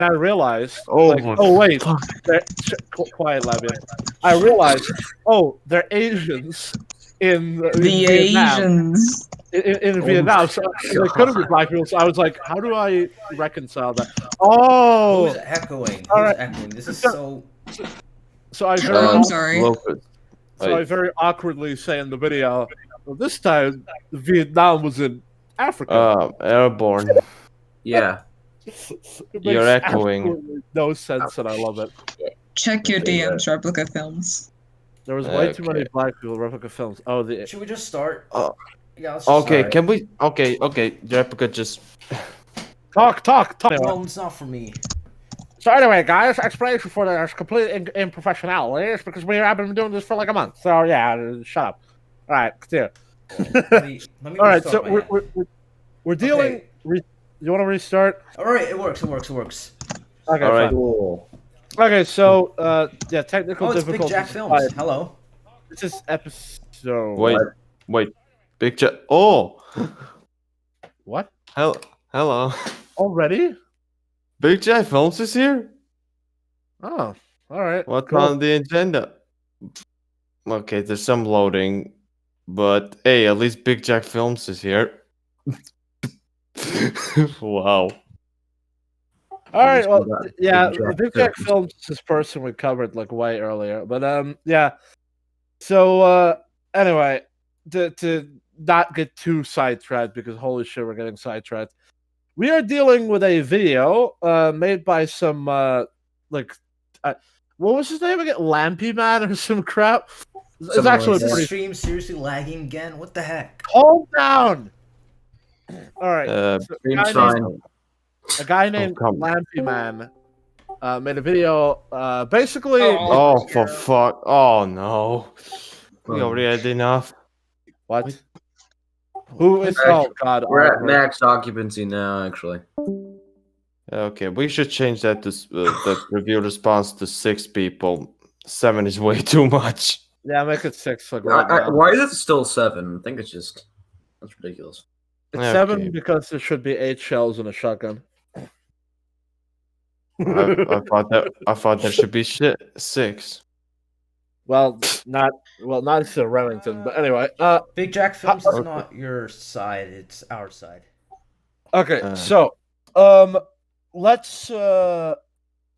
I realized, Oh, oh wait, quiet, Labian. I realized, they're Asians in Vietnam. Asians. In Vietnam, so they couldn't be black people. So I was like, how do I reconcile that? Oh, Who's echoing? all Who's right. echoing? This is so. So I I'm sorry. I very awkwardly say in the video, well, this time Vietnam was in Africa. Airborne. Yeah. You're echoing. Absolutely no sense, and I love it. Check your DMs, replica films. There was way too many black people replica films. Oh, Should we just start? Yeah. Let's just Okay, start. can we? Okay, replica just talk. Well, it's not for me. So anyway, guys, explanation for this complete improfessionality is because we have been doing this for like a month. So yeah, shut up. All right, continue. Let me All right, so restart my we're dealing. Okay. You want to restart? All right, it works. Okay, all right. fine. Cool. Okay, so yeah, technical Oh, it's Big difficulties. Jack Films. Hello. This is episode. Wait, Big Jack. Oh, What? hello. Already? Big Jack Films is here. Oh, all right. What's cool. on the agenda? Okay, there's some loading, but hey, at least Big Jack Films is here. Wow. All right. Well, yeah, Big Jack Big Jack Films is this person we covered like way earlier, but yeah. So anyway, to not get too sidetracked because holy shit, we're getting sidetracked. We are dealing with a video made by some what was his name again? Lampyman or some crap. It's actually Is this pretty. stream seriously lagging again? What the heck? Calm down. All right. Stream's fine. A guy named Lampyman made a video. Basically, Oh, for fuck! Oh no, we already had enough. what? Who is? Oh God! We're at Oliver. max occupancy now, actually. Okay, we should change that to the review response to 6 people. 7 is way too much. Yeah, make it 6. Like right now. Why is it still 7? I think it's just that's ridiculous. It's Okay. 7 because there should be 8 shells in a shotgun. I thought there should be 6. Well, not if they're Remington, but anyway. Big Jack Films is not your side; it's our side. Okay, so let's. All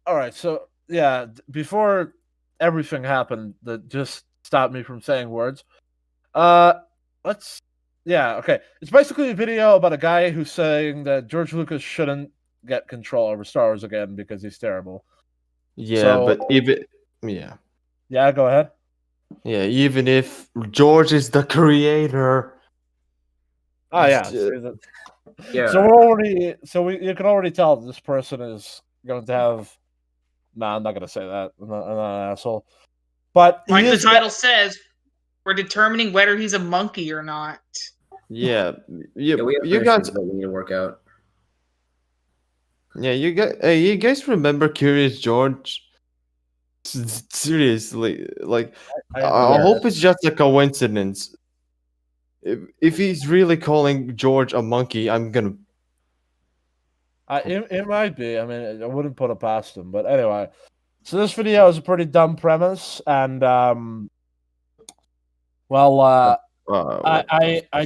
right, so yeah, before everything happened that just stopped me from saying words. Let's. Yeah, okay. It's basically a video about a guy who's saying that George Lucas shouldn't get control over Star Wars again because he's terrible. Yeah, So- but even Go ahead. even if George is the creator. Oh yeah. Yeah. So you can already tell this person is going to have. Nah, I'm not going to say that. I'm not an asshole. But Like he the is- title says, we're determining whether he's a monkey or not. Yeah, We have you guys. that we need to work out. Yeah, you guys remember Curious George? Seriously, like I hope it's just a coincidence. If he's really calling George a monkey, I'm gonna. It might be. I mean, I wouldn't put it past him. But anyway, so this video is a pretty dumb premise, and I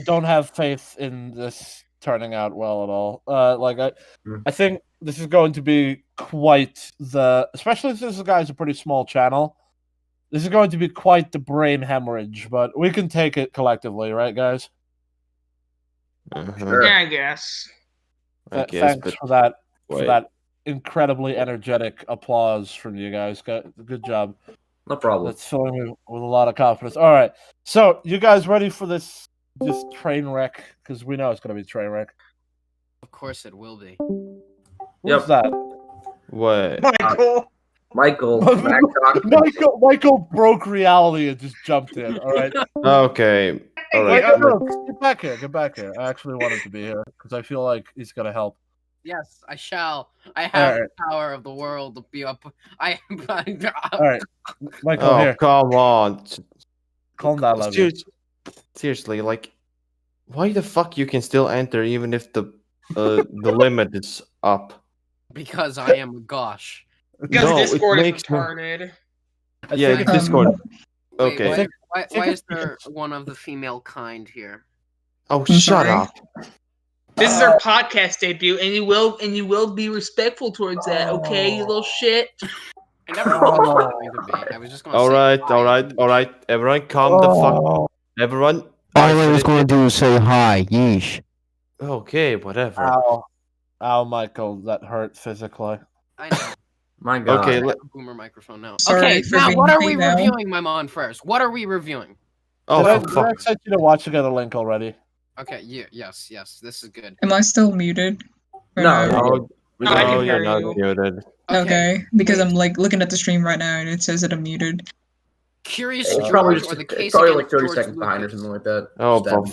don't have faith in this turning out well at all. I think this is going to be quite especially since this guy's a pretty small channel. This is going to be quite the brain hemorrhage, but we can take it collectively, right, guys? Sure. Yeah, I guess. Thanks for that incredibly energetic applause from you guys. Good job. No problem. That's filling me with a lot of confidence. All right, so you guys ready for this train wreck? Because we know it's going to be a train wreck. Of course it will be. Who's that? What? Michael. Michael. Michael broke reality and just jumped in. All right. Okay. All right. No, get back here. I actually wanted to be here because I feel like he's going to help. Yes, I shall. I have Alright. the power of the world to be up. All right, Michael, Oh, here. come on. Calm down, Logan. Seriously, like, why the fuck you can still enter even if the limit is up? Because I am a gosh. Because No, it Discord is makes no- retarded. Yeah, think- Discord. Wait, Okay. why is there one of the female kind here? Oh, I'm shut sorry. up. This is our podcast debut, and you will be respectful towards that, okay, you little shit? I never wanted you to be. I was just going to All say right, hi. all right, all right. Everyone, calm the fuck. Everyone. All I was finish going it. to do is say hi, yeesh. Okay, whatever. Ow, Michael, that hurt physically. I know. My God. Okay, I have a boomer microphone now. Sorry Okay, for now being what are we female. reviewing, my mon first? What are we reviewing? Oh, Did I for fuck. sent you to watch to get a link already? Okay, yes, this is good. Am I still muted? Or No, No, No, I can no, hear you're not you. muted. Okay, because I'm like looking at the stream right now and it says that I'm muted. Curious It's George probably, or just, the it's case probably against like 30 George seconds behind or Lucas? something like that. Oh,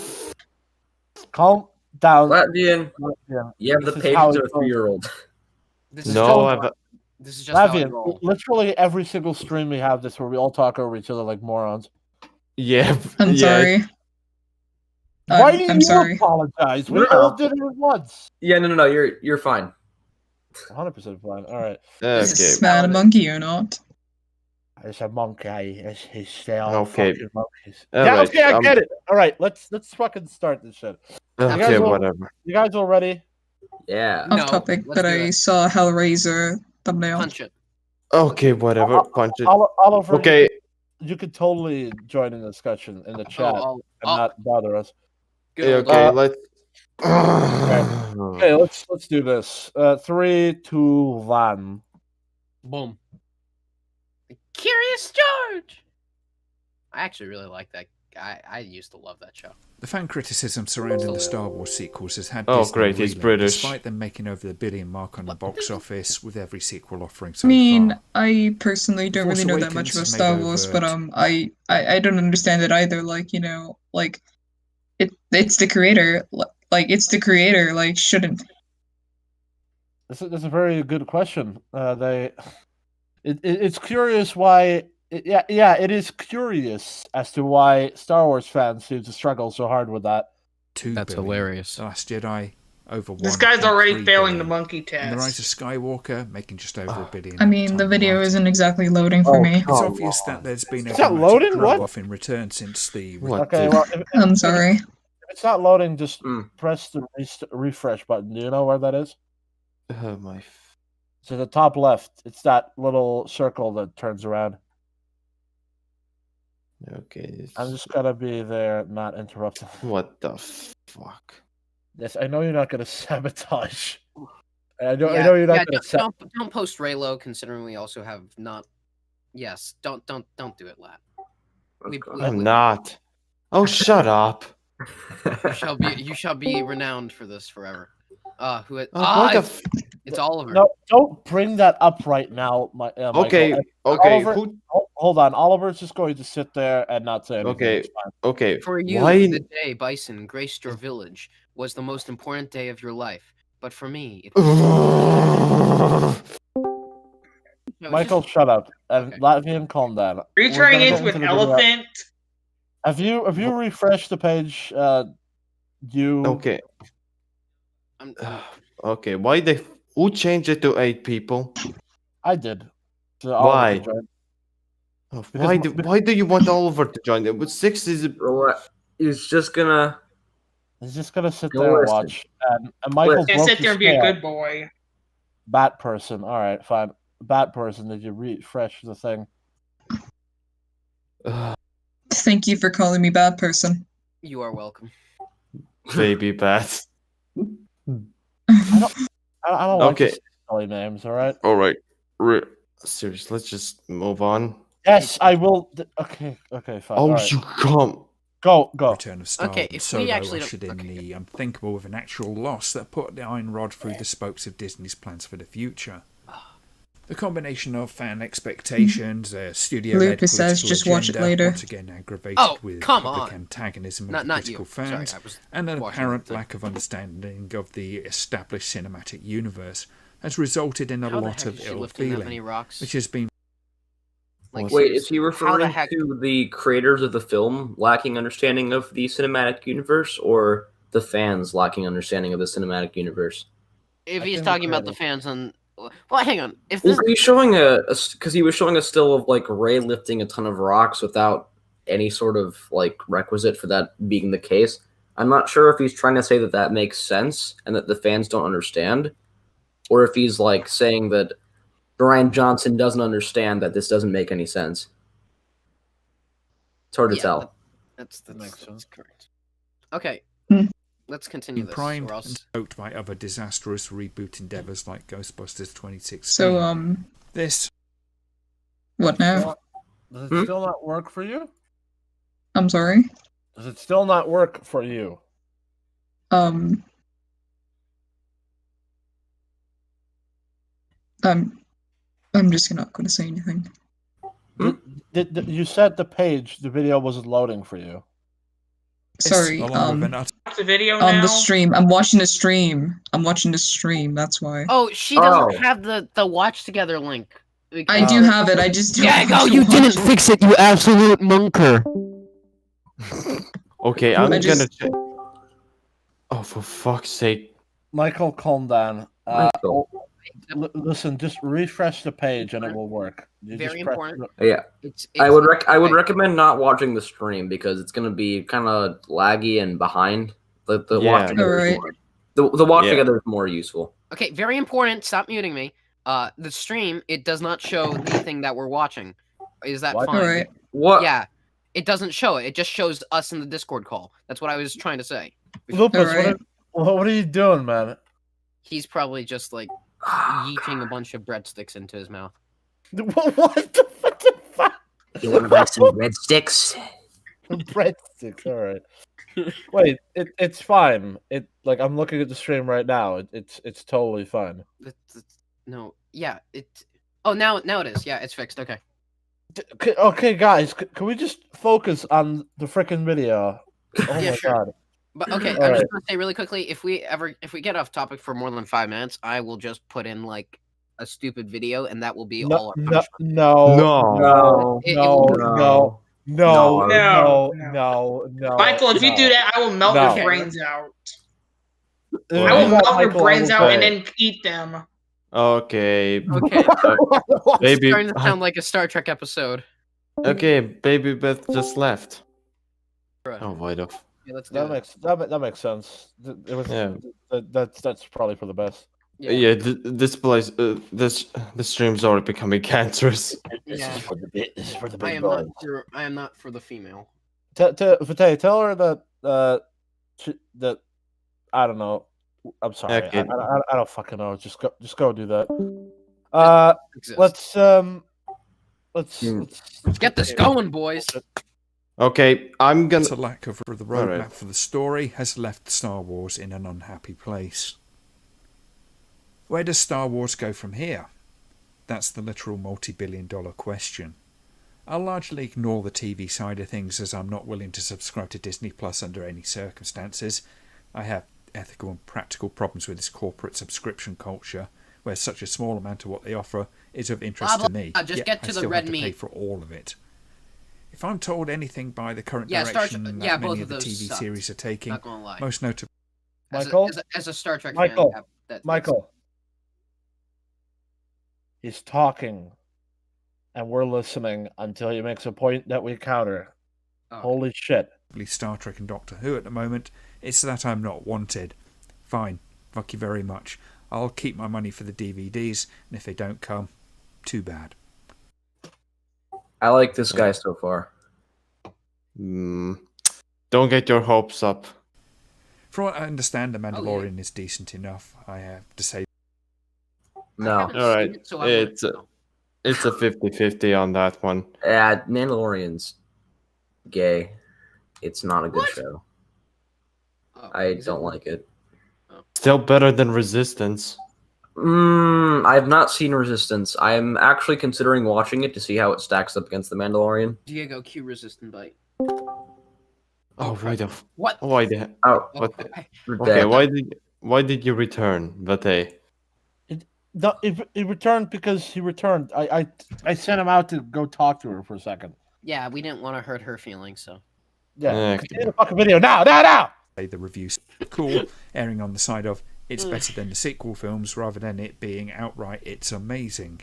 Just Calm down. Latvian, Latvian. you have the This is how patience it of a goes. 3-year-old. This is no, just, I've. this is just how I Latvian, roll. literally every single stream we have this where we all talk over each other like morons. Yeah. I'm yeah. sorry. Why do I'm you sorry. apologize? We No. all did it at once. Yeah, no, you're fine. 100% fine. All right. Is Okay. this man a monkey or not? It's a monkey. It's his style. Okay. Fucking monkeys. All Yeah, right, okay, I get it. All right, let's fucking start this shit. Okay, guys will- whatever. You guys all ready? Yeah. No, Off topic, let's but do I it. saw Hellraiser thumbnail. Punch it. Okay, whatever. Punch it. Oliver, Okay. you could totally join in the discussion in the chat and Oh, not bother us. good old Okay, dog. let's. Okay, let's do this. 3, 2, 1. Boom. Curious George. I actually really like that. I used to love that show. The fan criticism surrounding the Star Wars sequels has had Oh, Disney great, he's reeling, British. despite them making over the billion mark on the box office with every sequel offering I so mean, far. I personally don't Force really know that much Awakens about made Star Wars, overt- but I don't understand it either. Like, you know, like it's the creator. Like it's the creator. Like shouldn't. That's a very good question. It's curious why. It is curious as to why Star Wars fans seem to struggle so hard with that. 2 That's billion. hilarious. The Last Jedi over This guy's already 1.3 failing the billion. monkey And The Rise of test. Skywalker making just over $1 billion. I mean, the video isn't exactly loading for me. It's obvious that there's been a Is that dramatic loading? What? drop-off in return since the... What Okay, the- well, if I'm sorry. if it's not loading, just Mm. press the refresh button. Do you know where that is? Oh my. To the top left. It's that little circle that turns around. Okay. I'm just gonna be there, not interrupting. What the fuck? Yes, I know you're not gonna sabotage. I know you're not gonna don't post Raylo, considering we also have not. Yes, don't do it, Lat. I'm not. Oh, shut up. You shall be renowned for this forever. Who? What the f- It's Oliver. No, don't bring that up right now, Michael. Okay, And okay. Oliver- Who? Hold on. Oliver's just going to sit there and not say anything. Okay. It's fine. Okay. For you, Why? the day Bison graced your village was the most important day of your life. But for me, it Michael, shut up. And Okay. Latvian, calm down. Are you We're turning gonna go into an the video. elephant? Have you refreshed the page? You Okay. I'm, Okay. Why they? Who changed it to 8 people? I did. So Why? Oliver joined. Why do you want Oliver to join? It was 6 is. He's just gonna. He's just gonna sit Go there and listen. watch. And Michael's Can't broke sit there and be a his good scale. boy. Bat person. All right, fine. Bat person. Did you refresh the thing? Thank you for calling me bad person. you are welcome. Baby bat. I don't like Okay. these silly names. All right. All right. Seriously, let's just move on. Yes, I will. Okay. Okay. Fine. Oh, all right. you come. Go. Return of Star Okay, and if we Solo actually ushered don't- in okay. the unthinkable with an actual loss that put the iron rod through the spokes of Disney's plans for the future. The combination of fan expectations, studio-led Lucas says, political "Just watch it agenda, later." once again aggravated Oh, with come public on. antagonism of Not critical you. fans, Sorry, I was and an watching apparent the thing. lack of understanding of the established cinematic universe has resulted in a How the lot heck of is she ill lifting that many feeling, rocks? which has been Like, Wait, is he how the referring heck? to the creators of the film lacking understanding of the cinematic universe, or the fans lacking understanding of the cinematic universe? If I he's think talking we're about the fans on Well, hang on. If Was this he showing because he was showing a still of like Rey lifting a ton of rocks without any sort of like requisite for that being the case. I'm not sure if he's trying to say that that makes sense and that the fans don't understand, or if he's like saying that Rian Johnson doesn't understand that this doesn't make any sense. It's hard to tell. That's Makes sense. correct. Okay, let's continue Been this. primed Or and else... stoked by other disastrous reboot endeavors like Ghostbusters 2016. So This what now? Does it still not work for you? I'm sorry. Does it still not work for you? I'm just not going to say anything. You said the video wasn't loading for you. Sorry. along with an utter Watch the video On now. the stream. I'm watching the stream. That's why. Oh, she doesn't have the watch together link. I do have it. I just don't Yeah, want go, to you watch didn't it. fix it, you absolute monker. Okay, I'm just- gonna check. Oh, for fuck's sake. Michael, calm down. Michael. Listen, just refresh the page and it will work. You Very just press- important. Yeah, It's I would okay. recommend not watching the stream because it's going to be kind of laggy and behind. The Yeah. watch together is Alright. the watch Yeah. together is more useful. Okay, very important. Stop muting me. The stream, it does not show the thing that we're watching. Is that What? fine? Alright. What? Yeah, it doesn't show it. It just shows us in the Discord call. That's what I was trying to say. Lupus, Alright. what are you doing, man? He's probably just like yeeting a bunch of breadsticks into his mouth. What the fuck? You want to buy some breadsticks? Breadsticks, alright. Wait, it's fine. I'm looking at the stream right now. It's totally fine. No, yeah, it. Oh, now it is. Yeah, it's fixed. Okay. Okay, guys, can we just focus on the freaking video? Oh Yeah, my sure. god. But okay, I'm Alright. just gonna say really quickly, if we get off topic for more than 5 minutes, I will just put in like a stupid video, and that will be all our punishment. No. It will be- No. Michael, if you do that, I will melt No. your brains out. If I will you want melt your Michael, brains I out will and pay. then eat them. Okay. Okay, Baby. starting to sound like a Star Trek episode. Okay, Baby Beth just left. Bruh. Oh, why the? Yeah, let's do That it. makes sense. It was Yeah. that's probably for the best. Yeah, this place, this stream's already becoming cancerous. Yeah. This is for the I am not for the female. Vitae, tell her that that I don't know. I'm sorry. Okay. I don't fucking know. Just go do that. Exists. Let's Get this going, boys. Okay, I'm gonna. utter lack of the roadmap Alright. for the story has left Star Wars in an unhappy place. Where does Star Wars go from here? That's the literal multi-billion-dollar question. I'll largely ignore the TV side of things as I'm not willing to subscribe to Disney Plus under any circumstances. I have ethical and practical problems with this corporate subscription culture, where such a small amount of what they offer is of interest Blah, to me. blah, just yet get I to the still red have to pay meat. for all of it. If I'm told anything by the current Yeah, direction that yeah, many both of of the those TV sucked. series are taking, Not gonna lie. most notably Michael? As a Star Trek Michael? fan, that's Michael. He's talking, and we're listening until he makes a point that we counter. Oh, Holy shit! Star Trek and Doctor Who at the moment, it's that I'm not wanted. Fine, fuck you very much. I'll keep my money for the DVDs, and if they don't come, too bad. I like this guy so far. Don't get your hopes up. From what I understand, The Mandalorian is decent enough, I have to say. No. haven't All right, seen it, so I wouldn't it's a- know. It's a 50-50 on that one. Yeah, Mandalorian's gay. It's not a good What? show. Oh, I is it? don't like it. Still better than Resistance. I've not seen Resistance. I'm actually considering watching it to see how it stacks up against The Mandalorian. Diego Q resistant bite. Oh, why the? What? Why the? Oh, What? Okay. Okay, why did you return, Vate? No, he returned because he returned. I sent him out to go talk to her for a second. Yeah, we didn't want to hurt her feelings, so. Yeah, Okay. continue the fucking video now. Say the reviews cool, erring on the side of It's better than the sequel films rather than it being outright it's amazing.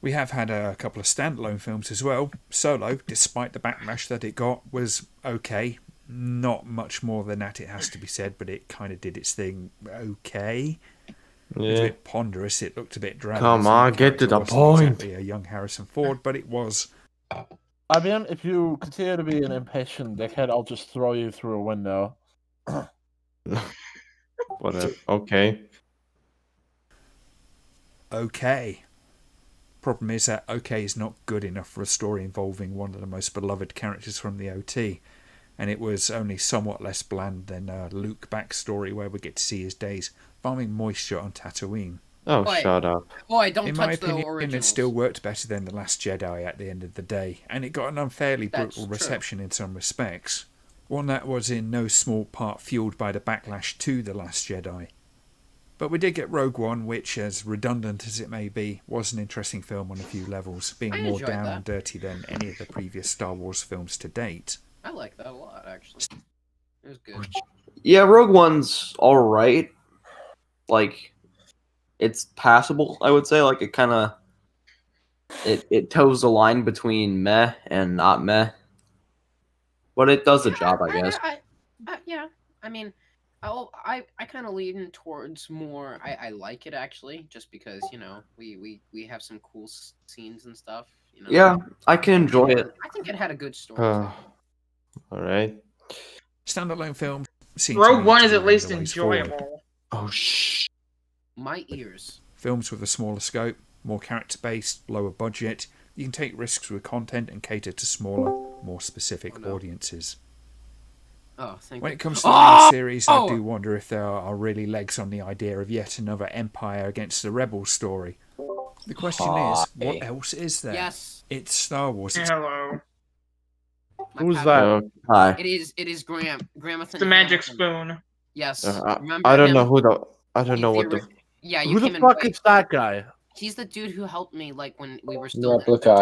We have had a couple of standalone films as well. Solo, despite the backlash that it got, was okay. Not much more than that, it has to be said, but it kind of did its thing okay. It was a bit ponderous, it looked a bit drab. Come on, get to the point. Exactly a young Harrison Ford, but it was. I mean, if you continue to be an impatient dickhead, I'll just throw you through a window. Whatever. Okay. Okay. Problem is that okay is not good enough for a story involving one of the most beloved characters from the OT, and it was only somewhat less bland than Luke backstory where we get to see his days farming moisture on Tatooine. Oh, Boy. shut up. Boy, don't In touch my the opinion, originals. it still worked better than The Last Jedi at the end of the day, and it got an unfairly That's brutal true. reception in some respects. One that was in no small part fueled by the backlash to The Last Jedi. But we did get Rogue One, which, as redundant as it may be, was an interesting film on a few levels, being I more enjoyed down that. and dirty than any of the previous Star Wars films to date. I like that a lot, actually. It was good. Yeah, Rogue One's all right. Like, it's passable, I would say. Like, it kind of it toes the line between meh and not meh, but it does the job, I guess. Yeah, I mean, I kind of lean towards more. I like it actually, just because we have some cool scenes and stuff. Yeah, I can enjoy it. I think it had a good story. All right. Standalone films seem Rogue to me One to is be at least the ways forward. enjoyable. Oh, shh. My ears. Films with a smaller scope, more character-based, lower budget. You can take risks with content and cater to smaller, more specific audiences. Oh, thank When you. it comes to the main series, I do wonder if there are really legs on the idea of yet another Empire against the Rebels story. The question is, what else is there? Yes. It's Star Wars. Hello. Who's that? Hi. It is Graham. It's the magic spoon. Yes. I don't know who the. I don't know what the. Yeah, you Who came the in fuck late. is that guy? He's the dude who helped me, like when we were still. Replica,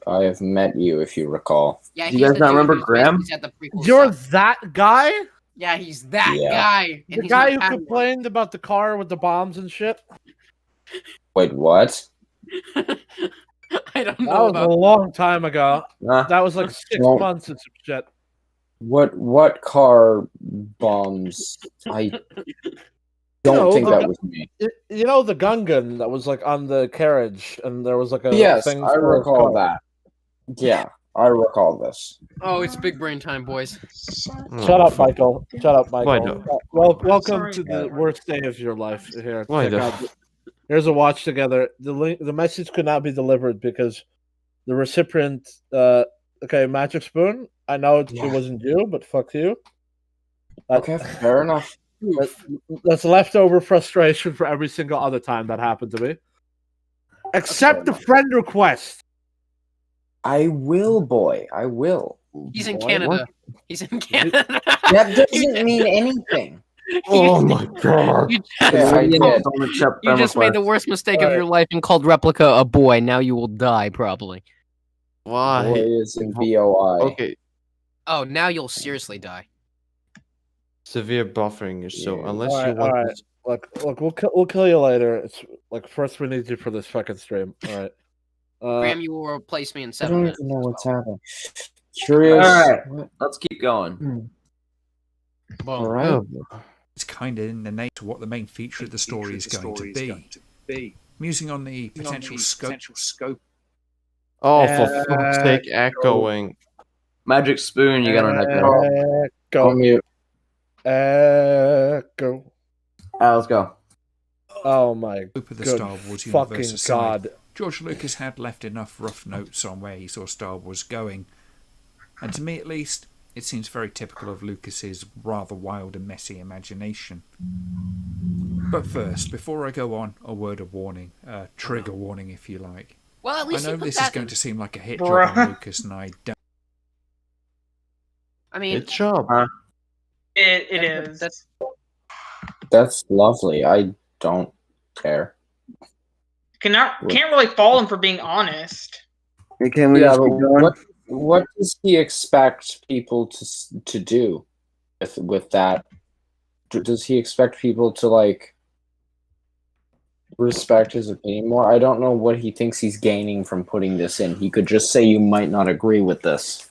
I have met you, if you recall. Yeah, Do you guys not remember Graham? At the prequel You're stuff. that guy? Yeah, he's that Yeah. guy. And The he's guy my who Padawan. complained about the car with the bombs and shit? Wait, what? I don't That know was a about. long time ago. Nah. That was like 6 Well- months and some shit. What car bombs? I don't No, think the- that was me. You know the Gungan that was like on the carriage, and there was like a Yes, thing. I for a recall car. that. Yeah, I recall this. Oh, it's big brain time, boys. Shut up, Michael. Shut up, Michael. Why no? Welcome Sorry, to the worst day of your life. Here, Why check the- out here's a watch together. The message could not be delivered because the recipient. Okay, Magic Spoon. I know it wasn't you, but fuck you. Okay, fair enough. That's leftover frustration for every single other time that happened to me. Accept the friend request. I will, boy. I will. He's in Boy, Canada. what? He's in Canada. That doesn't mean anything. Oh my god. You Yeah, I did. Don't accept You friend just made the requests. worst mistake of your life and called Replica a boy. Now you will die, probably. Boy Why? is in BOI. Okay. Oh, now you'll seriously die. Severe buffering is so Yeah. unless you Alright, want. alright. this- Look, we'll kill you later. It's like first we need you for this fucking stream. All right. Graham, you will replace me in I 7 don't minutes. even know what's happening. Curious. Alright. What? Let's keep going. All right. Oh, It's kind of in the nature of what the main feature of the story is going to be. Musing on the potential scope. oh, for fuck's sake, echoing. Magic spoon, you got an echo. Go. On mute. Go. Alright, let's go. Oh my Scope of the good Star Wars fucking universe aside, god. George Lucas had left enough rough notes on where he saw Star Wars going, and to me at least, it seems very typical of Lucas's rather wild and messy imagination. But first, before I go on, a word of warning, trigger warning if you like. Well, at I least know you put this is that going in. to seem like a hit job on Lucas, and I don't. I mean, Good job. It that- is. that's- That's lovely. I don't care. Can't really fault him for being honest. Can we Yeah, just but keep going? what does he expect people to do with that does he expect people to like respect his opinion more? I don't know what he thinks he's gaining from putting this in. He could just say you might not agree with this.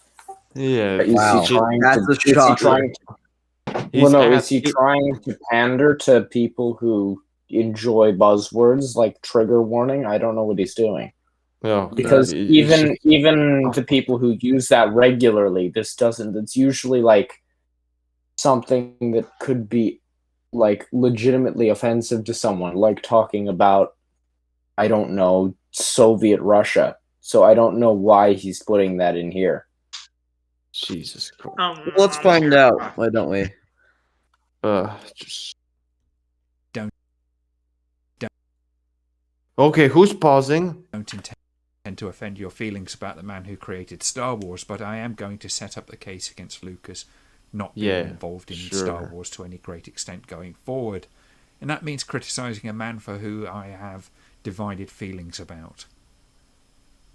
Yeah, Is Wow. he trying That's to? a Is he shocker. trying to? Well, no. Is he trying to pander to people who enjoy buzzwords like trigger warning? I don't know what he's doing. Yeah, Because even the people who use that regularly, this doesn't. It's usually like something that could be like legitimately offensive to someone, like talking about, I don't know, Soviet Russia. So I don't know why he's putting that in here. Jesus Christ. Let's find out, why don't we? Just Don't. Okay, who's pausing? Don't intend to offend your feelings about the man who created Star Wars, but I am going to set up the case against Lucas not being involved in Star Wars to any great extent going forward. And that means criticising a man for who I have divided feelings about.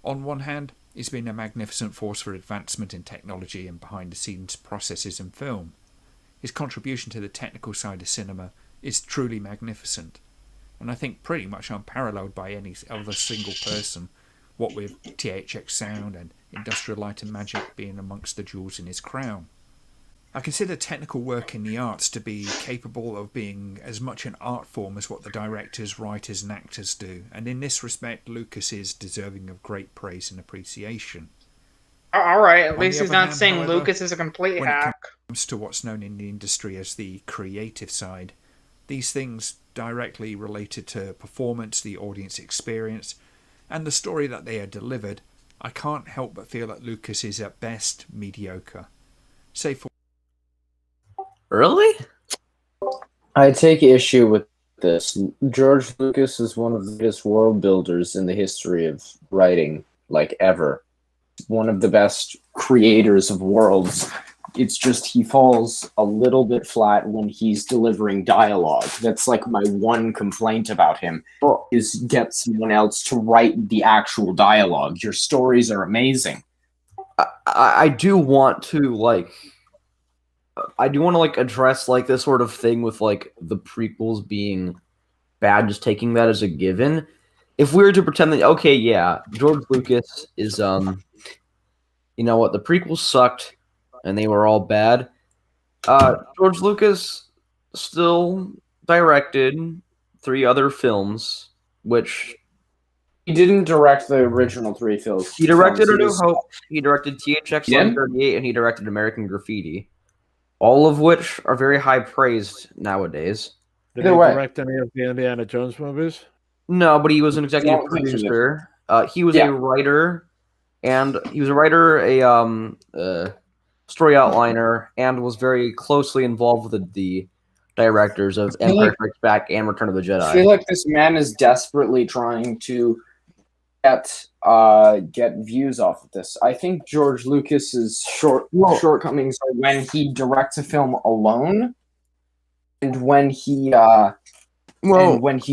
On one hand, he's been a magnificent force for advancement in technology and behind-the-scenes processes in film. His contribution to the technical side of cinema is truly magnificent, and I think pretty much unparalleled by any other single person, what with tHX sound and Industrial Light and Magic being amongst the jewels in his crown. I consider technical work in the arts to be capable of being as much an art form as what the directors, writers and actors do, and in this respect Lucas is deserving of great praise and appreciation. Alright, at On least the he's other not hand, saying however, Lucas is a complete when hack. it comes to what's known in the industry as the creative side, these things directly related to performance, the audience experience, and the story that they are delivered, I can't help but feel that Lucas is at best mediocre. Say for Really? I take issue with this. George Lucas is one of the greatest world builders in the history of writing, like ever. One of the best creators of worlds. It's just he falls a little bit flat when he's delivering dialogue. That's like my one complaint about him, is get someone else to write the actual dialogue. Your stories are amazing. I do want to address like this sort of thing with like the prequels being bad, just taking that as a given. If we were to pretend that, okay, yeah, George Lucas is you know what, the prequels sucked and they were all bad. George Lucas still directed 3 other films, which He didn't direct the original 3 films. he directed A New Hope, he directed THX 138, and he directed American Graffiti, all of which are very high praised nowadays. Did he direct any of the Indiana Jones movies? No, but he was an executive producer. He was a writer, a story outliner, and was very closely involved with the directors of Empire Strikes Back and Return of the Jedi. I feel like this man is desperately trying to get views off of this. I think George Lucas's shortcomings are when he directs a film alone, and when he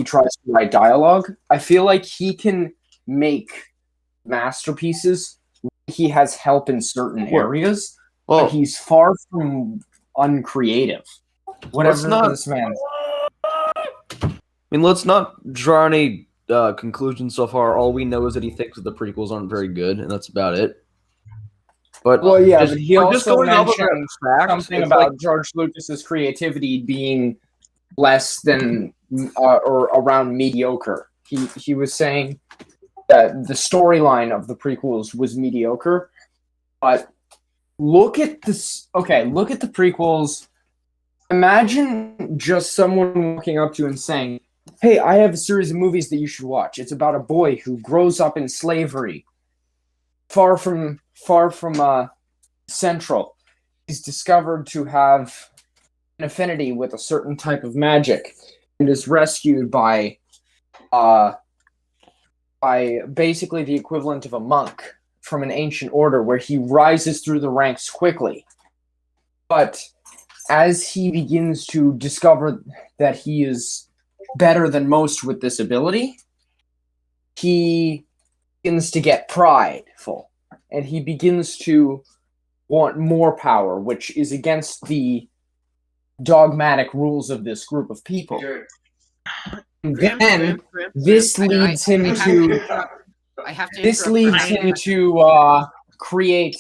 tries to write dialogue. I feel like he can make masterpieces. He has help in certain areas, but he's far from uncreative. Whatever this man. I mean, let's not draw any conclusions so far. All we know is that he thinks that the prequels aren't very good, and that's about it. But but he also mentioned something about George Lucas's creativity being less than or around mediocre. He was saying that the storyline of the prequels was mediocre, but look at this. Okay, look at the prequels. Imagine just someone walking up to you and saying, "Hey, I have a series of movies that you should watch. It's about a boy who grows up in slavery, far from Central. He's discovered to have an affinity with a certain type of magic, and is rescued by basically the equivalent of a monk from an ancient order, where he rises through the ranks quickly. But as he begins to discover that he is better than most with this ability, he begins to get prideful, and he begins to want more power, which is against the dogmatic rules of this group of people. Then this leads him to create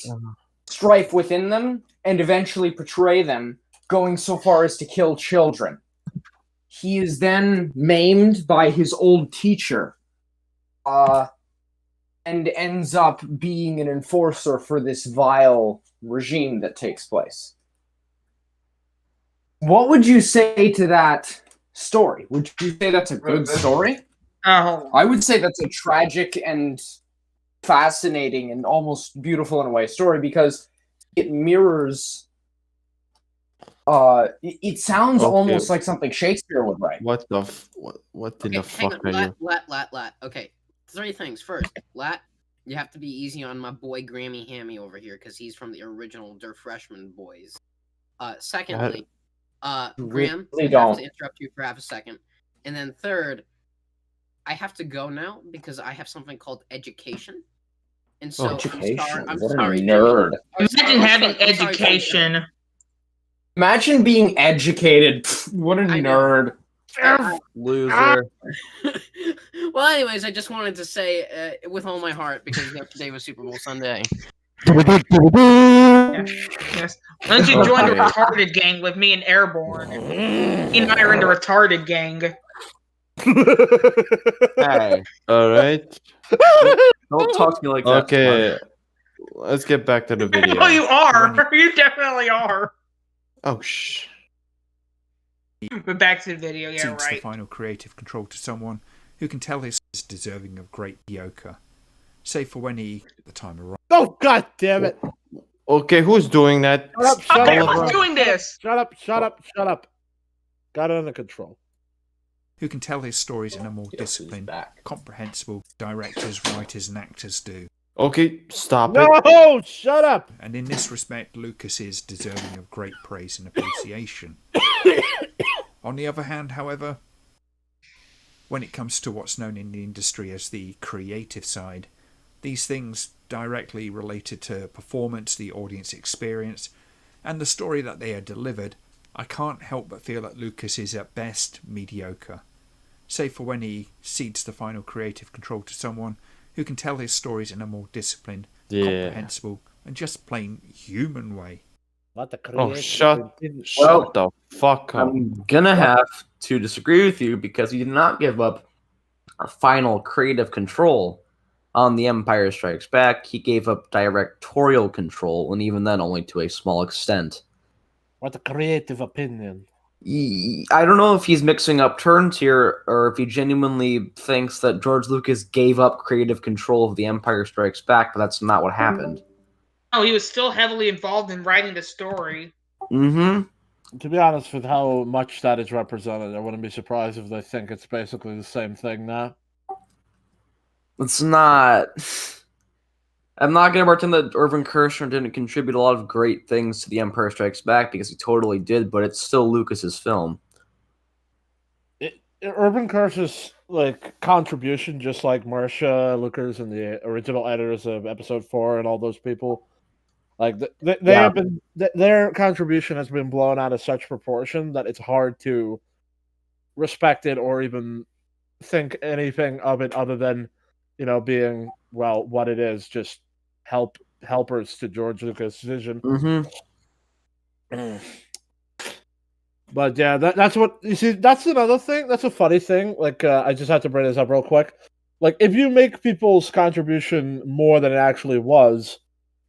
strife within them and eventually portray them, going so far as to kill children. He is then maimed by his old teacher, and ends up being an enforcer for this vile regime that takes place. What would you say to that story? Would you say that's a good story? Oh, I would say that's a tragic and fascinating and almost beautiful in a way story, because it mirrors. It sounds almost like something Shakespeare would write. What the fuck are you? Lat. Okay, 3 things. First, Lat, you have to be easy on my boy Grammy Hammy over here because he's from the original Der Freshman Boys. Secondly, Graham, I have to interrupt you for half a second. And then third, I have to go now because I have something called education. And so I'm sorry, nerd. imagine having education. Imagine being educated. What a nerd. Loser. Well, anyways, I just wanted to say with all my heart because yesterday was Super Bowl Sunday. Yes. Why don't you join the retarded gang with me and Airborne? He and I are in the retarded gang. Hey. All right. Don't talk to me like that. Okay. Let's get back to the video. Oh, you are. You definitely are. Oh, shh. But back to the video, yeah, Seeks the right. final creative control to someone who can tell his is deserving of great mediocre, save for when he, at the time arrives. Oh, god damn it! Okay, who's doing that? Okay, who's doing this? Shut up! Got it under control. Who can tell his stories in a more disciplined, comprehensible directors, writers, and actors do. Okay, stop it. No, shut up! And in this respect, Lucas is deserving of great praise and appreciation. On the other hand, however, when it comes to what's known in the industry as the creative side, these things directly related to performance, the audience experience, and the story that they are delivered, I can't help but feel that Lucas is at best mediocre, save for when he cedes the final creative control to someone who can tell his stories in a more disciplined, comprehensible, and just plain human way. Shut the fuck up. I'm gonna have to disagree with you because he did not give up our final creative control on The Empire Strikes Back. He gave up directorial control, and even then only to a small extent. What a creative opinion. I don't know if he's mixing up terms here, or if he genuinely thinks that George Lucas gave up creative control of The Empire Strikes Back, but that's not what happened. Oh, he was still heavily involved in writing the story. Mm-hmm. To be honest, with how much that is represented, I wouldn't be surprised if they think it's basically the same thing now. It's not... I'm not going to pretend that Irvin Kershner didn't contribute a lot of great things to The Empire Strikes Back, because he totally did, but it's still Lucas's film. Irvin Kershner's contribution, just like Marcia, Lucas, and the original editors of Episode 4 and all those people, have been their contribution has been blown out of such proportion that it's hard to respect it or even think anything of it other than, being what it is, just helpers to George Lucas' vision. Mm-hmm. But yeah, that's what you see. That's another thing. That's a funny thing. I just had to bring this up real quick. If you make people's contribution more than it actually was,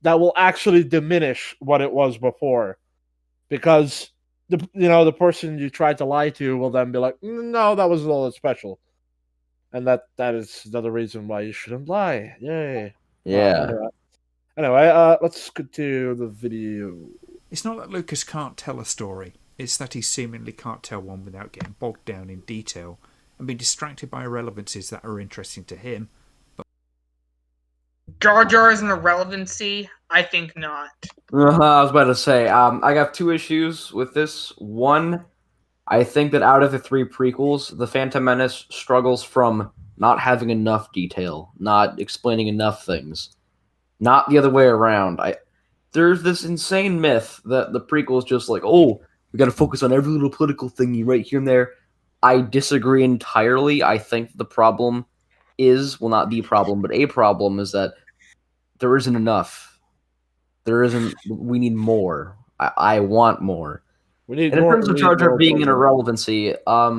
that will actually diminish what it was before, because the person you tried to lie to will then be like, no, that wasn't all that special, and that is another reason why you shouldn't lie. Yay. Yeah. Anyway, let's get to the video. It's not that Lucas can't tell a story. It's that he seemingly can't tell one without getting bogged down in detail and being distracted by irrelevancies that are interesting to him. Jar Jar is an irrelevancy? I think not. I was about to say, I got 2 issues with this. One, I think that out of the 3 prequels, The Phantom Menace struggles from not having enough detail, not explaining enough things. Not the other way around. There's this insane myth that the prequel is just We got to focus on every little political thing right here and there. I disagree entirely. I think the problem is, well, not the problem, but a problem is that there isn't enough. There isn't. We need more. I want more. We need and in more, terms of Jar Jar being an irrelevancy, I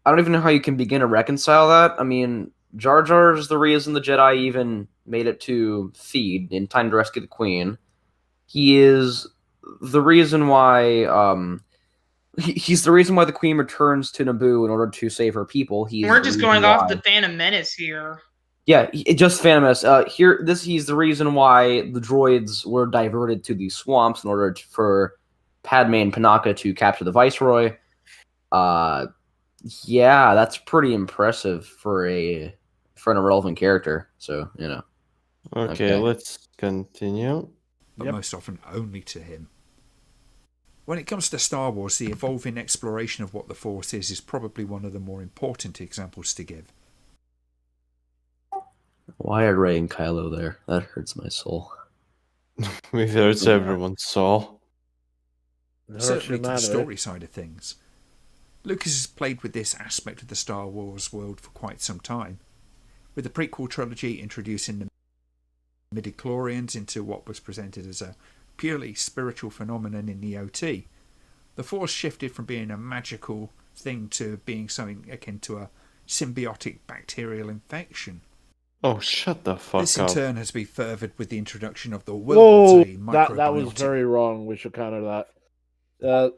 don't even know how you can begin to reconcile that. I mean, Jar Jar is the reason the Jedi even made it to Theed in time to rescue the Queen. He is the reason why. He's the reason why the Queen returns to Naboo in order to save her people. We're just going off the Phantom Menace here. Yeah, just Phantom Menace. He's the reason why the droids were diverted to these swamps in order for Padme and Panaka to capture the Viceroy. Yeah, that's pretty impressive for an irrelevant character. So, you know. Okay, let's continue. But most often only to him. When it comes to Star Wars, the evolving exploration of what the Force is probably one of the more important examples to give. Why are Rey and Kylo there? That hurts my soul. It hurts everyone's soul. Certainly to the story side of things. Lucas has played with this aspect of the Star Wars world for quite some time, with the prequel trilogy introducing the midichlorians into what was presented as a purely spiritual phenomenon in nOt. The Force shifted from being a magical thing to being something akin to a symbiotic bacterial infection. Oh, shut the fuck up. This in turn has been furthered with the introduction of the will-to microbiotic. That was very wrong. We should counter that. What?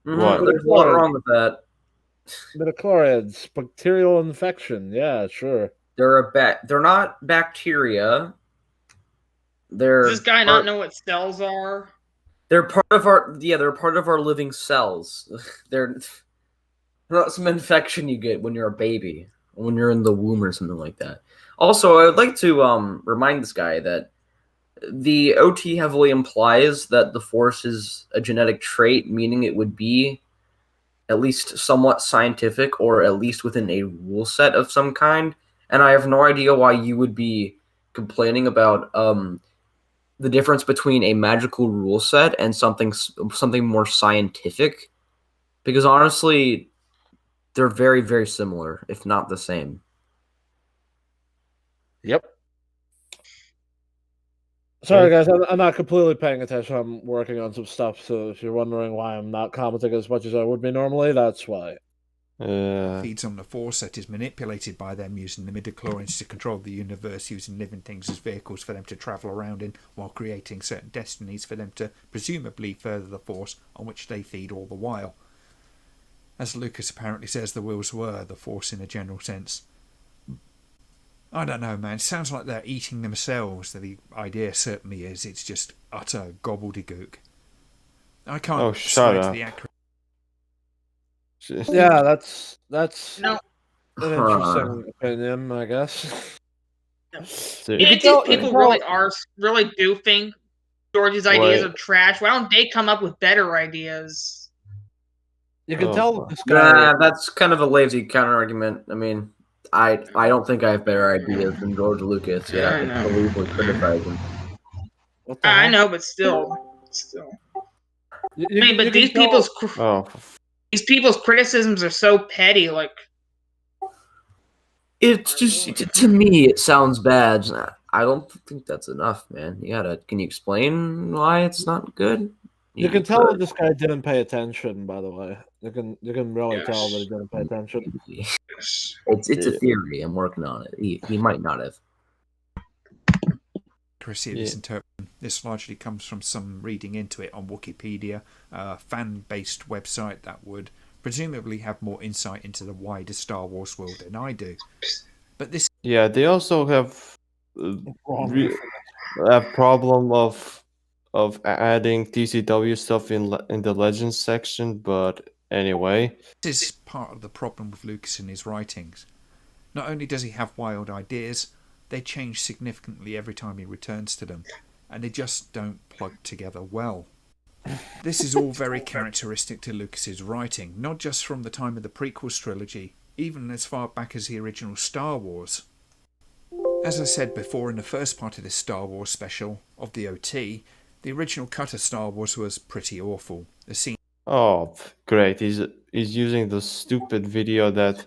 There's a lot wrong with that. Midichlorians, bacterial infection. Yeah, sure. They're not bacteria. Does this guy not know what cells are? They're part of our living cells. They're not some infection you get when you're a baby, or when you're in the womb or something like that. Also, I would like to remind this guy that the OT heavily implies that the Force is a genetic trait, meaning it would be at least somewhat scientific, or at least within a rule set of some kind. And I have no idea why you would be complaining about the difference between a magical rule set and something more scientific, because honestly, they're very, very similar, if not the same. Yep. Sorry, guys, I'm not completely paying attention. I'm working on some stuff, so if you're wondering why I'm not commenting as much as I would be normally, that's why. Feeds on the Force that is manipulated by them using the midichlorians to control the universe, using living things as vehicles for them to travel around in, while creating certain destinies for them to presumably further the Force, on which they feed all the while. As Lucas apparently says, the wills were the Force in a general sense. I don't know, man. It sounds like they're eating themselves. The idea certainly is. It's just utter gobbledygook. I can't cite the accurate. Yeah, that's an interesting opinion, I guess. These people really do think George's ideas are trash. Why don't they come up with better ideas? You can tell this guy. Nah, that's kind of a lazy counter argument. I mean, I don't think I have better ideas than George Lucas. Yeah, I can believe we're criticizing. I know, but still. These people's criticisms are so petty. Like, it's just, to me, it sounds bad. I don't think that's enough, man. Can you explain why it's not good? You can tell that this guy didn't pay attention, by the way. You can really tell that he didn't pay attention. It's a theory. I'm working on it. He might not have. Accuracy of this interpretation. This largely comes from some reading into it on Wikipedia, a fan-based website that would presumably have more insight into the wider Star Wars world than I do. But this... Yeah, they also have a problem of adding TCW stuff in the Legends section, but anyway. This is part of the problem with Lucas and his writings. Not only does he have wild ideas, they change significantly every time he returns to them, and they just don't plug together well. This is all very characteristic to Lucas's writing, not just from the time of the prequels trilogy, even as far back as the original Star Wars. As I said before in the first part of this Star Wars special of the OT, the original cut of Star Wars was pretty awful. The scene. Oh, great! He's using the stupid video that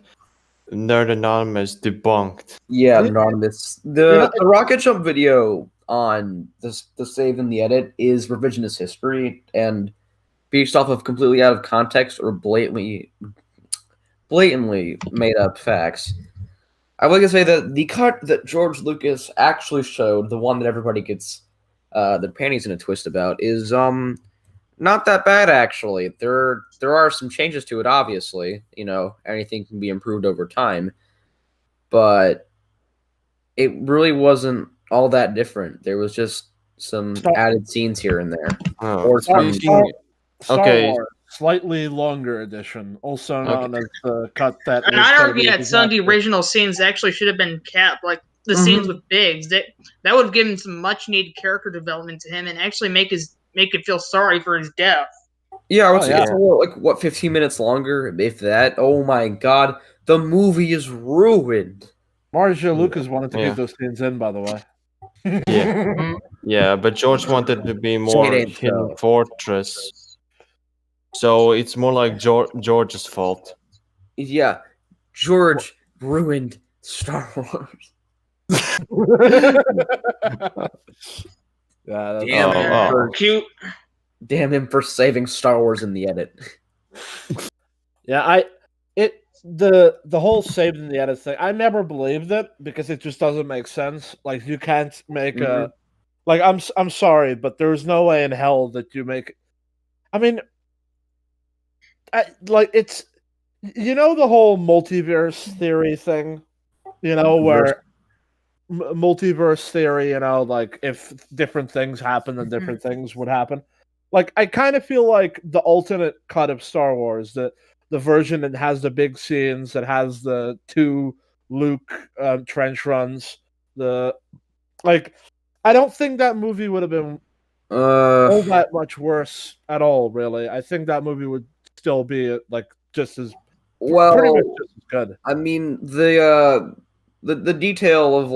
Nerd Anonymous debunked. Yeah, Anonymous. The rocket jump video on the save and the edit is revisionist history and based off of completely out of context or blatantly made up facts. I would like to say that the cut that George Lucas actually showed, the one that everybody gets their panties in a twist about, is not that bad actually. There are some changes to it, obviously. You know, anything can be improved over time, but it really wasn't all that different. There was just some added scenes here and there. Oh, Star okay. Wars, slightly longer edition, also known as the cut that. And I'd argue that some of the original scenes actually should have been kept, like the scenes with Biggs. That would have given some much needed character development to him and actually make it feel sorry for his death. Yeah, I would say it's like what 15 minutes longer, if that. Oh my god, the movie is ruined. Marcia Lucas wanted to get those scenes in, by the way. Yeah, yeah, but George wanted to be more Hidden Fortress, so it's more like George's fault. Yeah, George ruined Star Wars. Yeah, damn him for cute. Damn him for saving Star Wars in the edit. Yeah, the whole saved in the edit thing, I never believed it because it just doesn't make sense. Like you can't make a like I'm sorry, but there's no way in hell that you make. I mean, like it's the whole multiverse theory thing, where multiverse theory, like if different things happen, then different things would happen. Like I kind of feel like the alternate cut of Star Wars, the version that has the big scenes, that has the 2 Luke trench runs, I don't think that movie would have been all that much worse at all, really. I think that movie would still be just as pretty much just as good. I mean, the detail of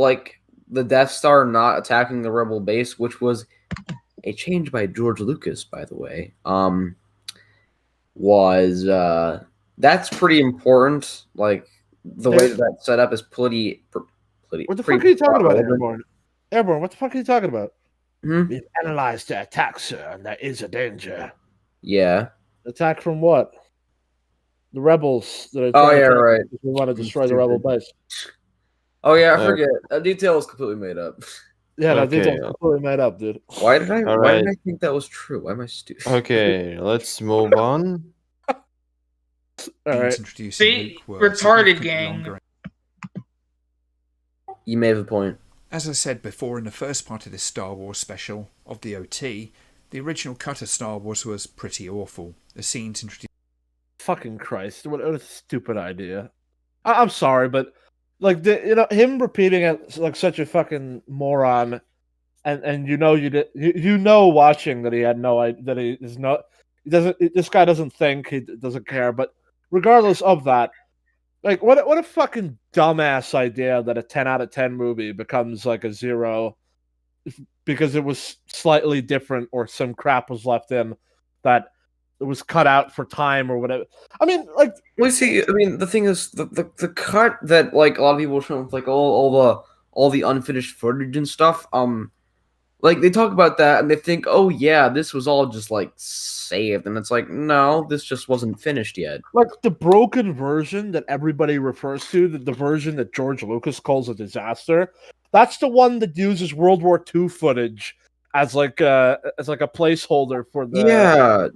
the Death Star not attacking the Rebel base, which was a change by George Lucas, by the way, was that's pretty important. Like the way that's set up is pretty. What the fuck are you talking about, Airborne? Airborne, what the fuck are you talking about? We've analyzed the attack, sir, and there is a danger. Yeah. Attack from what? The rebels that are right. We want to destroy the rebel base. Oh yeah, I forget. That detail is completely made up. Yeah, that detail is completely made up, dude. Why did I think that was true? Why am I stupid? Okay, let's move on. All right. See, retarded gang. You may have a point. As I said before in the first part of this Star Wars special of the OT, the original cut of Star Wars was pretty awful. The scenes introduced. Fucking Christ! What a stupid idea. I'm sorry, but him repeating it like such a fucking moron, and watching that he had no idea, that he is not. He doesn't. This guy doesn't think. He doesn't care. But regardless of that, what a fucking dumbass idea that a 10 out of 10 movie becomes like a 0 because it was slightly different or some crap was left in that it was cut out for time or whatever. I mean, the thing is the cut that a lot of people show with all the unfinished footage and stuff. They talk about that and they think, oh yeah, this was all just saved, and it's no, this just wasn't finished yet. The broken version that everybody refers to, the version that George Lucas calls a disaster, that's the one that uses World War II footage as a placeholder for the. Yeah,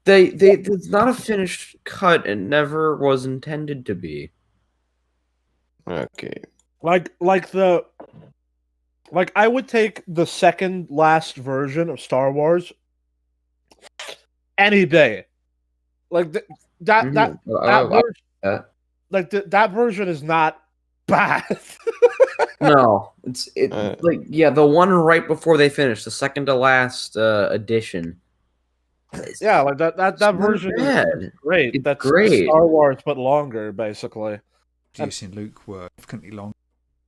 it's not a finished cut and never was intended to be. Okay. I would take the second last version of Star Wars any day. That version is not bad. No, the one right before they finished, the second to last edition. Yeah, that version is great. That's great. Star Wars, but longer, basically. Producing Luke were significantly long.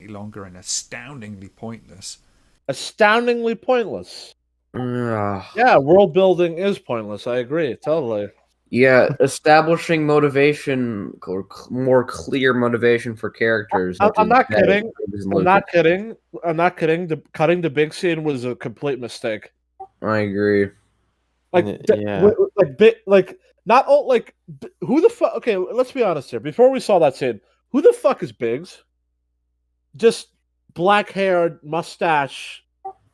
longer and astoundingly pointless. Astoundingly pointless. Yeah, world building is pointless. I agree, totally. Yeah, establishing motivation or more clear motivation for characters. I'm not kidding. I'm not kidding. I'm not kidding. Cutting the big scene was a complete mistake. I agree. Not all like who the fuck. Okay, let's be honest here. Before we saw that scene, who the fuck is Biggs? Just black-haired, mustache.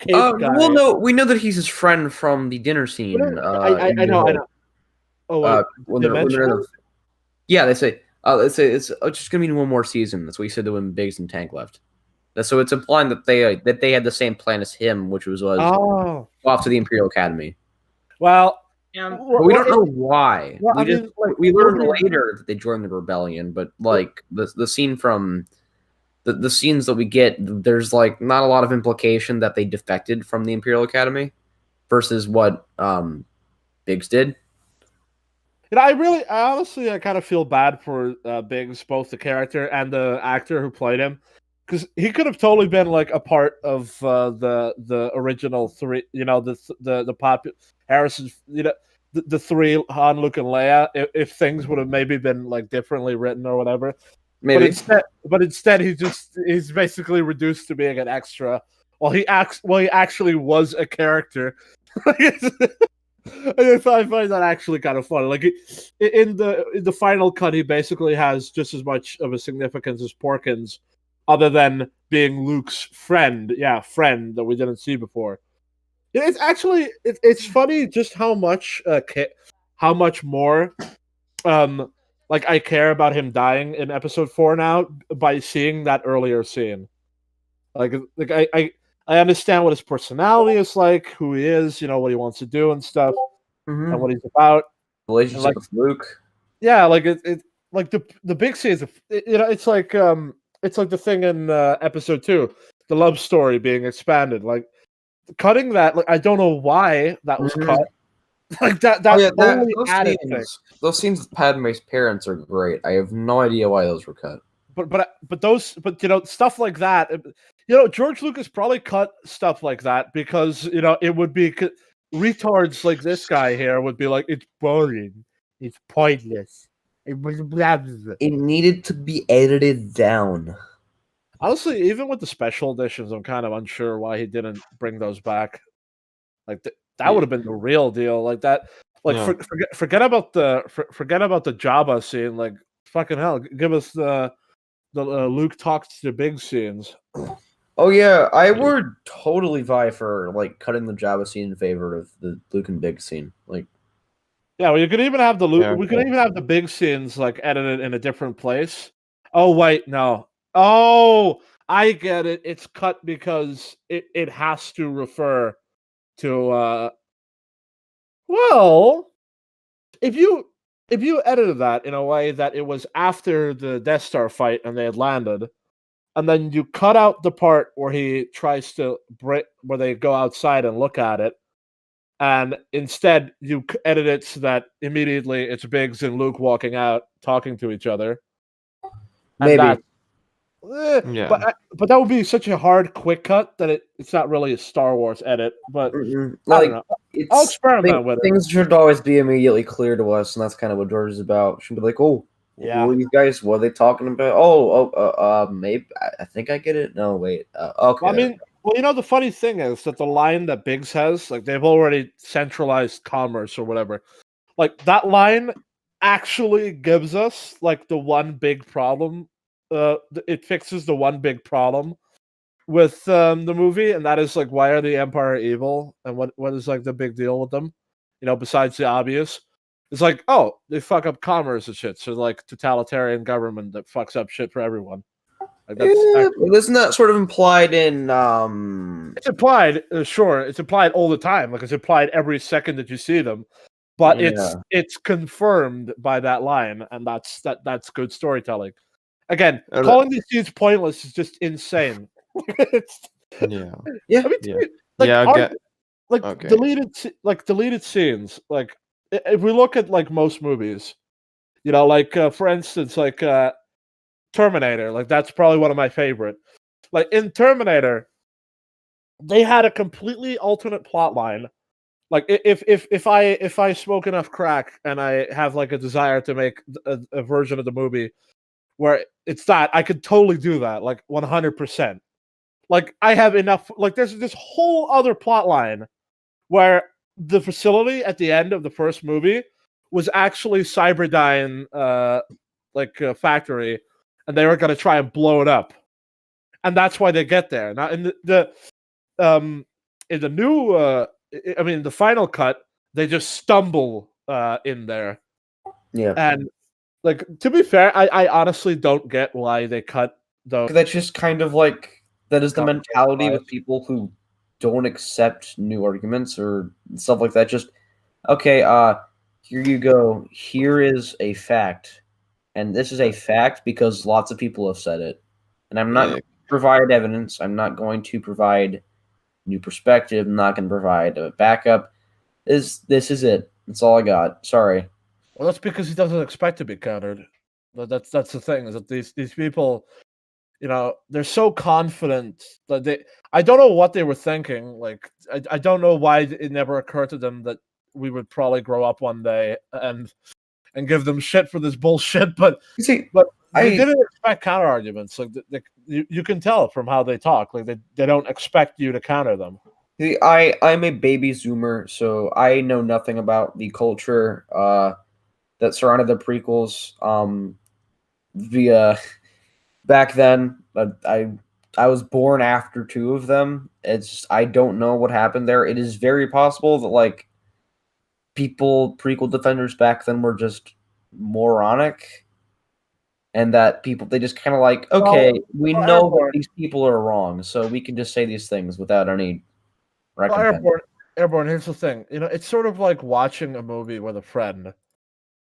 Guy. Well, no, we know that he's his friend from the dinner scene. I know. Oh, wait, yeah, they say it's just gonna be one more season. That's what he said when Biggs and Tank left. So it's implying that they had the same plan as him, which was off to the Imperial Academy. Well, but we don't know why. Well, we learned later that they joined the rebellion, but like the scene from the scenes that we get, there's like not a lot of implication that they defected from the Imperial Academy versus what Biggs did. I honestly kind of feel bad for Biggs, both the character and the actor who played him, because he could have totally been like a part of the original three. The pop Harrison. The three Han, Luke, and Leia. If things would have maybe been like differently written or whatever. Maybe. But instead, he's basically reduced to being an extra. He actually was a character. I find that actually kind of funny. Like in the final cut, he basically has just as much of a significance as Porkins, other than being Luke's friend. Yeah, friend that we didn't see before. It's actually it's funny just how much more like I care about him dying in episode 4 now by seeing that earlier scene. Like I understand what his personality is like, who he is, what he wants to do and stuff, and what he's about. Relationship with Luke. Yeah, like it like the big scene is, it's like the thing in episode 2, the love story being expanded. Like cutting that, like I don't know why that was cut. Like those scenes with Padme's parents are great. I have no idea why those were cut. But stuff like that. George Lucas probably cut stuff like that because it would be retards like this guy here would be like, it's boring, it's pointless, it was blah, blah, blah. It needed to be edited down. Honestly, even with the special editions, I'm kind of unsure why he didn't bring those back. Like that would have been the real deal. Like that. Like forget about the Jabba scene. Like fucking hell, give us the Luke talks to big scenes. Oh yeah, I would totally vie for like cutting the Jabba scene in favor of the Luke and Big scene. Like, yeah, well, you could even have the Luke. We could even have the big scenes like edited in a different place. Oh wait, no. Oh, I get it. It's cut because it has to refer to. Well, if you edited that in a way that it was after the Death Star fight and they had landed, and then you cut out the part where he tries to break, where they go outside and look at it, and instead you edit it so that immediately it's Biggs and Luke walking out talking to each other. Maybe. But that would be such a hard quick cut that it's not really a Star Wars edit. But I don't know. I'll experiment with it. Things should always be immediately clear to us, and that's kind of what George is about. Should be like, oh, yeah, what are you guys? What are they talking about? Maybe I think I get it. No, wait. Okay. I mean, well, the funny thing is that the line that Biggs has, like they've already centralized commerce or whatever. Like that line actually gives us like the one big problem. It fixes the one big problem with the movie, and that is like, why are the Empire evil, and what is like the big deal with them? Besides the obvious, it's like, oh, they fuck up commerce and shit. So like totalitarian government that fucks up shit for everyone. Like, isn't that sort of implied in? It's implied, sure. It's implied all the time. Like it's implied every second that you see them, but it's confirmed by that line, and that's good storytelling. Again, calling these scenes pointless is just insane. Deleted scenes. Like if we look at like most movies, for instance, like Terminator. Like that's probably one of my favorite. Like in Terminator, they had a completely alternate plot line. Like if I smoke enough crack and I have like a desire to make a version of the movie where it's that, I could totally do that, like 100%. Like I have enough. Like there's this whole other plot line where the facility at the end of the first movie was actually Cyberdyne, factory, and they were going to try and blow it up, and that's why they get there. Now in in the new, the final cut, they just stumble in there. Yeah, and like to be fair, I honestly don't get why they cut those. that's just kind of like that is the mentality with people who don't accept new arguments or stuff like that. Just okay, here you go. Here is a fact, and this is a fact because lots of people have said it, and I'm not going to provide evidence. I'm not going to provide new perspective. I'm not going to provide a backup. This is it. That's all I got. Sorry. Well, that's because he doesn't expect to be countered. That's the thing, is that these people, they're so confident that I don't know what they were thinking. Like, I don't know why it never occurred to them that we would probably grow up one day and give them shit for this bullshit. But they didn't expect counter arguments. Like you can tell from how they talk. Like they don't expect you to counter them. See, I'm a baby zoomer, so I know nothing about the culture that surrounded the prequels. Back then, I was born after 2 of them. It's just, I don't know what happened there. It is very possible that like prequel defenders back then were just moronic, and that they just kind of like, okay, we know that these people are wrong, so we can just say these things without any recompense. Airborne, here's the thing. It's sort of like watching a movie with a friend,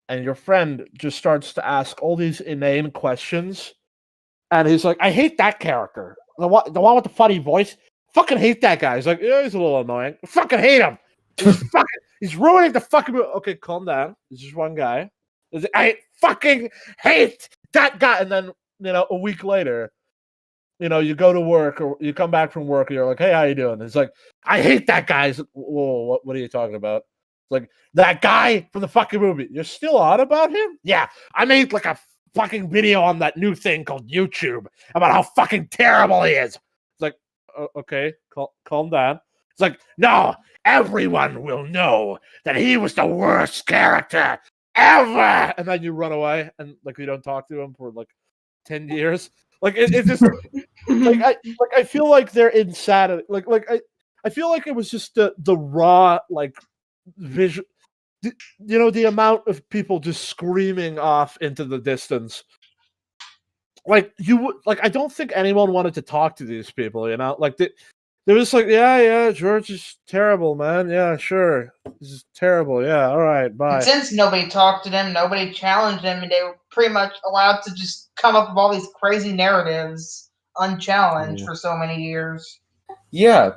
and your friend just starts to ask all these inane questions, and he's like, I hate that character. The one with the funny voice. Fucking hate that guy. He's like, yeah, he's a little annoying. Fucking hate him. He's ruining the fucking movie. Okay, calm down. This is one guy. I fucking hate that guy. And then, a week later, you go to work or you come back from work and you're like, hey, how you doing? And it's like, I hate that guy. He's like, whoa, what are you talking about? It's like, that guy from the fucking movie. You're still on about him? Yeah. I made like a fucking video on that new thing called YouTube about how fucking terrible he is. It's like, okay, calm down. It's like, no, everyone will know that he was the worst character ever. And then you run away and like you don't talk to him for like 10 years. Like it's just I feel like they're insanity. I feel like it was just the raw like vision. The amount of people just screaming off into the distance. Like I don't think anyone wanted to talk to these people. Like they were just like, yeah, George is terrible, man. Yeah, sure, this is terrible. Yeah, all right, bye. And since nobody talked to them, nobody challenged them, and they were pretty much allowed to just come up with all these crazy narratives unchallenged for so many years. Yeah,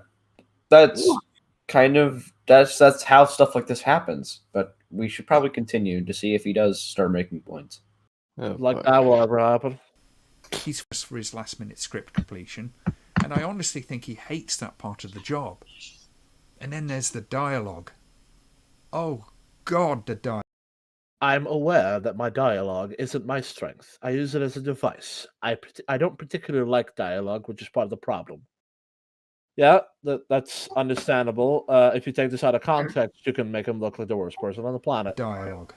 that's kind of that's how stuff like this happens. But we should probably continue to see if he does start making points. That will ever happen. He's for his last-minute script completion, and I honestly think he hates that part of the job. And then there's the dialogue. Oh, God, the dialogue. I'm aware that my dialogue isn't my strength. I use it as a device. I don't particularly like dialogue, which is part of the problem. Yeah, that's understandable. If you take this out of context, you can make him look like the worst person on the planet. Dialogue.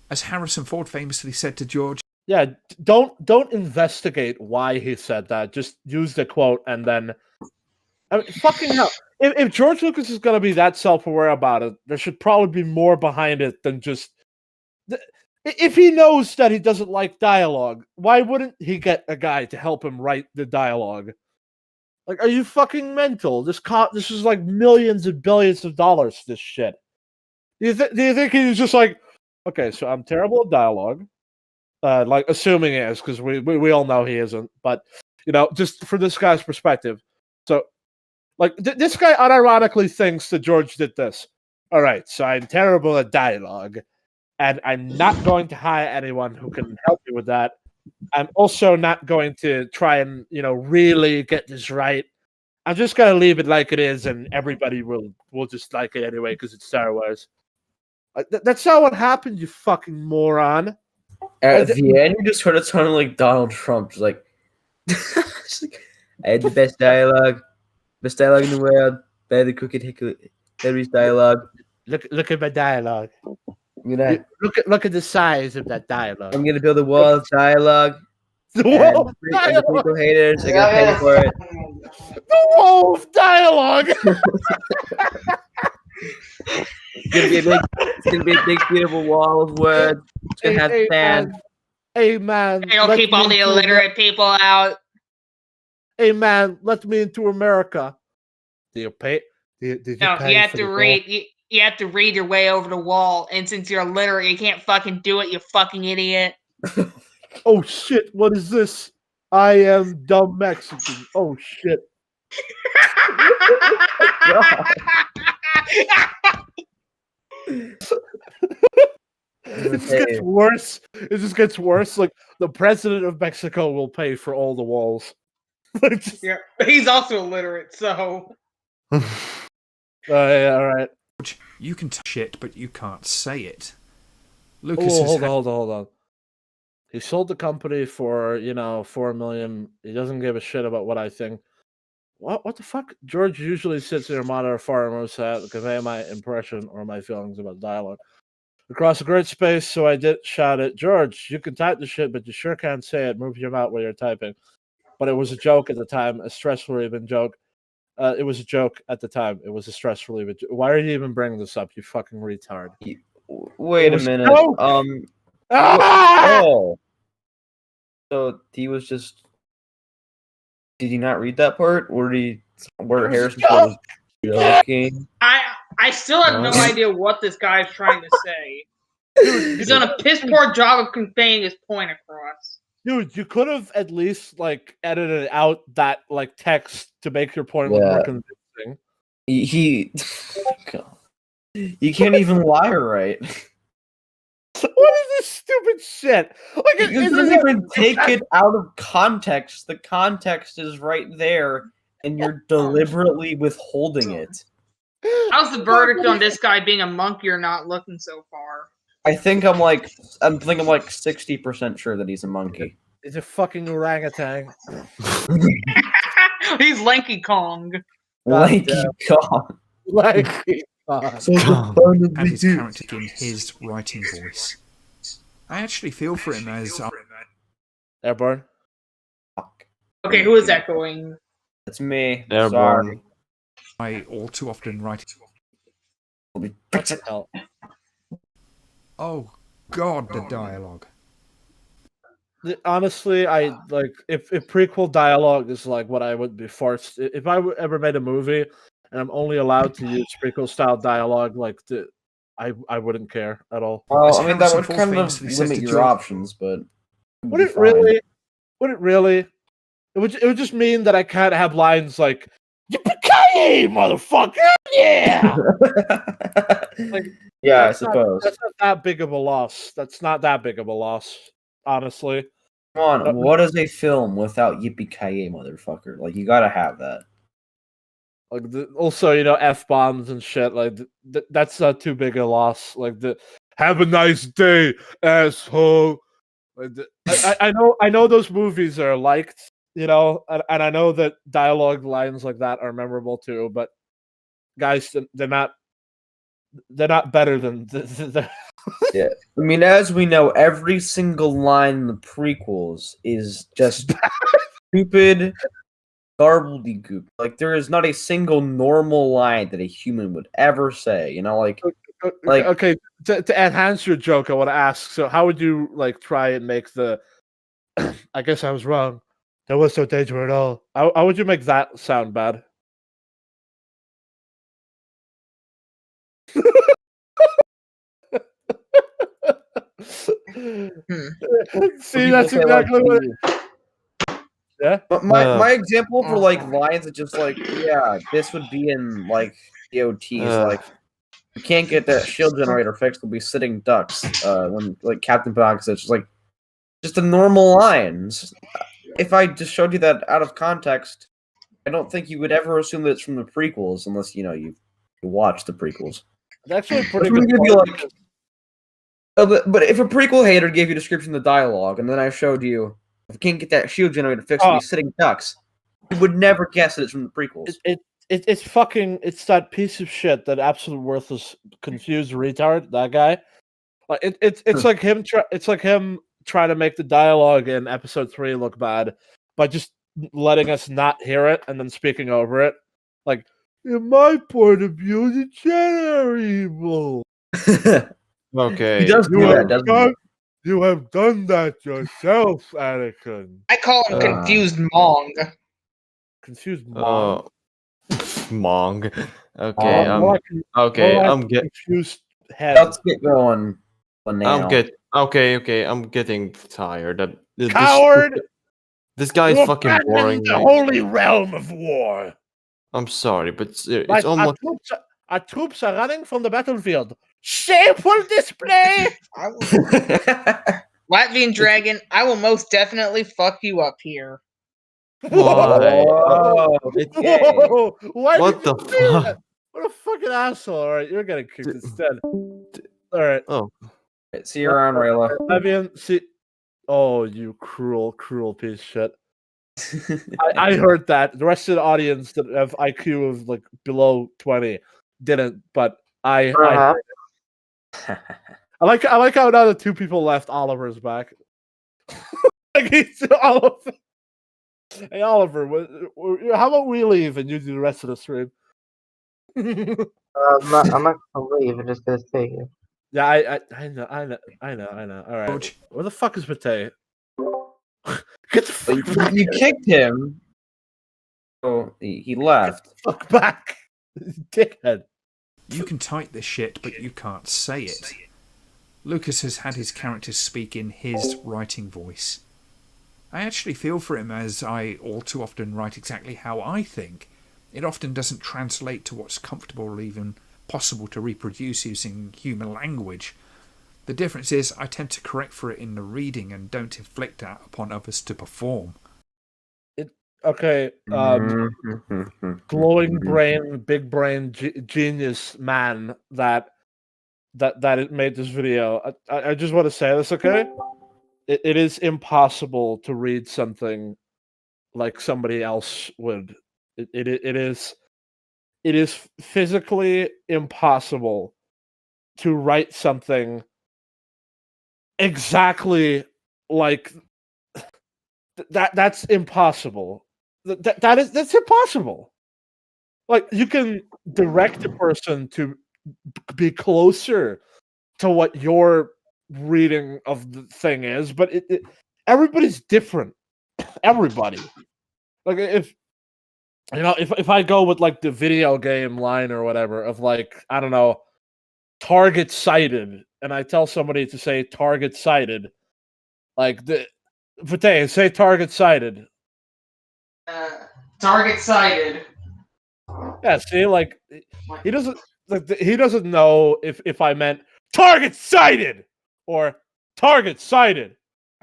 As Harrison Ford famously said to George, yeah, don't investigate why he said that. Just use the quote and then... I mean, fucking hell. If George Lucas is going to be that self-aware about it, there should probably be more behind it than just... If he knows that he doesn't like dialogue, why wouldn't he get a guy to help him write the dialogue? Like, are you fucking mental? This is like millions and billions of dollars, this shit. Do you think he's just like, okay, so I'm terrible at dialogue. Like, assuming he is, because we all know he isn't. But, just for this guy's perspective. So, like, this guy unironically thinks that George did this. All right, so I'm terrible at dialogue, and I'm not going to hire anyone who can help me with that I'm also not going to try and really get this right. I'm just gonna leave it like it is, and everybody will just like it anyway because it's Star Wars. That's not what happened, you fucking moron. At the end, you just heard it sounding like Donald Trump, just like, I had the best dialogue in the world. Better than Cookie Henry's dialogue. Look at my dialogue. Look at the size of that dialogue. I'm gonna build a wall of dialogue. The wall of dialogue. And the people haters are gonna pay for it. The wall of dialogue. It's gonna be a big, beautiful wall of words. It's gonna have sand. Hey man, it'll keep all the illiterate people out. Hey man, let me into America. Do you pay? Did you No, pay you have for to the read. wall? You have to read your way over the wall, and since you're illiterate, you can't fucking do it. You fucking idiot. Oh shit! What is this? I am dumb Mexican. Oh shit! It just gets worse. It just gets worse. Like the president of Mexico will pay for all the walls. Yeah, he's also illiterate, so. Yeah, all right. You can shit, but you can't say it. Lucas, hold on. He sold the company for $4 million. He doesn't give a shit about what I think. What the fuck? George usually sits in a monitor far most to convey my impression or my feelings about dialogue across a great space. So I did shout it, George. You can type the shit, but you sure can't say it. Move your mouth while you're typing. But it was a joke at the time, a stress-relieving joke. It was a joke at the time. It was a stress-relieving joke. Why are you even bringing this up, you fucking retard? Wait a minute. Oh. So he was just... Did he not read that part? Where Harrison Ford was joking? I still have no idea what this guy's trying to say. Dude, he's done a piss poor job of conveying his point across. Dude, you could have at least edited out that text to make your point more convincing. You can't even lie right. What is this stupid shit? It doesn't even take it out of context. The context is right there, and you're deliberately withholding it. How's the verdict on this guy being a monkey or not looking so far? I think I'm 60% sure that he's a monkey. He's a fucking orangutan. He's Lanky Kong. Lanky Kong. Lanky Kong. And his character in his writing voice. I actually feel for him as Airborne. Okay, who is that going? It's me. Airborne. Sorry. I all too often write. What the hell? Oh God, the dialogue. Honestly, I if prequel dialogue is what I would be forced. If I ever made a movie and I'm only allowed to use prequel style dialogue, I wouldn't care at all. Well, I mean that would kind of limit your options, but would it really? Would it really? It would just mean that I can't have lines like "Yippee-ki-yay, motherfucker!" Yeah. Yeah, I suppose. That's not that big of a loss. That's not that big of a loss, honestly. Come on, what is a film without yippee-ki-yay, motherfucker? You gotta have that. Also, F-bombs and shit. That's not too big a loss. Have a nice day, asshole. I know those movies are liked, and I know that dialogue lines like that are memorable too. But guys, they're not better than Yeah, I mean, as we know, every single line in the prequels is just stupid gobbledygook. There is not a single normal line that a human would ever say. Okay, to enhance your joke, I want to ask. So, how would you try and make the? I guess I was wrong. There was no danger at all. How would you make that sound bad? See, that's exactly what. Yeah. But my example for lines is just this would be in DOTs. You can't get that shield generator fixed. There'll be sitting ducks when Captain Box is just just the normal lines. If I just showed you that out of context, I don't think you would ever assume that it's from the prequels, unless you watch the prequels. It's actually pretty Which good. would be like, but if a prequel hater gave you a description of the dialogue, and then I showed you, if I can't get that shield generator fixed, be sitting ducks, you would never guess that it's from the prequels. It's that piece of shit, that absolute worthless, confused retard, that guy. Like it's like him. It's like him trying to make the dialogue in episode 3 look bad by just letting us not hear it and then speaking over it. Like, in my point of view, the Jedi are evil. Okay. He does do that, doesn't he? You have done that yourself, Anakin. I call him confused Mong. Confused Mong. Mong. Okay. I'm getting confused head. Let's get going. Now. I'm getting tired. Coward! This guy's fucking boring. The holy realm of war. I'm sorry, but it's almost. Our troops are running from the battlefield. Shameful display! Latvian Dragon, I will most definitely fuck you up here. Why? Whoa, Whoa, why What did the you say fuck? that? What a fucking asshole! All right, you're getting kicked instead. All right. Oh. See you around, Rayla. Latvian, see. Oh, you cruel piece of shit. I heard that. The rest of the audience that have IQ of like below 20 didn't, but I like how now the 2 people left, Oliver's back. Like he's Oliver. Hey Oliver, how about we leave and you do the rest of the stream? I'm not gonna leave. I'm just gonna stay here. Yeah, I know. All right, where the fuck is Matei? Get the fuck you kicked him. Oh, he left. Get the fuck back, dickhead. You can type this shit, but you can't say it. Lucas has had his characters speak in his writing voice. I actually feel for him, as I all too often write exactly how I think. It often doesn't translate to what's comfortable or even possible to reproduce using human language. The difference is I tend to correct for it in the reading and don't inflict that upon others to perform. Okay, glowing brain, big brain, genius man that made this video. I just want to say this, okay? It is impossible to read something like somebody else would. It is physically impossible to write something exactly like that. That's impossible. That's impossible. Like, you can direct a person to be closer to what your reading of the thing is, but everybody's different. Everybody. Like, if I go with like the video game line or whatever of like, I don't know, target sighted, and I tell somebody to say target sighted, like Vite, say target sighted. Target sighted. Yeah, see, like he doesn't know if I meant target sighted or target sighted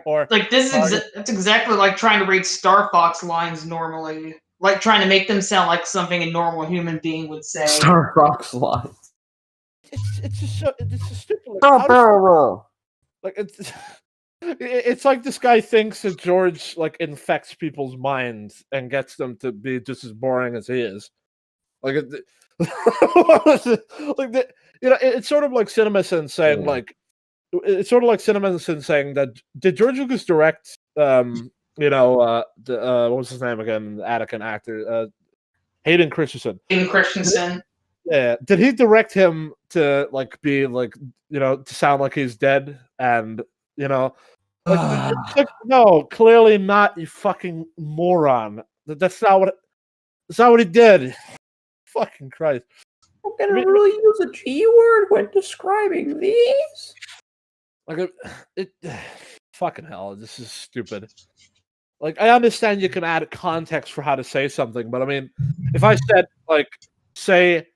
or like this is it's exactly like trying to read Star Fox lines normally, like trying to make them sound like something a normal human being would say. Star Fox lines. It's just stupid. Like, it's like this guy thinks that George like infects people's minds and gets them to be just as boring as he is. Like, it's sort of like CinemaSin saying like, it's sort of like CinemaSin saying that did George Lucas direct what was his name again, the Anakin actor, Hayden Christensen. Yeah, did he direct him to like be like, to sound like he's dead? And like, no, clearly not, you fucking moron. That's not what he did. Fucking Christ. I'm gonna really use a G word when describing these. Like it fucking hell, this is stupid. Like, I understand you can add context for how to say something, but I mean, if I said like, say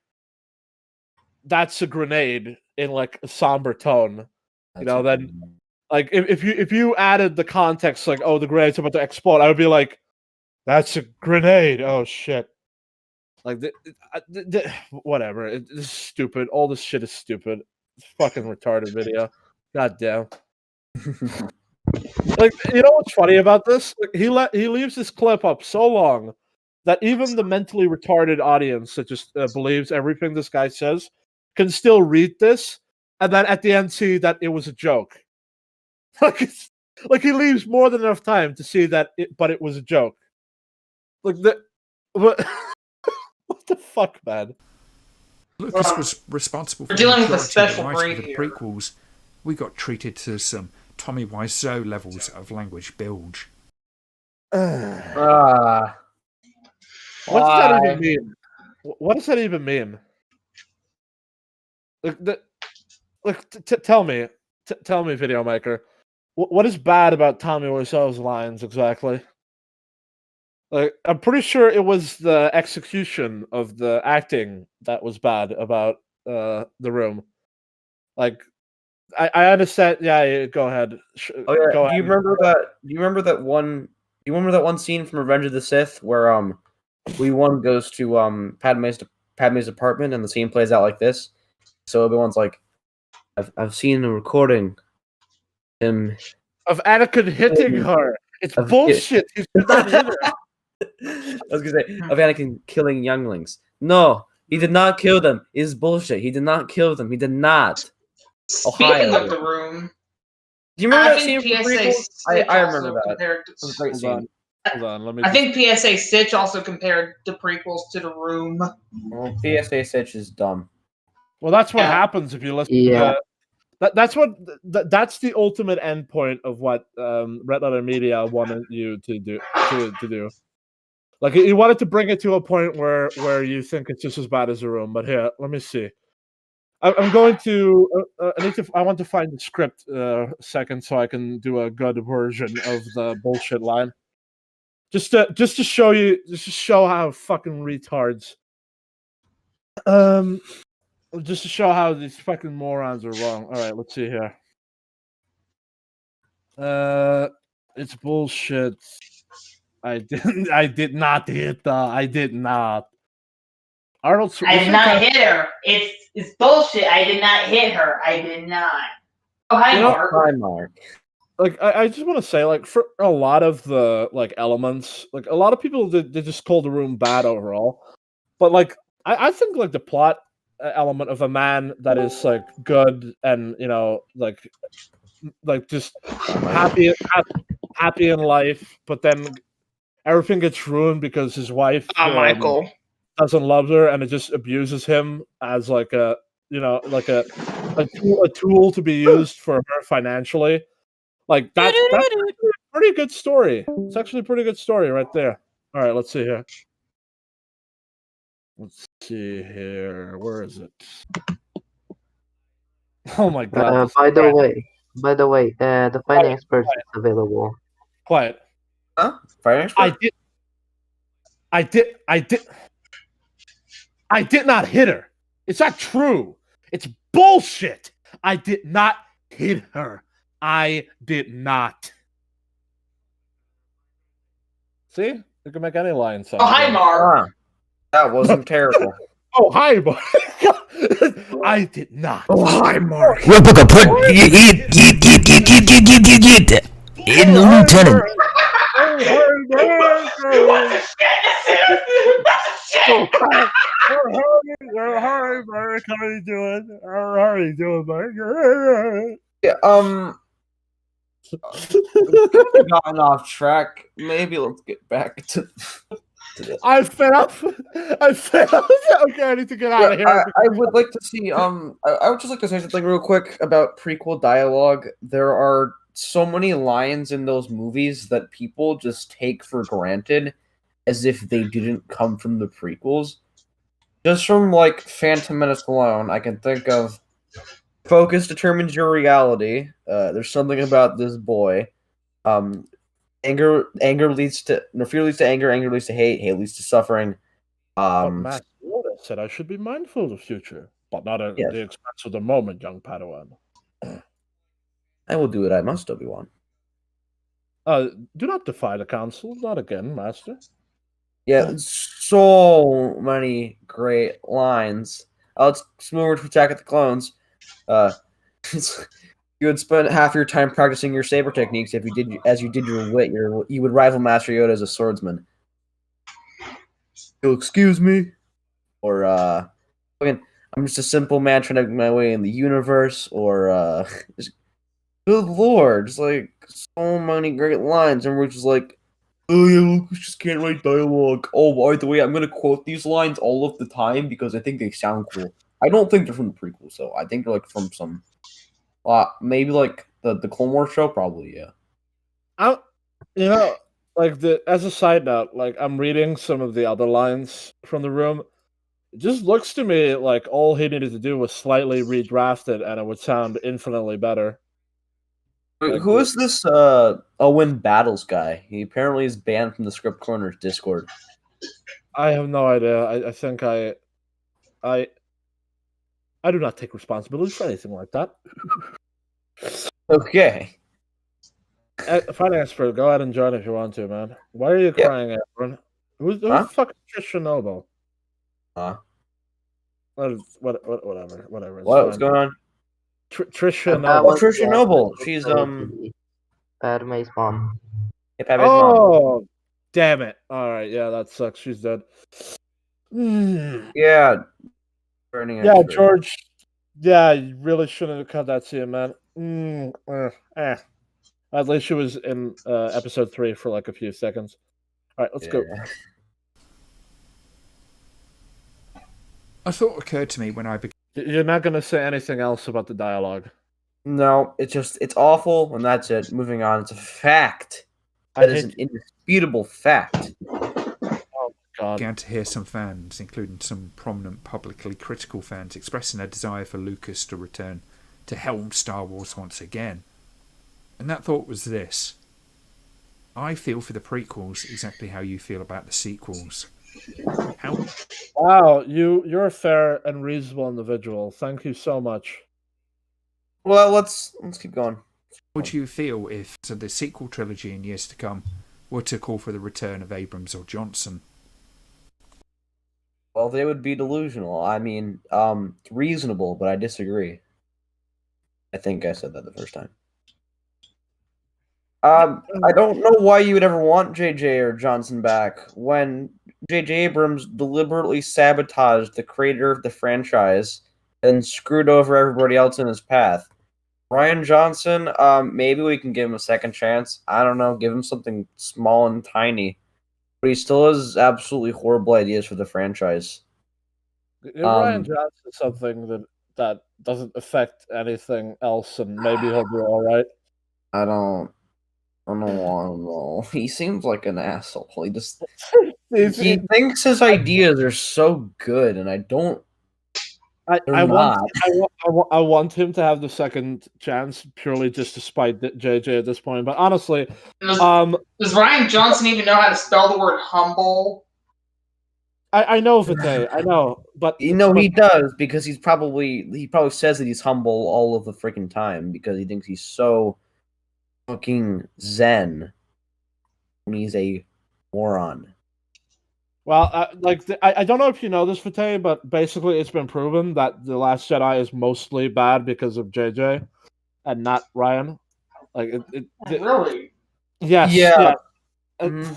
that's a grenade in like a somber tone, then Like if you added the context, like, oh, the grenade's about to explode, I would be like, that's a grenade. Oh shit. Like whatever. It's stupid. All this shit is stupid. It's fucking retarded video. God damn. Like, you know what's funny about this? Like, he leaves this clip up so long that even the mentally retarded audience that just believes everything this guy says can still read this and then at the end see that it was a joke. Like he leaves more than enough time to see that it was a joke. Like what the fuck, man? Lucas was responsible for We're dealing with a majority of special the writing breed of the here. prequels. We got treated to some Tommy Wiseau levels of language bilge. What does that even mean? What does that even mean? Tell me, video maker, what is bad about Tommy Wiseau's lines exactly? Like, I'm pretty sure it was the execution of the acting that was bad about the room. Like, I understand. Yeah, go ahead. Oh yeah. Go Do you ahead. remember that? Do you remember that one? Do you remember that one scene from Revenge of the Sith where Obi-Wan goes to Padme's apartment and the scene plays out like this? So Obi-Wan's like, I've seen a recording him of Anakin hitting her. It's bullshit. He did not hit her. I was gonna say of Anakin killing younglings. No, he did not kill them. It's bullshit. He did not kill them. He did not. Speaking of the room, do you remember I that scene think from PSA Prequel? I remember also that. compared It was a great scene. Hold on, let me. I think PSA Stitch also compared the prequels to the room. Well, PSA Stitch is dumb. Well, that's what happens if you listen. Yeah. That's that's the ultimate endpoint of what Red Letter Media wanted you to do. Like, he wanted to bring it to a point where you think it's just as bad as the room. But here, let me see. I'm going to. I want to find the script second so I can do a good version of the bullshit line. Just to show you, just to show how fucking retards. Just to show how these fucking morons are wrong. All right, let's see here. It's bullshit. I did not hit the. I did not. Arnold. I did not hit her. It's bullshit. I did not hit her. I did not. Oh, hi, Mark. Hi, Mark. Like, I just want to say, like, for a lot of the like elements, like a lot of people they just call the room bad overall, but like I think like the plot element of a man that is like good and like just happy in life, but then everything gets ruined because his wife Michael doesn't love her and it just abuses him as like a like a tool to be used for her financially. Like that's a pretty good story. It's actually a pretty good story right there. All right, let's see here. Let's see here. Where is it? Oh my god. By the way, the finance person is available. Quiet. Huh? Finance I did not hit her. It's not true. It's bullshit. I did not hit her. I did not. See? You can make any line sound. Oh, hi, Mark. That wasn't terrible. Oh, hi, Mark. I did not. Oh, hi, Mark. We're gonna put it in the lieutenant. Hi, Mark. How are you doing? How are you doing, Mark? Yeah, we've gotten off track. Maybe let's get back to this. I fell. Okay, I need to get out of here. I would like to see. I would just like to say something real quick about prequel dialogue. There are so many lines in those movies that people just take for granted, as if they didn't come from the prequels. Just from like Phantom Menace alone, I can think of focus determines your reality. There's something about this boy. Anger leads to fear leads to anger leads to hate leads to suffering. Matt Yoda said I should be mindful of the future, but not at the expense of the moment, young Padawan. I will do what I must, Obi-Wan. Do not defy the council. Not again, Master. Yeah, so many great lines. Let's move over to Attack of the Clones. You would spend half your time practicing your saber techniques if you did as you did your wit. You would rival Master Yoda as a swordsman. You'll excuse me, or again, I'm just a simple man trying to make my way in the universe, or good lord, it's like so many great lines, and we're just like, oh yeah, Lucas just can't write dialogue. Oh, by the way, I'm gonna quote these lines all of the time because I think they sound cool. I don't think they're from the prequels, though. I think they're like from some, maybe like the Clone Wars show, probably. Yeah. As a side note, like I'm reading some of the other lines from the room. It just looks to me like all he needed to do was slightly redraft it, and it would sound infinitely better. Who is this Owen Battles guy? He apparently is banned from the Script Corners Discord. I have no idea. I think I do not take responsibility for anything like that. Okay. Fighting expert, go ahead and join if you want to, man. Why are you crying, everyone? Who's the fuck is Trisha Noble? Huh? Whatever. What's going on? Trisha Noble. Oh, Trisha Noble. She's Padme's mom. Yeah, Padme's mom. Damn it! All right, yeah, that sucks. She's dead. Yeah. Yeah, George. Yeah, you really shouldn't have cut that scene, man. At least she was in episode 3 for like a few seconds. All right, let's go. A thought occurred to me when I began. You're not going to say anything else about the dialogue. No, it's awful, and that's it. Moving on. It's a fact. That is an indisputable fact. Oh, God. Began to hear some fans, including some prominent publicly critical fans, expressing a desire for Lucas to return to helm Star Wars once again. And that thought was this. I feel for the prequels exactly how you feel about the sequels. Wow, you're a fair and reasonable individual. Thank you so much. Well, let's keep going. Would you feel if the sequel trilogy in years to come were to call for the return of Abrams or Johnson? Well, they would be delusional. I mean, reasonable, but I disagree. I think I said that the first time. I don't know why you would ever want JJ or Johnson back when JJ Abrams deliberately sabotaged the creator of the franchise and screwed over everybody else in his path. Rian Johnson, maybe we can give him a second chance. I don't know, give him something small and tiny. But he still has absolutely horrible ideas for the franchise. Rian Johnson is something that doesn't affect anything else, and maybe he'll be all right. I don't know. He seems like an asshole. He just he thinks his ideas are so good, and I don't. I want him to have the second chance purely just to spite JJ at this point. But honestly, does Rian Johnson even know how to spell the word humble? I know Vite, I know, but he does because he probably says that he's humble all of the freaking time because he thinks he's so fucking zen when he's a moron. Well, I don't know if you know this, Vite, but basically it's been proven that The Last Jedi is mostly bad because of JJ and not Rian. Like really? Yes. Yeah. Mm-hmm.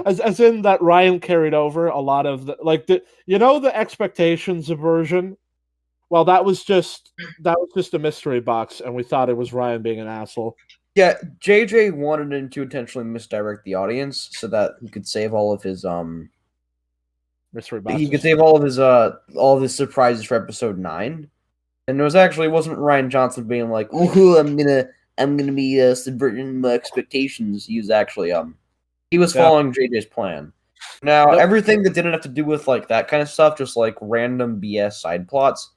As in that Rian carried over a lot of the expectations aversion. Well, that was just a mystery box, and we thought it was Rian being an asshole. Yeah, JJ wanted him to intentionally misdirect the audience so that he could save all of his mystery boxes. He could save all of his surprises for episode 9. And it wasn't Rian Johnson being like, "Ooh, I'm gonna be subverting my expectations." He was actually he was following JJ's plan. Now, everything that didn't have to do with like that kind of stuff, just like random BS side plots,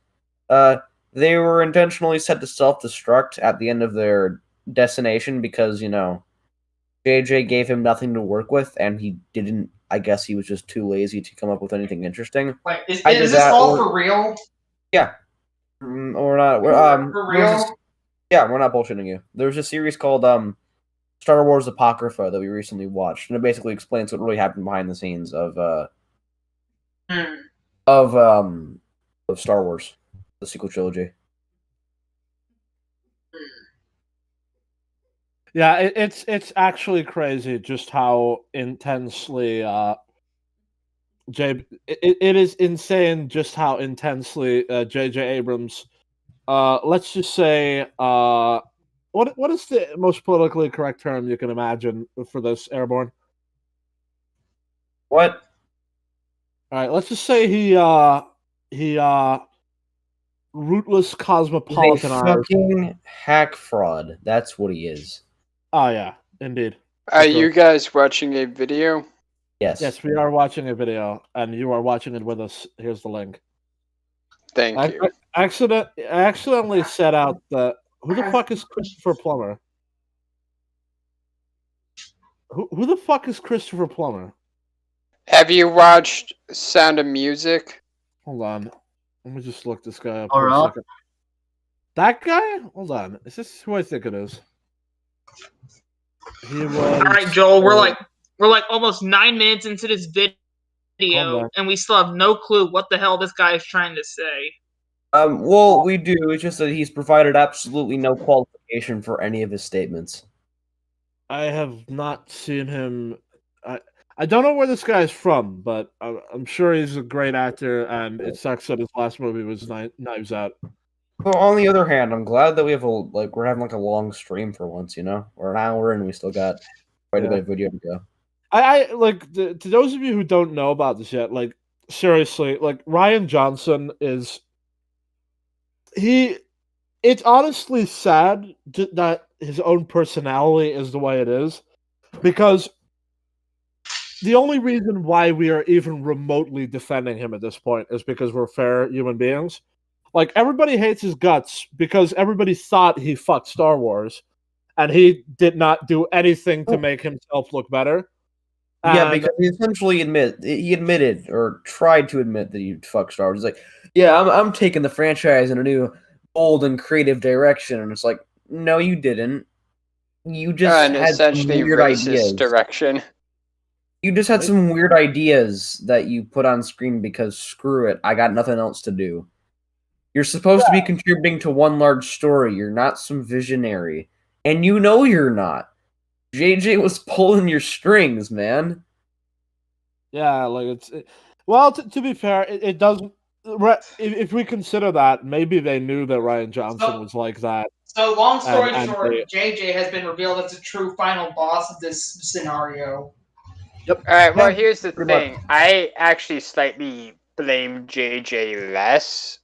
they were intentionally set to self-destruct at the end of their destination because, JJ gave him nothing to work with, and he didn't. I guess he was just too lazy to come up with anything interesting. Like, is this all for real? Yeah, or not. For real? Yeah, we're not bullshitting you. There's a series called Star Wars Apocrypha that we recently watched, and it basically explains what really happened behind the scenes of Star Wars, the sequel trilogy. Yeah, it's actually crazy just how intensely it is insane just how intensely J.J. Abrams, let's just say, what is the most politically correct term you can imagine for this, Airborne? What? All right, let's just say he rootless cosmopolitanized. He's a fucking hack fraud. That's what he is. Oh yeah, indeed. Are you guys watching a video? Yes. Yes, we are watching a video, and you are watching it with us. Here's the link. Thank you. I accidentally set out the... Who the fuck is Christopher Plummer? Who the fuck is Christopher Plummer? Have you watched Sound of Music? Hold on. Let me just look this guy up Or for a up? second. That guy? Hold on. Is this who I think it is? He was... All right, Joel, we're like almost 9 minutes into this video, and we still have no clue what the hell this guy is trying to say. Well, we do. It's just that he's provided absolutely no qualification for any of his statements. I have not seen him. I don't know where this guy is from, but I'm sure he's a great actor, and it sucks that his last movie was Knives Out. Well, on the other hand, I'm glad that we have we're having like a long stream for once. You know, we're an hour and we still got quite a bit of video to go. I like to those of you who don't know about this yet. Like seriously, like Rian Johnson is. It's honestly sad that his own personality is the way it is, because the only reason why we are even remotely defending him at this point is because we're fair human beings. Like, everybody hates his guts because everybody thought he fucked Star Wars, and he did not do anything to make himself look better. Yeah, because he essentially admitted or tried to admit that he fucked Star Wars. He's like, yeah, I'm taking the franchise in a new, bold and creative direction, and it's like, no, you didn't. You just An had some essentially weird racist ideas. direction. You just had some weird ideas that you put on screen because screw it, I got nothing else to do. You're supposed to be contributing to one large story. You're not some visionary, and you know you're not. JJ was pulling your strings, man. Yeah, like well, to be fair, it doesn't. If we consider that, maybe they knew that Rian Johnson was like that. So, long story and short, JJ has been revealed as the true final boss of this scenario. Yep. Alright, well, here's the thing. I actually slightly blame JJ less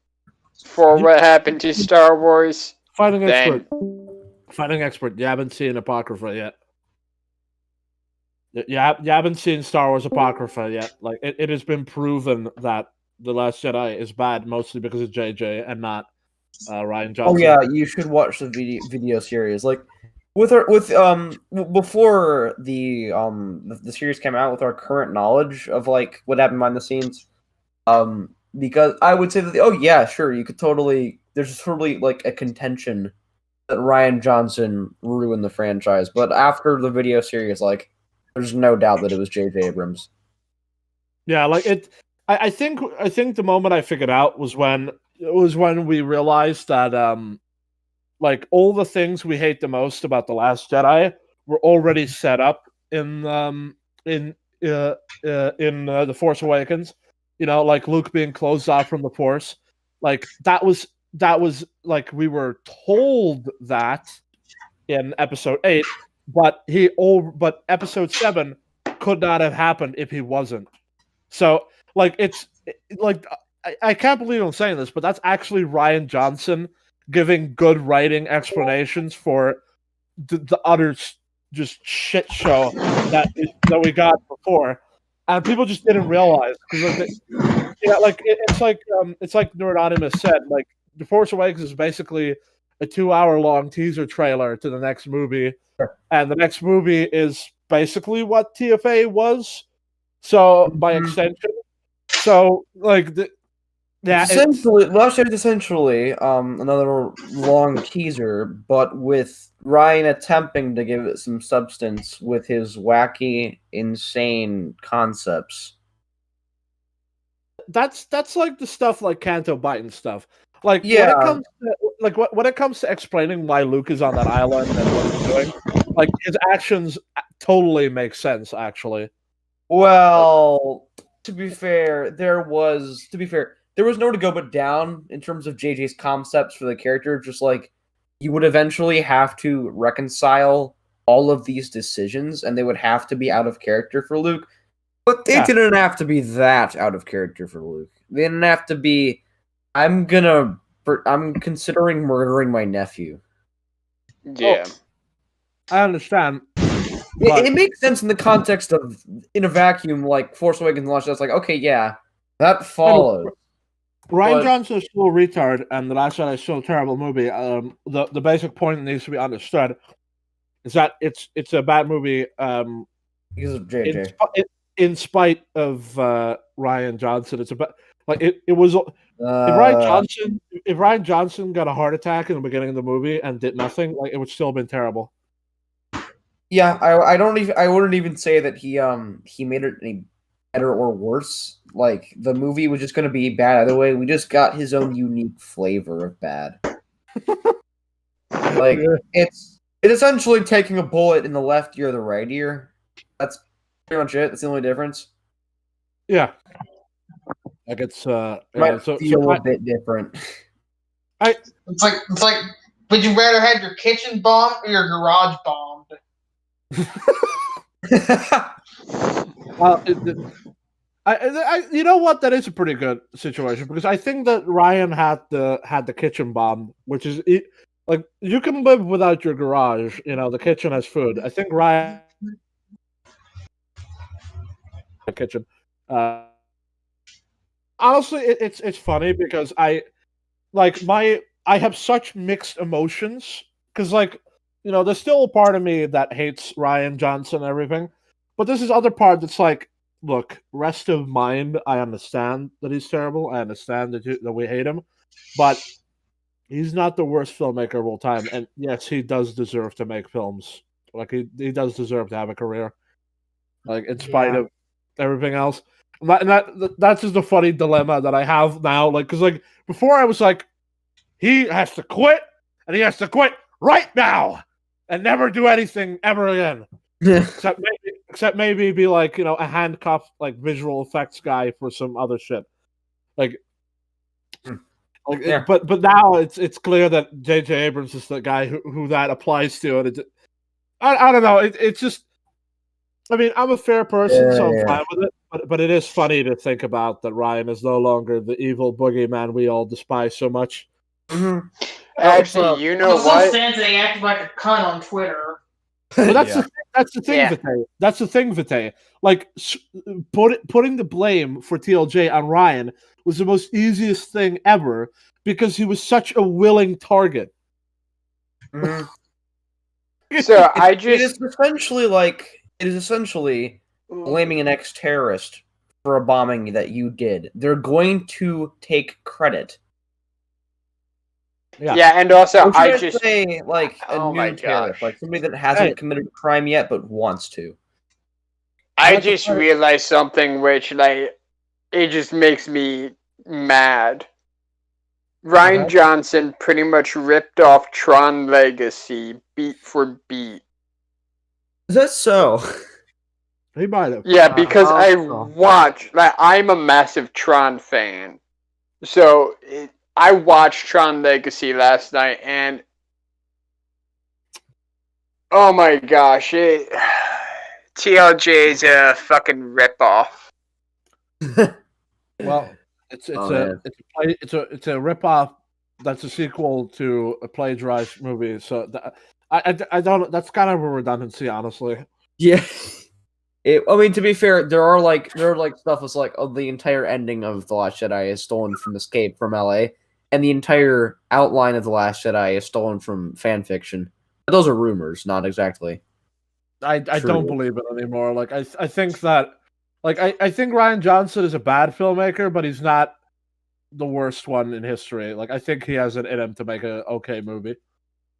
for what happened to Star Wars. Fighting expert. You haven't seen Apocrypha yet. You haven't seen Star Wars Apocrypha yet. Like, it has been proven that The Last Jedi is bad mostly because of JJ and not Rian Johnson. Oh yeah, you should watch the video series. Like before the series came out, with our current knowledge of like what happened behind the scenes, because I would say that you could totally. There's totally like a contention that Rian Johnson ruined the franchise, but after the video series, like, there's no doubt that it was J.J. Abrams. Yeah, like it. I think the moment I figured out was when we realized that like all the things we hate the most about The Last Jedi were already set up in The Force Awakens. You know, like Luke being closed off from the Force. Like that was like we were told that in Episode 8, but Episode 7 could not have happened if he wasn't. So like I can't believe I'm saying this, but that's actually Rian Johnson giving good writing explanations for the utter just shit show that we got before, and people just didn't realize because it's like Neuronymous said, like The Force Awakens is basically a 2-hour long teaser trailer to the next movie, and the next movie is basically what TFA was, so by extension. So like Yeah, essentially, Last Jedi is essentially another long teaser, but with Ryan attempting to give it some substance with his wacky, insane concepts. That's like the stuff like Canto Bight and stuff. Like Yeah. when it comes to explaining why Luke is on that island and what he's doing, like his actions totally make sense. Actually, Well, to be fair, there was nowhere to go but down in terms of JJ's concepts for the character. Just like you would eventually have to reconcile all of these decisions, and they would have to be out of character for Luke. But they didn't have to be that out of character for Luke. They didn't have to be. I'm considering murdering my nephew. Yeah. I understand. It makes sense in the context of in a vacuum, like Force Awakens launched. That's like, okay, yeah, that follows. Rian Johnson is still a retard, and The Last Jedi is still a terrible movie. The basic point that needs to be understood is that it's a bad movie. Because of JJ. In spite of Rian Johnson, it's about like it was. If Rian Johnson got a heart attack in the beginning of the movie and did nothing, like it would still have been terrible. Yeah, I wouldn't even say that he made it any better or worse. Like the movie was just going to be bad either way. We just got his own unique flavor of bad. Like it's essentially taking a bullet in the left ear or the right ear. That's pretty much it. That's the only difference. Yeah, like it's might feel a bit different. It's like would you rather have your kitchen bombed or your garage bombed? Well, you know what? That is a pretty good situation because I think that Ryan had the kitchen bomb, which is like you can live without your garage. You know, the kitchen has food. I think Ryan the kitchen. Honestly, it's funny because I have such mixed emotions because like you know there's still a part of me that hates Rian Johnson and everything, but there's this other part that's like, look, rest of mind. I understand that he's terrible. I understand that we hate him, but he's not the worst filmmaker of all time. And yes, he does deserve to make films. Like he does deserve to have a career. Like in spite of everything else. That's just a funny dilemma that I have now. Like, because like before I was like, he has to quit, and he has to quit right now, and never do anything ever again. except maybe be like you know a handcuffed like visual effects guy for some other shit. Like but now it's clear that J.J. Abrams is the guy who that applies to, and I don't know. It's just. I mean, I'm a fair person, so I'm fine with it. But it is funny to think about that Ryan is no longer the evil boogeyman we all despise so much. Mm-hmm. Actually, you know what? Stands they act like a cunt on Twitter. But that's the thing, Vitae. That's the thing, Vitae. Like putting the blame for TLJ on Ryan was the most easiest thing ever because he was such a willing target. Mm-hmm. So it is essentially blaming an ex-terrorist for a bombing that you did. They're going to take credit. Yeah, and also I just say like a new terrorist, like somebody that hasn't committed a crime yet but wants to. I just realized something which like it just makes me mad. Rian Johnson pretty much ripped off Tron Legacy beat for beat. Is that so? He might have. Yeah, because I'm a massive Tron fan. So I watched Tron Legacy last night and oh my gosh, TLJ is a fucking ripoff. Well, it's a ripoff that's a sequel to a plagiarized movie. So I don't. That's kind of a redundancy, honestly. Yeah. I mean, to be fair, there are stuff that's like the entire ending of The Last Jedi is stolen from Escape from LA, and the entire outline of The Last Jedi is stolen from fan fiction. But those are rumors, not exactly. I don't believe it anymore. Like I think that, like I think Rian Johnson is a bad filmmaker, but he's not the worst one in history. Like I think he has it in him to make a okay movie.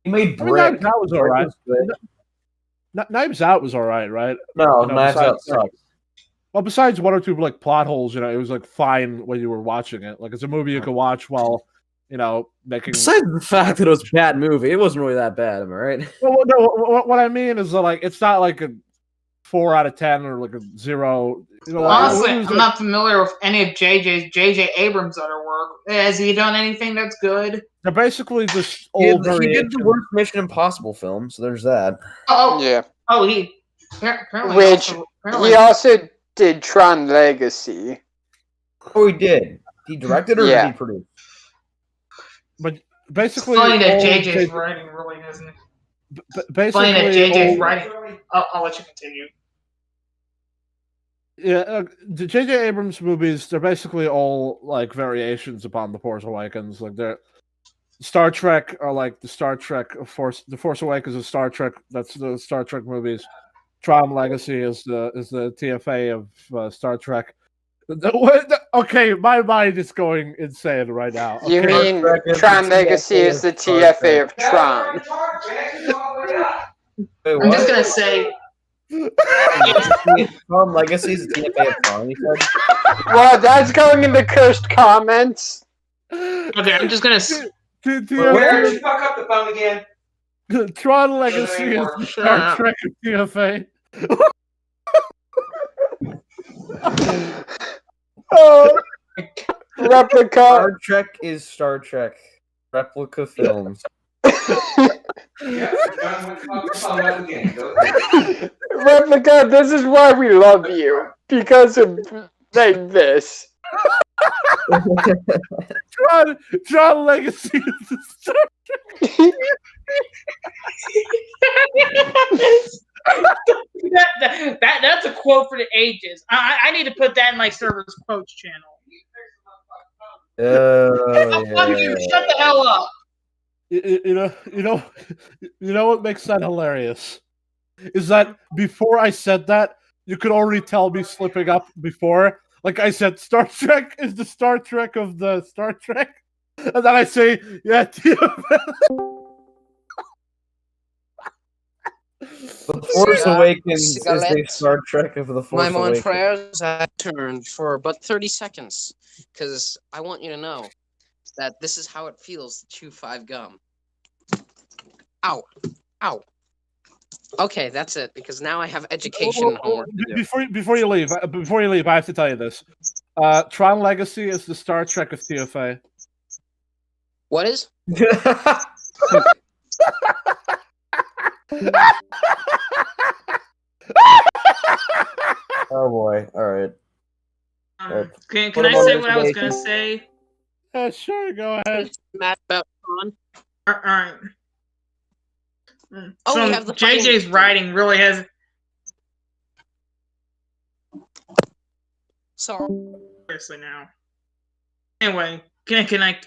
He made I mean, Brick. Knives Out was Brick alright. was good. Knives Out was alright, right? No, You know, Knives Out besides, like, sucks. well, besides one or two like plot holes, you know, it was like fine when you were watching it. Like it's a movie you could watch while, you know, making. Besides the fact that it was a bad movie, it wasn't really that bad. Am I right? Well, no, what I mean is that, like, it's not like a 4 out of 10 or like a 0. You know, Honestly, it was, I'm not familiar with any of J.J. Abrams' other work. Has he done anything that's good? They're basically just He old did the variations. worst Mission Impossible film, so there's that. Oh, Yeah. Oh, he apparently Which apparently, he also did Tron Legacy. Oh, he did. He directed or Yeah. did he produce? But basically, funny that all J.J.'s J- writing really isn't. basically, Funny that J.J.'s all- writing. I'll let you continue. Yeah, the J.J. Abrams movies, they're basically all like variations upon The Force Awakens. Like they're Star Trek are like the Star Trek The Force Awakens is Star Trek. That's the Star Trek movies. Tron Legacy is the TFA of Star Trek. Okay, my mind is going insane right now. You Okay? mean Tron Legacy is the TFA of Tron? I'm just gonna say. Tron Legacy is the TFA of Tron, you said? Well, that's going in the cursed comments. Okay, I'm just gonna. Where did you fuck up the phone again? Tron Legacy is the Star Trek of TFA. Oh, replica. Star Trek is Star Trek. Replica films. Replica, this is why we love you. Because of like this. Tron Legacy is the Star Trek. That's a quote for the ages. I need to put that in my server's quotes channel. Fuck you! Shut the hell up. You know what makes that hilarious is that before I said that, you could already tell me slipping up before. Like I said, Star Trek is the Star Trek of the Star Trek, and then I say, yeah. The Force Awakens is the Star Trek of the Force My Awakens. prayers I turned for but 30 seconds because I want you to know that this is how it feels to chew 5 gum. Ow. Ow. Okay, that's it because now I have education homework to do. Before you leave, I have to tell you this. Tron Legacy is the Star Trek of TFA. What is? Oh boy! All right. Can I say what I was gonna say? Sure, go ahead. Matt about Tron. All right. Oh, so we have the JJ's writing really has. Sorry. Seriously now. Anyway, can I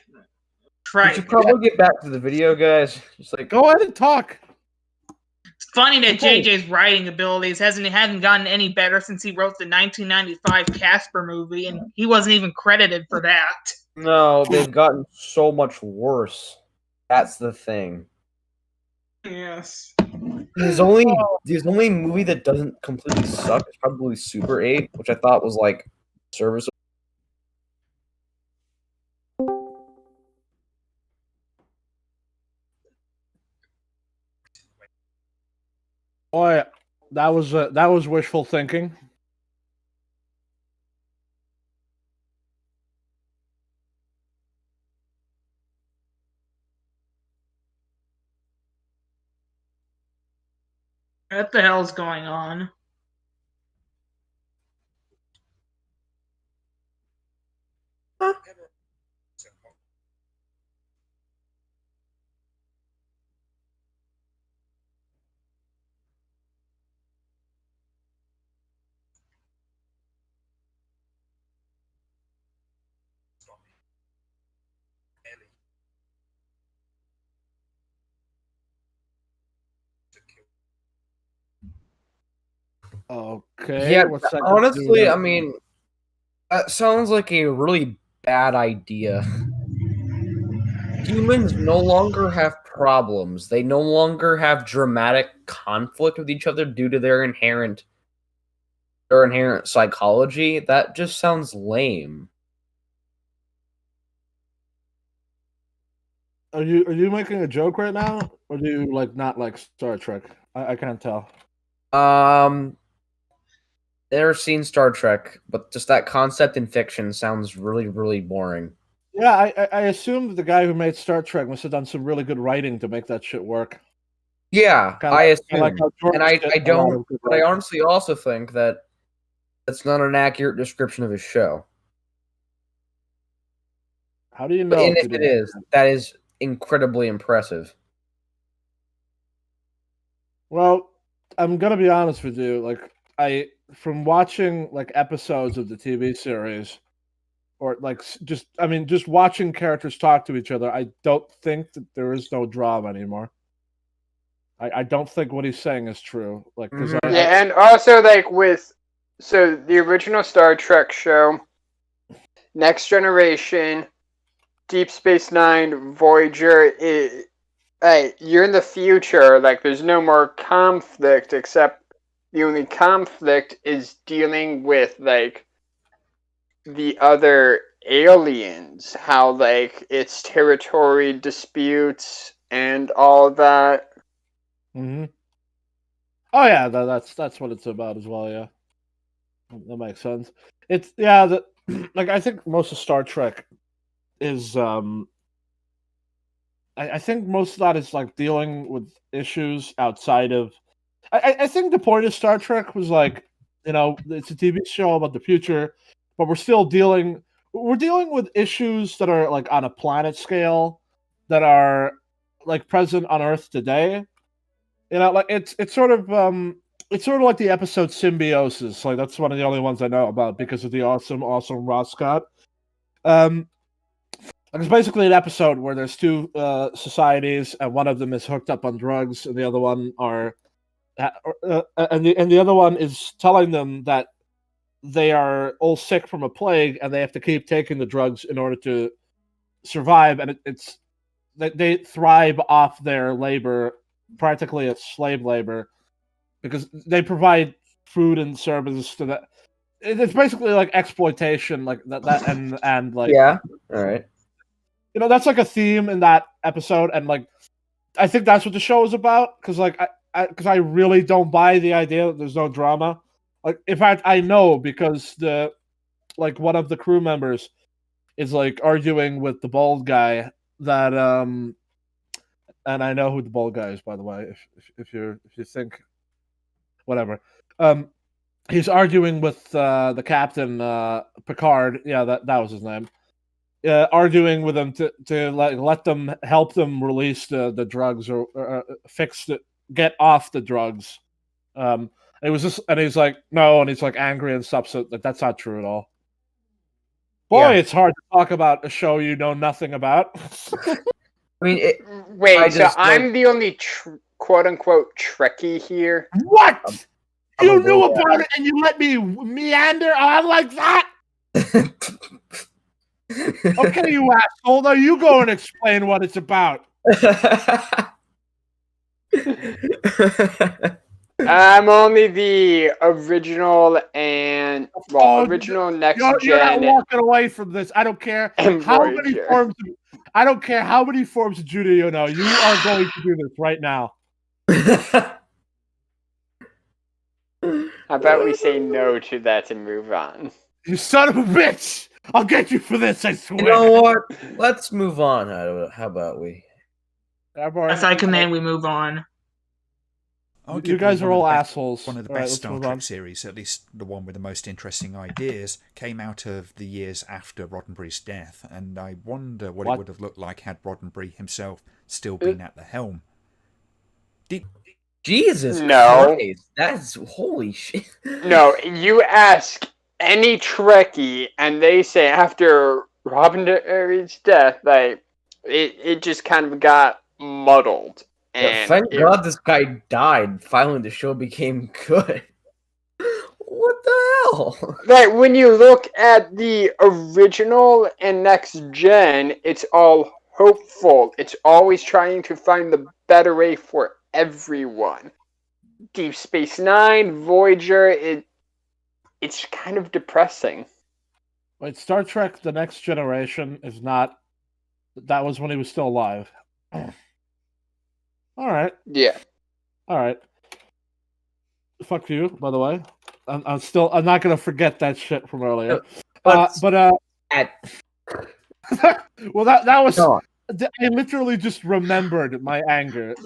try? We should probably get back to the video, guys. Just like go ahead and talk. It's funny that JJ's writing abilities haven't gotten any better since he wrote the 1995 Casper movie, and he wasn't even credited for that. No, they've gotten so much worse. That's the thing. Yes. His only movie that doesn't completely suck is probably Super 8, which I thought was like serviceable. Boy, that was wishful thinking. What the hell's going on? Okay. Yeah, what's that honestly, I mean, that sounds like a really bad idea. Humans no longer have problems. They no longer have dramatic conflict with each other due to their inherent psychology. That just sounds lame. Are you making a joke right now, or do you not like Star Trek? I can't tell. Never seen Star Trek, but just that concept in fiction sounds really, really boring. Yeah, I assume that the guy who made Star Trek must have done some really good writing to make that shit work. Yeah, Kinda I assume, like how George and I did a lot don't, of good but I writing. honestly also think that that's not an accurate description of his show. How do you But know? if it is, that is incredibly impressive. Well, I'm gonna be honest with you. From watching episodes of the TV series, or just watching characters talk to each other, I don't think that there is no drama anymore. I don't think what he's saying is true. And also so the original Star Trek show, Next Generation, Deep Space Nine, Voyager, you're in the future. There's no more conflict, except the only conflict is dealing with the other aliens, how it's territory disputes and all that. Mm-hmm. Oh yeah, that's what it's about as well. Yeah, that makes sense. It's I think most of Star Trek is I think most of that is dealing with issues outside of. I think the point of Star Trek was it's a TV show about the future, but we're dealing with issues that are on a planet scale that are present on Earth today. It's sort of like the episode Symbiosis. That's one of the only ones I know about because of the awesome Ross Scott. It's basically an episode where there's two societies, and one of them is hooked up on drugs, and the other one and the other one is telling them that they are all sick from a plague, and they have to keep taking the drugs in order to survive. And it's that they thrive off their labor, practically as slave labor, because they provide food and services to that. It's basically exploitation, and yeah, all right. That's a theme in that episode, and I think that's what the show is about. Because I really don't buy the idea that there's no drama. In fact, I know because one of the crew members is arguing with the bald guy that and I know who the bald guy is, by the way. If you think whatever, he's arguing with the captain Picard. Yeah, that was his name. Arguing with them to let them help them release the drugs or get off the drugs. And he's like, no, and he's angry and stuff. So that's not true at all. Boy, it's hard to talk about a show you know nothing about. I mean, I'm the only quote unquote Trekkie here. What? You knew about it and you let me meander on like that? Okay, you asshole. Now you go and explain what it's about. I'm only the original and original next gen. You're not walking away from this. I don't care how many forms. I don't care how many forms of Judo you know. You are going to do this right now. How about we say no to that and move on? You son of a bitch! I'll get you for this, I swear. You know what? Let's move on. How about we? If I command, we move on. You guys are all assholes. One of the best Star Trek series, at least the one with the most interesting ideas, came out of the years after Roddenberry's death, and I wonder what it would have looked like had Roddenberry himself still been at the helm. Jesus no. Christ, that's holy shit. No, you ask any Trekkie, and they say after Roddenberry's death, it just kind of got muddled. Yeah, thank God this guy died. Finally, the show became good. What the all. Like when you look at the original and next gen, it's all hopeful. It's always trying to find the better way for everyone. Deep Space Nine, Voyager, it's kind of depressing. Wait, Star Trek: The Next Generation is not. That was when he was still alive. All right. Yeah. All right. Fuck you, by the way. I'm not gonna forget that shit from earlier. Well, that was. No. I literally just remembered my anger.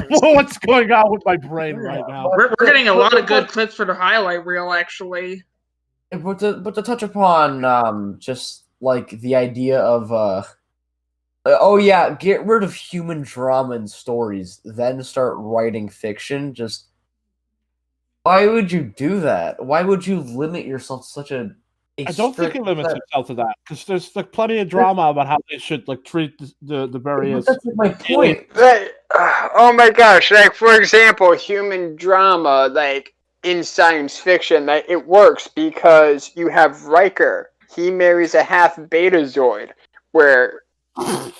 What's going on with my brain right now? We're getting a lot of good clips for the highlight reel, actually. But to touch upon just like the idea of oh yeah, get rid of human drama and stories, then start writing fiction. Just why would you do that? Why would you limit yourself to such a I don't think he limits himself to that because there's like plenty of drama about how they should like treat the various. That's my point. Oh my gosh! Like for example, human drama, like in science fiction, like it works because you have Riker. He marries a half Betazoid, where the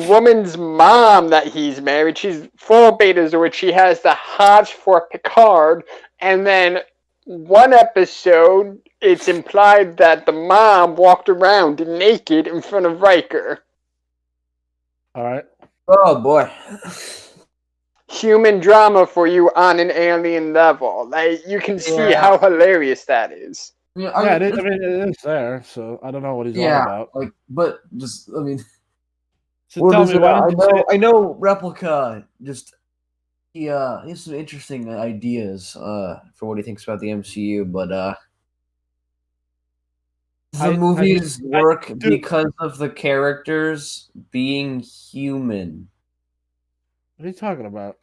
woman's mom that he's married, she's full Betazoid. She has the hots for Picard. And then one episode, it's implied that the mom walked around naked in front of Riker. All right. Oh boy. Human drama for you on an alien level. Like you can see how hilarious that is. Yeah, it is there. So I don't know what he's on about. Like, but just So tell me, I know Replica just. He has some interesting ideas for what he thinks about the MCU, but the movies work because of the characters being human. What are you talking about?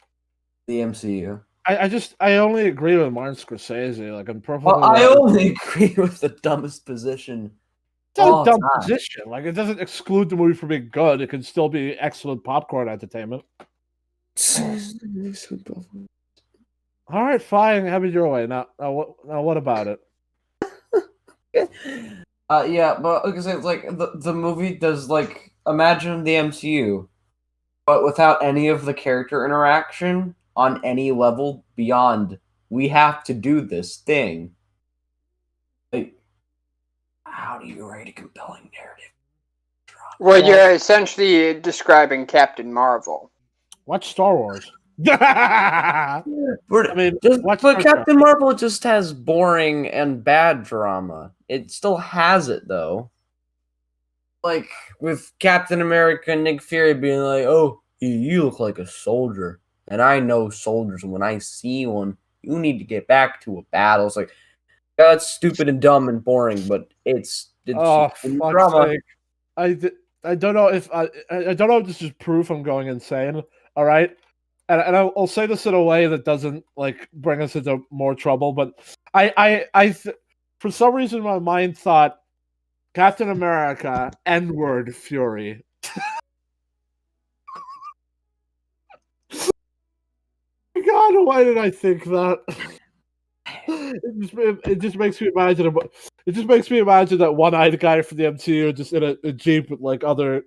The MCU. I only agree with Martin Scorsese. Like I'm perfectly. Well, I only agree with the dumbest position. It's not a dumb position. Like it doesn't exclude the movie from being good. It can still be excellent popcorn entertainment. All right, fine. Have it your way. Now what about it? Yeah, but like I say, it's like the movie does like imagine the MCU, but without any of the character interaction on any level beyond. We have to do this thing. Like, how do you write a compelling narrative? Well, you're essentially describing Captain Marvel. Watch Star Wars. I mean, but Captain Marvel just has boring and bad drama. It still has it though. Like with Captain America and Nick Fury being like, "Oh, you look like a soldier," and I know soldiers. And when I see one, you need to get back to a battle. It's like that's stupid and dumb and boring, but it's oh, drama. Sake. I don't know if I don't know if this is proof I'm going insane. All right. And I'll say this in a way that doesn't like bring us into more trouble, but for some reason my mind thought Captain America N-word Fury. God, why did I think that? It just makes me imagine. It just makes me imagine that one-eyed guy from the MCU just in a jeep with like other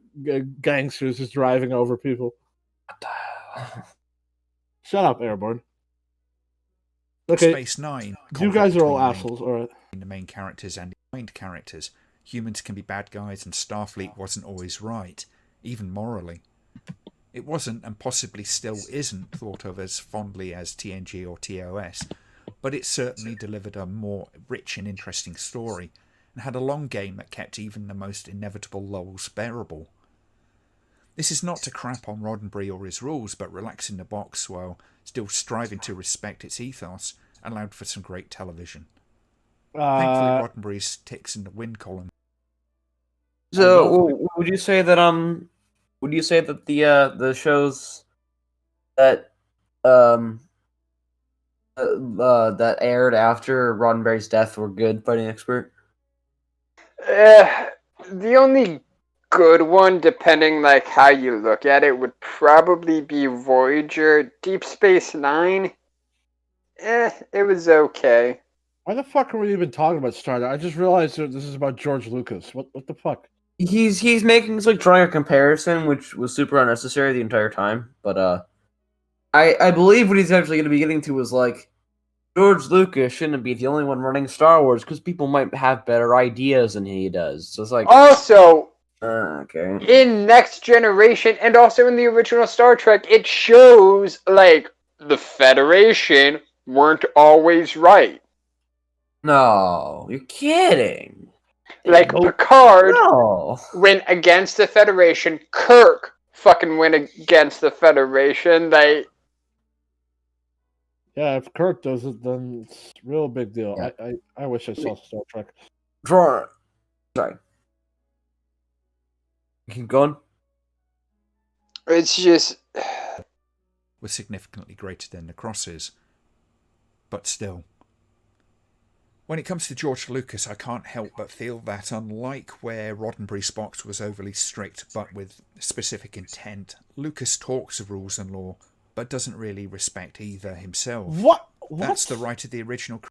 gangsters just driving over people. Shut up, Airborne. Okay, Space Nine. You guys are all assholes, alright. The main characters and mind characters. Humans can be bad guys, and Starfleet wasn't always right, even morally. It wasn't, and possibly still isn't, thought of as fondly as TNG or TOS, but it certainly delivered a more rich and interesting story, and had a long game that kept even the most inevitable lulls bearable. This is not to crap on Roddenberry or his rules, but relaxing the box while still striving to respect its ethos allowed for some great television. Thankfully, Roddenberry's ticks in the win column. So, would you say that the shows that that aired after Roddenberry's death were good, Fighting Expert? The only good one, depending like how you look at it, would probably be Voyager. Deep Space Nine, it was okay. Why the fuck are we even talking about Star Trek? I just realized that this is about George Lucas. What the fuck? He's making drawing a comparison, which was super unnecessary the entire time. But I believe what he's actually going to be getting to is George Lucas shouldn't be the only one running Star Wars because people might have better ideas than he does. So it's also okay. In Next Generation and also in the original Star Trek, it shows the Federation weren't always right. No, you're kidding. Picard went against the Federation. Kirk fucking went against the Federation. Yeah, if Kirk does it, then it's a real big deal. Yeah. I wish I saw Star Trek. Sorry. Keep going. It's just was significantly greater than the crosses, but still. When it comes to George Lucas, I can't help but feel that unlike where Roddenberry's box was overly strict but with specific intent, Lucas talks of rules and law but doesn't really respect either himself. What? That's the right of the original.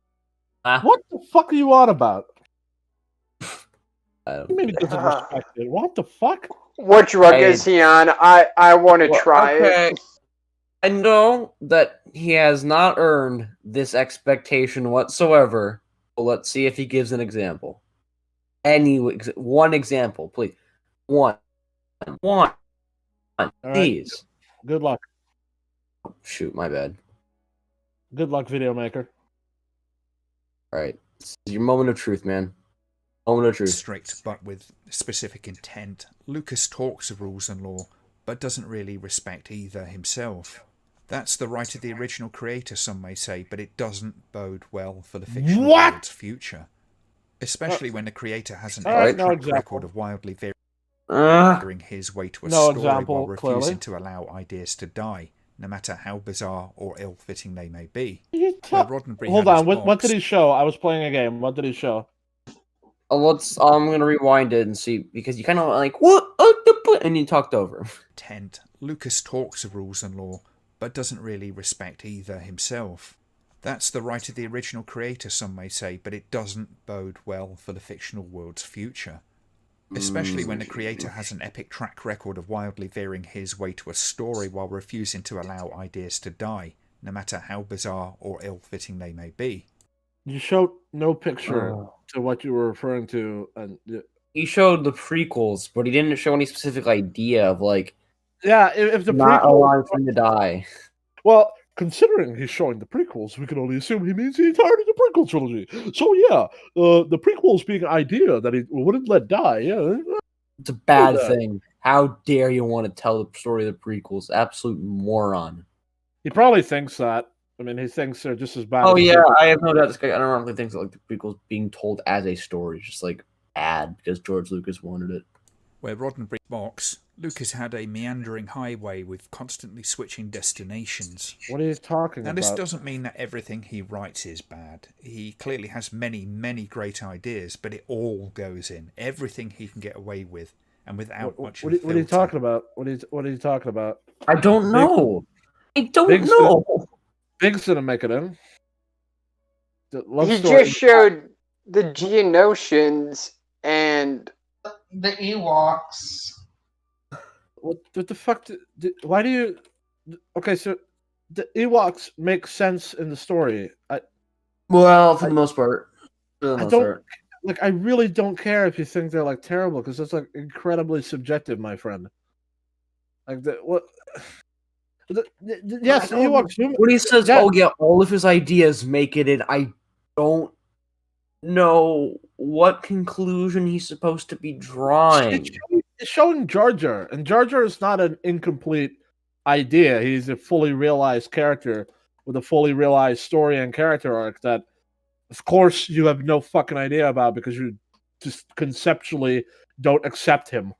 What the fuck are you on about? You mean he doesn't respect it? What the fuck? What drug is he on? I want to try it. I know that he has not earned this expectation whatsoever. Let's see if he gives an example. One example, please. One. Please. Right. Good luck. Oh, shoot, my bad. Good luck, video maker. All right. This is your moment of truth, man. Moment of truth. Strict, but with specific intent. Lucas talks of rules and law, but doesn't really respect either himself. That's the right of the original creator, some may say, but it doesn't bode well for the fictional world's future. Especially when the creator has an track record of wildly varying his way to a story while refusing to allow ideas to die, no matter how bizarre or ill-fitting they may be. Hold on, what did he show? I was playing a game. What did he show? I'm going to rewind it and see, because you kind of what? And you talked over. Lucas talks of rules and law, but doesn't really respect either himself. That's the right of the original creator, some may say, but it doesn't bode well for the fictional world's future. Especially when the creator has an epic track record of wildly veering his way to a story while refusing to allow ideas to die, no matter how bizarre or ill-fitting they may be. You showed no picture to what you were referring to. And he showed the prequels, but he didn't show any specific idea of yeah, if the not allowing him to die. Well, considering he's showing the prequels, we can only assume he means the entirety of the prequel trilogy. So yeah, the prequels being an idea that he wouldn't let die. Yeah, it's a bad thing. How dare you want to tell the story of the prequels? Absolute moron. He probably thinks that. I mean, he thinks they're just as bad. Oh yeah, I have no doubt this guy ironically thinks that the prequels being told as a story, just bad because George Lucas wanted it. Where Roddenberry's box, Lucas had a meandering highway with constantly switching destinations. What are you talking about? Now, this doesn't mean that everything he writes is bad. He clearly has many, many great ideas, but it all goes in. Everything he can get away with, and without much of a filter. What are you talking about? What are you talking about? I don't know. Biggs didn't make it in. He just showed the Geonosians and the Ewoks. What the fuck? Why do you? Okay, so the Ewoks make sense in the story. For the most part. I really don't care if you think they're terrible, because it's incredibly subjective, my friend. Yes, Ewoks. When he says, "Oh yeah, all of his ideas make it in," I don't know what conclusion he's supposed to be drawing. It's showing Jar Jar, and Jar Jar is not an incomplete idea. He's a fully realized character with a fully realized story and character arc that, of course, you have no fucking idea about because you just conceptually don't accept him.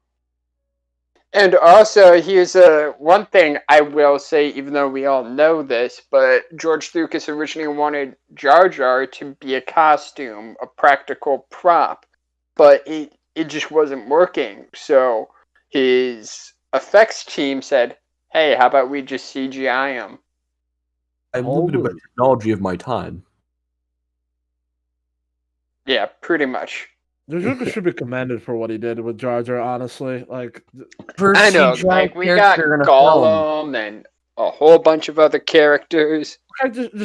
And also, here's one thing I will say, even though we all know this, but George Lucas originally wanted Jar Jar to be a costume, a practical prop, but it just wasn't working. So his effects team said, hey, how about we just CGI him? I'm limited by the technology of my time. Yeah, pretty much. Lucas should be commended for what he did with Jar Jar. Honestly, like I know, like we got Gollum and a whole bunch of other characters. The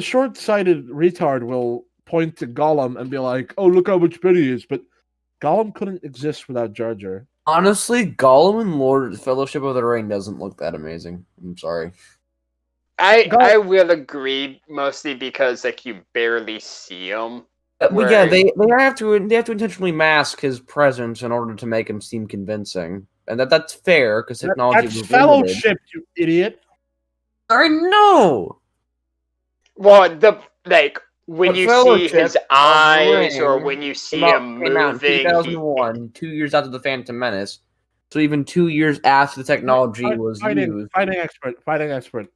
short-sighted retard will point to Gollum and be like, "Oh, look how much better he is," but Gollum couldn't exist without Jar Jar. Honestly, Gollum in Lord Fellowship of the Ring doesn't look that amazing. I'm sorry. I will agree, mostly because like you barely see him. But yeah, they have to intentionally mask his presence in order to make him seem convincing, and that's fair because technology That's was Fellowship, limited. you idiot. I know. Well, when you see his eyes or when you see him came out in moving, 2001, 2 years after the Phantom Menace, so even 2 years after the technology was used. Fighting expert.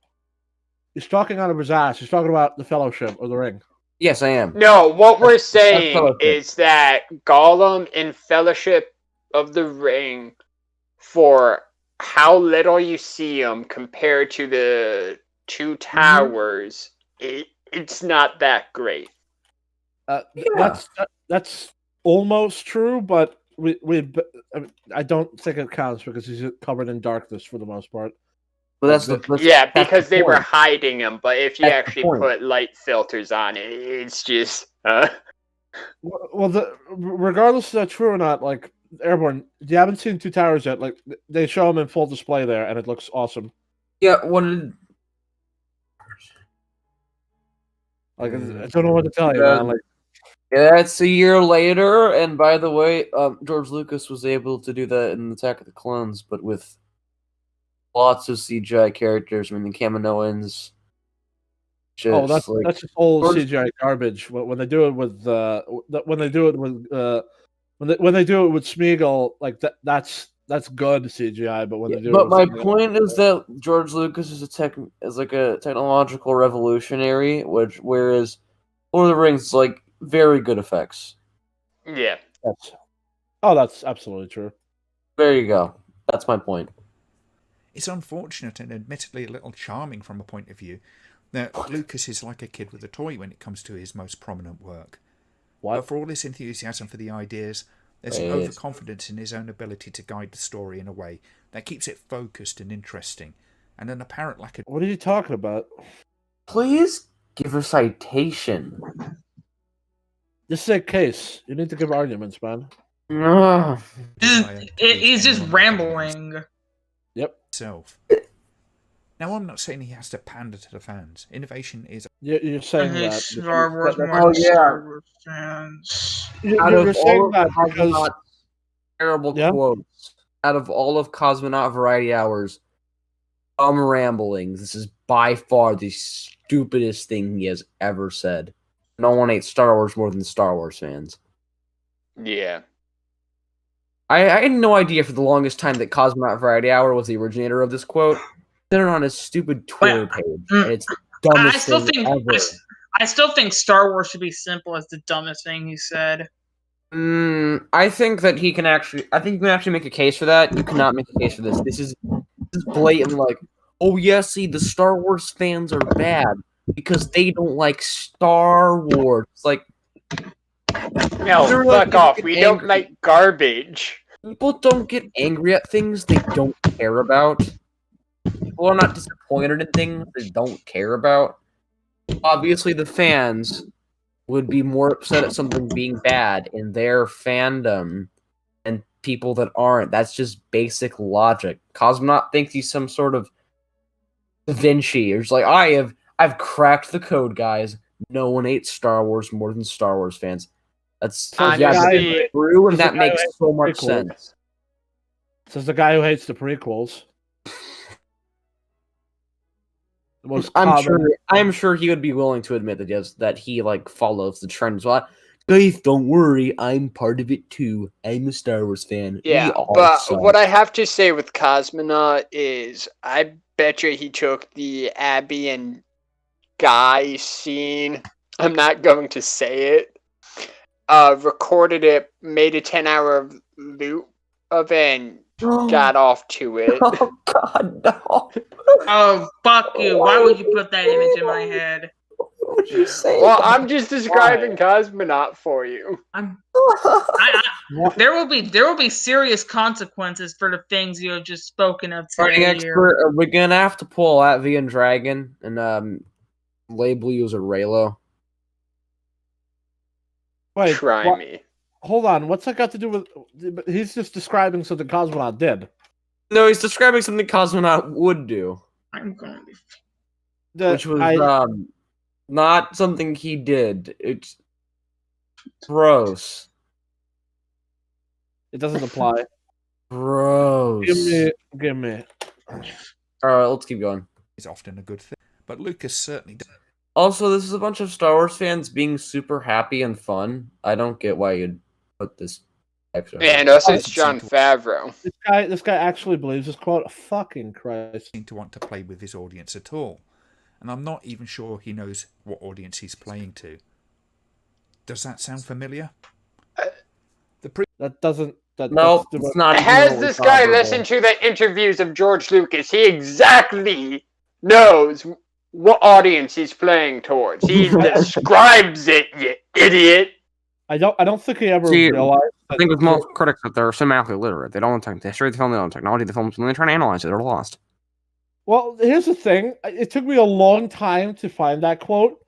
He's talking out of his ass. He's talking about the Fellowship or the Ring. Yes, I am. No, what we're saying is that Gollum in Fellowship of the Ring, for how little you see him compared to the Two Towers, it's not that great. That's almost true, but I don't think it counts because he's covered in darkness for the most part. Well, because they were hiding him. But if you actually put light filters on it, it's just. Well, regardless if that's true or not, like Airborne, you haven't seen Two Towers yet. Like they show him in full display there, and it looks awesome. Yeah, I don't know what to tell you, man. Like, yeah, that's a year later, and by the way, George Lucas was able to do that in Attack of the Clones, but with lots of CGI characters. I mean, the Kaminoans. That's just old CGI garbage. When they do it with when they do it with Smeagol, like that's good CGI. But when they do, my point is that George Lucas is a technological revolutionary, whereas Lord of the Rings is like very good effects. Yeah. That's absolutely true. There you go. That's my point. It's unfortunate and admittedly a little charming from a point of view that Lucas is like a kid with a toy when it comes to his most prominent work. But for all his enthusiasm for the ideas, there's an overconfidence in his own ability to guide the story in a way that keeps it focused and interesting, and an apparent lack of... What are you talking about? Please give a citation. This is a case. You need to give arguments, man. He's just rambling. Yep. Now, I'm not saying he has to pander to the fans. Innovation is... You're saying that. Star Wars Star Wars fans. You're saying that because... Terrible quotes. Out of all of Cosmonaut Variety Hours, ramblings. This is by far the stupidest thing he has ever said. No one hates Star Wars more than Star Wars fans. Yeah. I had no idea for the longest time that Cosmonaut Variety Hour was the originator of this quote. Then on his stupid Twitter page, and it's the dumbest thing ever. I still think Star Wars should be simple as the dumbest thing he said. I think that he can actually. I think you can actually make a case for that. You cannot make a case for this. This is blatant. Like, oh yeah, see, the Star Wars fans are bad because they don't like Star Wars. It's like, no, fuck off. We don't like garbage. People don't get angry at things they don't care about. People are not disappointed in things they don't care about. Obviously, the fans would be more upset at something being bad in their fandom than people that aren't. That's just basic logic. Cosmonaut thinks he's some sort of Da Vinci. It's like, I've cracked the code, guys. No one hates Star Wars more than Star Wars fans. That's true, and that makes so much sense. Says the guy who hates the prequels. I'm sure he would be willing to admit that he like follows the trend as well. Guys, don't worry, I'm part of it too. I'm a Star Wars fan. Yeah, but what I have to say with Cosmonaut is, I bet you he took the Abby and Guy scene. I'm not going to say it. Recorded it, made a 10-hour loop of it, and got off to it. Oh God, no! Oh, fuck you. Why would you put that image in my head? Well, I'm just describing Cosmonaut for you. There will be serious consequences for the things you have just spoken of Running today. expert, we're gonna have to pull Latvian Dragon and label you as a Raylo. Wait, Try me. Hold on, what's that got to do with? He's just describing something Cosmonaut did. No, he's describing something Cosmonaut would do. I'm going to... Which was not something he did. It's gross. It doesn't apply. Gross. Give me. Alright, let's keep going. It's often a good thing. But Lucas certainly does. Also, this is a bunch of Star Wars fans being super happy and fun. I don't get why you'd put this extra. And also it's Jon Favreau. This guy actually believes this quote. Fucking Christ. To want to play with his audience at all. And I'm not even sure he knows what audience he's playing to. Does that sound familiar? That doesn't... No, it's not. Has this guy listened to the interviews of George Lucas? He exactly knows what audience he's playing towards. He describes it, you idiot. I don't think he ever realized. I think with most critics that they're cinematically literate. They don't understand the history of the film, they don't understand technology of the film, so when they try to analyze it, they're lost. Well, here's the thing. It took me a long time to find that quote.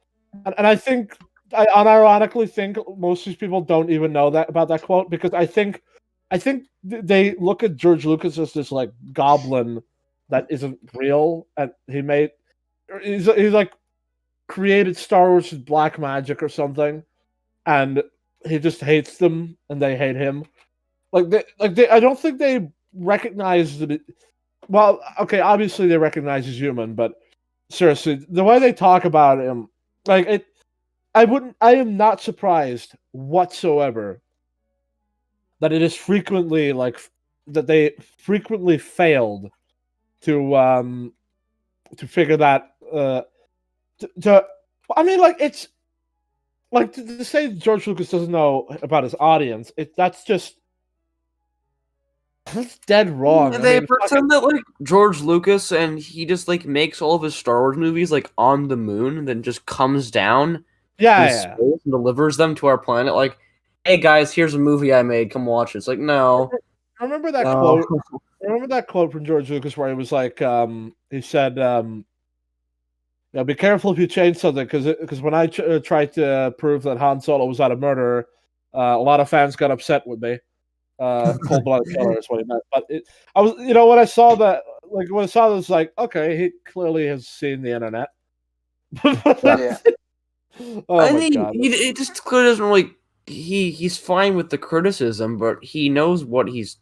And I think, I unironically think most of these people don't even know that about that quote, because I think they look at George Lucas as this like goblin that isn't real, and he's like created Star Wars with black magic or something, and he just hates them and they hate him. I don't think they recognize that. Well, okay, obviously they recognize he's human, but seriously, the way they talk about him, I am not surprised whatsoever that it is frequently that they frequently failed to figure that it's like to say George Lucas doesn't know about his audience. That's dead wrong. They pretend that like George Lucas and he just like makes all of his Star Wars movies like on the moon, and then just comes down, space and delivers them to our planet. Like, hey guys, here's a movie I made. Come watch it. It's like, no. Remember that quote? Remember that quote from George Lucas where he was like, he said, "Be careful if you change something, because when I tried to prove that Han Solo was not a murderer, a lot of fans got upset with me." Cold-blooded killer is what he meant. But when I saw that, it was like, okay, he clearly has seen the internet. Yeah. Oh I my think God. it just clearly doesn't really. He's fine with the criticism, but he knows what he's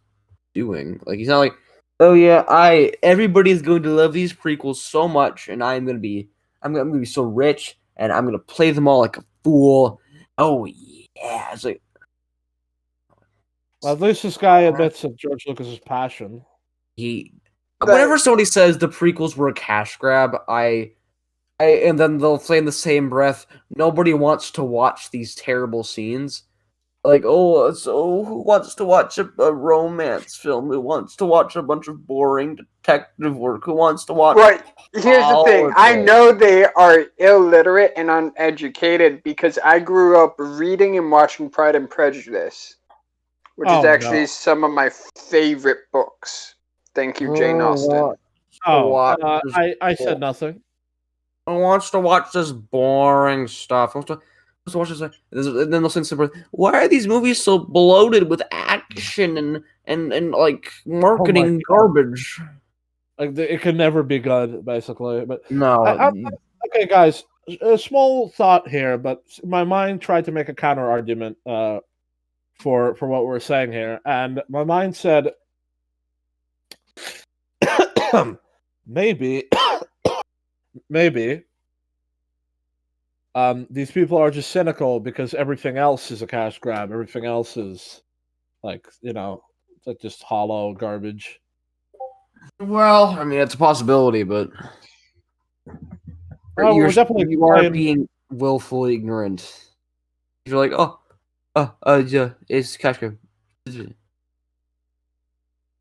doing. Like, he's not like, oh yeah, everybody's going to love these prequels so much, and I'm gonna be so rich, and I'm gonna play them all like a fool. Oh yeah, it's like. Well, at least this guy admits of George Lucas's passion. Whenever somebody says the prequels were a cash grab, and then they'll say in the same breath, nobody wants to watch these terrible scenes. Like, oh, so who wants to watch a romance film? Who wants to watch a bunch of boring detective work? Who wants to watch? Right. Here's the thing. I know they are illiterate and uneducated because I grew up reading and watching Pride and Prejudice, which is actually some of my favorite books. Thank you, Jane Austen. I said nothing. I want to watch this boring stuff. I want to watch this, and then they'll say something. Why are these movies so bloated with action and like marketing garbage? Like, it can never be good, basically. But no. Okay, guys, a small thought here, but my mind tried to make a counter argument for what we're saying here, and my mind said maybe these people are just cynical because everything else is a cash grab. Everything else is like just hollow garbage. Well, I mean, it's a possibility, but you are being willfully ignorant. You're like, yeah, it's cash grab.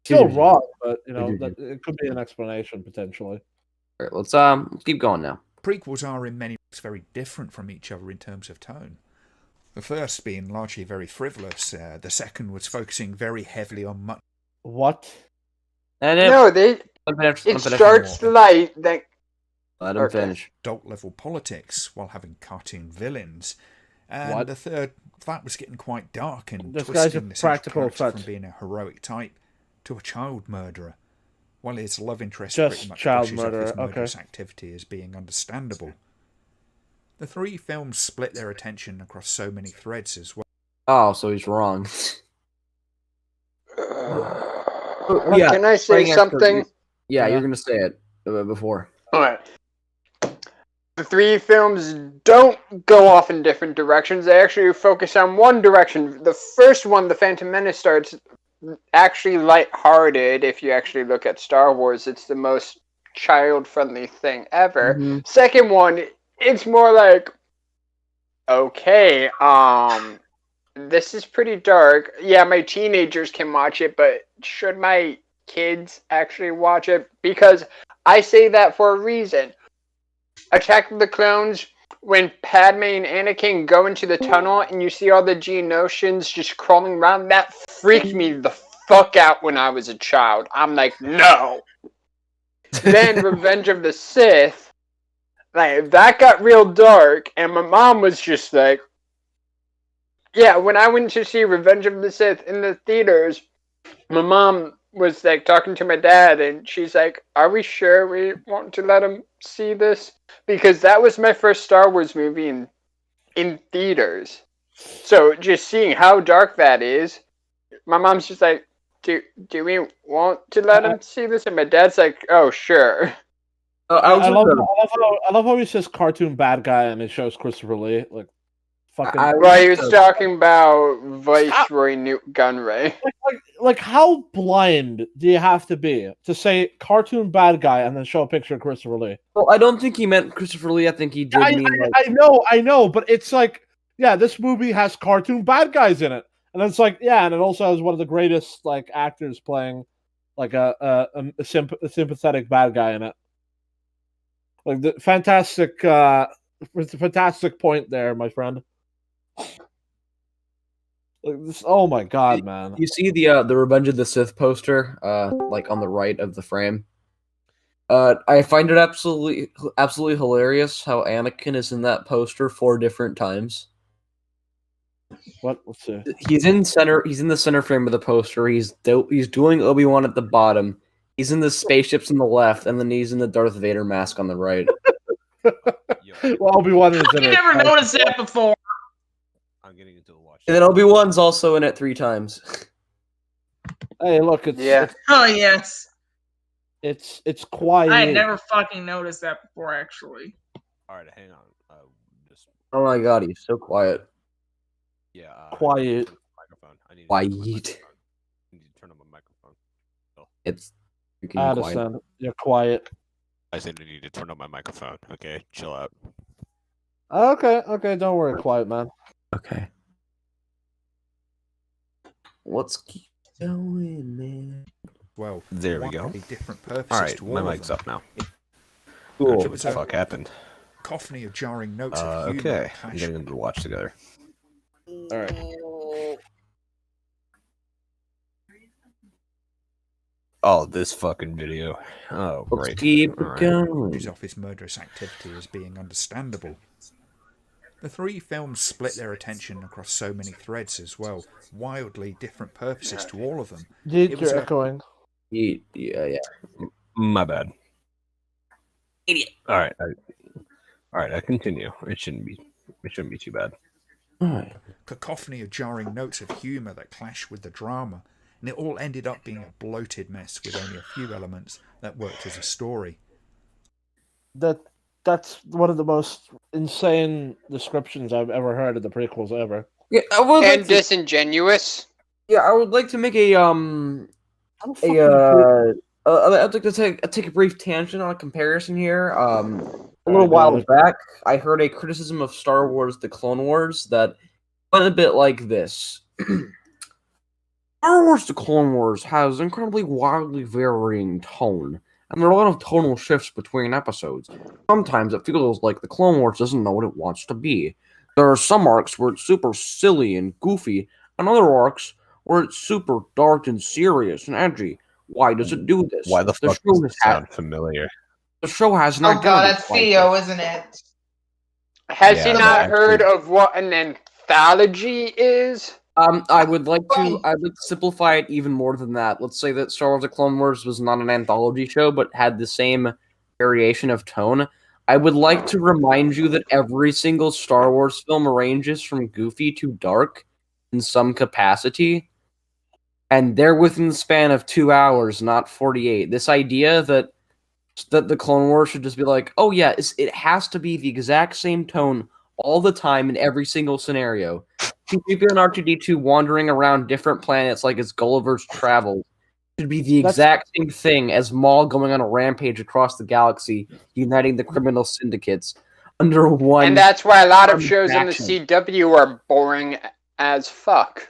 Still wrong, but it could be an explanation potentially. All right, let's keep going now. Prequels are in many ways very different from each other in terms of tone. The first being largely very frivolous. The second was focusing very heavily on much. What? No, it starts light. Then let him finish. Adult level politics while having cartoon villains. And What? the third, that was getting quite dark and This guy's a twisting the practical character effect. from being a heroic type to a child murderer, while his love interest Just pretty much child brushes off his murderer, okay. murderous activity as being understandable. The three films split their attention across so many threads as well. Oh, so he's wrong. Can I say something? Yeah, you're gonna say it before. All right. The three films don't go off in different directions. They actually focus on one direction. The first one, The Phantom Menace, starts actually lighthearted. If you actually look at Star Wars, it's the most child-friendly thing ever. Mm-hmm. Second one, it's more like, okay, this is pretty dark. Yeah, my teenagers can watch it, but should my kids actually watch it? Because I say that for a reason. Attack of the Clones, when Padme and Anakin go into the tunnel and you see all the Geonosians just crawling around, that freaked me the fuck out when I was a child. I'm like, no. Then Revenge of the Sith, like, that got real dark, and my mom was just like, yeah, when I went to see Revenge of the Sith in the theaters, my mom was like talking to my dad, and she's like, are we sure we want to let him see this? Because that was my first Star Wars movie in theaters. So just seeing how dark that is, my mom's just like, do we want to let him see this? And my dad's like, oh, sure. I love how he says cartoon bad guy and it shows Christopher Lee. Like, fucking. Well, he was talking about Viceroy Newt Gunray. Like, how blind do you have to be to say cartoon bad guy and then show a picture of Christopher Lee? Well, I don't think he meant Christopher Lee. I think he did mean like... I know, but it's like, yeah, this movie has cartoon bad guys in it. And it's like, yeah, and it also has one of the greatest like actors playing like a sympathetic bad guy in it. Like the fantastic point there, my friend. Like this, oh my god, man! You see the Revenge of the Sith poster, like on the right of the frame. I find it absolutely hilarious how Anakin is in that poster 4 different times. What? Let's see. He's in the center frame of the poster. He's doing Obi-Wan at the bottom. He's in the spaceships on the left, and then he's in the Darth Vader mask on the right. Well, Obi-Wan is in it. I never noticed that before. I'm getting into the watch. And then Obi-Wan's also in it 3 times. Hey, look, it's Oh yes. It's quiet. I had never fucking noticed that before, actually. All right, hang on. Oh my god, he's so quiet. Yeah. Quiet. Microphone. I need Quiet. I need to turn on my microphone. Oh. It's. I understand. You're quiet. I said I need to turn on my microphone. Okay, chill out. Okay, don't worry, quiet man. Okay. Let's keep going, man. Well, there we go. Different purposes all right, to my all mic's of up now. Cool. What the fuck happened? Cacophony of jarring notes of humor. Okay, I'm getting into the watch together. All right. Oh, this fucking video. Oh, Let's great. keep All right. going. Off his murderous activity as being understandable. The 3 films split their attention across so many threads as well, wildly different purposes to all of them. You're echoing. Yeah. My bad. Idiot. All right, I continue. It shouldn't be too bad. Alright. Cacophony of jarring notes of humour that clash with the drama, and it all ended up being a bloated mess with only a few elements that worked as a story. That's one of the most insane descriptions I've ever heard of the prequels ever. Yeah, and disingenuous. Yeah, I would like to make I'd like to take a brief tangent on a comparison here. A little while back, I heard a criticism of Star Wars: The Clone Wars that went a bit like this. Star Wars: The Clone Wars has incredibly wildly varying tone, and there are a lot of tonal shifts between episodes. Sometimes it feels like the Clone Wars doesn't know what it wants to be. There are some arcs where it's super silly and goofy, and other arcs where it's super dark and serious and edgy. Why does it do this? Why the fuck does it sound familiar? The show has an Oh identity. god, that's Theo, isn't it? Has he not heard of what an anthology is? I would like to simplify it even more than that. Let's say that Star Wars: The Clone Wars was not an anthology show, but had the same variation of tone. I would like to remind you that every single Star Wars film ranges from goofy to dark in some capacity, and they're within the span of 2 hours, not 48. This idea that the Clone Wars should just be like, oh yeah, it has to be the exact same tone all the time in every single scenario. C-3PO and R2-D2 wandering around different planets like it's Gulliver's Travels should be the exact same thing as Maul going on a rampage across the galaxy, uniting the criminal syndicates under one. And that's why a lot of shows in the faction. CW are boring as fuck.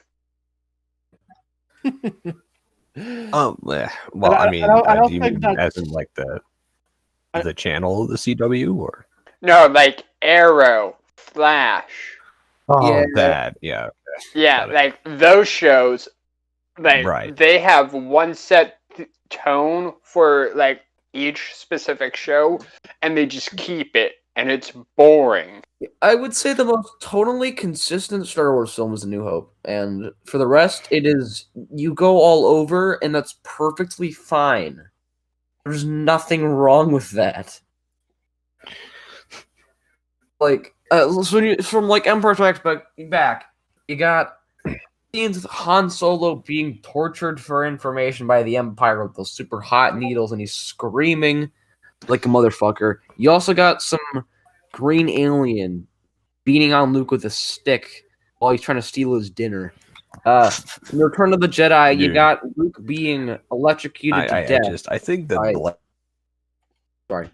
Well, I mean, do you mean as in like the channel of the CW, or No, like Arrow, Flash. oh, that, yeah. Yeah, like those shows, like Right. they have one set tone for like each specific show, and they just keep it, and it's boring. I would say the most tonally consistent Star Wars film is A New Hope, and for the rest, it is you go all over, and that's perfectly fine. There's nothing wrong with that. Like, so when you, from like Empire Strikes Back, you got scenes with Han Solo being tortured for information by the Empire with those super hot needles, and he's screaming like a motherfucker. You also got some green alien beating on Luke with a stick while he's trying to steal his dinner. In the Return of the Jedi, you Dude. got Luke being electrocuted to death. I think that Sorry.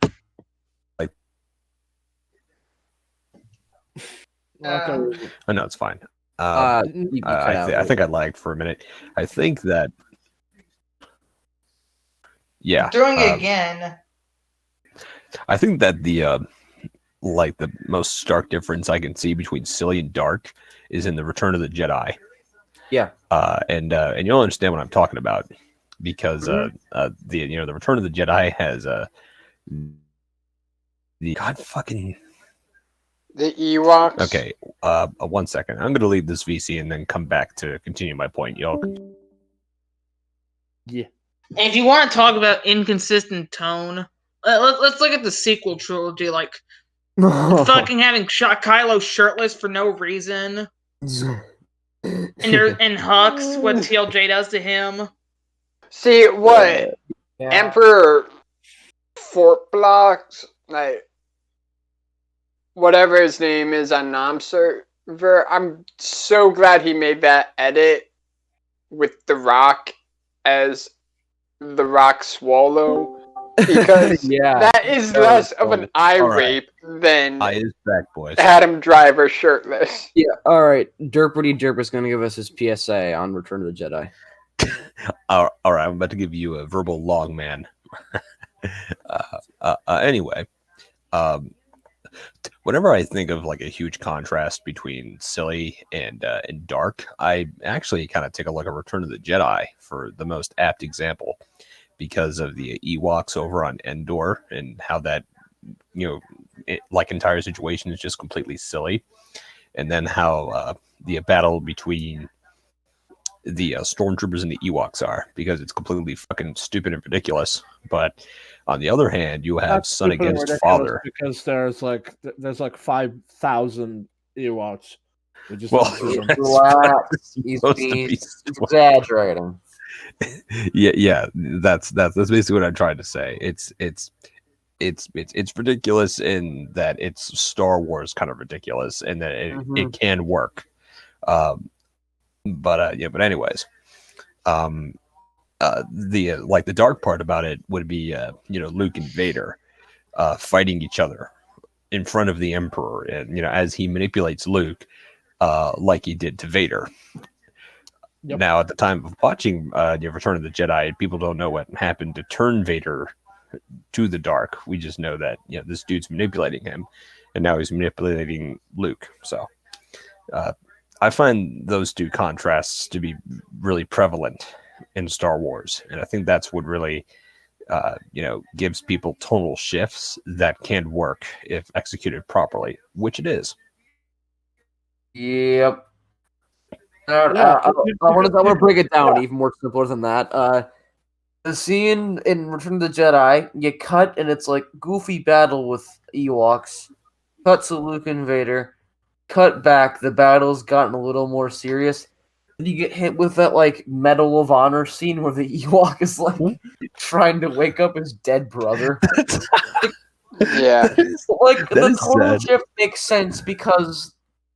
like, Uh, oh no, it's fine. You cut out. I think I lagged for a minute. I think that, yeah, doing it again. I think that the like the most stark difference I can see between silly and dark is in the Return of the Jedi. Yeah. And you'll understand what I'm talking about because the Return of the Jedi has the God fucking The Ewoks. okay. 1 second. I'm gonna leave this VC and then come back to continue my point, y'all. Yeah. And if you want to talk about inconsistent tone, let's look at the sequel trilogy. Like, fucking having shot Kylo shirtless for no reason. And Hux, what TLJ does to him. See what Emperor Fort Blocks, like whatever his name is on Nom server. I'm so glad he made that edit with The Rock as The Rock Swallow, because that is less of an eye rape than Eye is back, boys. Adam Driver shirtless. Yeah, alright. Derpity Derp is going to give us his PSA on Return of the Jedi. All right, I'm about to give you a verbal log, man. Anyway, whenever I think of like a huge contrast between silly and dark, I actually kind of take a look at Return of the Jedi for the most apt example, because of the Ewoks over on Endor and how that entire situation is just completely silly, and then how the battle between the stormtroopers and the Ewoks are, because it's completely fucking stupid and ridiculous. But on the other hand, you have That's son stupid and against ridiculous father. because there's like 5,000 Ewoks. We just Well, don't see them. Relax. He's supposed to be exaggerating. Yeah, that's basically what I'm trying to say. It's ridiculous in that it's Star Wars kind of ridiculous, and that it can work. But anyways, the dark part about it would be Luke and Vader fighting each other in front of the Emperor, and as he manipulates Luke like he did to Vader. Now, at the time of watching Return of the Jedi, people don't know what happened to turn Vader to the dark. We just know that this dude's manipulating him, and now he's manipulating Luke. So I find those two contrasts to be really prevalent in Star Wars, and I think that's what really gives people tonal shifts that can work if executed properly, which it is. Yep. I want to break it down even more simpler than that. The scene in Return of the Jedi, you cut and it's like goofy battle with Ewoks. Cut to Luke and Vader. Cut back, the battle's gotten a little more serious. And you get hit with that like Medal of Honor scene where the Ewok is like trying to wake up his dead brother. Yeah, like the total shift makes sense because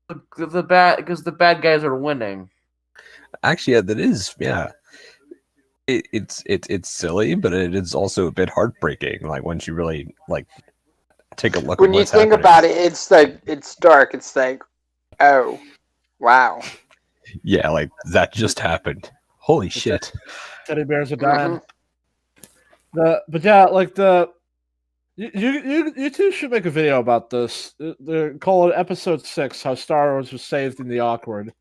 the bad guys are winning. Actually, yeah, that is It's silly, but it is also a bit heartbreaking. Like once you really take a look. When you think about it, it's like it's dark. It's like, oh, wow. Yeah, like that just happened. Holy shit! Teddy bears are dying. But yeah, like you two should make a video about this. They call it Episode 6: How Star Wars was saved in the awkward.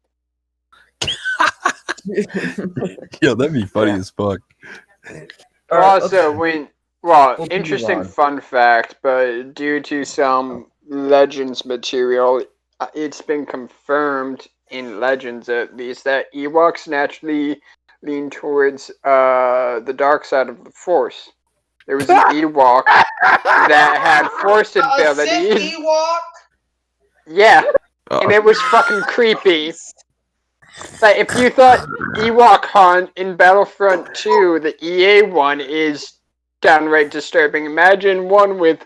Yo, that'd be funny as fuck. Also, interesting fun fact, but due to some Legends material, it's been confirmed in Legends at least that Ewoks naturally lean towards the dark side of the Force. There was an Ewok that had Force abilities. Sith Ewok? Yeah, and it was fucking creepy. Like, if you thought Ewok Hunt in Battlefront 2, the EA one, is downright disturbing, imagine one with,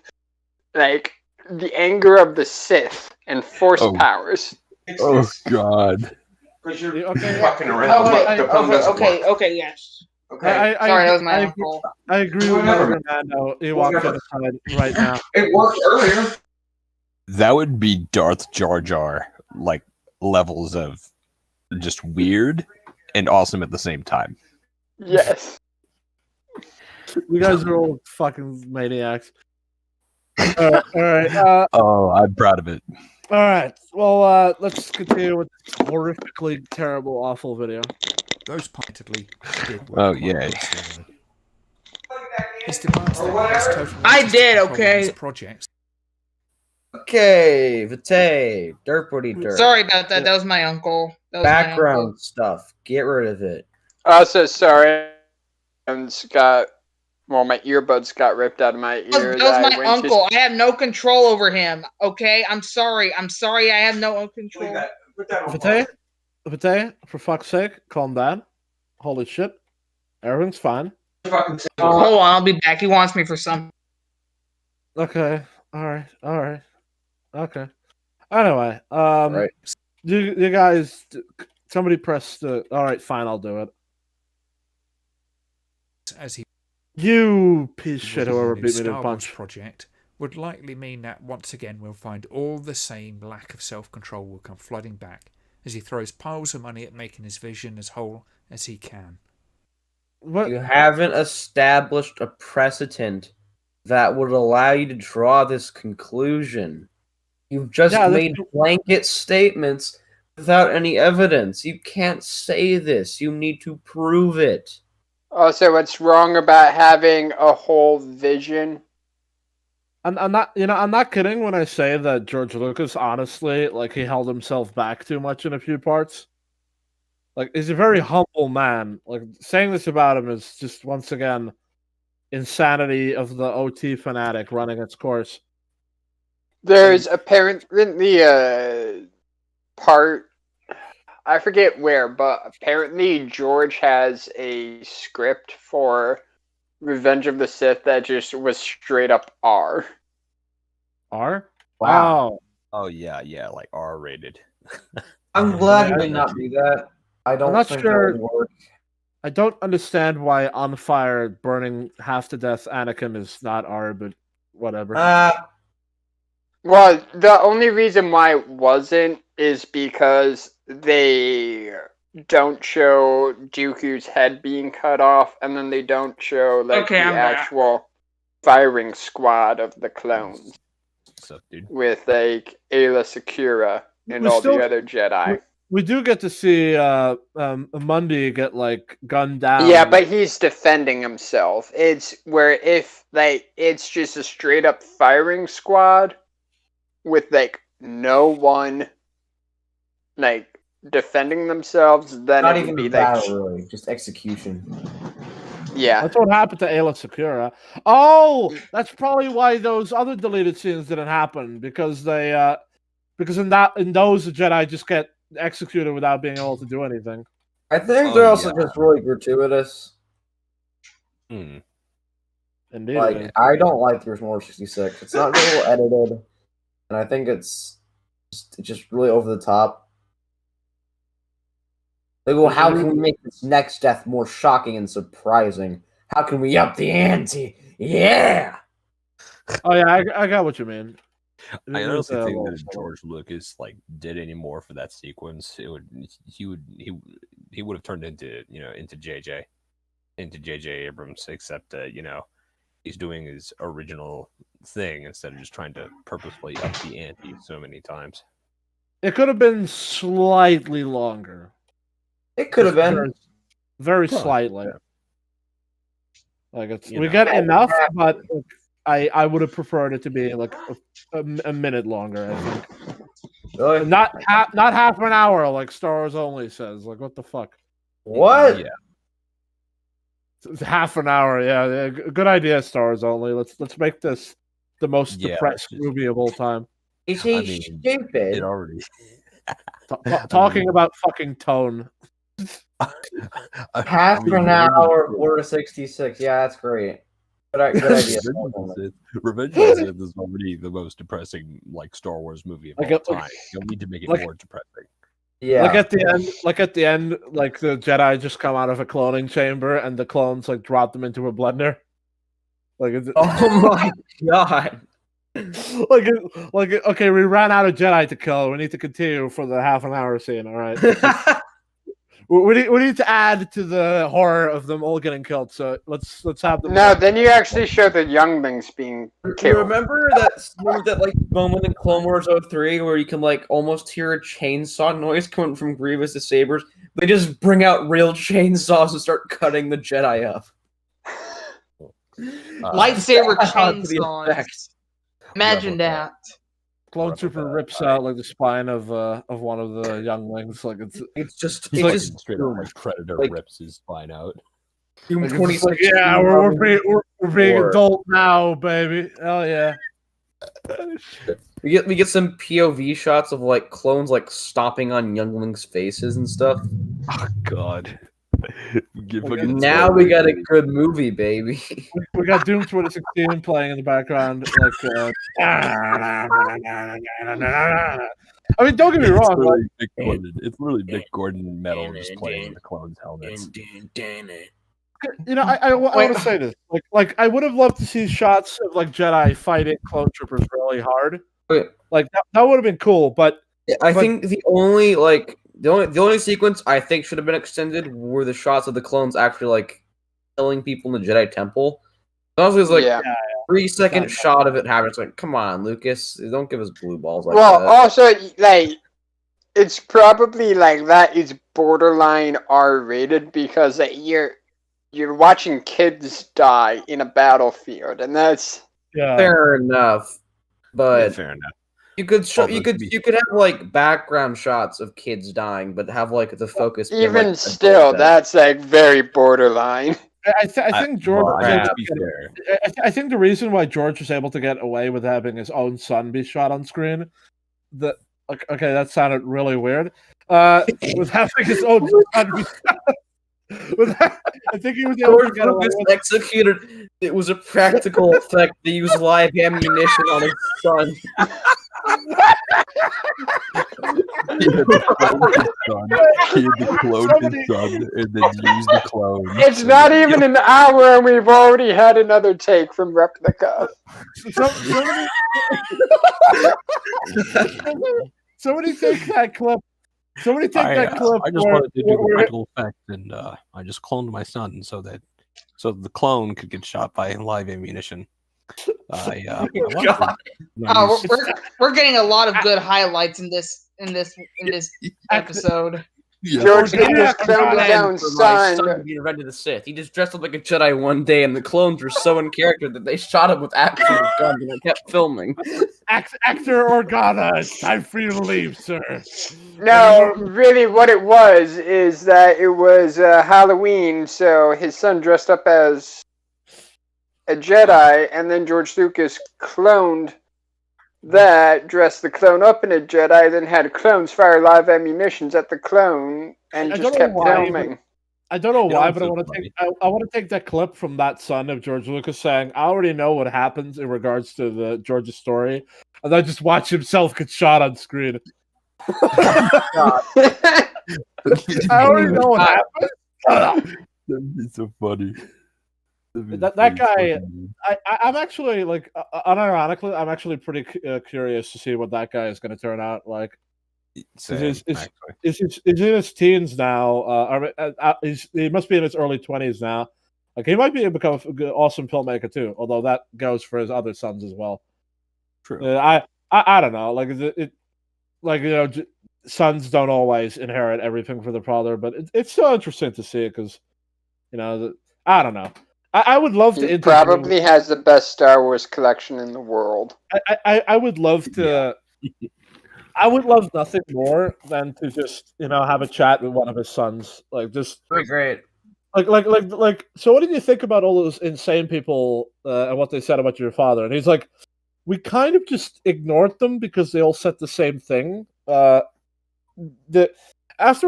like, the anger of the Sith and Force powers. Oh, God. Because you're fucking around. Okay, yes. Okay. Sorry, that was my uncle. I agree with Fernando. Ewok genocide right now. It worked earlier. That would be Darth Jar Jar, like, levels of just weird and awesome at the same time. Yes. You guys are all fucking maniacs. All right. I'm proud of it. All right. Well, let's continue with this horrifically terrible, awful video. Those pointedly did. Oh yeah. I did. Okay. Projects. Okay, Vitae, Derpity Derp. Sorry about that. That was my uncle. Background stuff. Get rid of it. Also, sorry. My earbuds got ripped out of my ear. That was my uncle. I have no control over him. Okay, I'm sorry. I have no control. Vitae, for fuck's sake, calm down. Holy shit. Everything's fine. Hold on, I'll be back. He wants me for something. Okay. All right. Okay. Anyway, right. You guys, somebody press the. All right, fine, I'll do it. As he, you piece of shit, whoever beat me to the Star punch. Wars project would likely mean that once again we'll find all the same lack of self-control will come flooding back as he throws piles of money at making his vision as whole as he can. What? You haven't established a precedent that would allow you to draw this conclusion. You've just made blanket statements without any evidence. You can't say this. You need to prove it. Also, what's wrong about having a whole vision? I'm not kidding when I say that George Lucas, honestly, like, he held himself back too much in a few parts. Like, he's a very humble man. Like, saying this about him is just, once again, insanity of the OT fanatic running its course. There's apparently a part, I forget where, but apparently George has a script for Revenge of the Sith that just was straight up R. R? Wow. Oh yeah, like R-rated. I'm glad you did not do that. I'm not think sure. that would work. I don't understand why on fire burning half to death Anakin is not R, but whatever. Well, the only reason why it wasn't is because they don't show Dooku's head being cut off, and then they don't show the actual. firing squad of the clones. What's up, dude? With like Ayla Secura and all the other Jedi. We do get to see Mundi get like gunned down. Yeah, but he's defending himself. It's where if like it's just a straight up firing squad with like no one like defending themselves, then Not it even would be battle, like really, just execution. Yeah, that's what happened to Ayla Secura. Oh, that's probably why those other deleted scenes didn't happen because they because in those the Jedi just get executed without being able to do anything. I think they're also just really gratuitous. Indeed, Like, I don't like the original Order 66. It's not very well edited, and I think it's just really over the top. Like, well, how can we make this next death more shocking and surprising? How can we up the ante? Yeah! Oh yeah, I got what you mean. I honestly think that if George Lucas did any more for that sequence, he would have turned into JJ Abrams, except he's doing his original thing instead of just trying to purposefully up the ante so many times. It could have been slightly longer. It could have been very slightly. Like we get enough, but I would have preferred it to be like a minute longer. I think. Really? Not half an hour like Star Wars only says. Like what the fuck? What? Yeah. It's half an hour. Yeah, good idea. Star Wars only. Let's make this the most depressed movie of all time. Is he stupid? It already. Talking about fucking tone. Half an hour, Order 66. Yeah, that's great. Good idea. Revenge of the Sith is already the most depressing Star Wars movie of all time. You don't need to make it more depressing. Yeah. Like at the end, the Jedi just come out of a cloning chamber and the clones drop them into a blender. Oh my god. Okay, we ran out of Jedi to kill. We need to continue for the half an hour scene. All right. we need to add to the horror of them all getting killed. So let's have them. No, then you actually show the younglings being killed. You remember that moment in Clone Wars 03 where you can almost hear a chainsaw noise coming from Grievous' sabers? They just bring out real chainsaws and start cutting the Jedi up. Lightsaber chainsaws. Imagine that. Clone Trooper rips out the spine of one of the younglings. It's just straight up Predator rips his spine out. Yeah, we're being adult now, baby. Hell yeah. We get some POV shots of clones stomping on younglings' faces and stuff. Oh god. Now we got a good movie, baby. We got Doom 2016 playing in the background. I mean, don't get me wrong. It's really Mick Gordon metal just playing in the clones' helmets. I want to say this. I would have loved to see shots of Jedi fighting clone troopers really hard. Okay. That would have been cool. But I think the only the only sequence I think should have been extended were the shots of the clones actually killing people in the Jedi Temple. That was 3-second shot of it happening. It's come on, Lucas, don't give us blue balls like that. Well, also it's probably that is borderline R-rated because you're watching kids die in a battlefield, and that's fair enough. But fair enough. You could have background shots of kids dying, but have the focus. Even still, that's very borderline. I think George. I think the reason why George was able to get away with having his own son be shot on screen, that sounded really weird. Was having his own son be shot. I think he was able to get away with executed. It was a practical effect to use live ammunition on his son. He had the clone his son and then use the clone. It's not even an hour and we've already had another take from Replica. Somebody take that clip. Somebody take that clip. I just wanted to do the practical effect, and I just cloned my son so the clone could get shot by live ammunition. God. We're getting a lot of good highlights in this episode. George Lucas cloned his own son. Being read to the Sith. He just dressed up like a Jedi one day, and the clones were so in character that they shot him with actual guns and they kept filming. Actor Organa, it's time for you to leave, sir. No, really, what it was is that it was Halloween, so his son dressed up as a Jedi, and then George Lucas cloned that, dressed the clone up in a Jedi, then had clones fire live ammunitions at the clone, and just kept filming. I don't know why, but I want to take that clip from that son of George Lucas saying, "I already know what happens in regards to the George's story," and I just watch himself get shot on screen. I already know what happens. That'd be so funny. That guy, I'm actually like, unironically, I'm actually pretty curious to see what that guy is going to turn out like. He's in his teens now. He must be in his early 20s now. Like he might be become an awesome filmmaker too. Although that goes for his other sons as well. True. I don't know. Like sons don't always inherit everything from the father, but it's so interesting to see it because, I don't know. I would love to. He probably has the best Star Wars collection in the world. I would love to. I would love nothing more than to just have a chat with one of his sons, like just great. Like. So, what did you think about all those insane people and what they said about your father? And he's like, we kind of just ignored them because they all said the same thing. After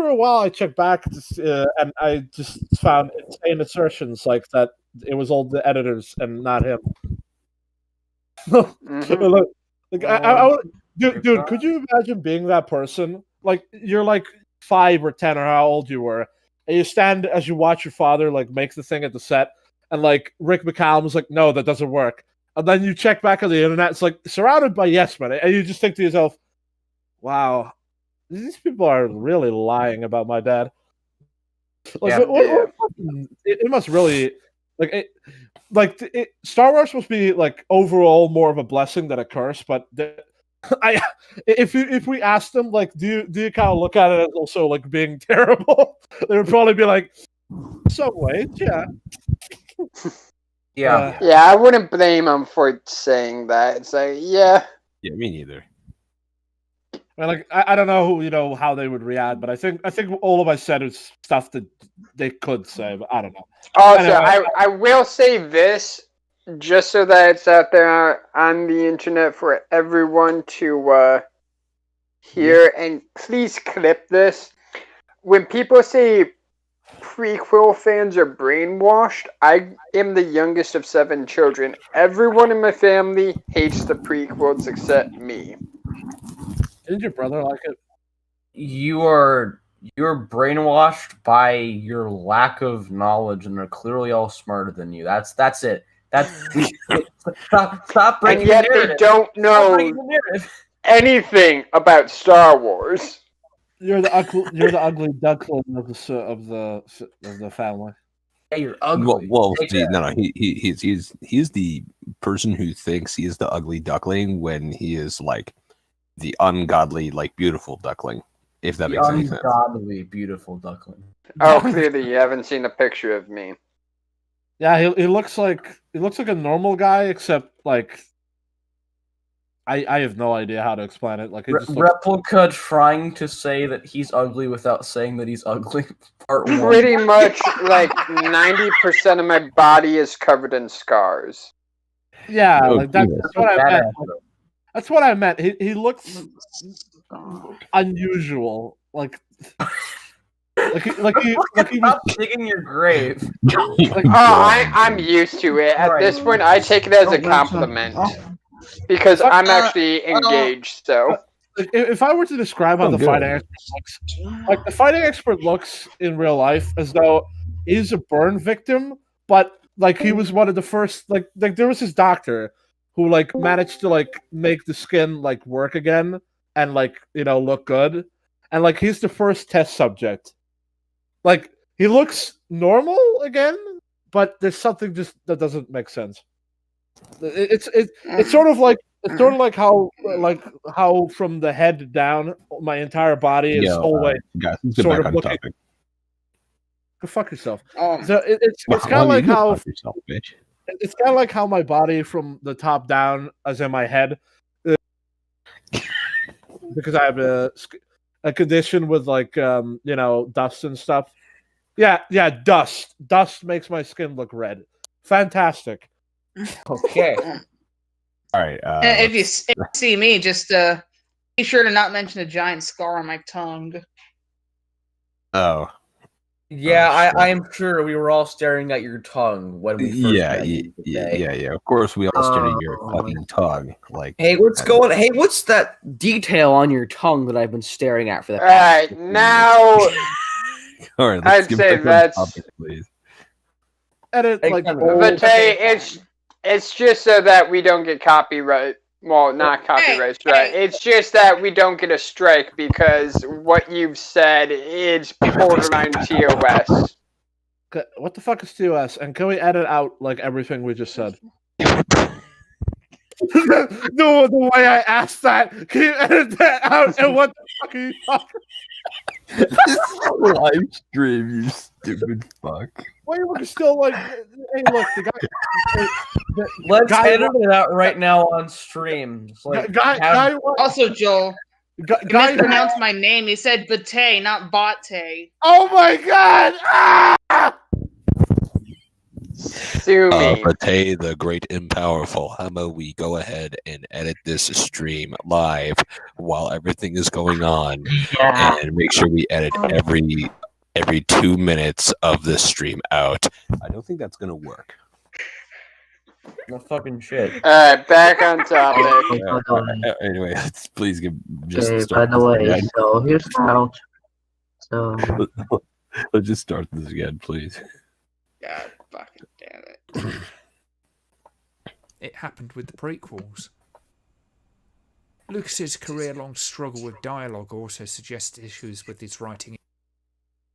a while, I checked back and I just found insane assertions like that it was all the editors and not him. Dude, could you imagine being that person? Like you're like 5 or 10 or how old you were, and you stand as you watch your father like make the thing at the set, and like Rick McCallum was like, "No, that doesn't work." And then you check back on the internet, it's like surrounded by yes men, and you just think to yourself, "Wow, these people are really lying about my dad." Like, it must really Star Wars must be like overall more of a blessing than a curse, but. If we asked them like, do you kind of look at it as also like being terrible? They would probably be like, some ways, yeah. Yeah, I wouldn't blame them for saying that. It's like, yeah. Yeah, me neither. Well, like I don't know how they would react, but I think all of I said is stuff that they could say, but I don't know. Also, anyway. I will say this. Just so that it's out there on the internet for everyone to hear, and please clip this. When people say prequel fans are brainwashed, I am the youngest of 7 children. Everyone in my family hates the prequels except me. Did your brother like it? You're brainwashed by your lack of knowledge, and they're clearly all smarter than you. That's it. Stop breaking and yet the narrative. They don't know anything about Star Wars. You're the ugly duckling of the family. Hey, you're ugly. Well, see, no, he's the person who thinks he is the ugly duckling when he is like the ungodly, like beautiful duckling. If that makes any sense. Ungodly, beautiful duckling. Oh, clearly you haven't seen a picture of me. Yeah, he looks like a normal guy, except like I have no idea how to explain it. Like Replica trying to say that he's ugly without saying that he's ugly. Part 1. Pretty much like 90% of my body is covered in scars. Yeah, like that's what I meant. That's what I meant. He looks unusual. Like he Stop digging your grave. I'm used to it. At this point, I take it as a compliment because I'm actually engaged. So, if I were to describe how the fighting expert looks, like the fighting expert looks in real life as though he's a burn victim, but like he was one of the first. Like there was his doctor who like managed to like make the skin like work again and like look good, and like he's the first test subject. Like, he looks normal again, but there's something just that doesn't make sense. It's sort of like how from the head down, my entire body is always guys, let's get sort back of on looking. topic. Go fuck yourself. Oh. So it's Well, kind of like you go how fuck yourself, bitch. it's kind of like how my body from the top down, as in my head, because I have a condition with dust and stuff. Yeah, dust. Dust makes my skin look red. Fantastic. Okay. All right. If you see me, just be sure to not mention a giant scar on my tongue. Oh. Yeah, I am sure we were all staring at your tongue when we first met you today. Yeah. Of course, we all stared at your fucking tongue. Like, Hey, what's that detail on your tongue that I've been staring at for the All past right, now all right, I'd say that's. topic, please. Edit Hey, like. But hey, it's just so that we don't get copyright. Well, not copyright strike. It's just that we don't get a strike because what you've said is borderline TOS. What the fuck is TOS? And can we edit out like everything we just said? The way I asked that, can you edit that out? And what the fuck are you talking? This is a live stream, you stupid fuck. Why are you still like? Hey, look, the guy. Let's edit it out right now on stream. Also, Joel, he mispronounced my name. He said Bate, not Bate. Oh my god! Ah! Sue me. Bate, the great and powerful. How about we go ahead and edit this stream live while everything is going on, and make sure we edit every 2 minutes of the stream out. I don't think that's gonna work. No fucking shit. Alright, back on topic. Anyway, please by the way, so here's how. So let's just start this again, please. God fucking damn it. It happened with the prequels. Lucas's career-long struggle with dialogue also suggests issues with his writing.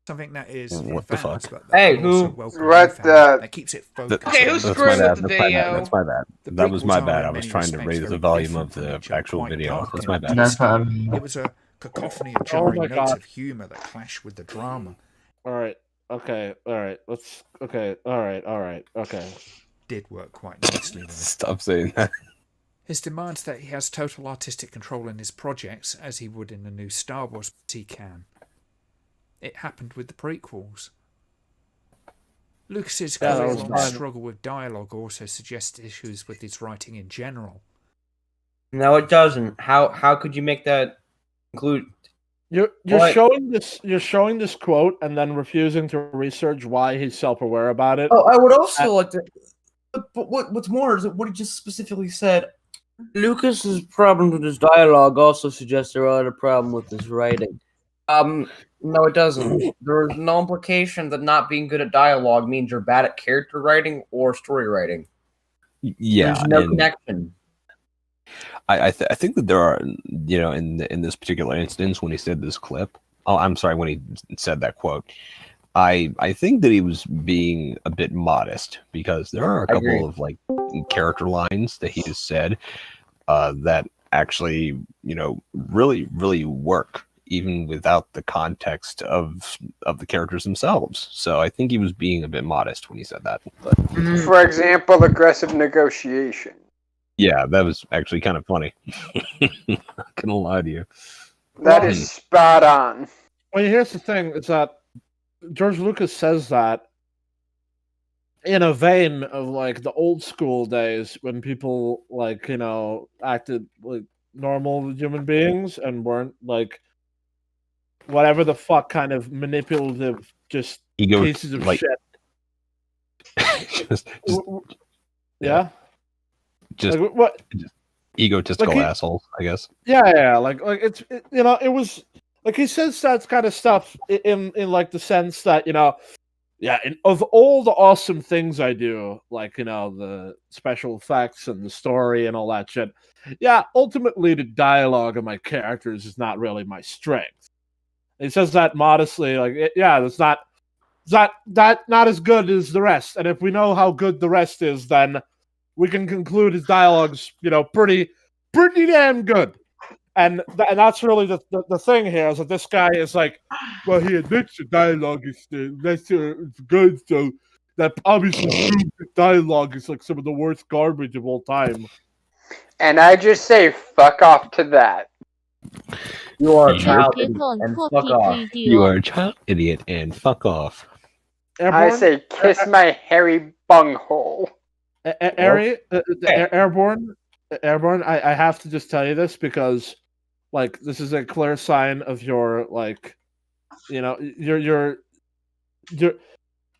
Something that is What the fuck? Hey, who? What the? That keeps it focused. Okay, who's screwing with the video? That's my bad. That was my bad. I was trying to raise the volume of the actual video. That's my bad. It was a cacophony of jarring notes of humor that clashed with the drama. All right. Okay. All right. Let's. Okay. All right. Okay. Did work quite nicely. Stop saying that. His demands that he has total artistic control in his projects, as he would in the new Star Wars, but he can. It happened with the prequels. Lucas's career-long struggle with dialogue also suggests issues with his writing in general. No, it doesn't. How could you make that conclude? You're showing this quote and then refusing to research why he's self-aware about it. Oh, I would also like to. But what's more is that what he just specifically said. Lucas's problems with his dialogue also suggests there are a problem with his writing. No, it doesn't. There's no implication that not being good at dialogue means you're bad at character writing or story writing. Yeah, there's no connection. I think that there are, in this particular instance when he said this clip. Oh, I'm sorry, when he said that quote. I think that he was being a bit modest because there are a couple of like character lines that he has said that actually, really, really work even without the context of the characters themselves. So I think he was being a bit modest when he said that. But, for example, aggressive negotiation. Yeah, that was actually kind of funny. Not gonna lie to you. That is spot on. Well, here's the thing: is that George Lucas says that in a vein of like the old school days when people acted like normal human beings and weren't like whatever the fuck kind of manipulative pieces of shit. Yeah. Just like, what? Just egotistical assholes, I guess. Yeah. Like it was like he says that kind of stuff in like the sense that of all the awesome things I do, like the special effects and the story and all that shit. Yeah, ultimately the dialogue of my characters is not really my strength. He says that modestly, like that's not as good as the rest. And if we know how good the rest is, then we can conclude his dialogue's, pretty damn good. And that's really the thing here, is that this guy is like, well, he admits the dialogue is good, so that obviously proves the dialogue is like some of the worst garbage of all time. And I just say, fuck off to that. You are a child idiot and fuck off. You are a child idiot and fuck off. Airborne? I say, kiss my hairy bunghole. Airborne, I have to just tell you this because, like, this is a clear sign of your, like, you're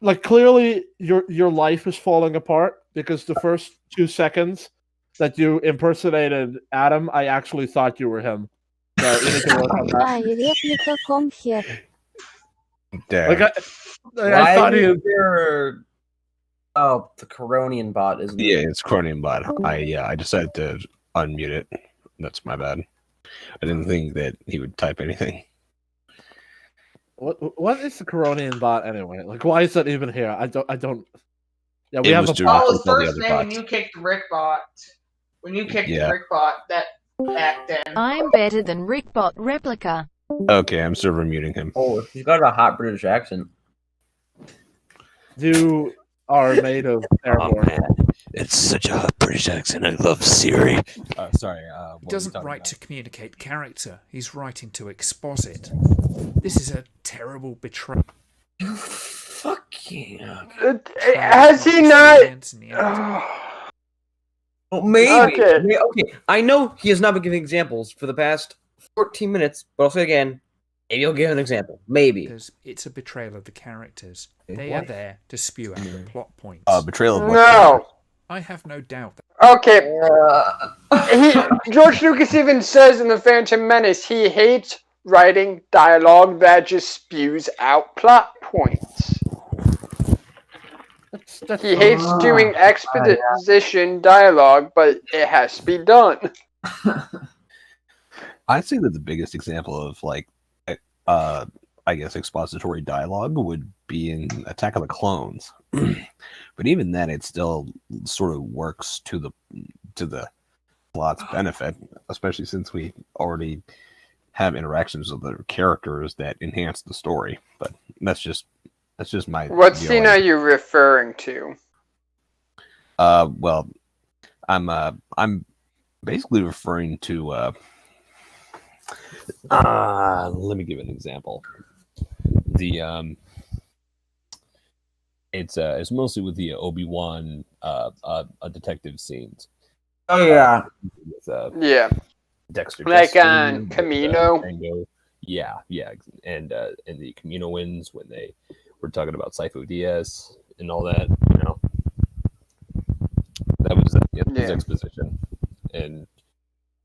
like, clearly your life is falling apart, because the first 2 seconds that you impersonated Adam, I actually thought you were him. So you need to work on that. Like, I thought he was there. Oh, the Coronian bot, isn't it? Yeah, it's Coronian bot. I decided to unmute it. That's my bad. I didn't think that he would type anything. What is the Coronian bot anyway? Like, why is that even here? I don't. Yeah, we It have was a to bot. Oh, his replace all the first other name when bots. you kicked Rickbot. When you kicked Yeah. Rickbot, that back then. I'm better than Rickbot replica. Okay, I'm server muting him. Oh, he's got a hot British accent. You are made of airborne. It's such a hot British accent. I love Siri. Sorry. He doesn't write to communicate character. He's writing to exposit. This is a terrible betrayal. Fucking. Has he not? Well, maybe. Okay. Okay. I know he has not been giving examples for the past 14 minutes, but I'll say again, maybe I'll give an example. Maybe. Because it's a betrayal of the characters. They are there to spew out the plot points. Betrayal of what? No. I have no doubt that. Okay. George Lucas even says in The Phantom Menace he hates writing dialogue that just spews out plot points. He hates doing exposition dialogue, but it has to be done. I'd say that the biggest example of, like, I guess expository dialogue would be in Attack of the Clones. But even then, it still sort of works to the plot's benefit, especially since we already have interactions with other characters that enhance the story. But that's just my. What view scene on are it. you referring to? Well, I'm basically referring to. Let me give an example. It's mostly with the Obi-Wan detective scenes. Oh yeah. With, Yeah. Dexter. Like Justin, on Camino. Tango. Yeah, and the Camino wins when they were talking about tHiS and all that. That was his exposition. And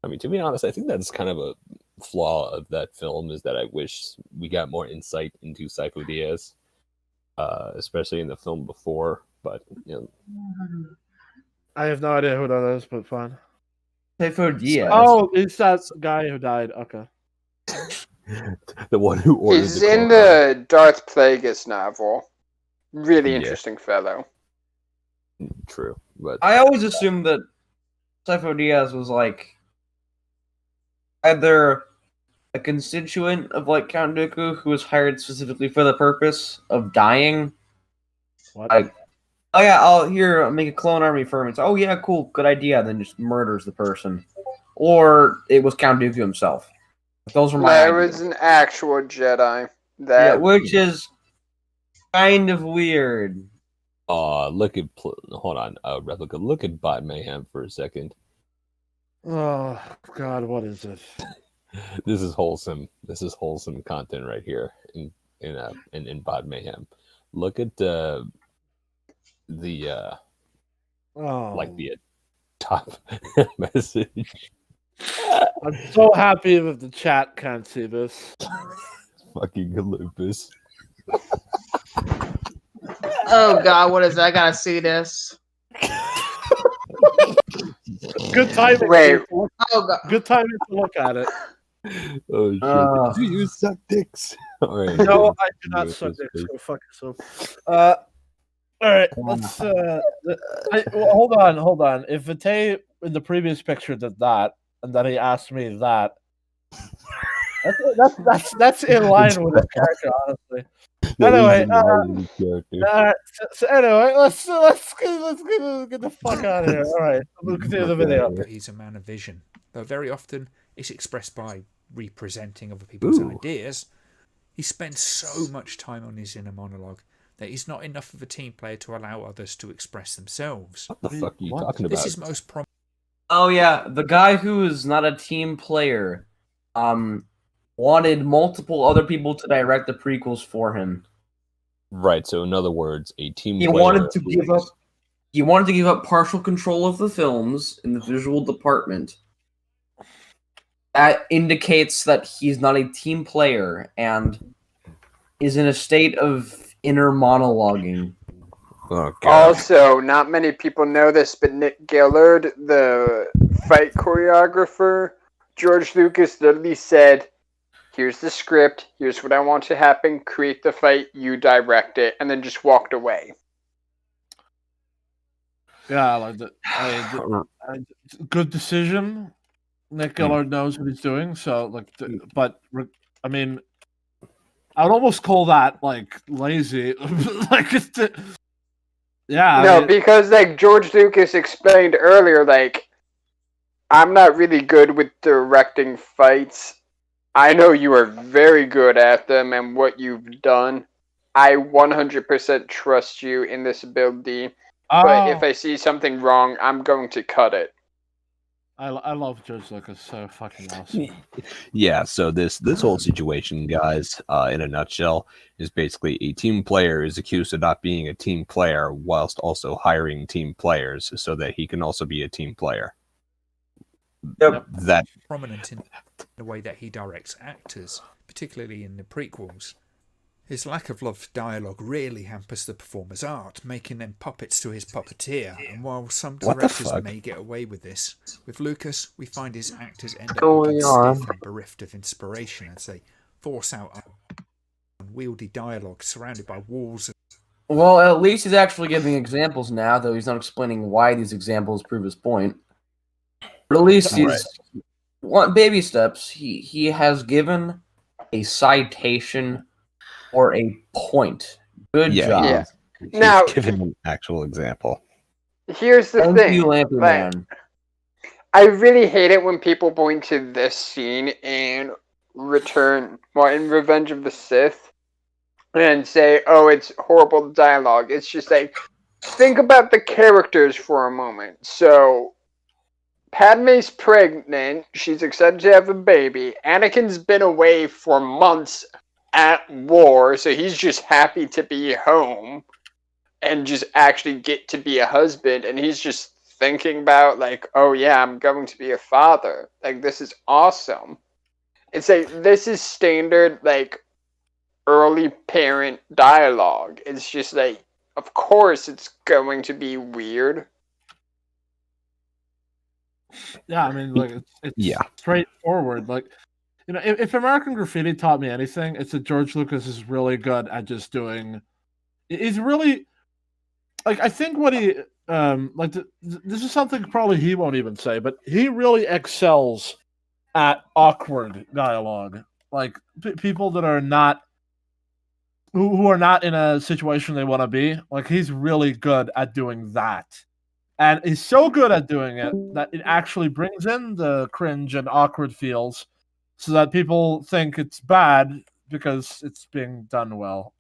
I mean, to be honest, I think that's kind of a flaw of that film, is that I wish we got more insight into tHiS, especially in the film before. But I have no idea who that is, but fine. tHiS. Oh, it's that guy who died. Okay. The one who ordered. He's in the Darth Plagueis novel. Really interesting fellow. True, but I always assumed that tHiS was like either a constituent of like Count Dooku who was hired specifically for the purpose of dying. What? Like, oh yeah, I'll make a clone army for him. It's oh yeah, cool, good idea. And then just murders the person, or it was Count Dooku himself. Those were my. There ideas. was an actual Jedi. That which is kind of weird. Look at hold on, Replica. Look at Bot Mayhem for a second. Oh God, what is this? This is wholesome. This is wholesome content right here in Bot Mayhem. Look at the top message. I'm so happy that the chat can't see this. Fucking lupus. Oh God, what is that? I gotta see this. Good time. Wait. Oh God. Good time to look at it. Oh shit! Do you suck dicks? All right. No, I do not suck dicks. So fuck yourself. All right, let's. Hold on. If Vitae in the previous picture did that, and then he asked me that, that's in line with his character, honestly. Anyway, so anyway, let's get the fuck out of here. All right, we'll continue the video. He's a man of vision, though very often it's expressed by representing other people's ideas. He spends so much time on his inner monologue that he's not enough of a team player to allow others to express themselves. What the fuck are you talking about? This is most prominent. Oh yeah, the guy who is not a team player, wanted multiple other people to direct the prequels for him. Right. So in other words, a team. He wanted to give up. He wanted to give up partial control of the films in the visual department. That indicates that he's not a team player and is in a state of inner monologuing. Oh, also, not many people know this, but Nick Gillard, the fight choreographer, George Lucas literally said, "Here's the script, here's what I want to happen, create the fight, you direct it," and then just walked away. Yeah, like good decision. Nick Gillard knows what he's doing, so but I mean, I'd almost call that like lazy. Like, yeah. No, because like George Lucas explained earlier, like, I'm not really good with directing fights. I know you are very good at them and what you've done. I 100% trust you in this ability. But if I see something wrong, I'm going to cut it. I love George Lucas, so fucking awesome. Yeah, so this whole situation, guys, in a nutshell, is basically a team player is accused of not being a team player whilst also hiring team players so that he can also be a team player. Yep. That prominent in the way that he directs actors, particularly in the prequels. His lack of love for dialogue really hampers the performer's art, making them puppets to his puppeteer. And while some directors may get away with this, with Lucas, we find his actors end up looking stiff and bereft of inspiration as they force out unwieldy dialogue surrounded by walls. Well, at least he's actually giving examples now, though he's not explaining why these examples prove his point. But at least he's baby steps. He has given a citation or a point. Good job. Yeah. He's Now, given an actual example. Here's the Thank thing. you, lampyman. I really hate it when people point to this scene in in Revenge of the Sith and say, "Oh, it's horrible dialogue." It's just like, think about the characters for a moment. So, Padme's pregnant. She's excited to have a baby. Anakin's been away for months at war, so he's just happy to be home and just actually get to be a husband, and he's just thinking about like, oh yeah, I'm going to be a father. Like, this is awesome. It's like, this is standard like early parent dialogue. It's just like, of course it's going to be weird. Yeah, I mean, like, it's straightforward. Like, you know, if American Graffiti taught me anything, it's that George Lucas is really good at just doing. He's really, like, I think what he this is something probably he won't even say, but he really excels at awkward dialogue. Like people that are not who are not in a situation they want to be. Like, he's really good at doing that. And he's so good at doing it that it actually brings in the cringe and awkward feels so that people think it's bad because it's being done well.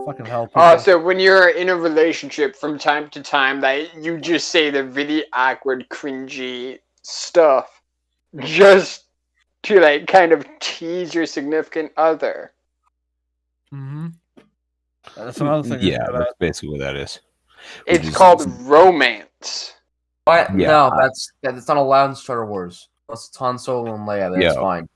Fucking hell. So when you're in a relationship from time to time, that you just say the really awkward, cringy stuff just to like kind of tease your significant other. Mm-hmm. That's another thing. Yeah, that's basically what that is. It's called romance. What? Yeah, No, that's not allowed in Star Wars. Unless it's Han Solo and Leia, that's fine.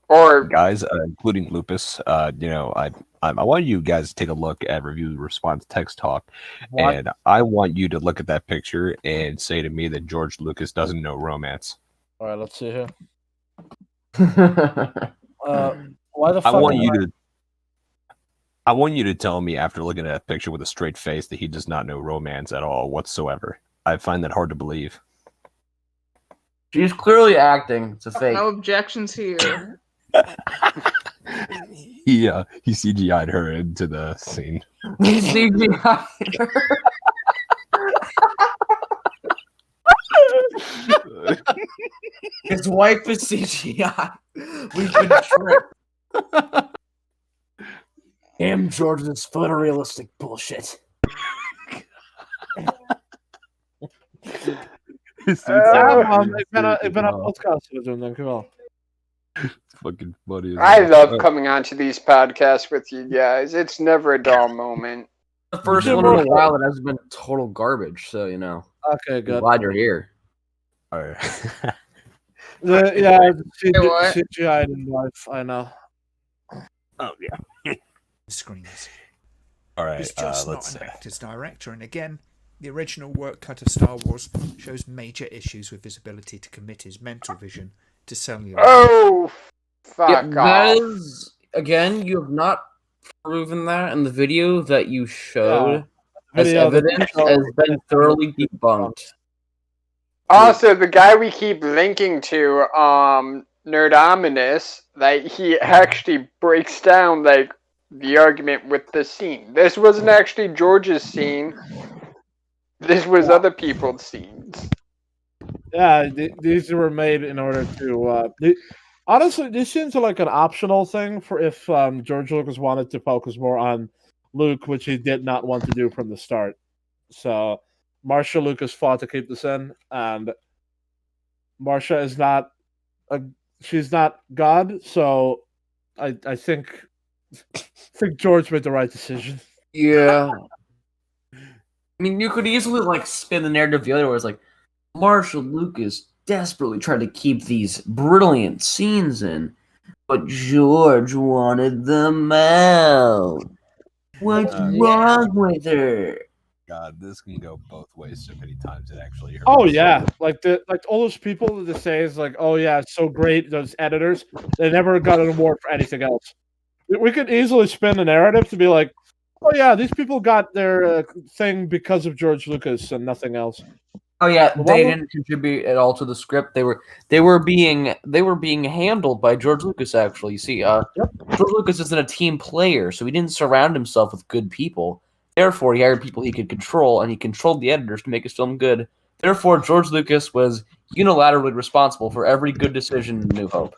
Or guys, including Lupus, you know, I want you guys to take a look at review response text talk, and I want you to look at that picture and say to me that George Lucas doesn't know romance. All right, let's see here. Why the fuck? I want you to. I want you to tell me after looking at a picture with a straight face that he does not know romance at all whatsoever. I find that hard to believe. She's clearly acting. It's a fake. No objections here. He CGI'd her into the scene. He CGI'd her. His wife is CGI. We've been tricked. Damn, George, this photorealistic bullshit. Ik ben aan podcast aan het doen, dankjewel. Fucking funny. I love coming onto these podcasts with you guys. It's never a dull moment. The first one in a while that has been total garbage, so you know. Okay, good. I'm glad you're here. All right. CGI in life, I know. Oh yeah. Screens. All right. He's just let's not an actor's director, and again, the original work cut of Star Wars shows major issues with his ability to commit his mental vision to cellular. Oh, fuck that off! is, again, you have not proven that in the video that you showed as evidence has been thoroughly debunked. Also, the guy we keep linking to, Nerdominus, like he actually breaks down like the argument with the scene. This wasn't actually George's scene. This was other people's scenes. Yeah, these were made in order to. Honestly, this seems like an optional thing for if George Lucas wanted to focus more on Luke, which he did not want to do from the start. So, Marcia Lucas fought to keep this in, and Marcia is not she's not God. So, I think George made the right decision. Yeah. I mean, you could easily like spin the narrative the other way. It's like Marshall Lucas desperately tried to keep these brilliant scenes in, but George wanted them out. What's wrong with her? God, this can go both ways so many times. It actually hurts. Oh yeah, like all those people that say is like, oh yeah, it's so great. Those editors, they never got an award for anything else. We could easily spin the narrative to be like, oh yeah, these people got their thing because of George Lucas and nothing else. Oh yeah, they didn't contribute at all to the script. They were being handled by George Lucas. Actually, you see, George Lucas isn't a team player, so he didn't surround himself with good people. Therefore, he hired people he could control, and he controlled the editors to make his film good. Therefore, George Lucas was unilaterally responsible for every good decision in New Hope.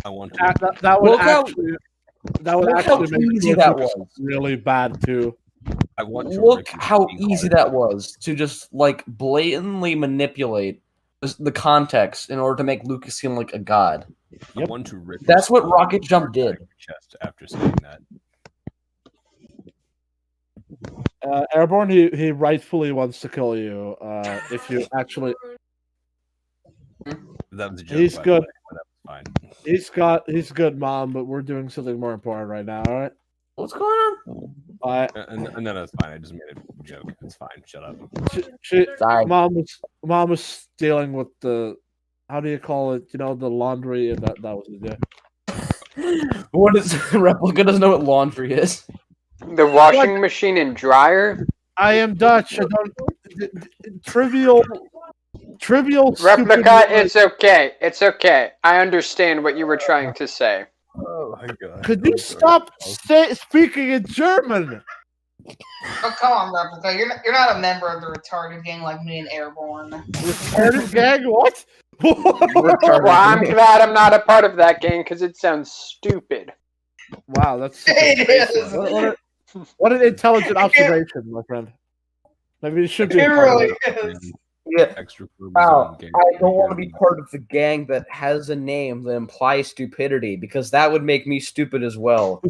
I want to. That would actually make easy that was. Really bad too. I want to look how easy that was to just like blatantly manipulate the context in order to make Lucas seem like a god. I want to rip. That's what Rocket Jump did. Chest after saying that. Airborne, he rightfully wants to kill you. If you actually, that was a joke. He's good. Fine. He's good, Mom. But we're doing something more important right now. All right. What's going on? And then it's fine. I just made a joke. It's fine. Shut up. Mom was dealing with the, how do you call it? You know, the laundry, and that was the day. What is Replica doesn't know what laundry is? The washing machine and dryer. I am Dutch. I don't trivial. Replica, it's okay. It's okay. I understand what you were trying to say. Oh my god. Could you stop speaking in German? Oh, come on, Replica. You're not a member of the retarded gang like me and Airborne. Retarded gang? What? Well, I'm glad I'm not a part of that gang because it sounds stupid. Wow, that's it is. What an intelligent observation, my friend. Maybe it should be. It really is. Yeah. Wow. I don't want to be part of the gang that has a name that implies stupidity because that would make me stupid as well.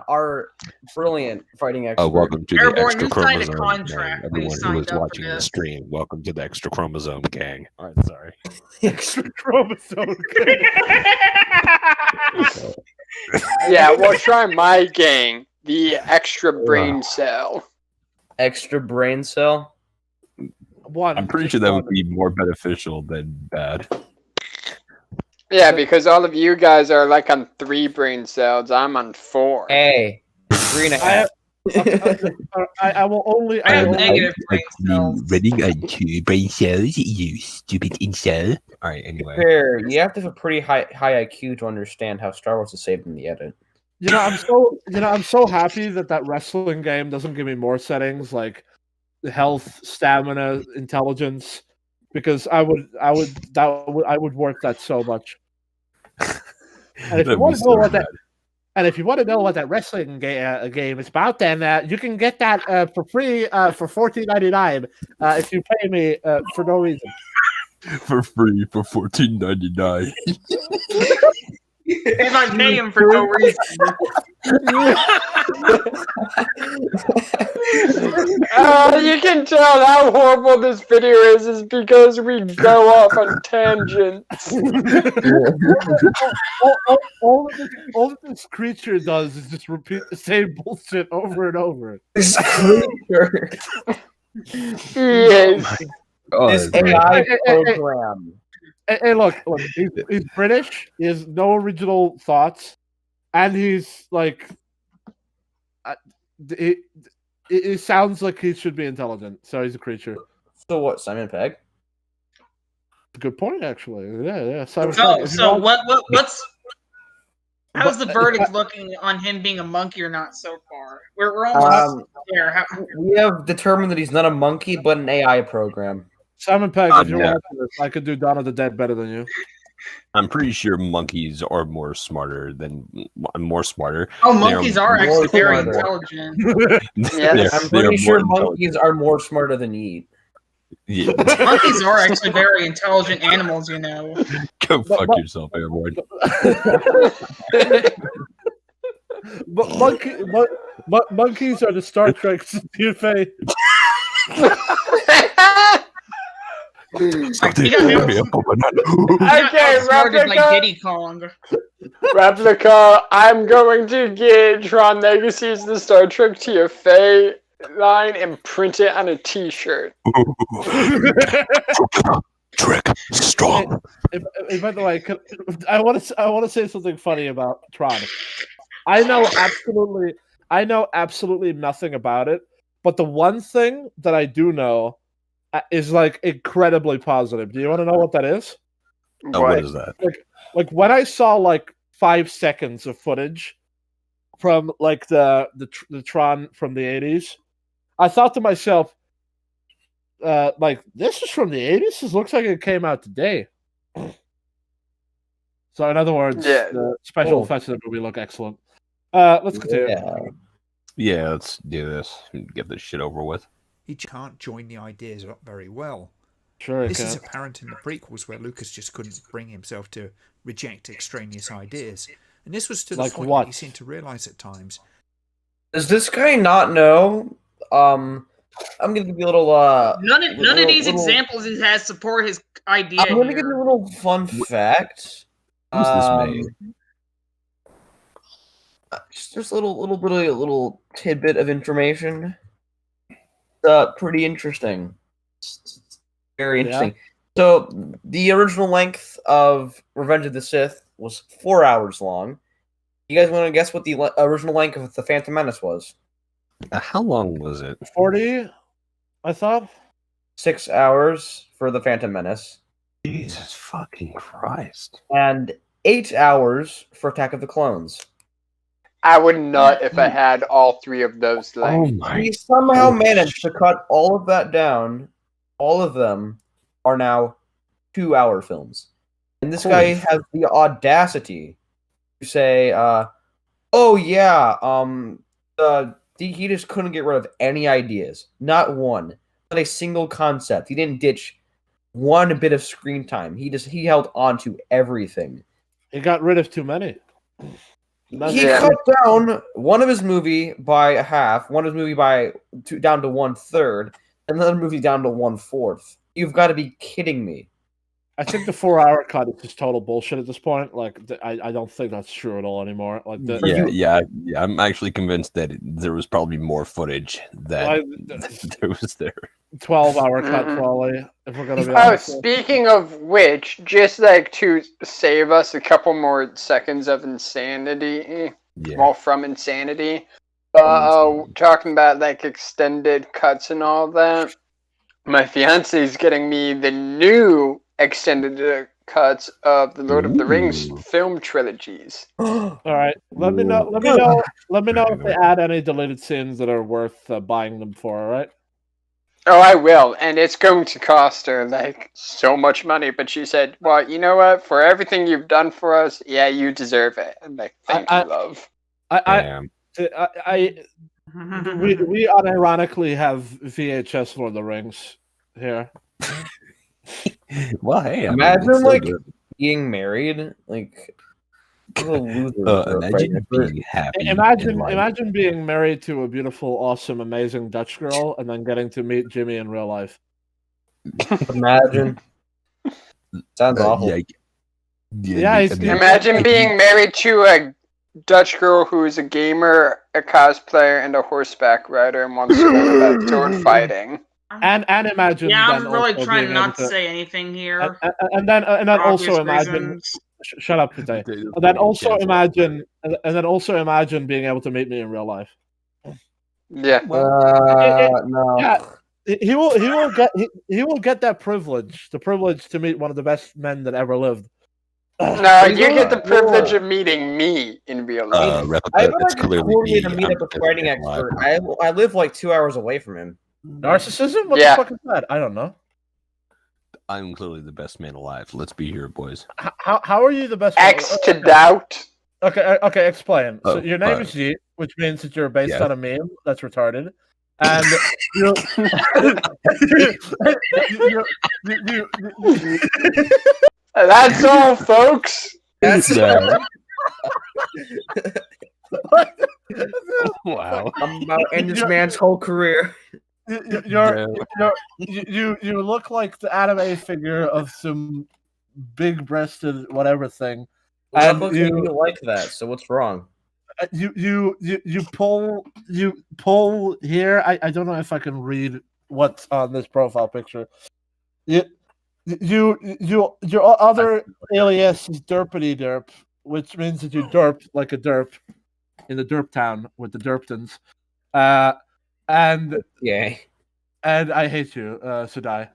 Our brilliant fighting expert. Welcome to Airborne, the extra you signed a chromosome contract. gang. Everyone who is watching the stream, welcome to the extra chromosome gang. All right, sorry. Extra chromosome gang. Yeah, well, try my gang, the extra brain cell. Extra brain cell? I'm pretty sure that would be more beneficial than bad. Yeah, because all of you guys are like on 3 brain cells. I'm on 4. Hey, 3.5. I will only. I have negative brain cells. Running on 2 brain cells, you stupid incel. All right, anyway. Fair. You have to have a pretty high IQ to understand how Star Wars is saved in the edit. I'm so happy that wrestling game doesn't give me more settings like health, stamina, intelligence, because I would work that so much. And if you want to know what that wrestling game is about, then you can get that for free for $14.99 if you pay me for no reason. For free for $14.99. If I pay him for no reason. You can tell how horrible this video is because we go off on tangents. all that this creature does is just repeat the same bullshit over and over. This creature. Yes. This AI program. Hey, look, he's British. He has no original thoughts, and he's like, it sounds like he should be intelligent. So he's a creature. So what, Simon Pegg? Good point, actually. Yeah. Simon So Pegg. what's how's the verdict looking on him being a monkey or not so far? We're almost there. We have determined that he's not a monkey, but an AI program. Simon Pegg, if you're watching this, I could do Dawn of the Dead better than you. I'm pretty sure monkeys are more smarter. Oh, monkeys are actually very intelligent. Yes. I'm pretty sure monkeys are more smarter than you. Yeah. Monkeys are actually very intelligent animals, you know. Go fuck yourself, Airborne. But monkeys are the Star Trek CFA. Okay, Replica, I'm going to get Tron Legacies the Star Trek TFA line and print it on a t-shirt. Trick strong. Hey, by the way, I want to say something funny about Tron. I know absolutely nothing about it, but the one thing that I do know is like incredibly positive. Do you want to know what that is? What is that? Like when I saw like 5 seconds of footage from like the Tron from the 80s, I thought to myself, like, this is from the 80s? This looks like it came out today. So in other words, the special effects of the movie look excellent. Let's continue. Yeah, let's do this and get this shit over with. He can't join the ideas up very well. Sure, this is apparent in the prequels where Lucas just couldn't bring himself to reject extraneous ideas. And this was to the point that he seemed to realize at times. Does this guy not know? I'm gonna give you a little none of these examples he has support his idea. I'm gonna give you a little fun fact. Who's this made? Just a little tidbit of information. Pretty interesting. Very interesting. Yeah. So the original length of Revenge of the Sith was 4 hours long. You guys want to guess what the original length of The Phantom Menace was? How long was it? 40, I thought. 6 hours for The Phantom Menace. Jesus fucking Christ. And 8 hours for Attack of the Clones. I would not if I had all 3 of those lengths. He somehow managed to cut all of that down. All of them are now 2-hour films. And this guy has the audacity to say, he just couldn't get rid of any ideas. Not one. Not a single concept. He didn't ditch one bit of screen time. He held on to everything. He got rid of too many. He cut down one of his movie by a half, one of his movie down to 1/3, another movie down to 1/4. You've got to be kidding me. I think the 4-hour cut is just total bullshit at this point. Like, I don't think that's true at all anymore. Like, I'm actually convinced that there was probably more footage that there was there. 12-hour cut probably. If we're gonna be Oh, honest. speaking of which, just like to save us a couple more seconds of insanity, well, from insanity, talking about like extended cuts and all that. My fiance is getting me the new extended cuts of the Lord of the Rings film trilogies. All right, let me know. Let me know. Let me know if they add any deleted scenes that are worth buying them for. All right. Oh, I will, and it's going to cost her like so much money. But she said, "Well, you know what? For everything you've done for us, yeah, you deserve it." And like, thank you, love. We unironically have VHS Lord of the Rings here. Well, hey, imagine like being married, like. Imagine being happy. Imagine being married to a beautiful, awesome, amazing Dutch girl, and then getting to meet Jimmy in real life. Imagine. Sounds awful. Imagine being married to a Dutch girl who is a gamer, a cosplayer, and a horseback rider, and wants to learn about sword fighting. And imagine. Yeah, I'm really trying not to say anything here. And then also imagine. Shut up, today. And then also imagine being able to meet me in real life. Yeah. No. Yeah. He will get that privilege, the privilege to meet one of the best men that ever lived. No, you get the privilege of meeting me in real life. I would like to meet up with a writing expert. I live like 2 hours away from him. Narcissism? What the fuck is that? I don't know. I'm clearly the best man alive. Let's be here, boys. How are you the best? X to doubt. Okay, explain. So your name is G, which means that you're based on a meme that's retarded, and That's all, folks. That's wow. I'm about to end this man's whole career. You look like the anime figure of some big-breasted whatever thing, and you like that. So what's wrong? You pull here. I don't know if I can read what's on this profile picture. Your other alias is Derpity Derp, which means that you derp like a derp in the derp town with the derptons. And I hate you, Sudai.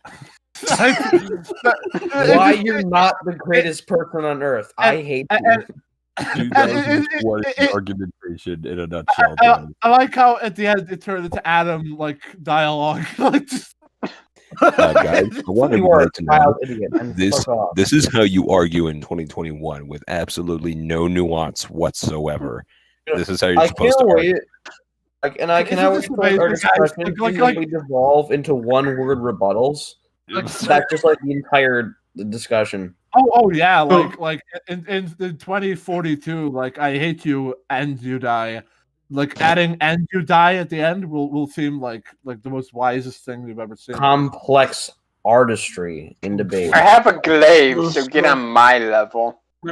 Why you're not the greatest person on earth? I hate you. What is the argumentation in a nutshell? I like how at the end it turned into Adam like dialogue. Like just... guys, I want everybody to know this is how you argue in 2021 with absolutely no nuance whatsoever. This is how you're supposed to argue. And I cannot wait for our discussion to devolve into one-word rebuttals. That's just like the entire discussion. Oh yeah, like in 2042, like I hate you and you die. Like adding "and you die" at the end will seem like the most wisest thing you've ever seen. Complex artistry in debate. I have a glaive, so get on my level. I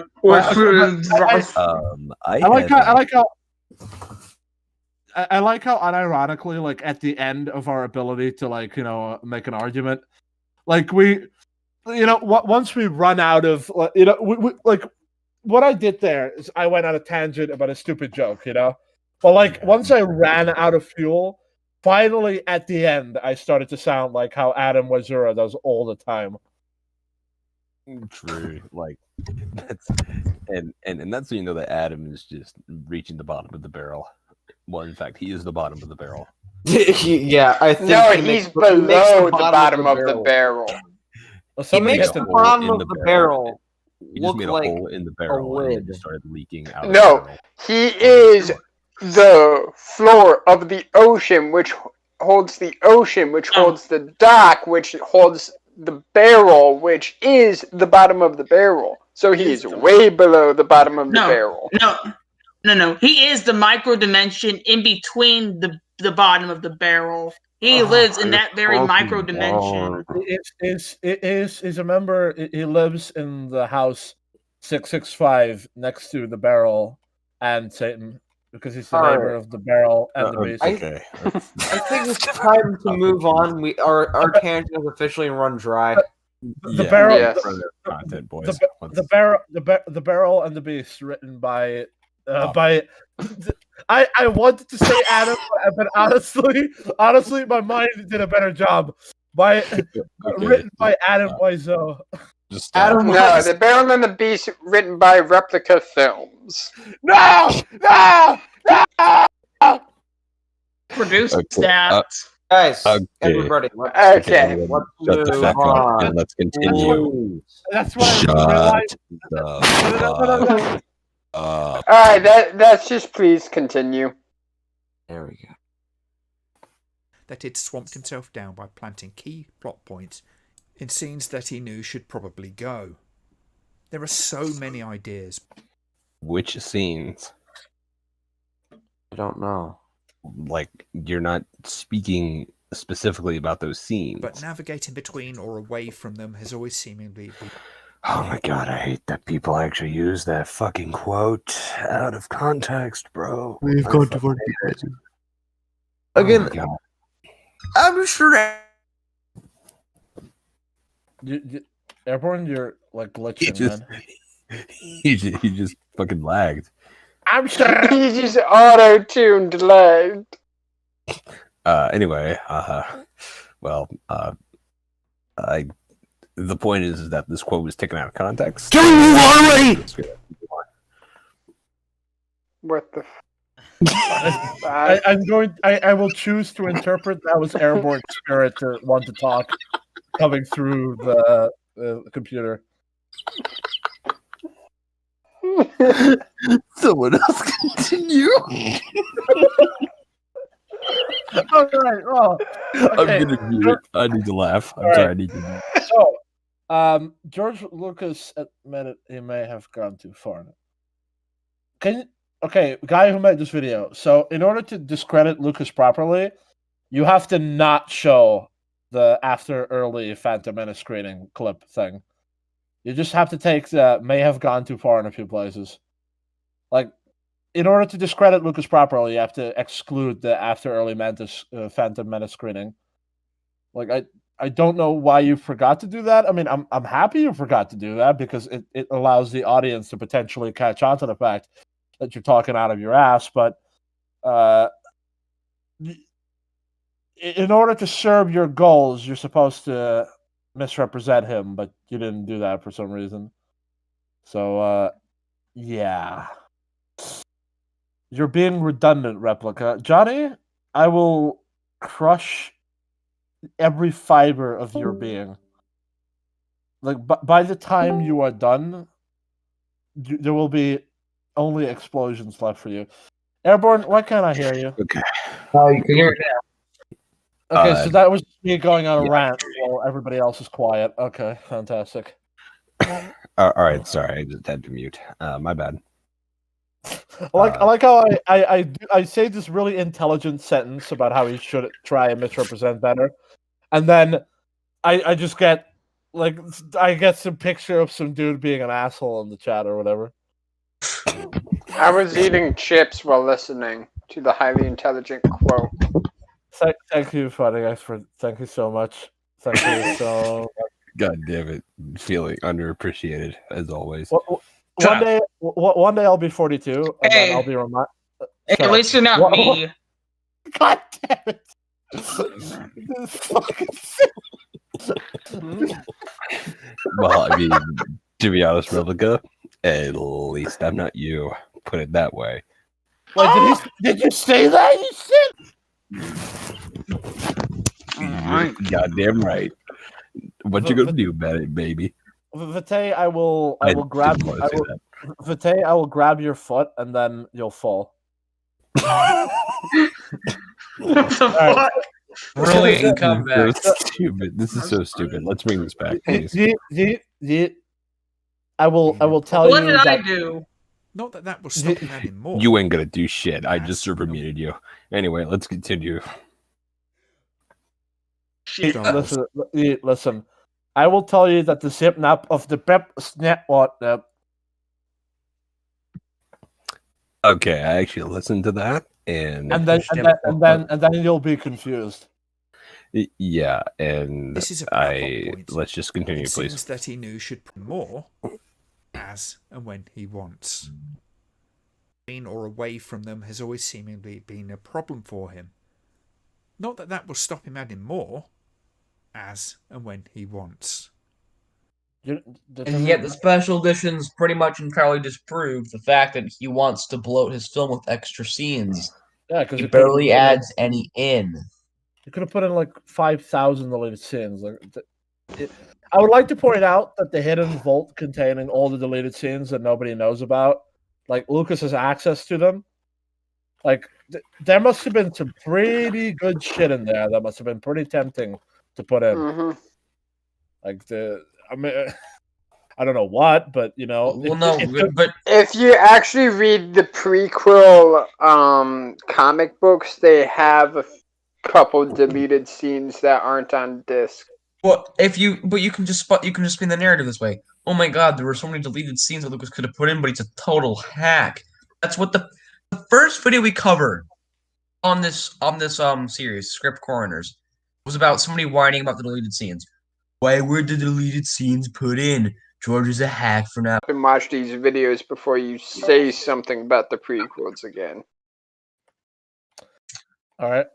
like how unironically, like at the end of our ability to like make an argument, like we, once we run out of we like what I did there is I went on a tangent about a stupid joke, but like once I ran out of fuel, finally at the end I started to sound like how Adam Wazura does all the time. True, like that's and that's when you know that Adam is just reaching the bottom of the barrel. Well, in fact, he is the bottom of the barrel. Yeah, I think he's below the bottom of the barrel. Well, he makes the bottom of the barrel He just made a like hole in the barrel and it just started leaking out. No, he is the floor of the ocean, which holds the ocean, which holds the dock, which holds the barrel, which is the bottom of the barrel. So he is way below the bottom of the barrel. No. He is the micro dimension in between the bottom of the barrel. He lives in that very micro dimension. Is a member. He lives in the house 665 next to the barrel and Satan. because he's the neighbor of the barrel and the beast. Okay. I think it's time to move on. Our tangent has officially run dry. The barrel, content, boys. the barrel and the beast, written by. I wanted to say Adam, but honestly, my mind did a better job. Written by Adam Wiseau. Adam, no, The Barrel and the Beast, written by Replica Films. No! Produced that. Guys, everybody, let's move on. And let's continue. That's what All right, that's just please continue. There we go. That he'd swamped himself down by planting key plot points in scenes that he knew should probably go. There are so many ideas. Which scenes? I don't know. Like, you're not speaking specifically about those scenes. But navigating between or away from them has always seemingly been... Oh my god, I hate that people actually use that fucking quote out of context, bro. We've gone to one. Again, I'm sure. Airborne, you're like glitching, man. He just fucking lagged. I'm sure he just auto-tuned lagged. Anyway, the point is that this quote was taken out of context. Can we move on already? What the? I will choose to interpret that was Airborne spirit to want to talk coming through the computer. Someone else continue. All right. Well, okay. I'm gonna mute. I need to laugh. I'm sorry. I need to mute. So, George Lucas admitted he may have gone too far. Guy who made this video. So, in order to discredit Lucas properly, you have to not show the after early Phantom Menace screening clip thing. You just have to take that may have gone too far in a few places. Like, in order to discredit Lucas properly, you have to exclude the after early Phantom Menace screening. Like, I don't know why you forgot to do that. I mean, I'm happy you forgot to do that because it allows the audience to potentially catch on to the fact that you're talking out of your ass. But in order to serve your goals, you're supposed to misrepresent him, but you didn't do that for some reason. So, yeah. You're being redundant, Replica. Johnny, I will crush every fiber of your being. Like, by the time you are done, there will be only explosions left for you. Airborne, why can't I hear you? Okay. Oh, you can hear it now. Okay, so that was me going on a rant while everybody else is quiet. Okay, fantastic. All right, sorry, I just had to mute. My bad. I like how I say this really intelligent sentence about how he should try and misrepresent better, and then I just get some picture of some dude being an asshole in the chat or whatever. I was eating chips while listening to the highly intelligent quote. Thank you, Funny Guys, thank you so much. Thank you so much. God damn it, feeling underappreciated as always. One day I'll be 42, and then I'll be reminded. Hey, at least you're not me. God damn it! Well, I mean, to be honest, Replica, at least I'm not you. Put it that way. Wait, did you say that? You said. Goddamn right. What you gonna do about it, baby? Vitae, I will grab. Vitae, I will grab your foot, and then you'll fall. What the fuck? Brilliant comeback. So stupid. This is so stupid. Let's bring this back, please. I will tell what you. What did that... I do? Not that that will stop him adding more. You ain't gonna do shit. I just super muted you. Anyway, let's continue. Listen. I will tell you that the snap of the pep snap what Okay, I actually listened to that, and then you'll be confused. Yeah, and This is a plot point. let's just continue, It please. seems that he knew should put more as and when he wants. Being or away from them has always seemingly been a problem for him. Not that that will stop him adding more as and when he wants. And yet the special editions pretty much entirely disprove the fact that he wants to bloat his film with extra scenes. Yeah, because he barely adds any in. You could have put in like 5,000 deleted scenes. I would like to point out that the hidden vault containing all the deleted scenes that nobody knows about, like Lucas has access to them. Like there must have been some pretty good shit in there that must have been pretty tempting to put in. Mm-hmm. Like I mean, I don't know what, but you know. Well, no, but if you actually read the prequel comic books, they have a couple deleted scenes that aren't on disc. Well, you can just spin the narrative this way. Oh my God, there were so many deleted scenes that Lucas could have put in, but he's a total hack. That's what the first video we covered on this series, Script Coroners, was about somebody whining about the deleted scenes. Why were the deleted scenes put in? George is a hack for now. And watch these videos before you say something about the prequels again. All right.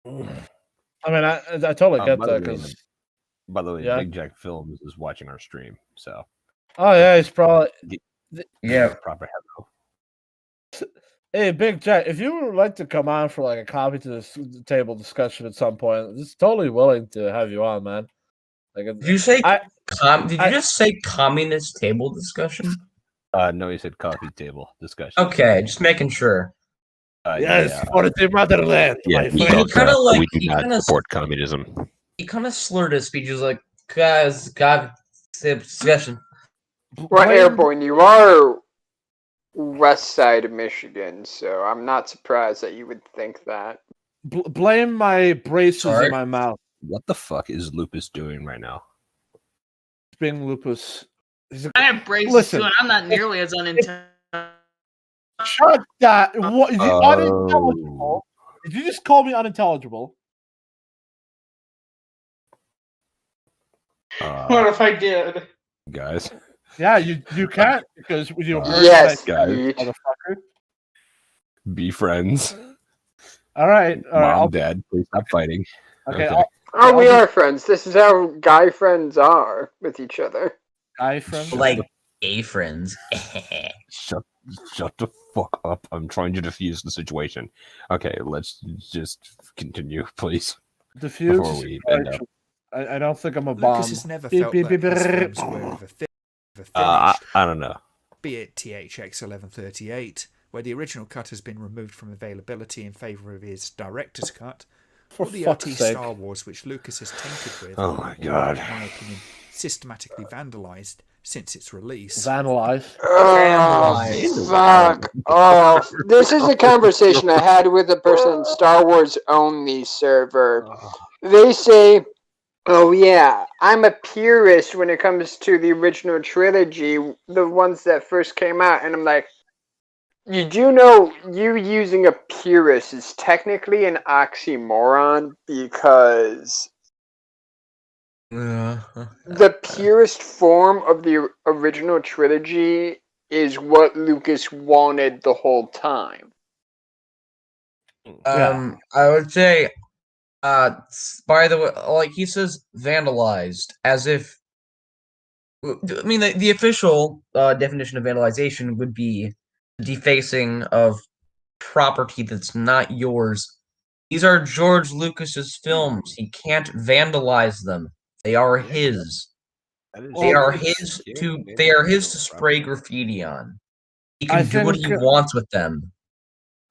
I mean, I totally get that because. By the way, Yeah. Big Jack Films is watching our stream, so. Oh yeah, he's probably. Yeah. Proper hello. Hey, Big Jack, if you would like to come on for like a coffee to the table discussion at some point, just totally willing to have you on, man. Like, Did you say? Did you just say communist table discussion? No, he said coffee table discussion. Okay, just making sure. Yes, for the motherland. Yeah, we do not support communism. He kind of slurred his speech. He was like, "Guys, God, discussion." Well, Airborne, you are west side of Michigan, so I'm not surprised that you would think that. Blame my braces in my mouth. What the fuck is Lupus doing right now? Being Lupus. I have braces too, and I'm not nearly as unintelligent. Shut that! What? Is it unintelligible? Did you just call me unintelligible? What if I did? Guys. Yeah, you can't because you're yes, guys. Motherfucker. Be friends. All right, Mom, Dad, please stop fighting. Okay. We are friends. This is how guy friends are with each other. Guy friends, like gay friends. Shut the fuck up! I'm trying to defuse the situation. Okay, let's just continue, please. Diffuse. Before we end up. I don't think I'm a bomb. Lucas has never felt that his films were ever finished. I don't know. Be it THX 1138, where the original cut has been removed from availability in favour of his director's cut, For or the fuck's OT sake. Star Wars, which Lucas has tainted with, Oh my or, God. in my opinion, systematically vandalised since its release. Vandalized. Oh, fuck. Oh, this is a conversation I had with a person in Star Wars only server. They say, oh yeah, I'm a purist when it comes to the original trilogy, the ones that first came out, and I'm like, you do know you using a purist is technically an oxymoron because the purest form of the original trilogy is what Lucas wanted the whole time. I would say, by the way, like he says, vandalized, as if. I mean, the official definition of vandalization would be defacing of property that's not yours. These are George Lucas's films. He can't vandalize them. They are his. They are his to spray graffiti on. He can do what he wants with them.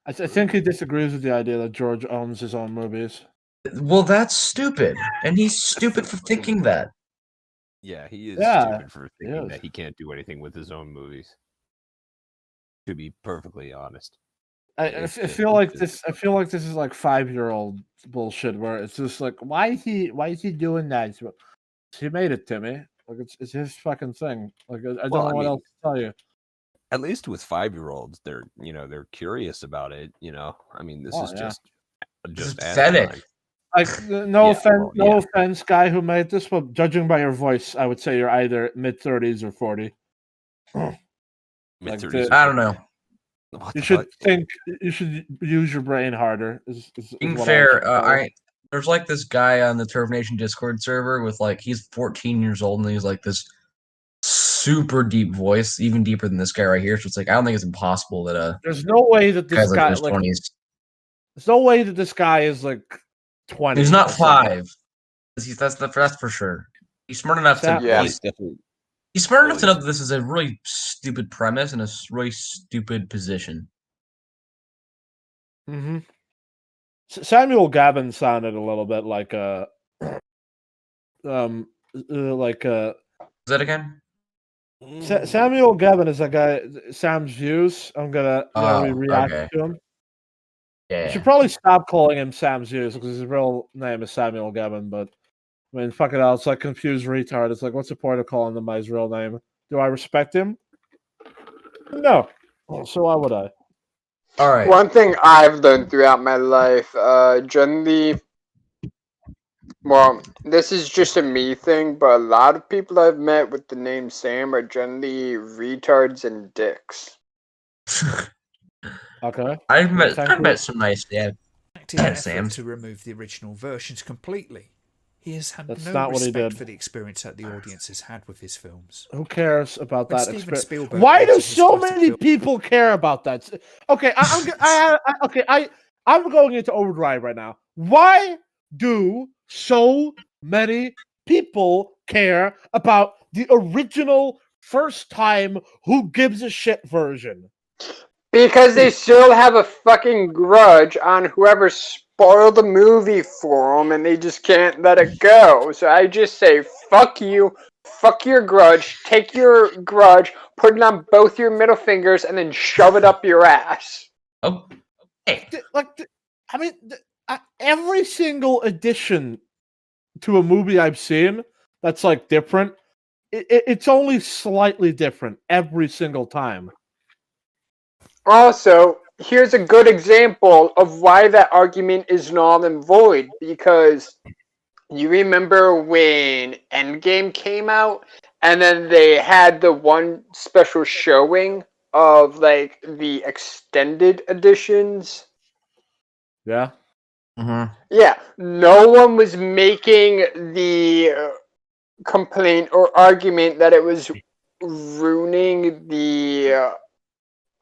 I think he disagrees with the idea that George owns his own movies. Well, that's stupid, and he's stupid for thinking that. Yeah, he is Yeah, stupid for thinking that he can't do anything with his own movies. To be perfectly honest. I feel like this. I feel like this is like 5-year-old bullshit where it's just like, why is he doing that? He made it, Timmy. Like it's his fucking thing. Like I don't know what else to tell you. at least with 5-year-olds, they're they're curious about it. I mean, this is just pathetic. Like, no offense, guy who made this, but judging by your voice, I would say you're either mid-30s or 40. Mid-30s. I don't know. You should think. You should use your brain harder. Being fair, there's like this guy on the Turf Nation Discord server with he's 14 years old and he's like this super deep voice, even deeper than this guy right here. So it's like I don't think it's impossible that there's no way that this guy's guy in his 20s. There's no way that this guy is like 20. He's not 5. That's for sure. He's smart enough to. Yeah, he's definitely. He's smart enough to know that this is a really stupid premise and a really stupid position. Mm-hmm. Samuel Gavin sounded a little bit like Is that again? Samuel Gavin is that guy. Sam's Views. I'm gonna react to him. Yeah. You should probably stop calling him Sam's Views because his real name is Samuel Gavin, but. I mean, fuck it out. It's like confused retard. It's like, what's the point of calling him by his real name? Do I respect him? No. So why would I? All right. One thing I've learned throughout my life, generally, well, this is just a me thing, but a lot of people I've met with the name Sam are generally retards and dicks. Okay. I've met some nice Sams to remove the original versions completely. He has had no respect for the experience that the audience has had with his films. Who cares about that experience? Spielberg Why do so many people care about that? Okay, I'm going into overdrive right now. Why do so many people care about the original first time who gives a shit version? Because they still have a fucking grudge on whoever spoiled the movie for them, and they just can't let it go. So I just say, fuck you, fuck your grudge, take your grudge, put it on both your middle fingers, and then shove it up your ass. Oh, hey. Every single addition to a movie I've seen that's like different, it's only slightly different every single time. Also, here's a good example of why that argument is null and void, because you remember when Endgame came out, and then they had the one special showing of, like, the extended editions? Yeah. Mm-hmm. Yeah, no one was making the complaint or argument that it was ruining the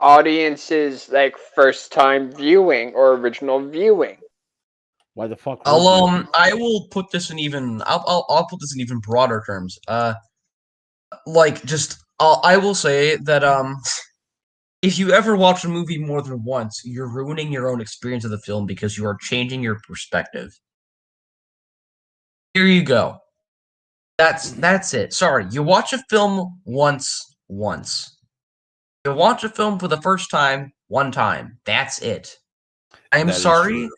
audience's like first time viewing or original viewing. Why the fuck? I will put this in even. I'll put this in even broader terms. I will say that if you ever watch a movie more than once, you're ruining your own experience of the film because you are changing your perspective. Here you go. That's it. Sorry, you watch a film once. You watch a film for the first time, one time. That's it. I'm sorry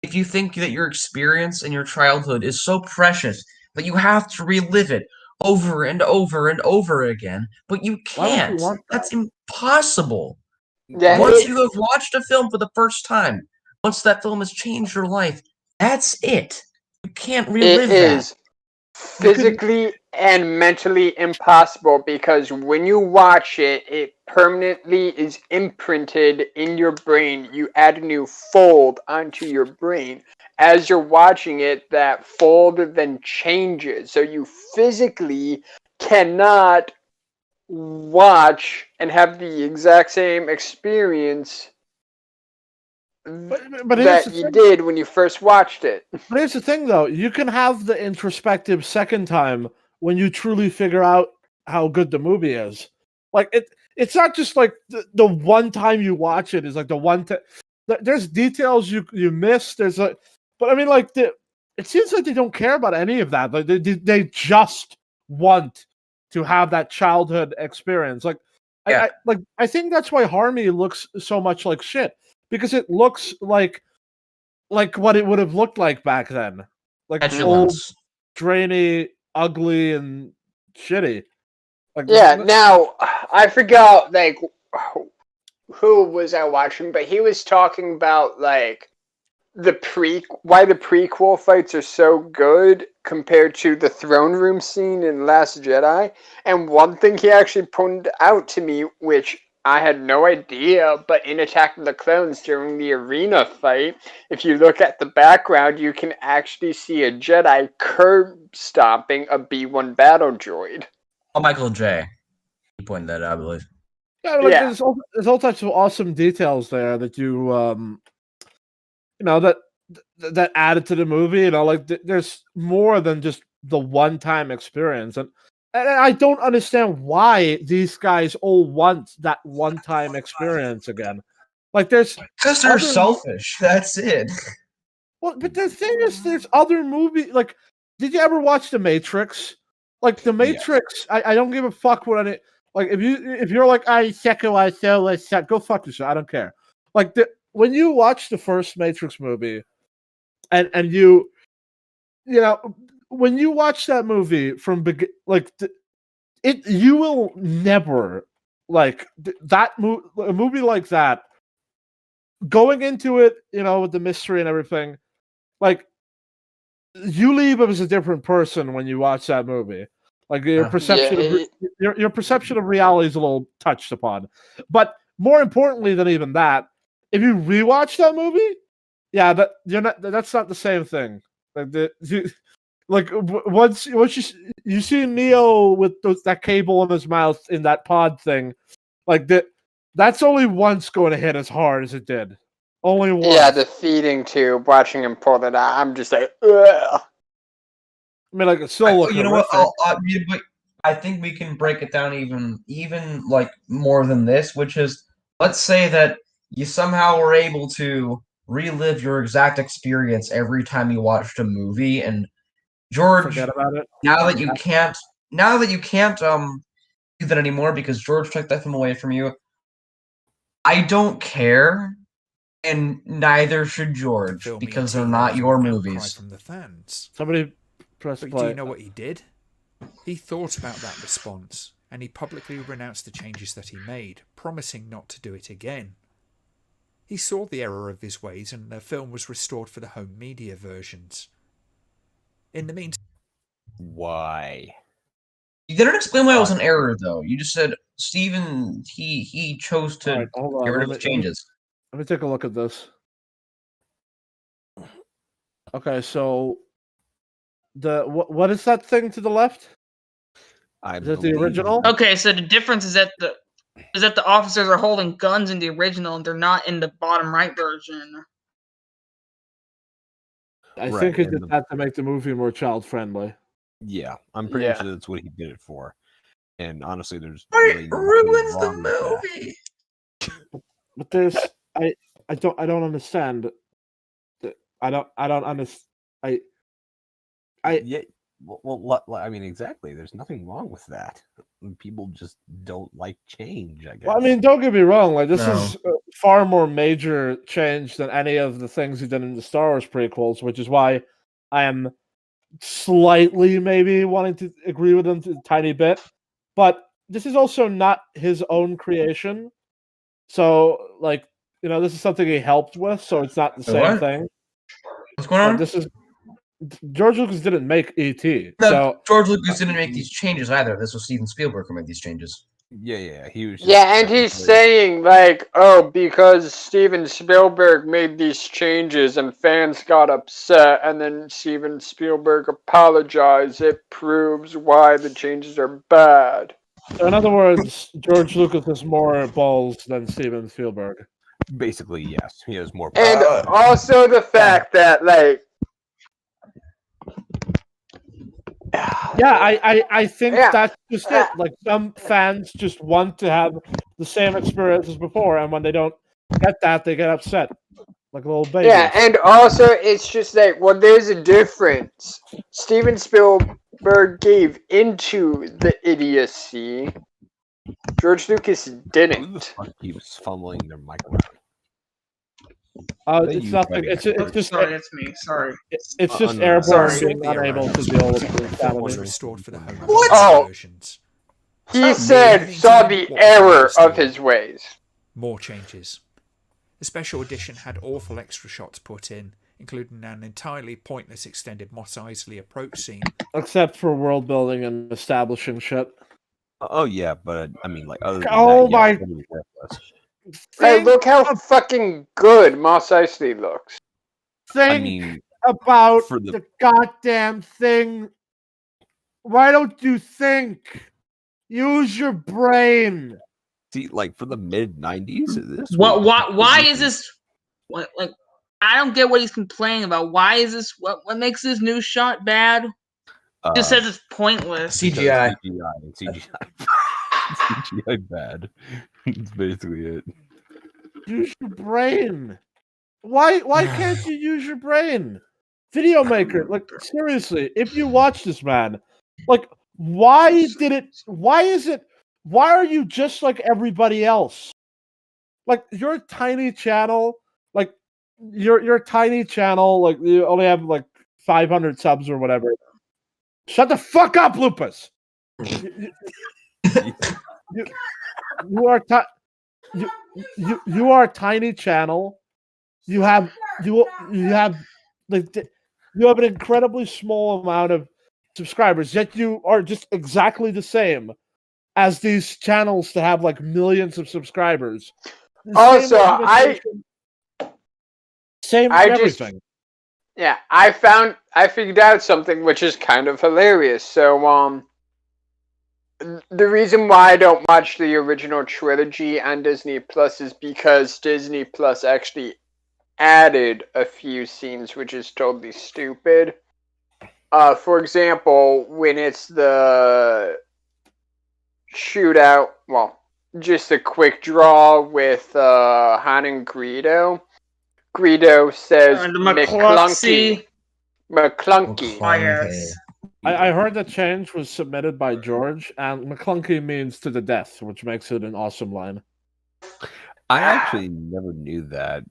if you think that your experience in your childhood is so precious that you have to relive it over and over and over again, but you can't. That's impossible. Once you have watched a film for the first time, once that film has changed your life, that's it. You can't relive that. It is physically and mentally impossible because when you watch it, it permanently is imprinted in your brain. You add a new fold onto your brain. As you're watching it, that fold then changes. So you physically cannot watch and have the exact same experience that you did when you first watched it. But here's the thing, though. You can have the introspective second time when you truly figure out how good the movie is. Like, it's not just like the one time you watch it is like the one time. There's details you miss. But I mean, like, it seems like they don't care about any of that. Like, they just want to have that childhood experience. Like, yeah. I think that's why Harmony looks so much like shit. Because it looks like what it would have looked like back then. Like old, drainy, ugly, and shitty. Now, I forgot, like, who was I watching? But he was talking about like why the prequel fights are so good compared to the throne room scene in Last Jedi. And one thing he actually pointed out to me, which I had no idea, but in Attack of the Clones during the arena fight, if you look at the background, you can actually see a Jedi curb stomping a B-1 battle droid. Oh, Michael J. He pointed that out, I believe. Yeah, like there's all types of awesome details there that you that added to the movie. Like there's more than just the one-time experience, and I don't understand why these guys all want that one-time experience again. Like there's because they're selfish. That's it. Well, but the thing is, there's other movies. Like, did you ever watch The Matrix? Like The Matrix, I don't give a fuck what any. Like if you're like go fuck yourself. I don't care. Like when you watch the first Matrix movie, and you when you watch that movie from you will never like that a movie like that. Going into it, with the mystery and everything, like you leave as a different person when you watch that movie. Like your perception of your perception of reality is a little touched upon. But more importantly than even that, if you rewatch that movie, that's not the same thing. Once you see Neo with that cable in his mouth in that pod thing, like that's only once going to hit as hard as it did. Only once. Yeah, the feeding tube, watching him pull that out, I'm just like, ugh. I mean, like it's still you know what? I think we can break it down even like more than this, which is, let's say that you somehow were able to relive your exact experience every time you watched a movie, and George, forget about it. Now that you can't do that anymore because George took that film away from you. I don't care, and neither should George, because they're not your movies. From the fans. Somebody press play. Do you know what he did? He thought about that response, and he publicly renounced the changes that he made, promising not to do it again. He saw the error of his ways, and the film was restored for the home media versions. In the meantime... Why? You didn't explain why it was an error, though. You just said, Steven, he chose to get rid of the changes. Let me take a look at this. Okay, so what is that thing to the left? Is that the original? Okay, so the difference is that the officers are holding guns in the original and they're not in the bottom right version. I think he did that to make the movie more child friendly. Yeah, I'm pretty sure that's what he did it for. And honestly, there's it ruins the movie. But there's I don't understand. I don't understand. Well, I mean, exactly. There's nothing wrong with that. People just don't like change, I guess. Well, I mean, don't get me wrong. Like, this is a far more major change than any of the things he did in the Star Wars prequels, which is why I am slightly maybe wanting to agree with him a tiny bit. But this is also not his own creation. So, like, this is something he helped with, so it's not the same thing. What's going on? This is George Lucas didn't make E.T. No, so George Lucas didn't make these changes either. This was Steven Spielberg who made these changes. Yeah, he was. Yeah, and he's saying like, because Steven Spielberg made these changes and fans got upset, and then Steven Spielberg apologized. It proves why the changes are bad. So in other words, George Lucas has more balls than Steven Spielberg. Basically, yes, he has more balls. And also the fact that like. Yeah, I think that's just it. Like, some fans just want to have the same experience as before, and when they don't get that, they get upset. Like a little baby. Yeah, and also it's just like, there's a difference. Steven Spielberg gave into the idiocy. George Lucas didn't. Who the fuck keeps fumbling their mic It's nothing. It's just. Sorry, it's me. Sorry. It's just airborne being unable to deal with the was restored for the home versions. He saw the error of his ways. More changes. The special edition had awful extra shots put in, including an entirely pointless extended Mos Eisley approach scene. Except for world building and establishing shit. Oh yeah, but I mean, like, other than Oh that, my! yeah, totally worthless. Hey, look how fucking good Mos Eisley looks. Think about the goddamn thing. Why don't you think? Use your brain. See, like for the mid-90s, Why is this? Like, I don't get what he's complaining about. Why is this? What makes this new shot bad? Just says it's pointless. CGI. CGI bad. That's basically it. Use your brain. Why can't you use your brain? Video maker, like seriously, if you watch this man, like why are you just like everybody else? Like your tiny channel, like your tiny channel, like you only have like 500 subs or whatever. Shut the fuck up, Lupus. You are a tiny channel. You have an incredibly small amount of subscribers, yet you are just exactly the same as these channels that have like millions of subscribers. Also, everything. Yeah, I figured out something which is kind of hilarious. So, the reason why I don't watch the original trilogy on Disney Plus is because Disney Plus actually added a few scenes which is totally stupid. For example, when it's the shootout, well, just a quick draw with Han and Greedo. Greedo says Mclunky. Mclunky. Oh, yes. I heard the change was submitted by George, and Mclunky means to the death, which makes it an awesome line. I actually never knew that.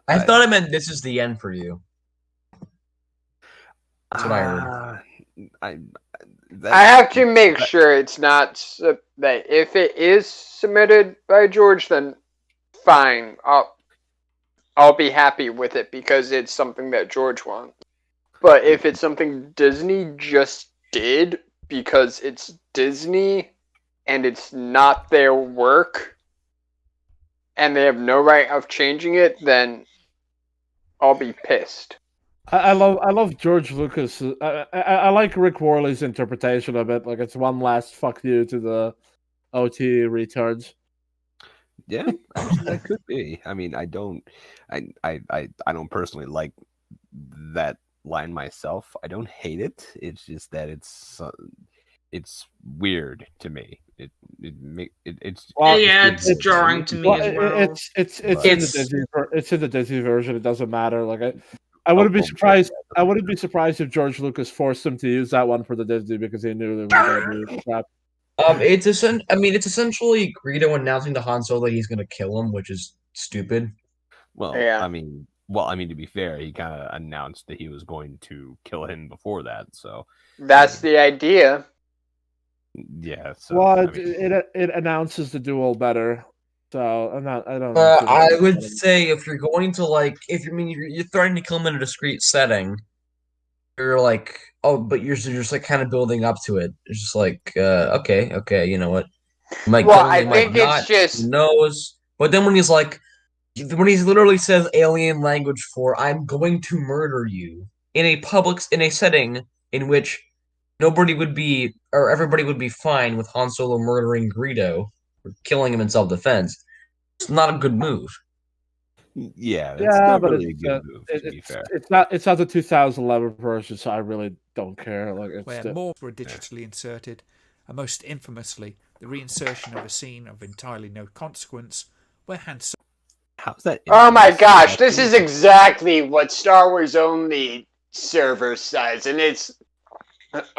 I thought it meant this is the end for you. That's what I heard. I have to make sure it's not that if it is submitted by George, then fine. I'll be happy with it because it's something that George wants. But if it's something Disney just did because it's Disney and it's not their work and they have no right of changing it, then I'll be pissed. I love George Lucas. I like Rick Worley's interpretation of it. Like it's one last fuck you to the OT retards. Yeah, actually, that could be. I mean, I don't personally like that line myself. I don't hate it. It's just that it's weird to me. It's jarring to me as well. It's in the Disney version. It doesn't matter. Like I wouldn't be surprised. I wouldn't be surprised if George Lucas forced him to use that one for the Disney because he knew they were going to be crap. It's essentially Greedo announcing to Han Solo that he's going to kill him, which is stupid. Well, yeah. I mean, to be fair, he kind of announced that he was going to kill him before that. So that's the idea. Yeah. So, well, it announces the duel better. So I don't. I would say if you're going to you're threatening to kill him in a discreet setting, you're like, oh, but you're just like kind of building up to it. It's just like, okay, you know what? I think it's just who knows. But then when he literally says alien language for "I'm going to murder you" in a setting in which everybody would be fine with Han Solo murdering Greedo or killing him in self-defense. It's not a good move. Yeah, not but really a good move, to be fair. It's not the 2011 version, so I really don't care. Where more were digitally inserted, and most infamously, the reinsertion of a scene of entirely no consequence, where Han Solo. How's that? Oh my gosh, this is exactly what Star Wars Only server says, and it's.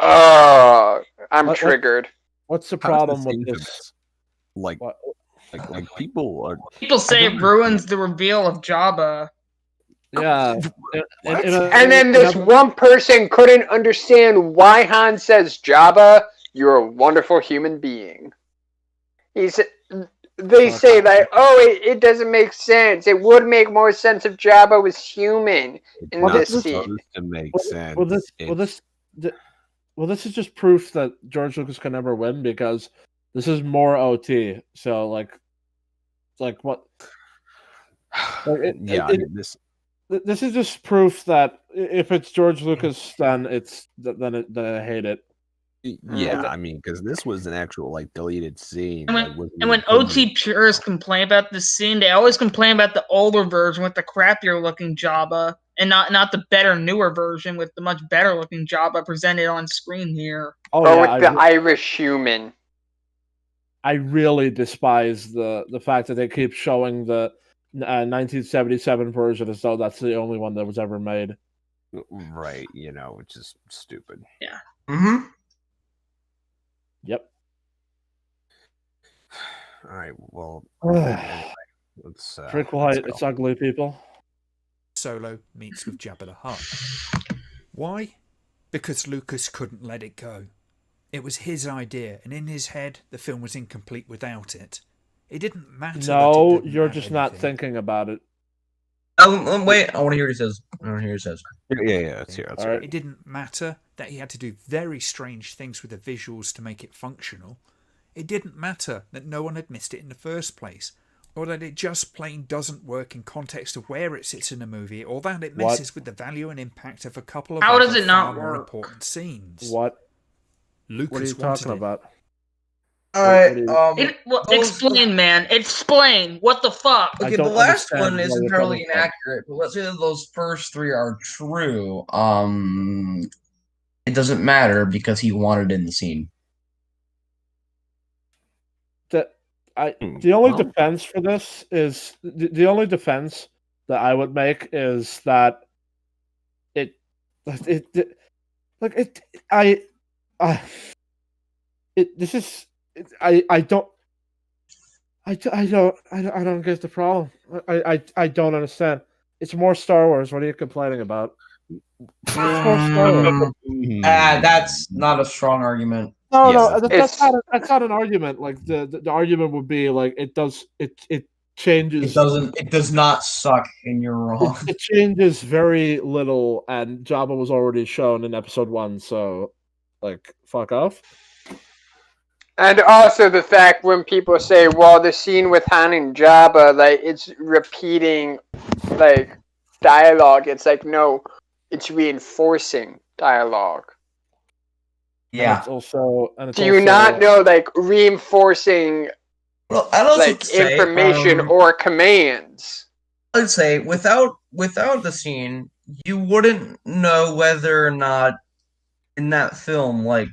I'm triggered. What's the problem with this? Like people say it ruins the reveal of Jabba. Yeah. And then this one person couldn't understand why Han says Jabba, you're a wonderful human being. They say like, it doesn't make sense. It would make more sense if Jabba was human in this scene. Supposed to make sense. Well, this is just proof that George Lucas can never win because this is more OT. So like what? This is just proof that if it's George Lucas, then then I hate it. Yeah, I mean, because this was an actual like deleted scene. And when OT purists complain about this scene, they always complain about the older version with the crappier looking Jabba, and not the better, newer version with the much better looking Jabba presented on screen here. With the Irish human. I really despise the fact that they keep showing the 1977 version as though that's the only one that was ever made. Right, which is stupid. Yeah. Mm-hmm. Yep. All right. Well, let's. Prequel, it's ugly, people. Solo meets with Jabba the Hutt. Why? Because Lucas couldn't let it go. It was his idea, and in his head, the film was incomplete without it. It didn't matter. No, you're just not thinking about it. Wait, I want to hear what he says. Yeah, let's hear it. It didn't matter that he had to do very strange things with the visuals to make it functional. It didn't matter that no one had missed it in the first place, or that it just plain doesn't work in context of where it sits in a movie, or that it messes with the value and impact of a couple of How does it not more work? important scenes. What? Lucas what are you talking about? Explain, man. Explain. What the fuck? Okay, the last one is entirely inaccurate, but let's say that those first three are true. It doesn't matter because he wanted in the scene. The only defense for this is the only defense that I would make is that I don't get the problem. I don't understand. It's more Star Wars. What are you complaining about? It's more Star Wars. That's not a strong argument. No, that's not an argument. Like the argument would be like it changes. It does not suck, and you're wrong. It changes very little, and Jabba was already shown in episode 1, so like fuck off. And also the fact when people say, well, the scene with Han and Jabba, like, it's repeating, like, dialogue. It's like, no, it's reinforcing dialogue. Yeah. Do you not know, like, reinforcing, information or commands? I'd say, without the scene, you wouldn't know whether or not, in that film, like,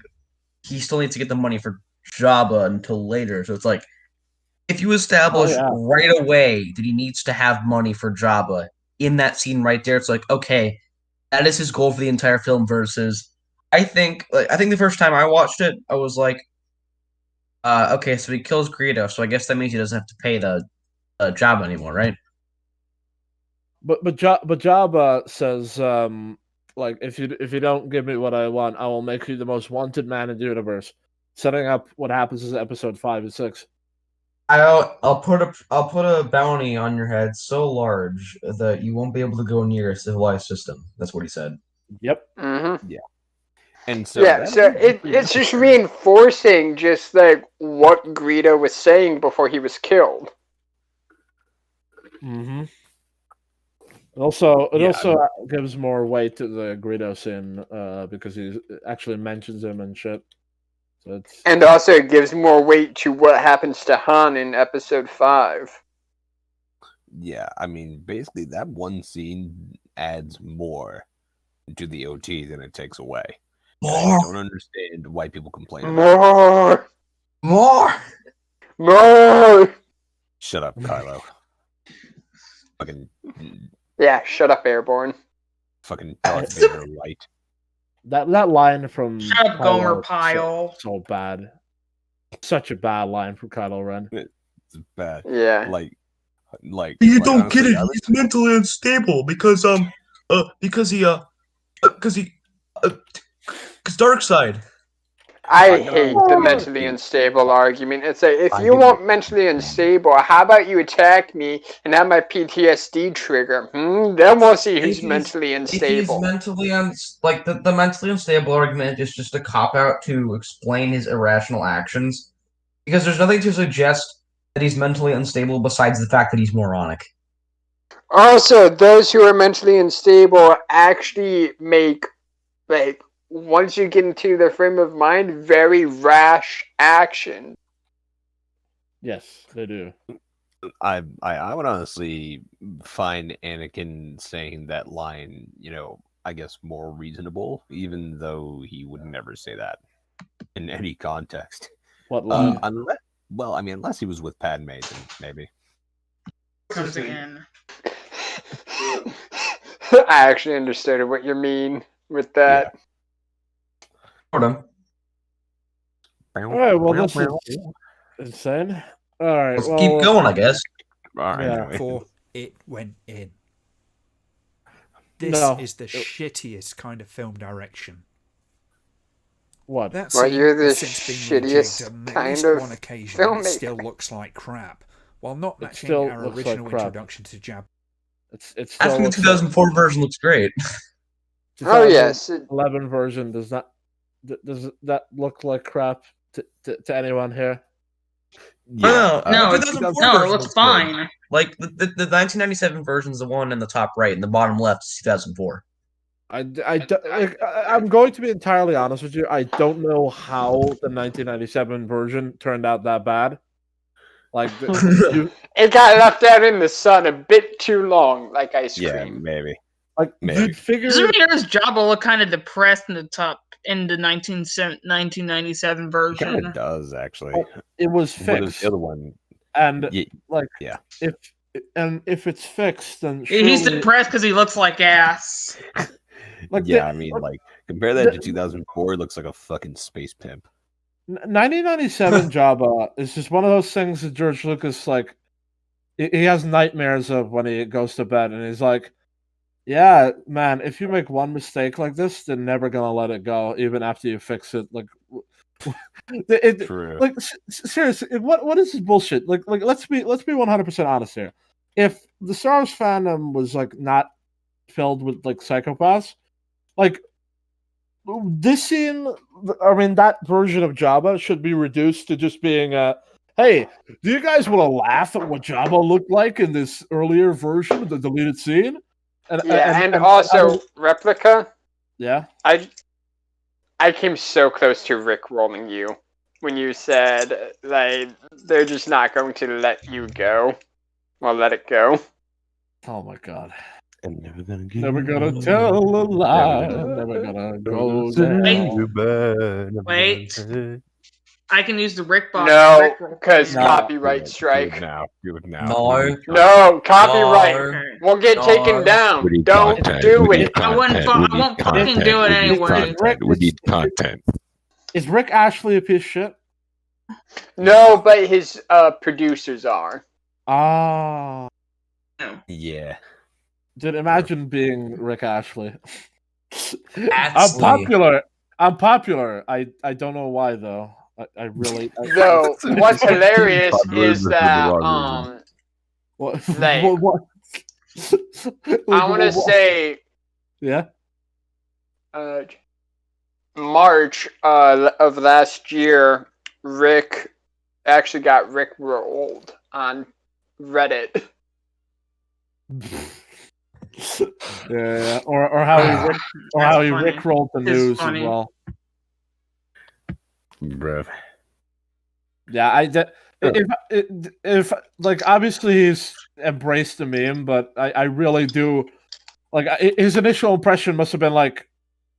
he still needs to get the money for Jabba until later. So it's like, if you establish right away that he needs to have money for Jabba in that scene right there, it's like, okay, that is his goal for the entire film. Versus, I think the first time I watched it, I was like, okay, so he kills Greedo, so I guess that means he doesn't have to pay the Jabba anymore, right? But Jabba says, like, if you don't give me what I want, I will make you the most wanted man in the universe. Setting up what happens in episode 5 and 6. I'll put a bounty on your head so large that you won't be able to go near a civilized system. That's what he said. Yep. Mm-hmm. Yeah. And so it's just reinforcing just like what Greedo was saying before he was killed. Mm-hmm. It also gives more weight to the Greedo scene because he actually mentions him and shit. So and also it gives more weight to what happens to Han in episode 5. Yeah, I mean, basically that one scene adds more to the OT than it takes away. I don't understand why people complain about More! Shut up, Kylo. Fucking... Yeah, shut up, Airborne. Fucking Darth Vader light. That line from Shut up, Gomer Pyle. So bad. Such a bad line from Kylo Ren. It's bad. Yeah. Like you don't get it. He's mentally unstable because Dark Side. I hate the mentally unstable argument. It's like, if you want mentally unstable, how about you attack me and have my PTSD trigger? Then we'll see who's mentally unstable. He's mentally the mentally unstable argument is just a cop out to explain his irrational actions, because there's nothing to suggest that he's mentally unstable besides the fact that he's moronic. Also, those who are mentally unstable actually make, like, once you get into their frame of mind, very rash action. Yes, they do. I would honestly find Anakin saying that line, I guess more reasonable, even though he would never say that in any context. What line? Unless he was with Padme, then maybe. Again. I actually understood what you mean with that. Yeah. Alright, well, this is insane. Alright, Let's keep going, I guess. Yeah. Before it went in. This is the shittiest kind of film direction. What? That Well, you're the has since been rejigged on shittiest at least kind of one occasion, and it filmmaker. still looks like crap, while not matching still our looks like original crap. introduction to Jabba. It's I think the 2004 version looks great. Oh, yes. 11 version does that look like crap to anyone here? No, No, the 2004 it version looks good. fine. Like the 1997 version is the one in the top right, and the bottom left is 2004. I'm going to be entirely honest with you. I don't know how the 1997 version turned out that bad. Like it got left out in the sun a bit too long, like ice cream. Yeah, maybe. Like you'd figure. Doesn't Jabba look kind of depressed in the 1997 version? Kind of does actually. It was What is fixed, the other one? and Yeah. if it's fixed, then He's surely- depressed because he looks like ass. Compare that to 2004. It looks like a fucking space pimp. 1997 Jabba is just one of those things that George Lucas he has nightmares of when he goes to bed, and he's like, "Yeah, man, if you make one mistake like this, they're never gonna let it go, even after you fix it." Like, True. like seriously, what is this bullshit? Like, let's be 100% honest here. If the Star Wars fandom was not filled with psychopaths, this scene, that version of Jabba should be reduced to just being hey, do you guys want to laugh at what Jabba looked like in this earlier version of the deleted scene? And also replica. Yeah. I came so close to Rick rolling you when you said they're just not going to let you go. Well, let it go. Oh my god. I'm never gonna tell a lie. Never gonna go down. Wait. I can use the Rick box. No, because copyright strike. Do it now. No, copyright. We'll get taken down. Don't do it. I won't fucking do it anyway. We need content. Is Rick Ashley a piece of shit? No, but his producers are. Ah. Yeah. Dude, imagine being Rick Ashley. Ashley. I'm popular. I don't know why though. I really. No, what's hilarious is that what? I want to say. Yeah. March of last year, Rick actually got Rick rolled on Reddit. Yeah, or how he Rick rolled the news as well. Bruh. Yeah, if obviously he's embraced the meme, but I really do his initial impression must have been like,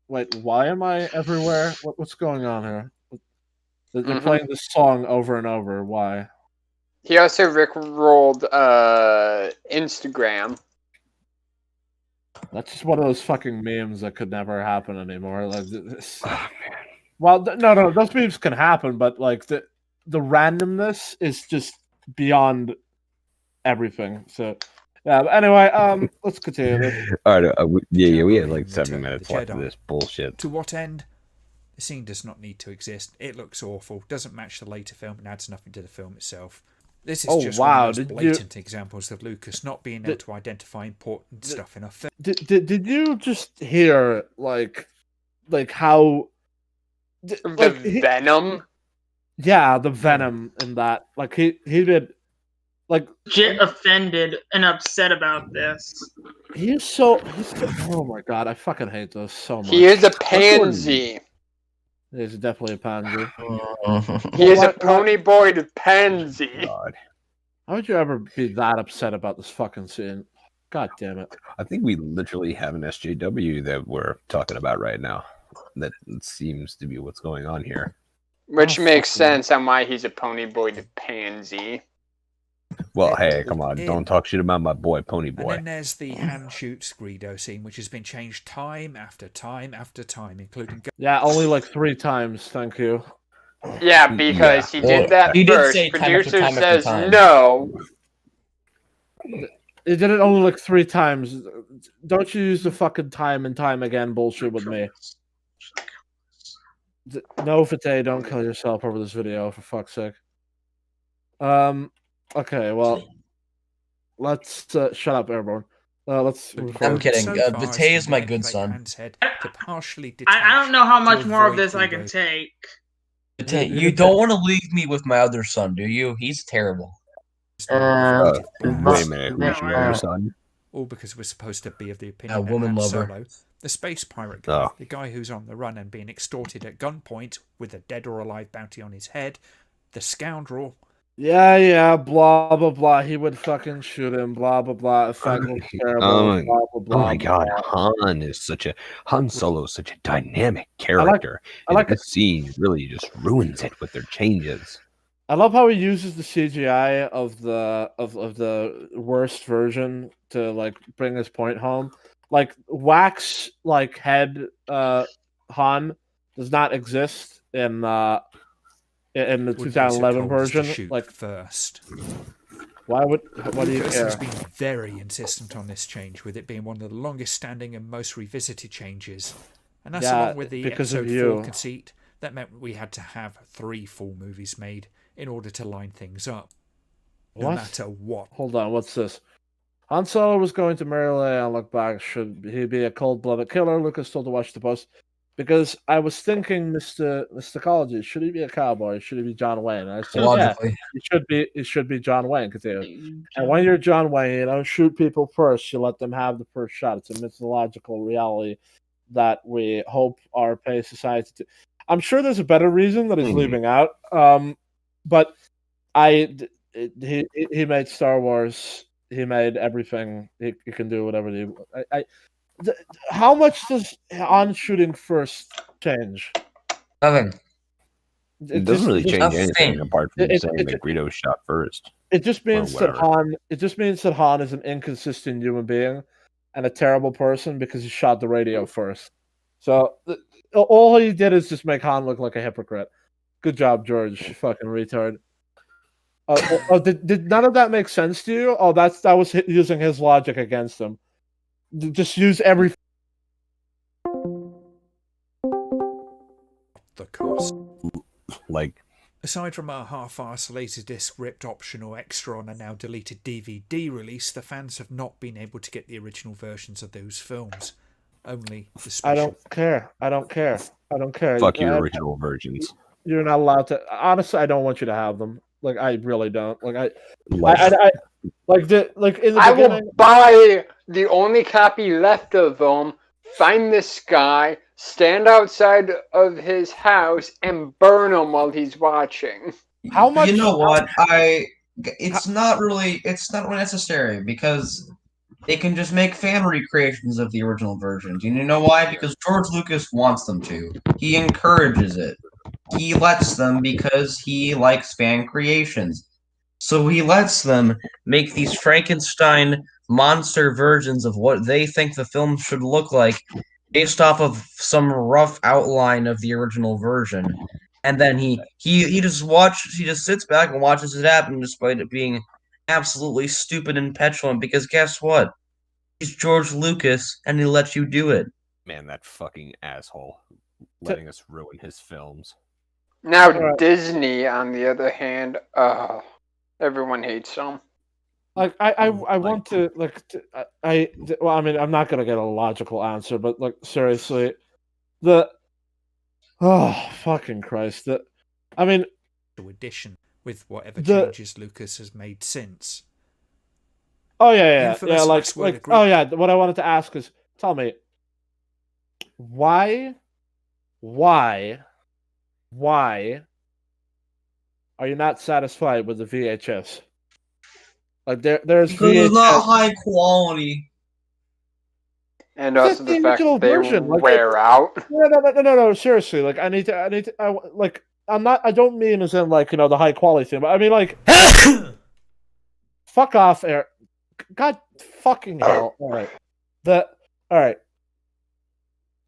wait, why am I everywhere? What's going on here? They're playing this song over and over. Why? He also Rick rolled Instagram. That's just one of those fucking memes that could never happen anymore. Well, no, those memes can happen, but the randomness is just beyond everything. So, yeah. But anyway, let's continue. All right. We had 7 minutes left of this bullshit. To what end? The scene does not need to exist. It looks awful, doesn't match the later film, and adds nothing to the film itself. This is just one of those blatant examples of Lucas not being able to identify important stuff in a film. Did you just hear like how the venom? Yeah, the venom in that. Like he did. Like legit offended and upset about this. Oh my god, I fucking hate this so much. He is a pansy. He's definitely a pansy. He is a pony-boyed pansy. God. How would you ever be that upset about this fucking scene? God damn it. I think we literally have an SJW that we're talking about right now. That seems to be what's going on here. Which makes sense on why he's a pony-boyed pansy. Well, hey, come on. Don't talk shit about my boy, Pony Boy. And then there's the hand shoots Greedo scene, which has been changed time after time after time, including... Yeah, only like 3 times, thank you. Yeah, because he did that first. Producer says no. He did it only like 3 times. Don't you use the fucking time and time again bullshit with me. No, Fate, don't kill yourself over this video, for fuck's sake. Okay, well, let's shut up, Airborne. Let's. I'm kidding. Vite is my good son. I don't know how much more of this I can take. You don't want to leave me with my other son, do you? He's terrible. Wait a minute, who's your other son? All because we're supposed to be of the opinion A woman that Han lover. Solo, the space pirate guy, the guy who's on the run and being extorted at gunpoint with a dead or alive bounty on his head, the scoundrel. Yeah, blah, blah, blah. He would fucking shoot him, blah, blah, blah. Effect was terrible, blah, blah, blah. Oh my god, Han Solo is such a dynamic character. This scene really just ruins it with their changes. I love how he uses the CGI of the worst version to like bring his point home. Like wax head Han does not exist in the 2011 version. Like first. What do you Lucas care? has been very insistent on this change, with it being one of the longest standing and most revisited changes. And that's along with the because of episode 4 you. conceit that meant we had to have 3 full movies made in order to line things up. No matter what. Hold on, what's this? Han Solo was going to marry Leia and look back. Should he be a cold-blooded killer? Lucas told to watch the post. Because I was thinking, Mysticology, should he be a cowboy? Should he be John Wayne? I said, Logically. it should be John Wayne. Continue. And when you're John Wayne, you don't shoot people first. You let them have the first shot. It's a mythological reality that we hope our pay society to. I'm sure there's a better reason that he's leaving out. But he made Star Wars. He made everything. He can do whatever he. How much does Han shooting first change? Nothing. It doesn't really change anything apart from saying that Greedo shot first. It just means that Han. It just means that Han is an inconsistent human being and a terrible person because he shot the radio first. So all he did is just make Han look like a hypocrite. Good job, George. You fucking retard. Did none of that make sense to you? Oh, that was using his logic against him. Just use every. The cost. Like, aside from our half-assed Laserdisc ripped optional extra on a now deleted DVD release, the fans have not been able to get the original versions of those films. Only the special. I don't care. Fuck your original versions. You're not allowed to. Honestly, I don't want you to have them. Like, I really don't. Like, I in the I will buy the only copy left of them, find this guy, stand outside of his house, and burn him while he's watching. How much? You know what? It's not really necessary because they can just make fan recreations of the original versions. You know why? Because George Lucas wants them to. He encourages it. He lets them because he likes fan creations. So he lets them make these Frankenstein monster versions of what they think the film should look like based off of some rough outline of the original version. And then he just sits back and watches it happen despite it being absolutely stupid and petulant because guess what? He's George Lucas and he lets you do it. Man, that fucking asshole. letting us ruin his films. Now Disney, on the other hand, everyone hates them. Like I want to well, I mean, I'm not gonna get a logical answer, but like seriously, fucking Christ, I mean, edition with whatever changes Lucas has made since. Oh yeah, Infamous like oh yeah. What I wanted to ask is, tell me, why are you not satisfied with the VHS? Like there's because VHS. it's not high quality. And also the fact that they wear out. No, seriously. Like I don't mean as in like, the high quality thing, but I mean like fuck off, Eric. God fucking hell. Alright.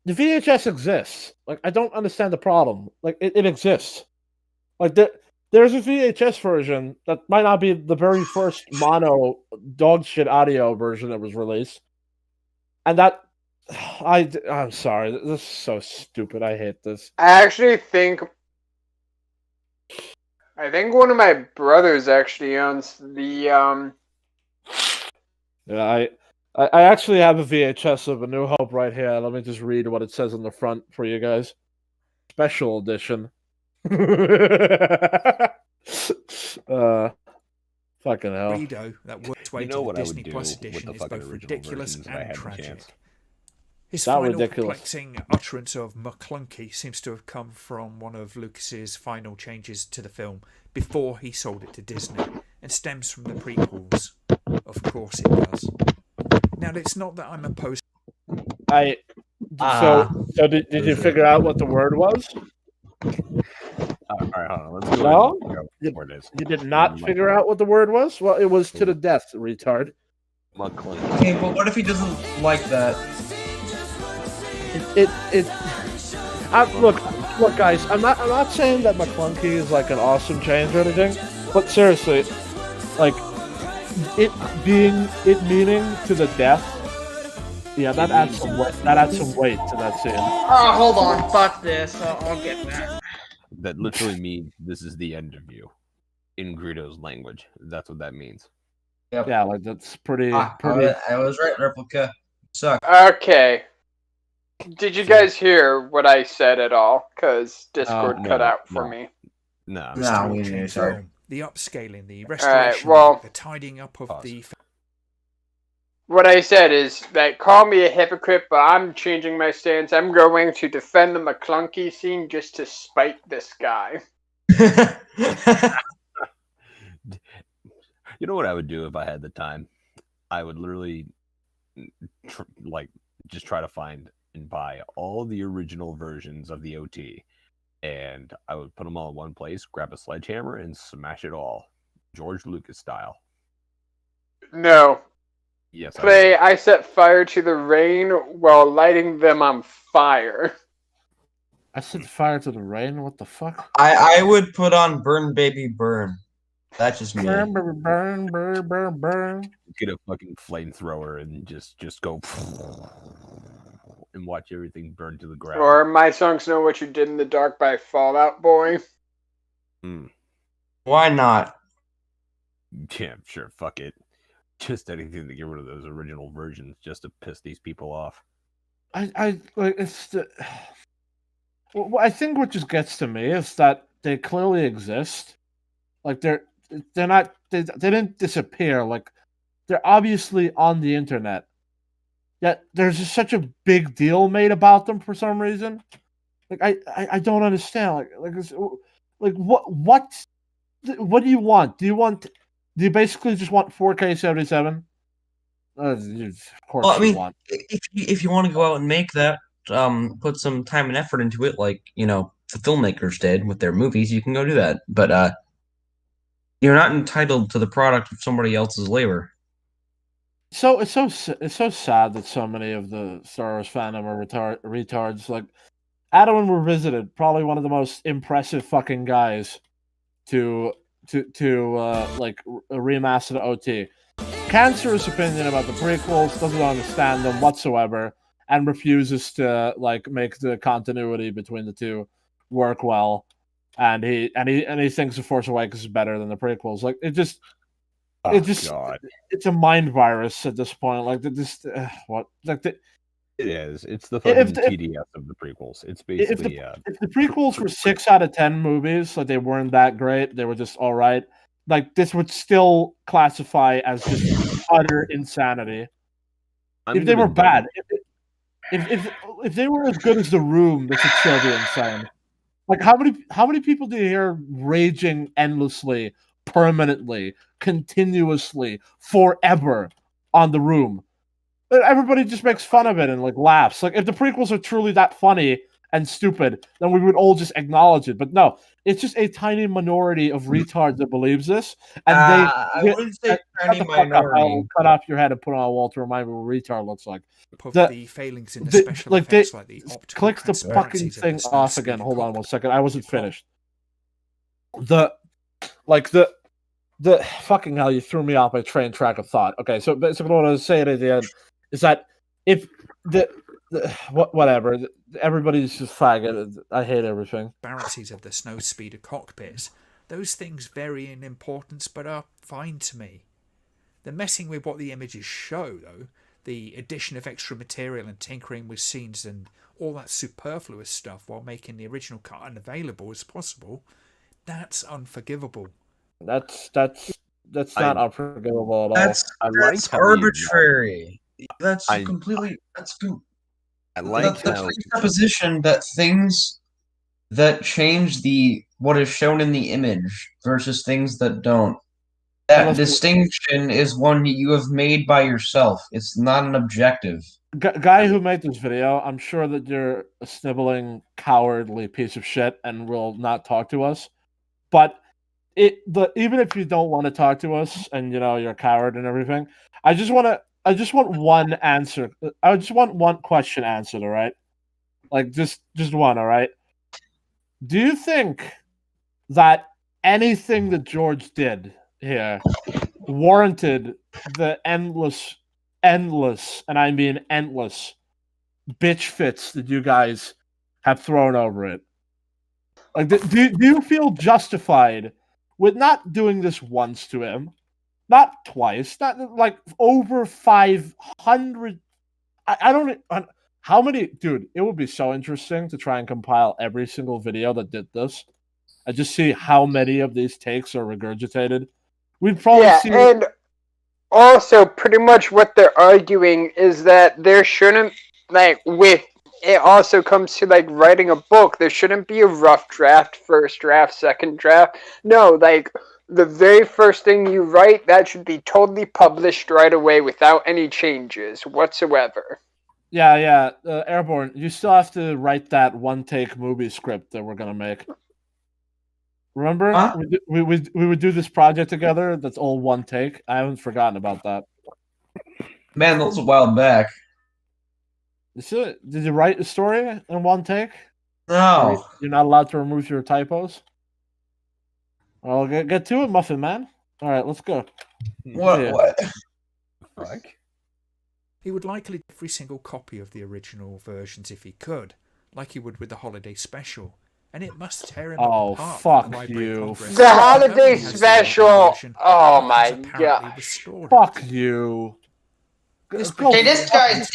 The VHS exists. Like I don't understand the problem. Like it exists. Like there's a VHS version that might not be the very first mono dog shit audio version that was released. And that I'm sorry, this is so stupid. I hate this. I think one of my brothers actually owns the Yeah, I actually have a VHS of A New Hope right here. Let me just read what it says on the front for you guys. Special edition. Fucking hell. Greedo, that works way to the Disney Plus edition, is both ridiculous and tragic. His final perplexing utterance of Mclunky seems to have come from one of Lucas's final changes to the film before he sold it to Disney, and stems from the prequels. Of course it does. Now, it's not that I'm opposed. So did you figure out what the word was? All right, hold on. Let's go. No, you did not figure out what the word was. Well, it was to the death, retard. Okay, but what if he doesn't like that? Look, guys. I'm not saying that Mclunky is like an awesome change or anything, but seriously, like it meaning to the death. Yeah, that adds some weight. That adds some weight to that scene. Oh, hold on. Fuck this. I'll get that. That literally means this is the end of you, in Greedo's language. That's what that means. Yep. Yeah, like that's pretty. I was right, Replica. Suck. Okay. Did you guys hear what I said at all? Because Discord cut out for me. No, we didn't. Sorry. The upscaling, the restoration, the tidying up of the. What I said is that call me a hypocrite, but I'm changing my stance. I'm going to defend the Mclunky scene just to spite this guy. You know what I would do if I had the time? I would literally just try to find and buy all the original versions of the OT, and I would put them all in one place, grab a sledgehammer, and smash it all, George Lucas style. No. Yes. I set fire to the rain while lighting them on fire. I set fire to the rain? What the fuck? I would put on Burn Baby Burn. That's just me. Burn, burn, burn, burn, burn. Get a fucking flamethrower and just go and watch everything burn to the ground. Or My Songs Know What You Did in the Dark by Fall Out Boy. Why not? Yeah, sure, fuck it. Just anything to get rid of those original versions just to piss these people off. I think what just gets to me is that they clearly exist. Like they didn't disappear. Like they're obviously on the internet. Yet there's just such a big deal made about them for some reason. Like I don't understand. Like what do you want? Do you basically just want 4K 77? Of course, well, I mean, you want. If you want to go out and make that, put some time and effort into it, like the filmmakers did with their movies, you can go do that. But you're not entitled to the product of somebody else's labor. So it's so sad that so many of the Star Wars fandom are retards. Like Adam Revisited, probably one of the most impressive fucking guys to remaster the OT. Cancerous opinion about the prequels, doesn't understand them whatsoever, and refuses to like make the continuity between the two work well. And he thinks The Force Awakens is better than the prequels. Like it's a mind virus at this point. Like it is. It's the fucking TDS of the prequels. It's basically if the prequels were 6 out of 10 movies, like they weren't that great, they were just all right. Like this would still classify as just utter insanity. If they were bad, if they were as good as The Room, this would still be insane. Like how many people do you hear raging endlessly, permanently, continuously, forever on The Room? Everybody just makes fun of it and like laughs. Like if the prequels are truly that funny and stupid, then we would all just acknowledge it. But no, it's just a tiny minority of retards that believes this, and I wouldn't say tiny minority. Cut off your head and put on a wall to remind me what a retard looks like. The failings in the special effects, like the optical click the fucking thing off again. Hold on 1 second. I wasn't finished. The fucking hell, you threw me off my train track of thought. Okay, so basically what I was saying at the end is that if whatever, everybody's just faggot. I hate everything. Disparities of the snow speeder cockpits. Those things vary in importance, but are fine to me. They're messing with what the images show, though. The addition of extra material and tinkering with scenes and all that superfluous stuff while making the original cut unavailable as possible. That's unforgivable. That's not unforgivable at all. That's arbitrary. That's completely. I like the presupposition that things that change what is shown in the image versus things that don't. That distinction is one you have made by yourself. It's not an objective. Guy who made this video, I'm sure that you're a sniveling, cowardly piece of shit and will not talk to us. But even if you don't want to talk to us and you're a coward and everything, I just want one answer. I just want one question answered, all right? Like just one, all right? Do you think that anything that George did here warranted the endless, and I mean endless, bitch fits that you guys have thrown over it? Like, do you feel justified with not doing this once to him, not twice, not like over 500? I don't. How many, dude? It would be so interesting to try and compile every single video that did this, and just see how many of these takes are regurgitated. We'd probably see. And also, pretty much what they're arguing is that there shouldn't, like, with it also comes to like writing a book, there shouldn't be a rough draft, first draft, second draft. No, like the very first thing you write, that should be totally published right away without any changes whatsoever. Yeah, Airborne, you still have to write that one-take movie script that we're gonna make. Remember, we would do this project together. That's all one take. I haven't forgotten about that. Man, that was a while back. Did you write a story in one take? No. You're not allowed to remove your typos? Well, get to it, Muffin Man. All right, let's go. What? Fuck. He would likely do every single copy of the original versions if he could, like he would with the holiday special. And it must tear him apart. Fuck you. The holiday special! Oh my god. Fuck you. This guy is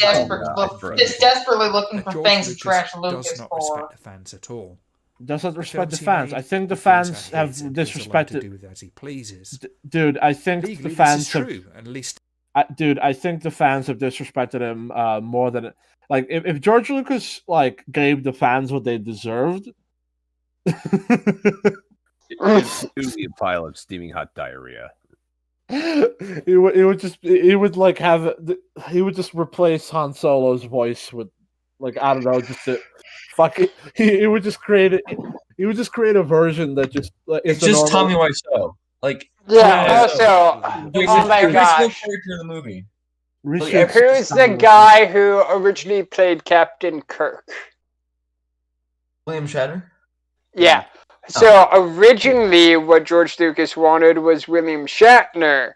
desperately looking for things to trash Lucas does not respect the fans at all. Doesn't respect the fans. I think the fans have disrespected. To do as he pleases. Dude, I think the fans have. True, at least. Dude, I think the fans have disrespected him more than like if George Lucas like gave the fans what they deserved. It would be a pile of steaming hot diarrhea. He would just replace Han Solo's voice with like I don't know, just to fuck it. He would just create it. He would just create a version that just it's just Tommy Wiseau. Like also, oh my gosh, character in the movie. Who's the guy who originally played Captain Kirk? William Shatner. Yeah. So originally, what George Lucas wanted was William Shatner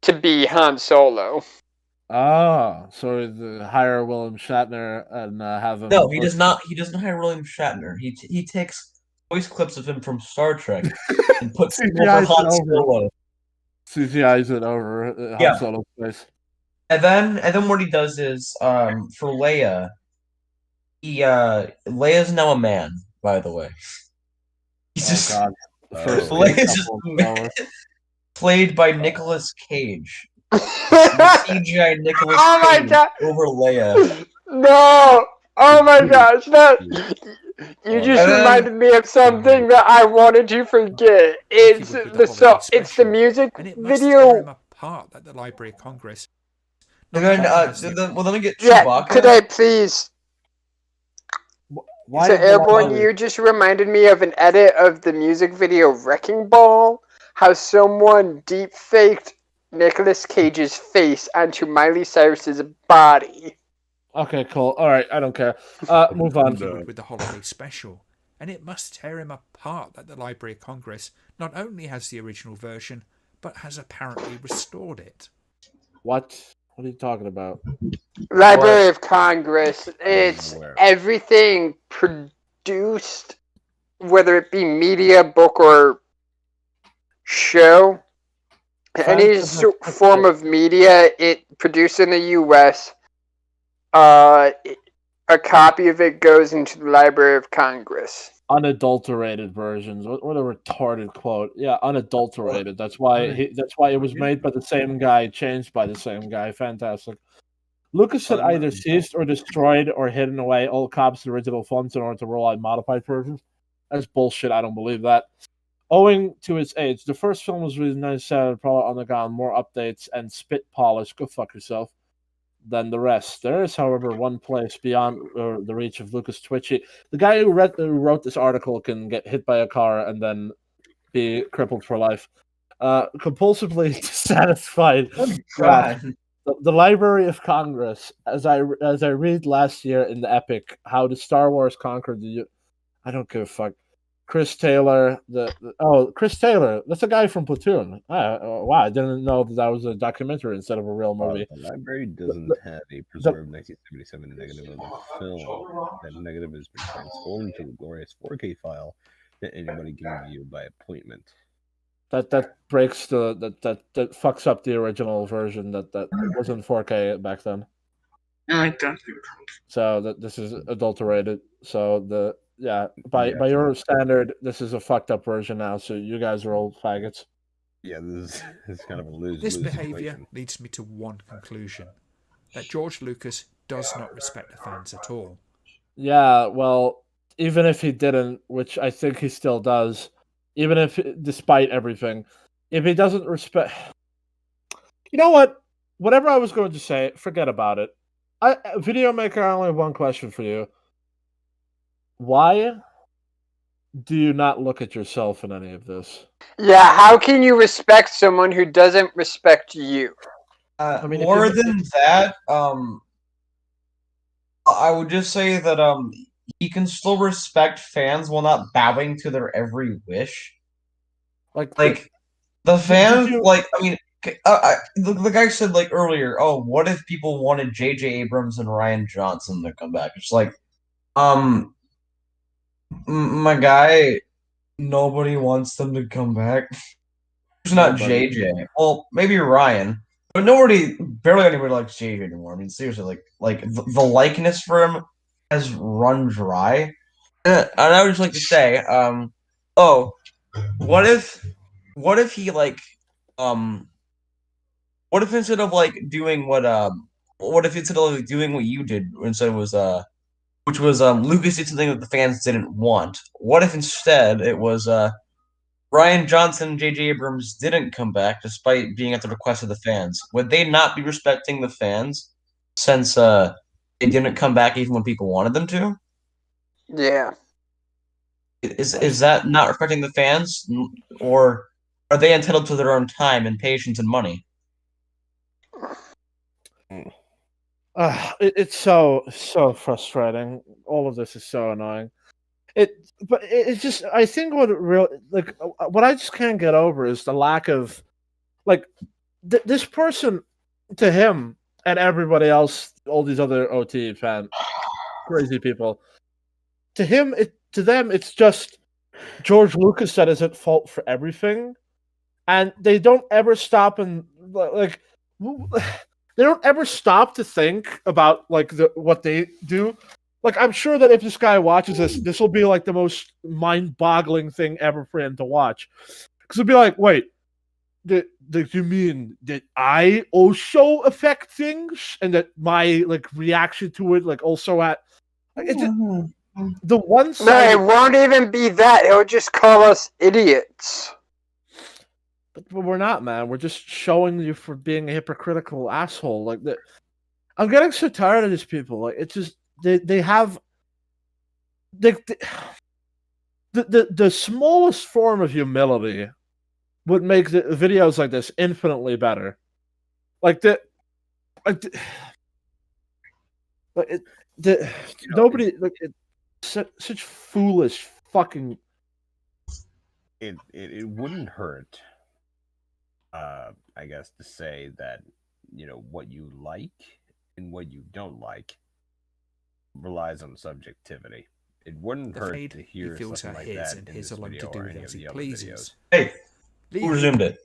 to be Han Solo. Ah, so the hire William Shatner and have him. No, he does not. He doesn't hire William Shatner. He takes voice clips of him from Star Trek and puts them over Han Solo. CGI's it over Han Solo's face. And then what he does is for Leia, Leia's now a man, by the way. He's just Leia's just played by Nicolas Cage. CGI Nicolas Cage over Leia. No! Oh my gosh! No! You just reminded me of something that I wanted to forget. It's the music video. Apart at the Library of Congress. And then, well, let me get Chewbacca. Could I please? So, Airborne, you just reminded me of an edit of the music video Wrecking Ball. How someone deep faked Nicolas Cage's face onto Miley Cyrus's body. Okay, cool. All right, I don't care. Move on. With the holiday special, and it must tear him apart that the Library of Congress not only has the original version, but has apparently restored it. What? What are you talking about? Library of Congress. It's everything produced, whether it be media, book, or show. Any form of media it produced in the U.S., a copy of it goes into the Library of Congress. Unadulterated versions. What a retarded quote. Yeah, unadulterated. That's why it was made by the same guy, changed by the same guy. Fantastic. Lucas had either seized or destroyed or hidden away all Cobb's original films in order to roll out modified versions. That's bullshit. I don't believe that. Owing to its age, the first film was released in 1997, probably undergone more updates and spit polish. Go fuck yourself. Than the rest. There is, however, one place beyond the reach of Lucas Twitchy. The guy who wrote this article can get hit by a car and then be crippled for life. Compulsively dissatisfied. The Library of Congress, as I read last year in the epic, how the Star Wars conquered the. I don't give a fuck. Chris Taylor, Chris Taylor, that's a guy from Platoon. Wow, I didn't know that was a documentary instead of a real movie. The library doesn't have a preserved 1977 negative of the film. That negative has been transformed to a glorious 4K file that anybody can view by appointment. That breaks that fucks up the original version that wasn't 4K back then. I like that. So this is adulterated. So by your standard, this is a fucked up version now. So you guys are old faggots. Yeah, this is kind of a lose. This behaviour leads me to one conclusion: that George Lucas does not respect the fans at all. Yeah, well, even if he didn't, which I think he still does, even if, despite everything, if he doesn't respect, you know what? Whatever I was going to say, forget about it. Video maker, I only have one question for you. Why do you not look at yourself in any of this? Yeah, how can you respect someone who doesn't respect you? I mean, more than that, I would just say that he can still respect fans while not bowing to their every wish. Like the fans, I mean, the guy said earlier, oh, what if people wanted J.J. Abrams and Rian Johnson to come back? It's like, my guy, nobody wants them to come back. It's not JJ. Well, maybe Ryan, but barely anybody likes JJ anymore. I mean, seriously, the likeness for him has run dry. And I would just like to say, what if he what if instead of doing what you did instead was which was Lucas did something that the fans didn't want. What if instead it was Rian Johnson and J.J. Abrams didn't come back despite being at the request of the fans? Would they not be respecting the fans since they didn't come back even when people wanted them to? Yeah. Is that not respecting the fans, or are they entitled to their own time and patience and money? It's so frustrating. All of this is so annoying. But it's just, I think what I just can't get over is the lack of this person, to him, and everybody else, all these other OT fan, crazy people. To them, it's just George Lucas that is at fault for everything, and they don't ever stop and like they don't ever stop to think about like what they do. Like, I'm sure that if this guy watches this will be like the most mind-boggling thing ever for him to watch, because it'll be like, wait, you mean that I also affect things, and that my like reaction to it like also at like, the one side. No, it won't even be that. It'll just call us idiots. But we're not, man. We're just showing you for being a hypocritical asshole. Like that, I'm getting so tired of these people. Like, it's just they have the smallest form of humility would make the videos like this infinitely better. Nobody like it. Such foolish fucking. It wouldn't hurt, I guess, to say that what you like and what you don't like relies on subjectivity. It wouldn't hurt to hear something like that in this video or any of the other videos. Hey, who resumed it?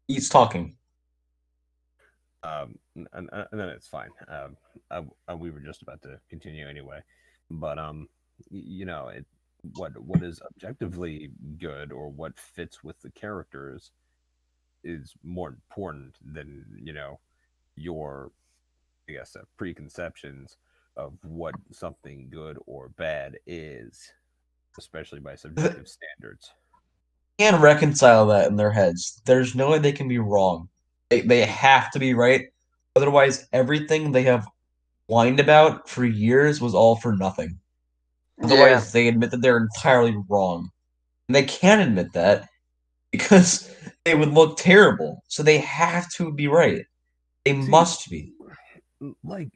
He's talking. And then it's fine. We were just about to continue anyway, but what is objectively good or what fits with the characters is more important than your, I guess, preconceptions of what something good or bad is, especially by subjective standards. Can't reconcile that in their heads. There's no way they can be wrong. They have to be right. Otherwise, everything they have whined about for years was all for nothing. Otherwise, they admit that they're entirely wrong. And they can't admit that because they would look terrible. So they have to be right. They must be. Like,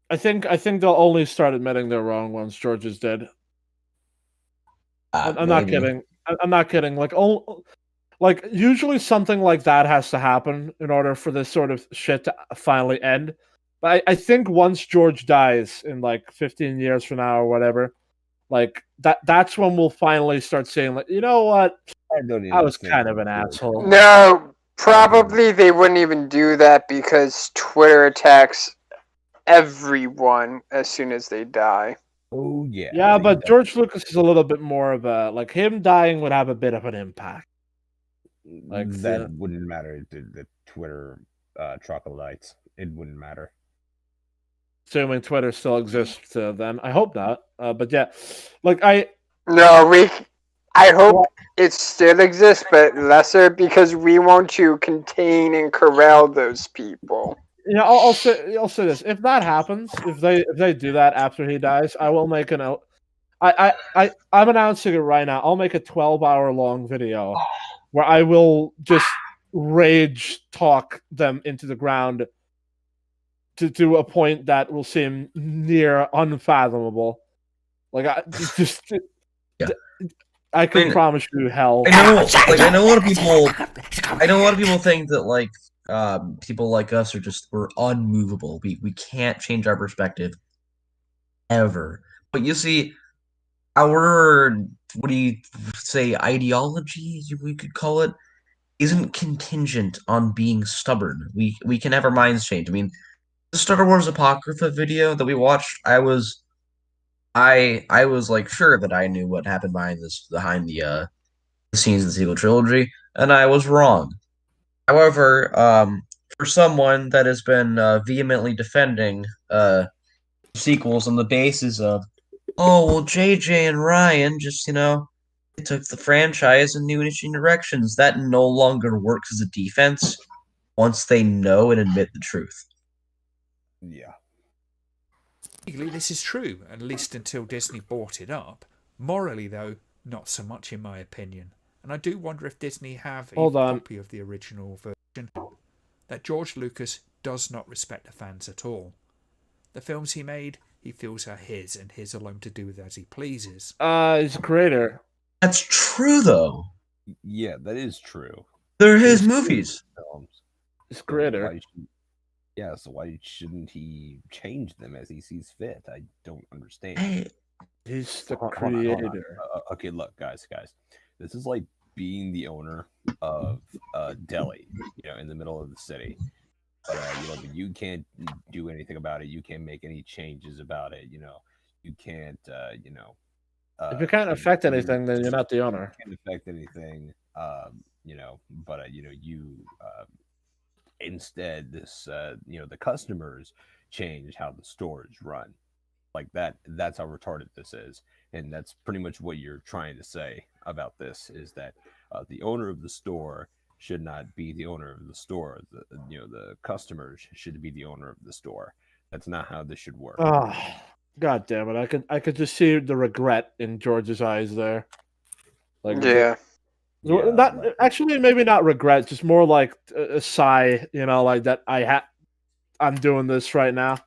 I think they'll only start admitting they're wrong once George is dead. I'm not kidding. I'm not kidding. Like usually something like that has to happen in order for this sort of shit to finally end. But I think once George dies in like 15 years from now or whatever, like that's when we'll finally start saying, like, you know what? I was kind of an asshole. No, probably they wouldn't even do that because Twitter attacks everyone as soon as they die. Oh yeah. Yeah, but George Lucas is a little bit more of a, like, him dying would have a bit of an impact. Like that wouldn't matter. The Twitter troglodytes, it wouldn't matter. Assuming Twitter still exists then. I hope not. But yeah, like I hope it still exists, but lesser, because we want to contain and corral those people. Yeah, I'll say this. If that happens, if they do that after he dies, I will make I'm announcing it right now. I'll make a 12-hour long video where I will just rage talk them into the ground to a point that will seem near unfathomable. Like I can promise you hell. I know a lot of people. I know a lot of people think that like people like us we're unmovable. We can't change our perspective ever. But you see, our what do you say ideology, we could call it, isn't contingent on being stubborn. We can have our minds change. I mean, the Star Wars Apocrypha video that we watched, I was like sure that I knew what happened behind the scenes of the sequel trilogy, and I was wrong. However, for someone that has been vehemently defending sequels on the basis of, oh well, JJ and Rian just they took the franchise in new and interesting directions, that no longer works as a defense once they know and admit the truth. Yeah. Legally, this is true, at least until Disney bought it up. Morally, though, not so much in my opinion. And I do wonder if Disney have a copy of the original version. That George Lucas does not respect the fans at all. The films he made, he feels are his, and his alone to do with as he pleases. He's a creator. That's true, though. Yeah, that is true. They're his movies. He's a creator. Yeah, so why shouldn't he change them as he sees fit? I don't understand. He's the Hold on. creator. Okay, look, guys. This is like being the owner of Delhi, in the middle of the city. But but you can't do anything about it. You can't make any changes about it. You can't. If you can't affect anything, then you're not the owner. You can't affect anything. But you instead this the customers change how the stores run. Like that's how retarded this is, and that's pretty much what you're trying to say about this is that the owner of the store should not be the owner of the store. The customers should be the owner of the store. That's not how this should work. Oh, God damn it! I could just see the regret in George's eyes there. Like not actually, maybe not regret, just more like a sigh. Like that I'm doing this right now.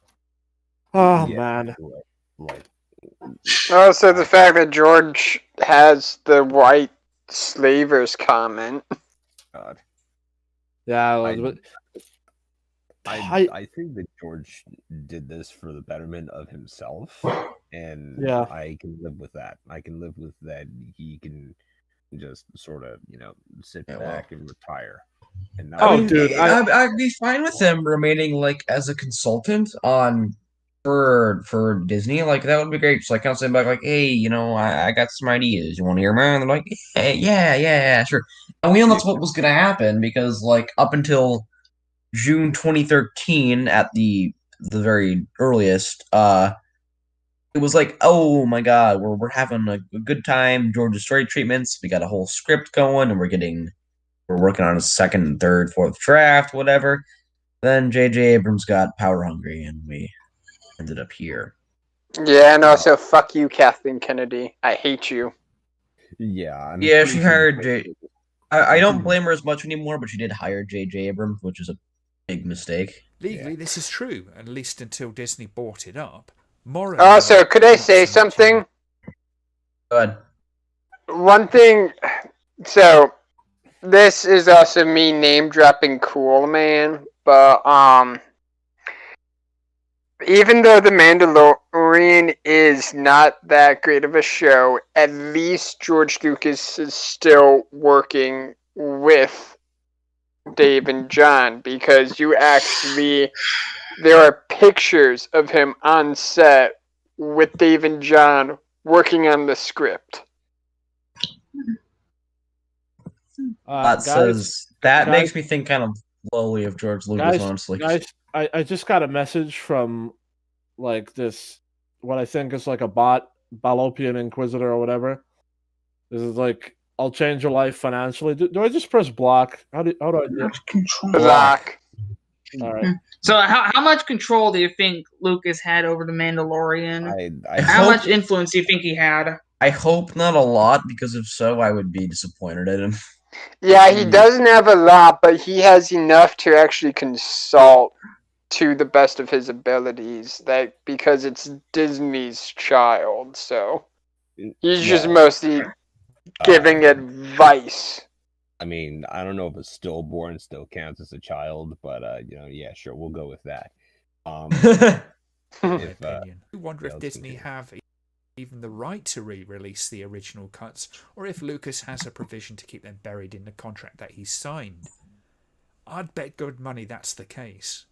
Oh man. Also, the fact that George has the white slavers comment. God. Yeah, I think that George did this for the betterment of himself, and I can live with that. I can live with that. He can just sort of, sit back and retire. And not dude, I'd be fine with him remaining like as a consultant for Disney. Like that would be great. Just like kind of sitting back, like, hey, I got some ideas. You want to hear them? And they're like, hey, yeah, sure. And we know that's what was gonna happen because like up until June 2013 at the very earliest, it was like, oh my god, we're having a good time. George's story treatments. We got a whole script going, and we're working on a second, third, fourth draft, whatever. Then J.J. Abrams got power hungry, and we ended up here. Yeah, and also fuck you, Kathleen Kennedy. I hate you. Yeah, yeah, she hired I don't blame her as much anymore, but she did hire J.J. Abrams, which is a big mistake. Legally, this is true, at least until Disney bought it up. Morally, also, could I say something? Go ahead. One thing, so this is also me name dropping Cool Man, but even though The Mandalorian is not that great of a show, at least George Lucas is still working with Dave and John, because there are pictures of him on set with Dave and John working on the script. That makes me think kind of lowly of George Lucas, honestly. Guys, I just got a message from like this, what I think is like a bot, Balopian Inquisitor or whatever. This is like, I'll change your life financially. Do I just press block? How do I do it? Block. All right. So how much control do you think Lucas had over the Mandalorian? How much influence do you think he had? I hope not a lot, because if so, I would be disappointed at him. Yeah, he doesn't have a lot, but he has enough to actually consult to the best of his abilities, because it's Disney's child, so he's just mostly giving advice. I mean, I don't know if a stillborn still counts as a child, but yeah, sure, we'll go with that. I wonder if Disney have even the right to re-release the original cuts, or if Lucas has a provision to keep them buried in the contract that he signed. I'd bet good money that's the case.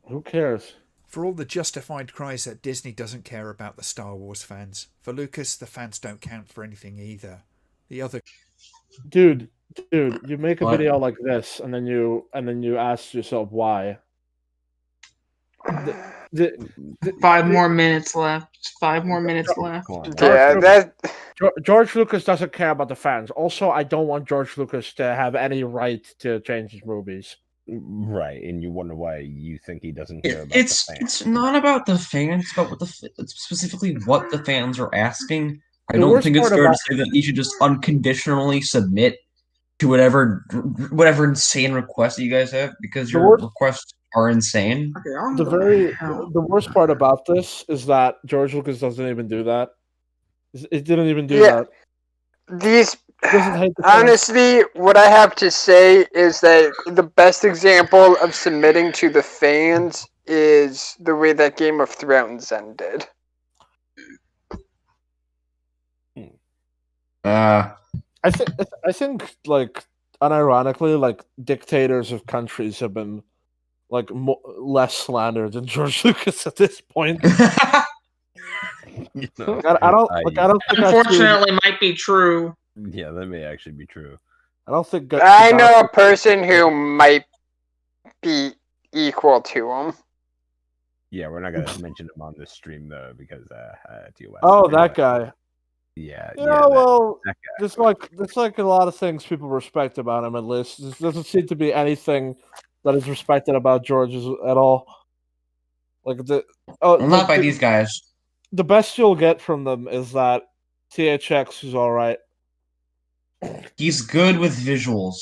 Who cares? For all the justified cries that Disney doesn't care about the Star Wars fans, for Lucas, the fans don't count for anything either. The other... Dude, you make a video like this, and then you ask yourself why. 5 more minutes left. 5 more minutes left. George Lucas doesn't care about the fans. Also, I don't want George Lucas to have any right to change his movies. Right, and you wonder why you think he doesn't care about the fans. It's not about the fans, it's about specifically what the fans are asking. I don't think it's fair to say that he should just unconditionally submit to whatever insane request that you guys have, because your requests are insane. The worst part about this is that George Lucas doesn't even do that. It didn't even do that. these Doesn't hate the fans. honestly, what I have to say is that the best example of submitting to the fans is the way that Game of Thrones ended. I think like unironically, like dictators of countries have been like less slandered than George Lucas at this point. I don't think Unfortunately, might be true. Yeah, that may actually be true. I don't think I know a person who might be equal to him. Yeah, we're not gonna mention him on this stream though because TOS. Oh, that guy. Yeah. Yeah, well, there's like a lot of things people respect about him. At least there doesn't seem to be anything that is respected about George at all. Like not by these guys. The best you'll get from them is that THX is all right. He's good with visuals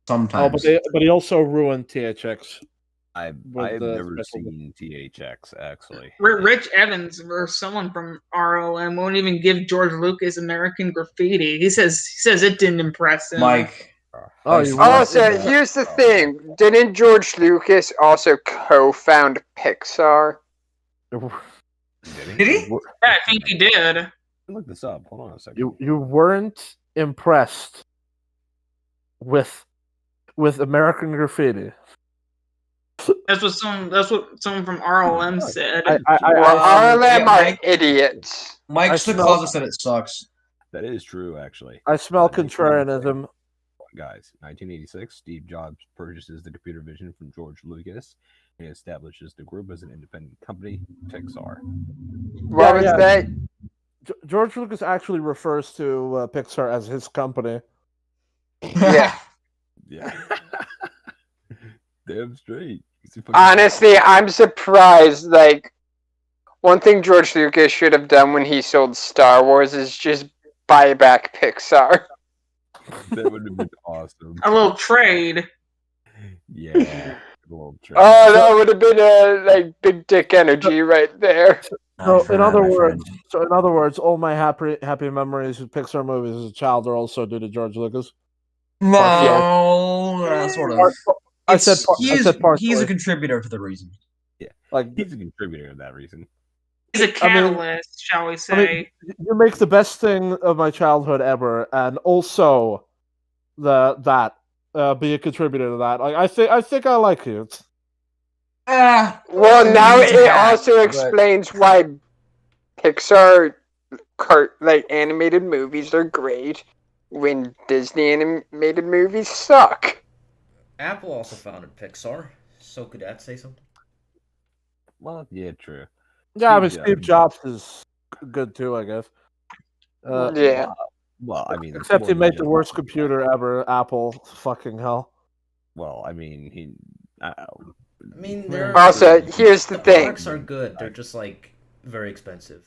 sometimes. Oh, but he also ruined THX. I've never seen THX actually. Rich Evans or someone from ROM won't even give George Lucas American Graffiti. He says it didn't impress him. Mike. Also, here's the thing: didn't George Lucas also co-found Pixar? Did he? Yeah, I think he did. Look this up. Hold on a second. You weren't impressed with American Graffiti. That's what someone from RLM said. RLM are idiots. Mike Sikoza said it sucks. That is true, actually. I smell contrarianism. Guys, 1986, Steve Jobs purchases the computer vision from George Lucas and establishes the group as an independent company, Pixar. What was that? George Lucas actually refers to Pixar as his company. Yeah. Yeah. Damn straight. Honestly, I'm surprised. Like, one thing George Lucas should have done when he sold Star Wars is just buy back Pixar. That would have been awesome. A little trade. Yeah. A little trade. Oh, that would have been like big dick energy right there. So in other words, all my happy memories of Pixar movies as a child are also due to George Lucas. No, sort of. He's a contributor to the reason. Yeah, like he's a contributor to that reason. He's a catalyst, shall we say? You make the best thing of my childhood ever, and also be a contributor to that. Like I think I like you. Well, now it also explains why Pixar animated movies are great when Disney animated movies suck. Apple also founded Pixar, so could that say something? Well, yeah, true. Yeah, I mean Steve Jobs is good too, I guess. Yeah. Well, I mean, except he made the worst computer ever. Apple, fucking hell. Well, I mean, I mean, also here's the thing. Products are good. They're just like very expensive.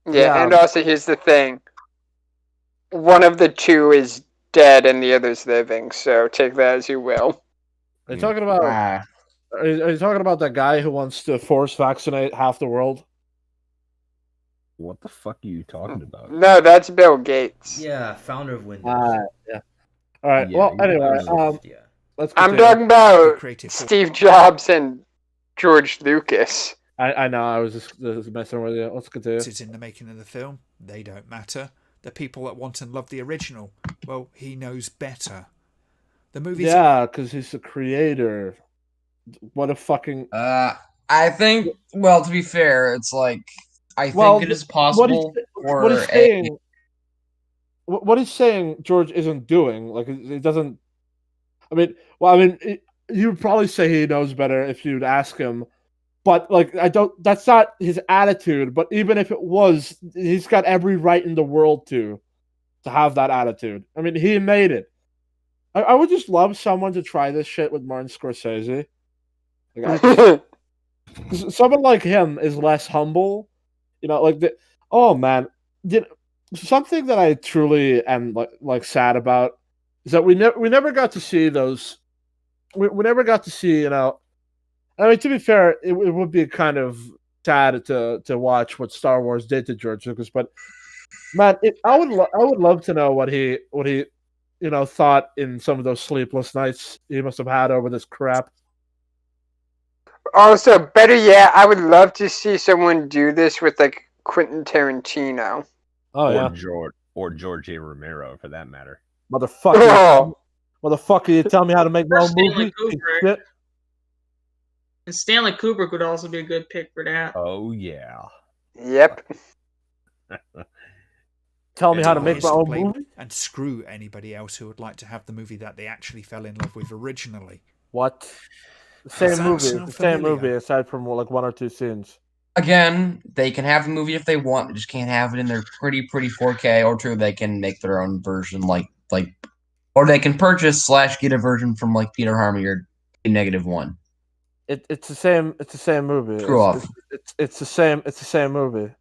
Yeah, and also here's the thing. One of the two is dead and the other's living, so take that as you will. Are you talking about? Are you talking about that guy who wants to force vaccinate half the world? What the fuck are you talking about? No, that's Bill Gates. Yeah, founder of Windows. Yeah. All right. Yeah, well, anyway, let's. I'm continue. talking about Steve Jobs and George Lucas. I know. I was just messing with you. Let's continue. It's in the making of the film. They don't matter. The people that want and love the original. Well, he knows better. The movie's because he's the creator. What a fucking. I think. Well, to be fair, it's like I think it is possible what he's saying, George isn't doing. Like it doesn't. I mean, you would probably say he knows better if you'd ask him. But like, that's not his attitude. But even if it was, he's got every right in the world to have that attitude. I mean, he made it. I would just love someone to try this shit with Martin Scorsese. Like, someone like him is less humble. You know, something that I truly am like sad about is that we never got to see those. We never got to see, you know. I mean, to be fair, it would be kind of sad to watch what Star Wars did to George Lucas, but Man, I would love to know what he thought in some of those sleepless nights he must have had over this crap. Also, better yet, I would love to see someone do this with like Quentin Tarantino. Oh yeah, George A. Romero for that matter. Motherfucker, motherfucker! You tell me how to make my own movie? Shit. And Stanley Kubrick would also be a good pick for that. Oh yeah. Yep. Tell me how to make my own movie? And screw anybody else who would like to have the movie that they actually fell in love with originally. What? Same movie, aside from like one or two scenes. Again, they can have the movie if they want. They just can't have it in their pretty 4K. Or two, they can make their own version, or they can purchase / get a version from like Peter Harmony or -1. It's the same. It's the same movie. Screw off. It's the same. It's the same movie.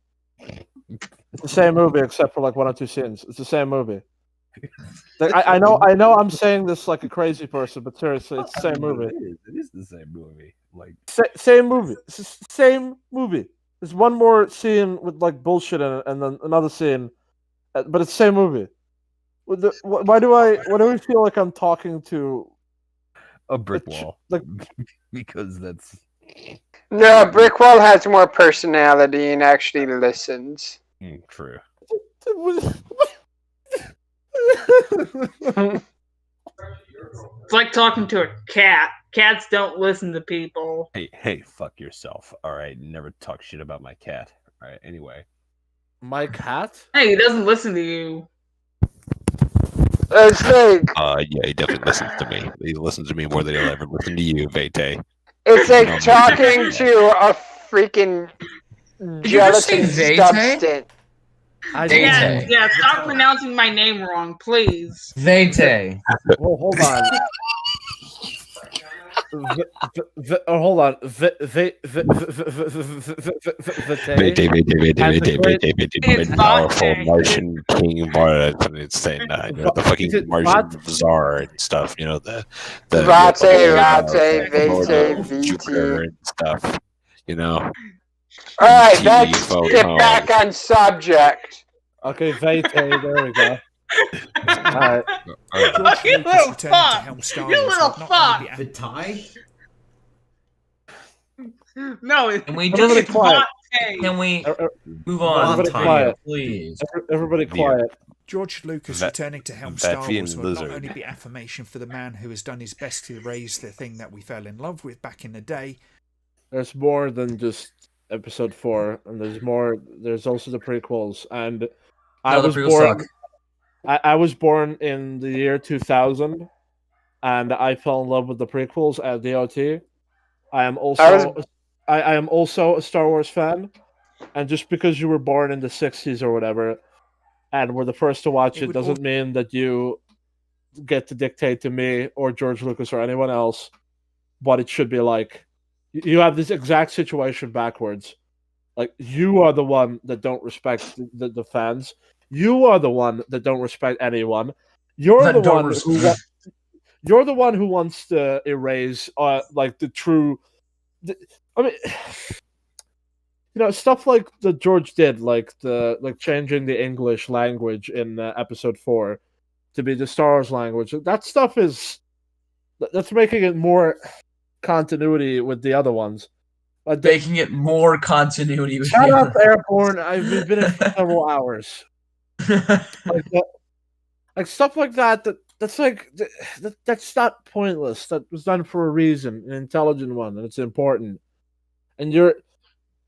It's the same movie except for like one or two scenes. It's the same movie. Like, I know I'm saying this like a crazy person, but seriously, it's the same movie. It is the same movie. Like same movie. It's the same movie. There's one more scene with like bullshit in it, and then another scene, but it's the same movie. Why do I feel like I'm talking to a brick wall? Like because that's No, Brickwall has more personality and actually listens. True. It's like talking to a cat. Cats don't listen to people. Hey, fuck yourself. All right, never talk shit about my cat. All right, anyway. My cat? Hey, he doesn't listen to you. It's like yeah, he definitely listens to me. He listens to me more than he'll ever listen to you, Vete. It's like talking to a freaking gelatin substance. Yeah, stop pronouncing my name wrong, please. Vete. Well, hold on. Hold on. Powerful Martian king, it's saying the fucking Martian czar and stuff. You know the Jupiter and stuff. You know. All right, let's get back on subject. Okay, Vete, there we go. Alright. You little fuck! You little fuck! The tie? No, Can we Everybody just quiet. Can we move on? Everybody quiet. Please. Everybody quiet. George Lucas returning to helm Star Wars will not only be affirmation for the man who has done his best to raise the thing that we fell in love with back in the day. There's more than just episode 4, and there's more. There's also the prequels, and I was born in the year 2000, and I fell in love with the prequels at DOT. I am also a Star Wars fan, and just because you were born in the 60s or whatever, and were the first to watch it doesn't mean that you get to dictate to me or George Lucas or anyone else what it should be like. You have this exact situation backwards. Like, you are the one that don't respect the fans. You are the one that don't respect anyone. You're the one who wants to erase like the true. I mean, stuff like that George did, like changing the English language in episode 4 to be the Star Wars language. That stuff that's making it more continuity with the other ones. Making it more continuity with Shut up, Airborne. I've been in for several hours. Like stuff like that. That's not pointless. That was done for a reason, an intelligent one, and it's important. And you're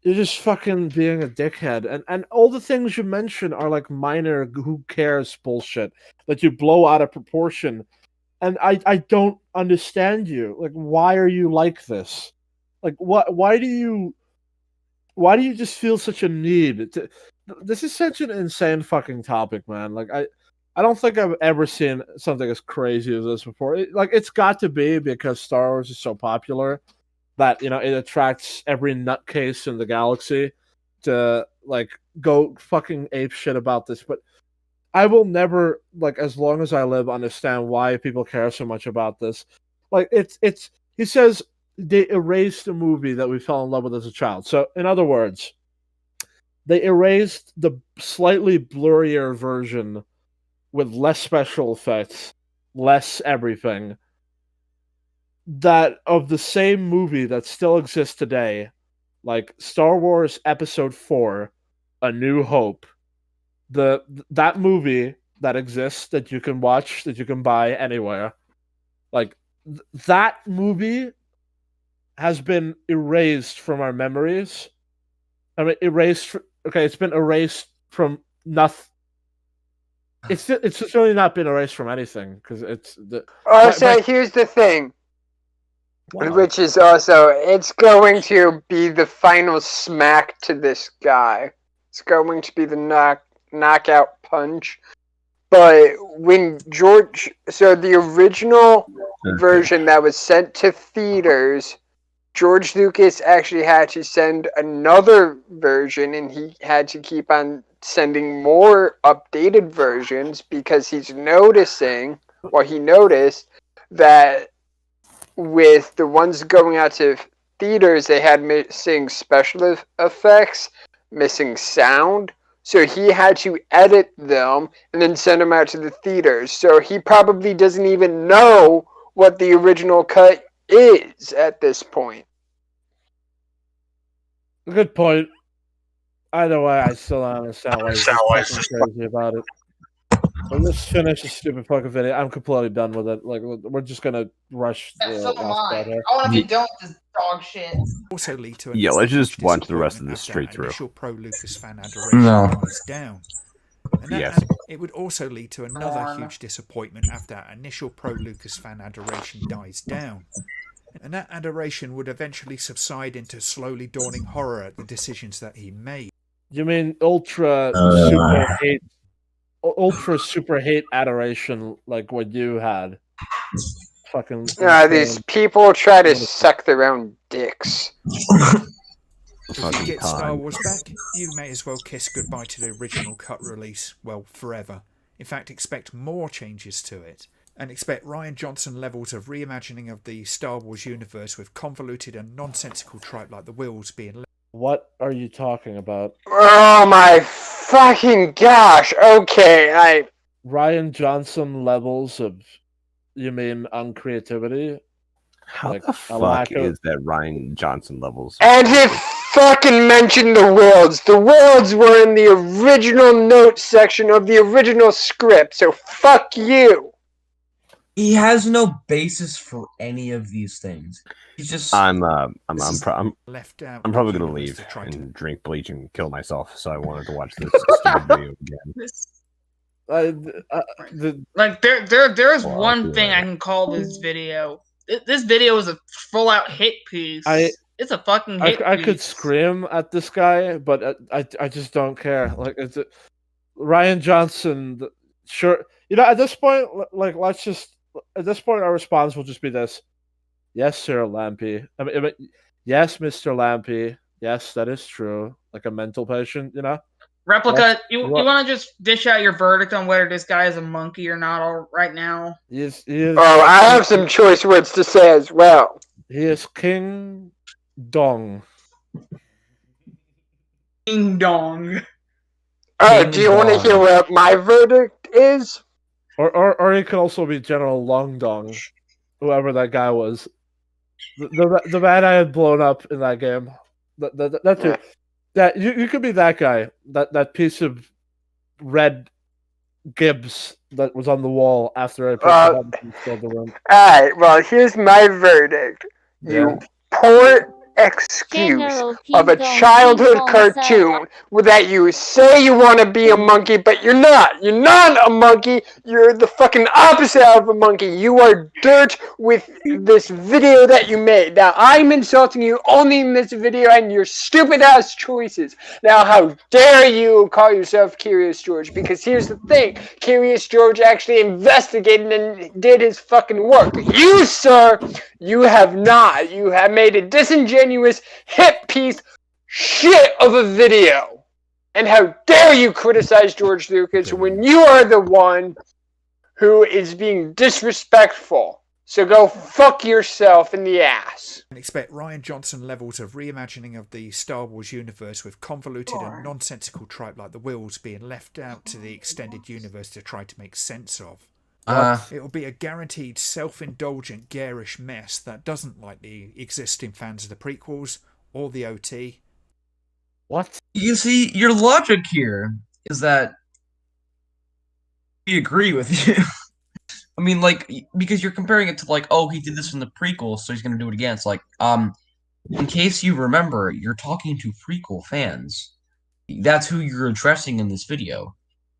just fucking being a dickhead. And all the things you mention are like minor who cares bullshit that you blow out of proportion. And I don't understand you. Like, why are you like this? Like, why do you just feel such a need to? This is such an insane fucking topic, man. Like, I don't think I've ever seen something as crazy as this before. It's got to be because Star Wars is so popular that it attracts every nutcase in the galaxy to like go fucking ape shit about this. But I will never, like, as long as I live, understand why people care so much about this. Like, it's he says they erased the movie that we fell in love with as a child. So, in other words, they erased the slightly blurrier version with less special effects, less everything, that of the same movie that still exists today, like Star Wars Episode 4, A New Hope. That movie that exists, that you can watch, that you can buy anywhere, like that movie has been erased from our memories. I mean, it's been erased from nothing. It's just really not been erased from anything, because it's the. Also, here's the thing, which is also, it's going to be the final smack to this guy. It's going to be the knockout punch. But when the original version that was sent to theaters, George Lucas actually had to send another version, and he had to keep on sending more updated versions because he noticed that with the ones going out to theaters, they had missing special effects, missing sound. So he had to edit them and then send them out to the theaters. So he probably doesn't even know what the original cut is at this point. Good point. Either way, I still don't understand why he's crazy about it. But let's finish this stupid fucking video. I'm completely done with it. Like, we're just gonna rush the So am last part I. here. I want to be done with this dog shit. Also lead to Yeah, let's just watch the rest of this straight through. Initial pro-Lucas fan adoration dies down. And Yes. it would also lead to another huge disappointment after that initial pro-Lucas fan adoration dies down. And that adoration would eventually subside into slowly dawning horror at the decisions that he made. You mean ultra super hate adoration, like what you had? Fucking. These people try to suck their own dicks. If you get Star Wars back, you may as well kiss goodbye to the original cut release, well, forever. In fact, expect more changes to it. And expect Rian Johnson levels of reimagining of the Star Wars universe with convoluted and nonsensical tripe like the Wills being... What are you talking about? Oh my fucking gosh! Okay, Rian Johnson levels of... You mean uncreativity? How the fuck is that Rian Johnson levels? And he fucking mentioned the worlds. The worlds were in the original note section of the original script, so fuck you. He has no basis for any of these things. He's just. I'm probably gonna leave and drink bleach and kill myself. So I wanted to watch this stupid video again. There is one thing I can call this video. This video is a full-out hit piece. It's a fucking hit piece. I could scream at this guy, but I just don't care. Like, Rian Johnson, sure. You know, at this point, like, at this point, our response will just be this: "Yes, sir, Lampy. I mean, yes, Mr. Lampy. Yes, that is true. Like a mental patient, you know." Replica, you want to just dish out your verdict on whether this guy is a monkey or not right now? He is, I have some choice words to say as well. He is King Dong. King Dong. Do you want to hear what my verdict is? Or he could also be General Long Dong, whoever that guy was. The man I had blown up in that game. That's it. That you could be that guy, that piece of red Gibbs that was on the wall after I put the room. Alright, well, here's my verdict. You poor excuse of a childhood cartoon that you say you want to be a monkey, but you're not. You're not a monkey. You're the fucking opposite of a monkey. You are dirt with this video that you made. Now, I'm insulting you only in this video and your stupid ass choices. Now, how dare you call yourself Curious George? Because here's the thing. Curious George actually investigated and did his fucking work. You, sir, you have not. You have made a disingenuous hit piece shit of a video. And how dare you criticize George Lucas when you are the one who is being disrespectful. So go fuck yourself in the ass. And expect Rian Johnson levels of reimagining of the Star Wars universe with convoluted and nonsensical trope like the Wills being left out to the extended universe to try to make sense of. It will be a guaranteed self-indulgent, garish mess that doesn't like the existing fans of the prequels or the OT. What? You see, your logic here is that we agree with you. I mean, like, because you're comparing it to, like, oh, he did this in the prequel, so he's going to do it again. It's like, in case you remember, you're talking to prequel fans. That's who you're addressing in this video.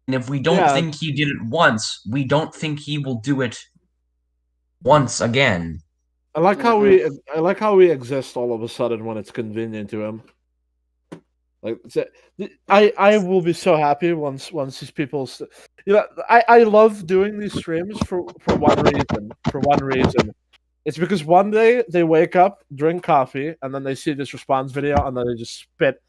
And if we don't think he did it once, we don't think he will do it once again. I like how we exist all of a sudden when it's convenient to him. Like, I will be so happy once these people. I love doing these streams for one reason. For one reason, it's because one day they wake up, drink coffee, and then they see this response video, and then they just spit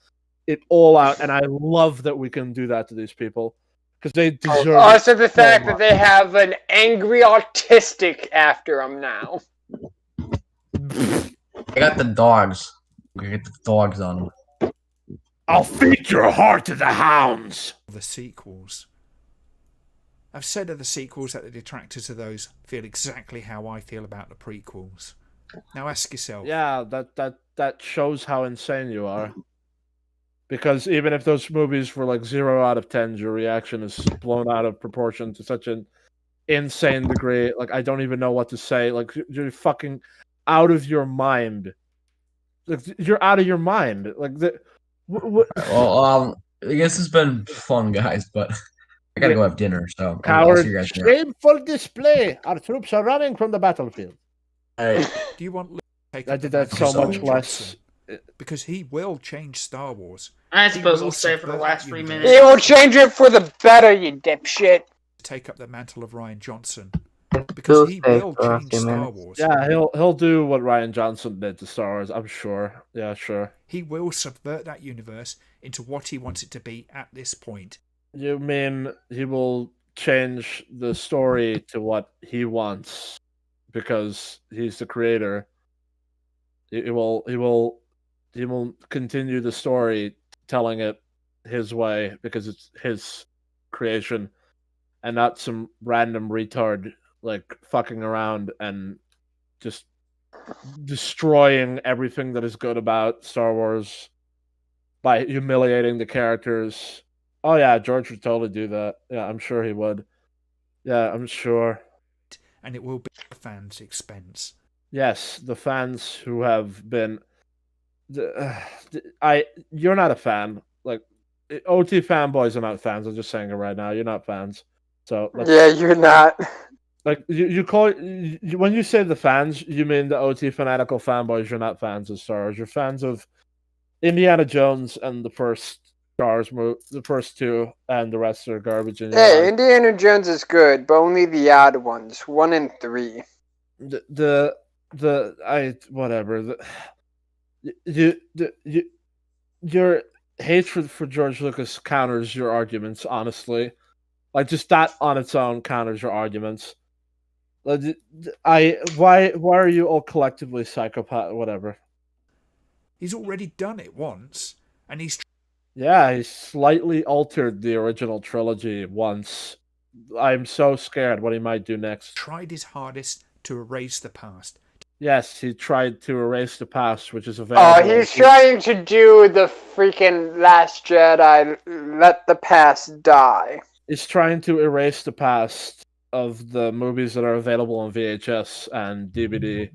it all out. And I love that we can do that to these people because they deserve. Also, the fact that they have an angry autistic after them now. I got the dogs. I got the dogs on them. I'll feed your heart to the hounds. The sequels. I've said of the sequels that the detractors of those feel exactly how I feel about the prequels. Now ask yourself. Yeah, that shows how insane you are. Because even if those movies were like 0 out of 10, your reaction is blown out of proportion to such an insane degree. Like, I don't even know what to say. Like, you're fucking out of your mind. Like, you're out of your mind. Like, Well, I guess it's been fun, guys, but I gotta go have dinner, so Coward, I'll see you guys later. shameful display. Our troops are running from the battlefield. Do you want Luke to take I up did the that so mantle of much Rian less. Johnson? Because he will change Star Wars. I suppose He will I'll stay for the subvert last that 3 universe. minutes. It will change it for the better, you dipshit. Take up the mantle of Rian Johnson. Because he will change Star Wars. Yeah, he'll do what Rian Johnson did to Star Wars, I'm sure. Yeah, sure. He will subvert that universe into what he wants it to be at this point. You mean he will change the story to what he wants because he's the creator? He will continue the story telling it his way because it's his creation and not some random retard like fucking around and just destroying everything that is good about Star Wars by humiliating the characters. Oh yeah, George would totally do that. Yeah, I'm sure he would. Yeah, I'm sure. And it will be at the fans' expense. Yes, the fans who have been you're not a fan. Like, OT fanboys are not fans. I'm just saying it right now. You're not fans. So yeah, you're not. Like, you call when you say the fans, you mean the OT fanatical fanboys. You're not fans of Star Wars. You're fans of Indiana Jones and the first Star Wars movie, the first two, and the rest are garbage. Hey, Indiana Jones is good, but only the odd ones, 1 and 3. Your hatred for George Lucas counters your arguments. Honestly, like, just that on its own counters your arguments. Why are you all collectively psychopath? Whatever. He's already done it once, and he's slightly altered the original trilogy once. I'm so scared what he might do next. Tried his hardest to erase the past. Yes, he tried to erase the past, which is available. Oh, he's trying to do the freaking Last Jedi, let the past die. He's trying to erase the past of the movies that are available on VHS and DVD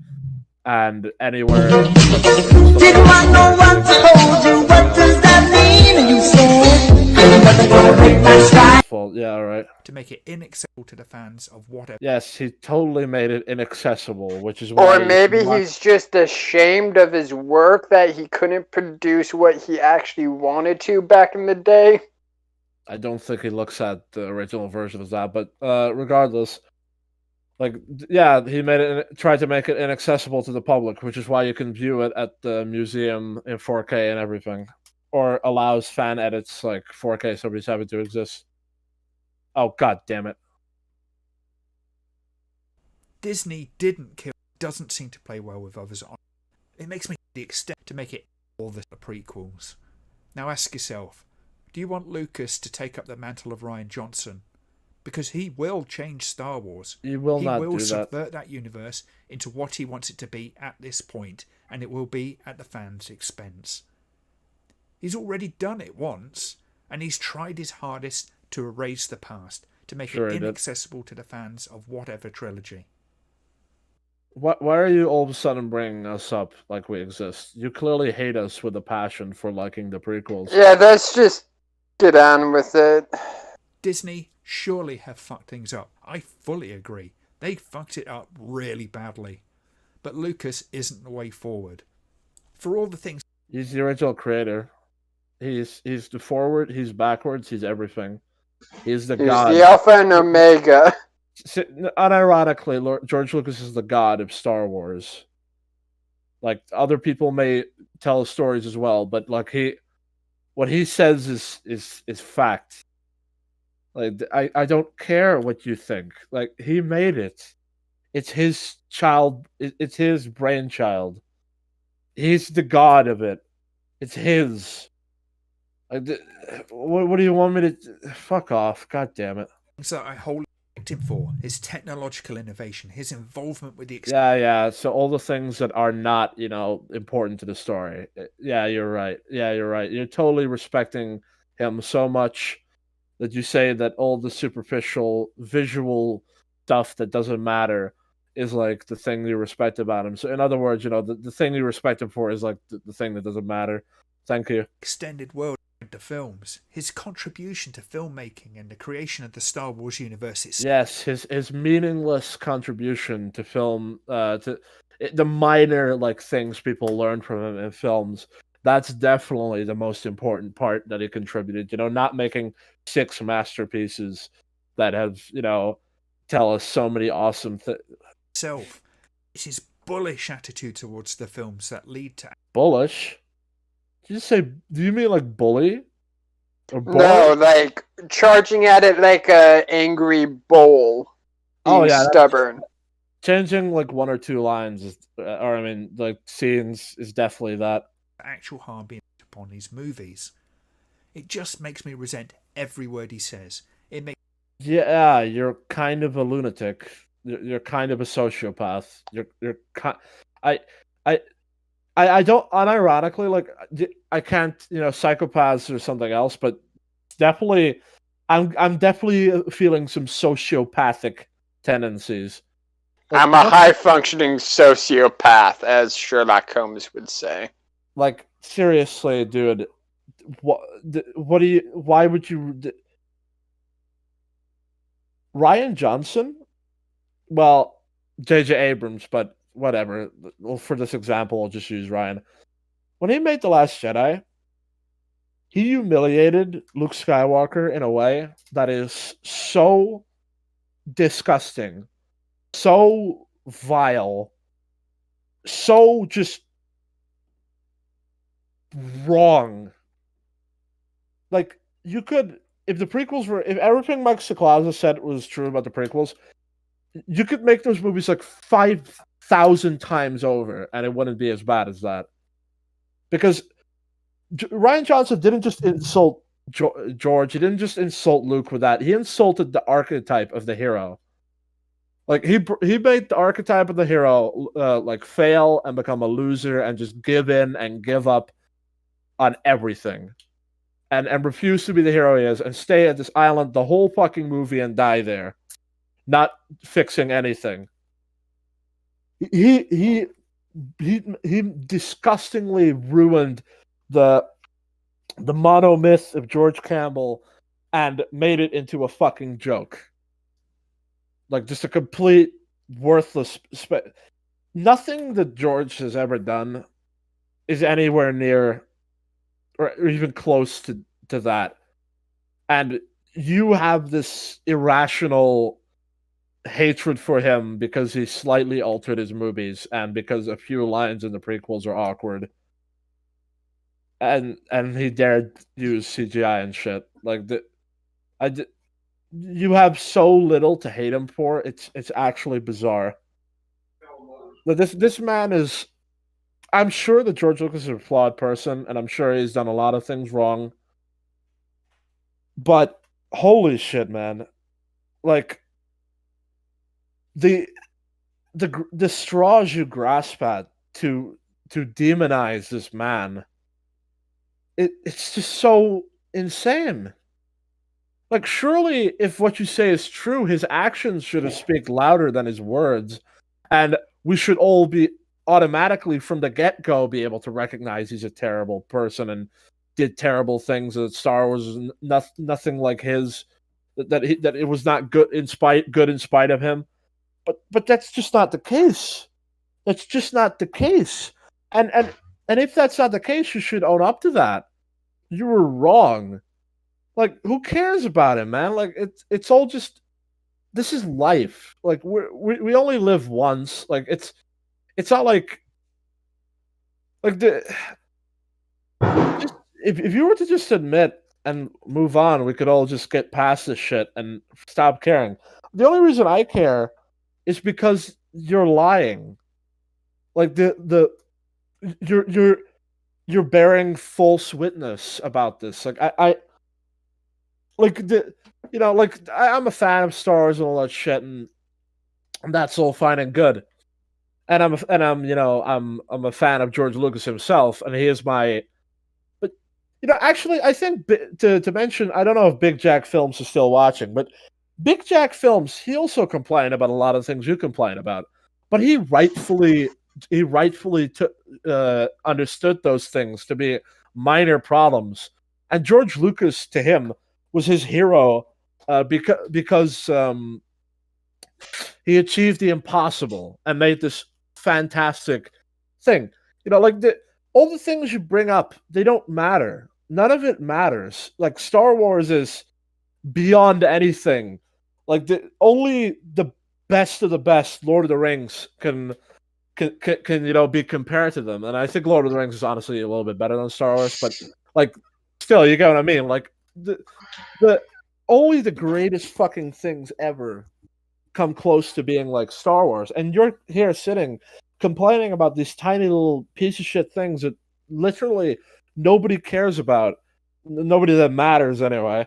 and anywhere. Didn't want no one to hold you. What does that mean? You said nothing gonna break my stride. Yeah, right. To make it inaccessible to the fans of whatever. Yes, he totally made it inaccessible, which is why. Or maybe he's just ashamed of his work that he couldn't produce what he actually wanted to back in the day. I don't think he looks at the original version of that, but regardless, like, yeah, he tried to make it inaccessible to the public, which is why you can view it at the museum in 4K and everything, or allows fan edits like 4K 77 to exist. Oh, god damn it. Disney didn't kill, doesn't seem to play well with others. It makes me the extent to make it all the prequels. Now ask yourself, do you want Lucas to take up the mantle of Rian Johnson? Because he will change Star Wars. He will not do that. Subvert that universe into what he wants it to be at this point, and it will be at the fans' expense. He's already done it once, and he's tried his hardest to erase the past, to make it inaccessible to the fans of whatever trilogy. Why are you all of a sudden bringing us up like we exist? You clearly hate us with a passion for liking the prequels. Yeah, let's just get on with it. Disney surely have fucked things up. I fully agree. They fucked it up really badly. But Lucas isn't the way forward. For all the things... He's the original creator. He's the forward, he's backwards, he's everything. He's the god. He's the Alpha and Omega. Unironically, George Lucas is the god of Star Wars. Like, other people may tell stories as well, but like what he says is fact. Like, I don't care what you think. Like, he made it. It's his child. It's his brainchild. He's the god of it. It's his. What do you want me to... Fuck off. God damn it. So I wholly respect him for his technological innovation, his involvement with the... Yeah. So all the things that are not, important to the story. Yeah, you're right. You're totally respecting him so much that you say that all the superficial visual stuff that doesn't matter is like the thing you respect about him. So in other words, the thing you respect him for is like the thing that doesn't matter. Thank you. Extended world of the films, his contribution to filmmaking and the creation of the Star Wars universe itself. Yes, his meaningless contribution to film, to the minor like things people learn from him in films. That's definitely the most important part that he contributed. Not making 6 masterpieces that have, tell us so many awesome things. It's his bullish attitude towards the films that lead to... Bullish? Did you say, do you mean like bully? Or no, like charging at it like a angry bull. Being stubborn. Changing like 1 or 2 lines, scenes is definitely that. Actual harm being upon his movies. It just makes me resent every word he says. It makes... Yeah, you're kind of a lunatic. You're kind of a sociopath. I don't, unironically, like, I can't, psychopaths or something else, but definitely, I'm definitely feeling some sociopathic tendencies. Like, I'm a high-functioning sociopath, as Sherlock Holmes would say. Like, seriously, dude, why would you... Rian Johnson? Well, J.J. Abrams, but whatever. Well, for this example, I'll just use Rian. When he made The Last Jedi, he humiliated Luke Skywalker in a way that is so disgusting, so vile, so just wrong. Like, you could, if everything Mike Siclaza said was true about the prequels, you could make those movies like 5,000 times over, and it wouldn't be as bad as that. Because Rian Johnson didn't just insult George, he didn't just insult Luke with that. He insulted the archetype of the hero. Like, he made the archetype of the hero like fail and become a loser and just give in and give up on everything. And refuse to be the hero he is and stay at this island the whole fucking movie and die there. Not fixing anything. He disgustingly ruined the monomyth of George Campbell and made it into a fucking joke. Like, just a complete worthless... Nothing that George has ever done is anywhere near or even close to that. And you have this irrational hatred for him because he slightly altered his movies and because a few lines in the prequels are awkward. And he dared use CGI and shit. Like, you have so little to hate him for. It's actually bizarre. This man is. I'm sure that George Lucas is a flawed person, and I'm sure he's done a lot of things wrong. But holy shit, man! Like the straws you grasp at to demonize this man. It's just so insane. Like, surely, if what you say is true, his actions should speak louder than his words, and we should all be automatically from the get-go be able to recognize he's a terrible person and did terrible things. That Star Wars is nothing like his. That it was not good in spite of him. But that's just not the case. That's just not the case. And if that's not the case, you should own up to that. You were wrong. Like, who cares about him, man? Like, it's all just. This is life. Like, we only live once. Like, it's not like the. Just, if you were to just admit and move on, we could all just get past this shit and stop caring. The only reason I care is because you're lying. Like you're bearing false witness about this. Like I'm a fan of Star Wars and all that shit, and that's all fine and good. And I'm a fan of George Lucas himself, and he is my. But actually, I think to mention, I don't know if Big Jack Films is still watching, but Big Jack Films, he also complained about a lot of things you complain about, but he rightfully understood those things to be minor problems, and George Lucas to him was his hero because he achieved the impossible and made this fantastic thing. All the things you bring up, they don't matter. None of it matters. Like, Star Wars is beyond anything. Like, only the best of the best Lord of the Rings can be compared to them. And I think Lord of the Rings is honestly a little bit better than Star Wars, but like, still, you get what I mean? Like, the only the greatest fucking things ever come close to being like Star Wars, and you're here sitting complaining about these tiny little piece of shit things that literally nobody cares about, nobody that matters anyway.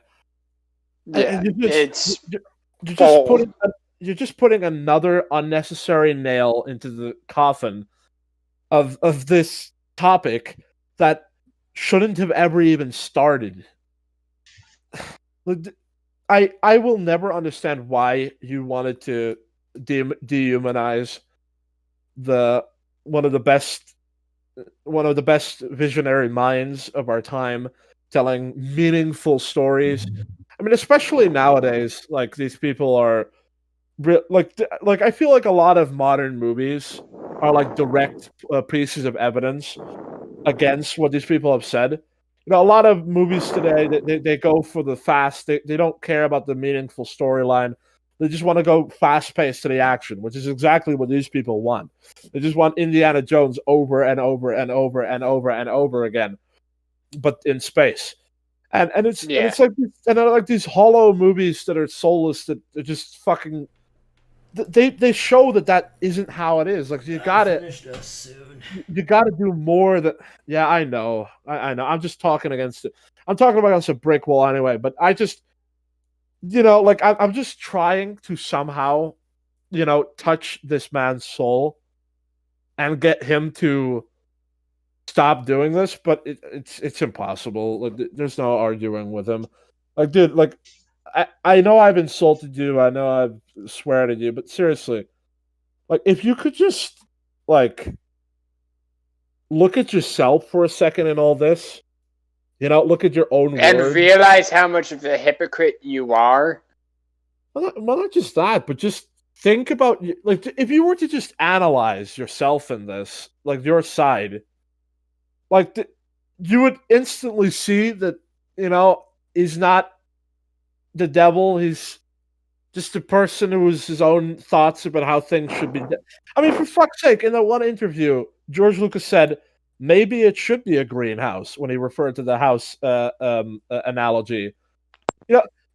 Yeah, you're just putting another unnecessary nail into the coffin of this topic that shouldn't have ever even started. I will never understand why you wanted to dehumanize one of the best visionary minds of our time, telling meaningful stories. I mean, especially nowadays, like, these people are like I feel like a lot of modern movies are like direct pieces of evidence against what these people have said. A lot of movies today, they go for the fast. They don't care about the meaningful storyline. They just want to go fast-paced to the action, which is exactly what these people want. They just want Indiana Jones over and over and over and over and over again, but in space. And it's like these hollow movies that are soulless, that are just fucking. They show that isn't how it is. Like, you gotta do more. That I know. I'm just talking against it. I'm talking about a brick wall anyway. But I just, I'm just trying to somehow, touch this man's soul and get him to stop doing this. But it's impossible. Like, there's no arguing with him. Like, dude, like. I know I've insulted you. I know I've sweared at you, but seriously, like, if you could just, like, look at yourself for a second in all this, look at your own and words. Realize how much of a hypocrite you are. Well, not just that, but just think about, like, if you were to just analyze yourself in this, like, your side, like, you would instantly see that, he's not the devil. He's just a person who has his own thoughts about how things should be. I mean, for fuck's sake, in that one interview, George Lucas said maybe it should be a greenhouse when he referred to the house analogy.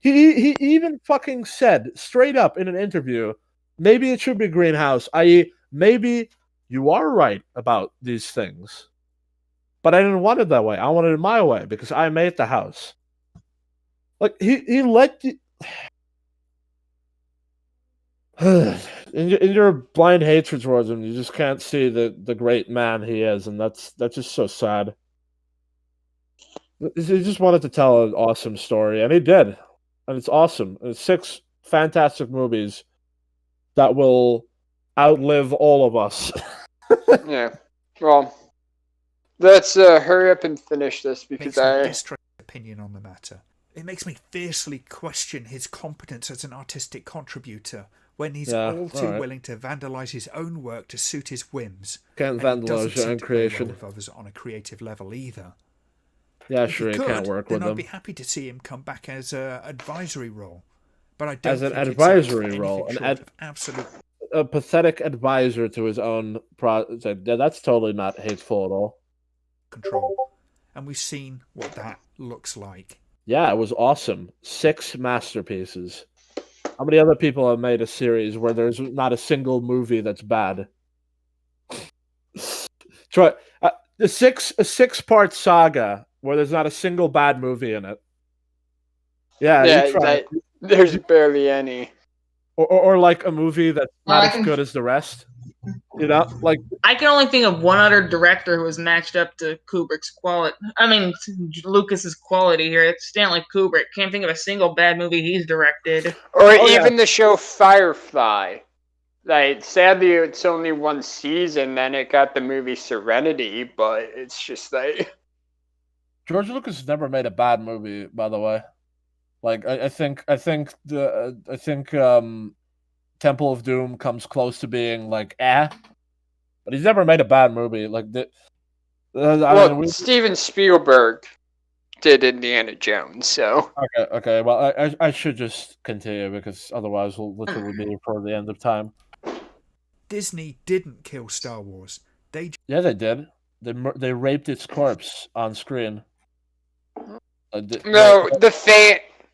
He even fucking said straight up in an interview, maybe it should be a greenhouse, i.e., maybe you are right about these things. But I didn't want it that way. I wanted it my way because I made the house. Like, he let you... in your blind hatred towards him, you just can't see the great man he is, and that's just so sad. He just wanted to tell an awesome story, and he did. And it's awesome. It's 6 fantastic movies that will outlive all of us. Yeah. Well, let's hurry up and finish this because I opinion on the matter. It makes me fiercely question his competence as an artistic contributor when he's all too willing to vandalize his own work to suit his whims. Can't vandalize your own creation with others on a creative level either. Yeah, sure, he can't work with them. them. I'd be happy to see him come back as an advisory role, but I don't. As an think advisory role, absolute. A pathetic advisor to his own project. Yeah, that's totally not hateful at all. Control, and we've seen what that looks like. Yeah, it was awesome. 6 masterpieces. How many other people have made a series where there's not a single movie that's bad? Try a 6-part saga where there's not a single bad movie in it. Yeah, there's barely any. Or like a movie that's not as good as the rest. You know, like I can only think of one other director who was matched up to Kubrick's quality. I mean, Lucas's quality here. It's Stanley Kubrick. Can't think of a single bad movie he's directed. Or even the show Firefly. Like, sadly, it's only 1 season. Then it got the movie Serenity, but it's just like George Lucas never made a bad movie. By the way, like I think Temple of Doom comes close to being like but he's never made a bad movie. Like Steven Spielberg did Indiana Jones, so okay. Well, I should just continue because otherwise we'll literally be for the end of time. Disney didn't kill Star Wars. They did. They raped its corpse on screen. No,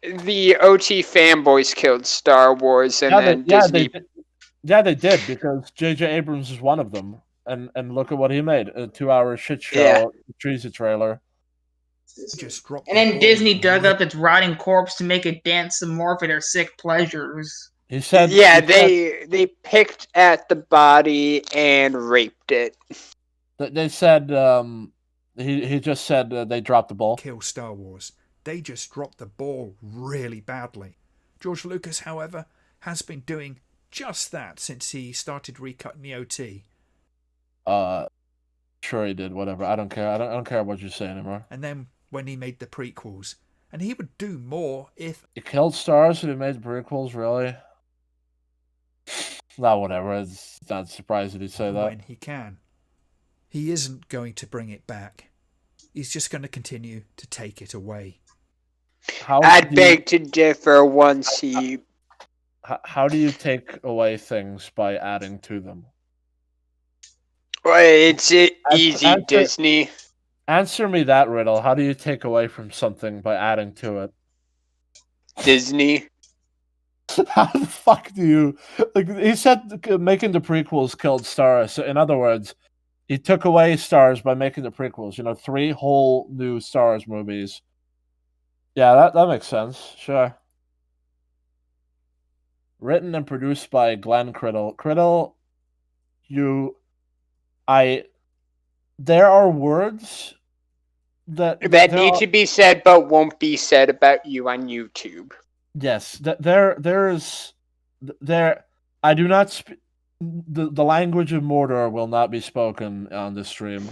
the OT fanboys killed Star Wars, and then Disney. They did because J.J. Abrams is one of them, and look at what he made: a 2-hour shit show, teaser trailer. And then Disney dug up its rotting corpse to make it dance some more for their sick pleasures. He said, they picked at the body and raped it. They said he just said they dropped the ball. Kill Star Wars. They just dropped the ball really badly. George Lucas, however, has been doing just that since he started recutting the OT. Sure he did. Whatever. I don't care. I don't care what you say anymore. And then when he made the prequels, and he would do more if he killed stars and he made prequels. Really? No, whatever. It's not surprising he'd say that. When he can. He isn't going to bring it back. He's just going to continue to take it away. I'd beg to differ once he... How do you take away things by adding to them? Well, it's easy, Disney. Answer me that riddle. How do you take away from something by adding to it? Disney. How the fuck do you... Like, he said making the prequels killed stars. So in other words, he took away stars by making the prequels. 3 whole new Star Wars movies. Yeah, that makes sense. Sure. Written and produced by Glenn Criddle. Criddle, there are words that need to be said but won't be said about you on YouTube. Yes, I do not the language of Mordor will not be spoken on this stream.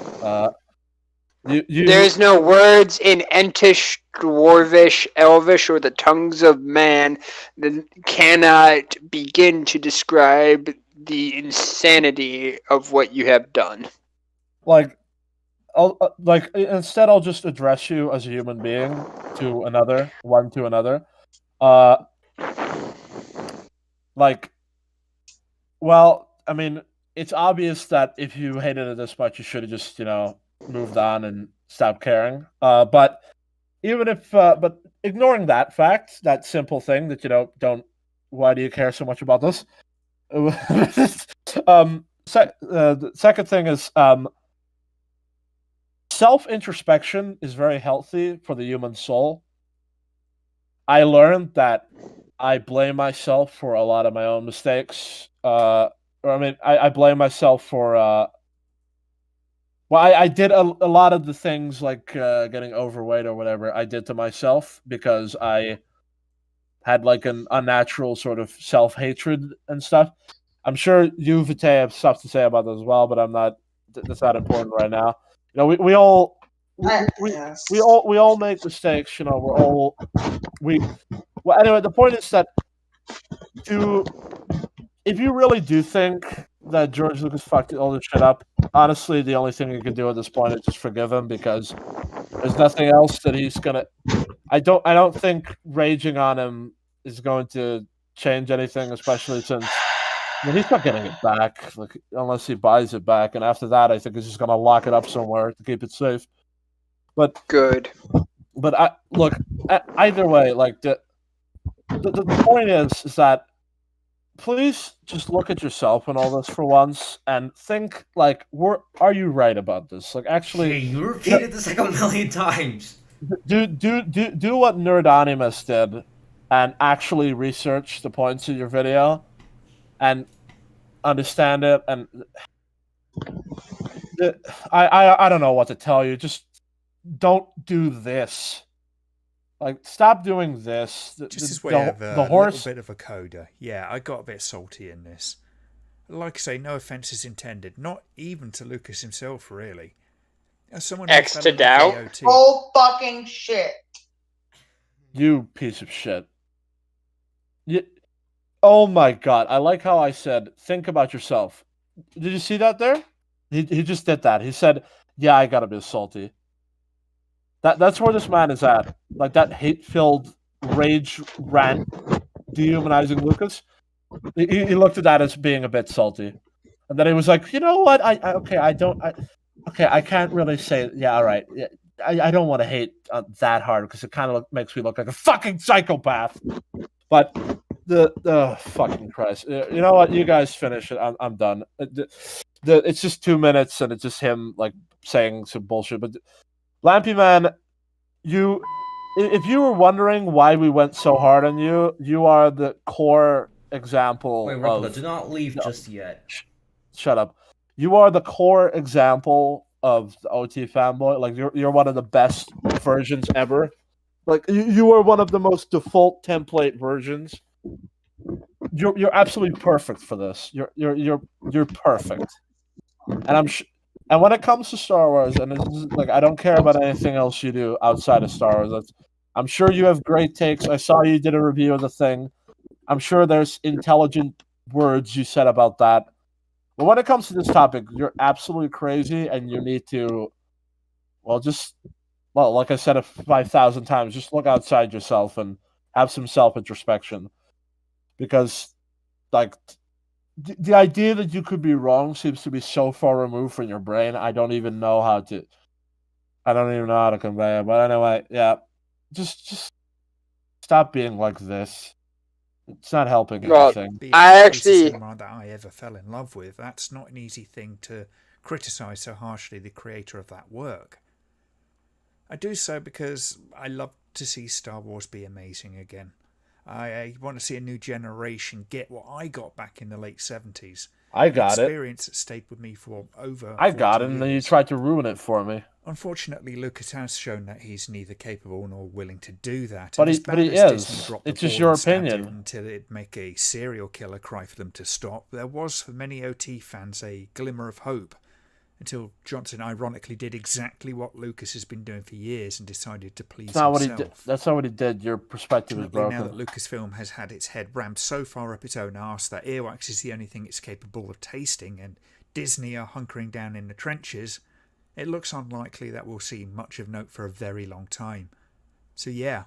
There's no words in Entish, Dwarvish, Elvish, or the tongues of man that cannot begin to describe the insanity of what you have done. Instead, I'll just address you as a human being to another. Well, I mean, it's obvious that if you hated it this much, you should have just, moved on and stopped caring. But ignoring that fact, that simple thing that, why do you care so much about this? the second thing is self-introspection is very healthy for the human soul. I learned that I blame myself for a lot of my own mistakes. I blame myself for. I did a lot of the things like getting overweight or whatever I did to myself because I had like an unnatural sort of self-hatred and stuff. I'm sure you, Vite, have stuff to say about this as well, but I'm not. That's not important right now. You know, we all make mistakes. You know, Well, anyway, the point is that if you really do think that George Lucas fucked all this shit up, honestly, the only thing you can do at this point is just forgive him because there's nothing else that he's gonna. I don't think raging on him is going to change anything, especially since he's not getting it back, like unless he buys it back, and after that, I think he's just gonna lock it up somewhere to keep it safe. But good. But either way, like the point is that please just look at yourself and all this for once and think like, are you right about this? Like, actually, hey, you repeated this like a million times. Do what Nerdonimus did, and actually research the points of your video, and understand it. And I don't know what to tell you. Just don't do this. Like, stop doing this. Just as way of a little bit of a coda. Yeah, I got a bit salty in this. Like I say, no offense is intended. Not even to Lucas himself, really. As someone X to doubt. Oh fucking shit! You piece of shit. Oh my god! I like how I said, "Think about yourself." Did you see that there? He just did that. He said, "Yeah, I gotta be salty." That's where this man is at. Like that hate-filled rage rant, dehumanizing Lucas. He looked at that as being a bit salty, and then he was like, "You know what? I can't really say. Yeah, all right. Yeah, I don't want to hate that hard because it kind of makes me look like a fucking psychopath." But the fucking Christ, you know what? You guys finish it. I'm done. It's just 2 minutes, and it's just him like saying some bullshit. But Lampyman, if you were wondering why we went so hard on you, you are the core example. Wait, Replica, do not leave just yet. Shut up. You are the core example of the OT fanboy. Like you're one of the best versions ever. Like you are one of the most default template versions. You're absolutely perfect for this. You're perfect. And and when it comes to Star Wars, and this is, like I don't care about anything else you do outside of Star Wars. I'm sure you have great takes. I saw you did a review of the thing. I'm sure there's intelligent words you said about that. But when it comes to this topic, you're absolutely crazy, and you need to, like I said 5,000 times, just look outside yourself and have some self-introspection. Because, like, the idea that you could be wrong seems to be so far removed from your brain. I don't even know how to convey it. But anyway, yeah, just stop being like this. It's not helping anything. I actually that I ever fell in love with. That's not an easy thing to criticize so harshly the creator of that work. I do so because I love to see Star Wars be amazing again. I want to see a new generation get what I got back in the late 70s. I got it. Experience that stayed with me for over. I got it, and then you tried to ruin it for me. Unfortunately, Lucas has shown that he's neither capable nor willing to do that. But he is. It's just your opinion. Until it make a serial killer cry for them to stop. There was, for many OT fans, a glimmer of hope. Until Johnson ironically did exactly what Lucas has been doing for years and decided to please himself. That's not what he did. Your perspective is broken. Now that Lucasfilm has had its head rammed so far up its own arse that earwax is the only thing it's capable of tasting, and Disney are hunkering down in the trenches, it looks unlikely that we'll see much of note for a very long time. So yeah,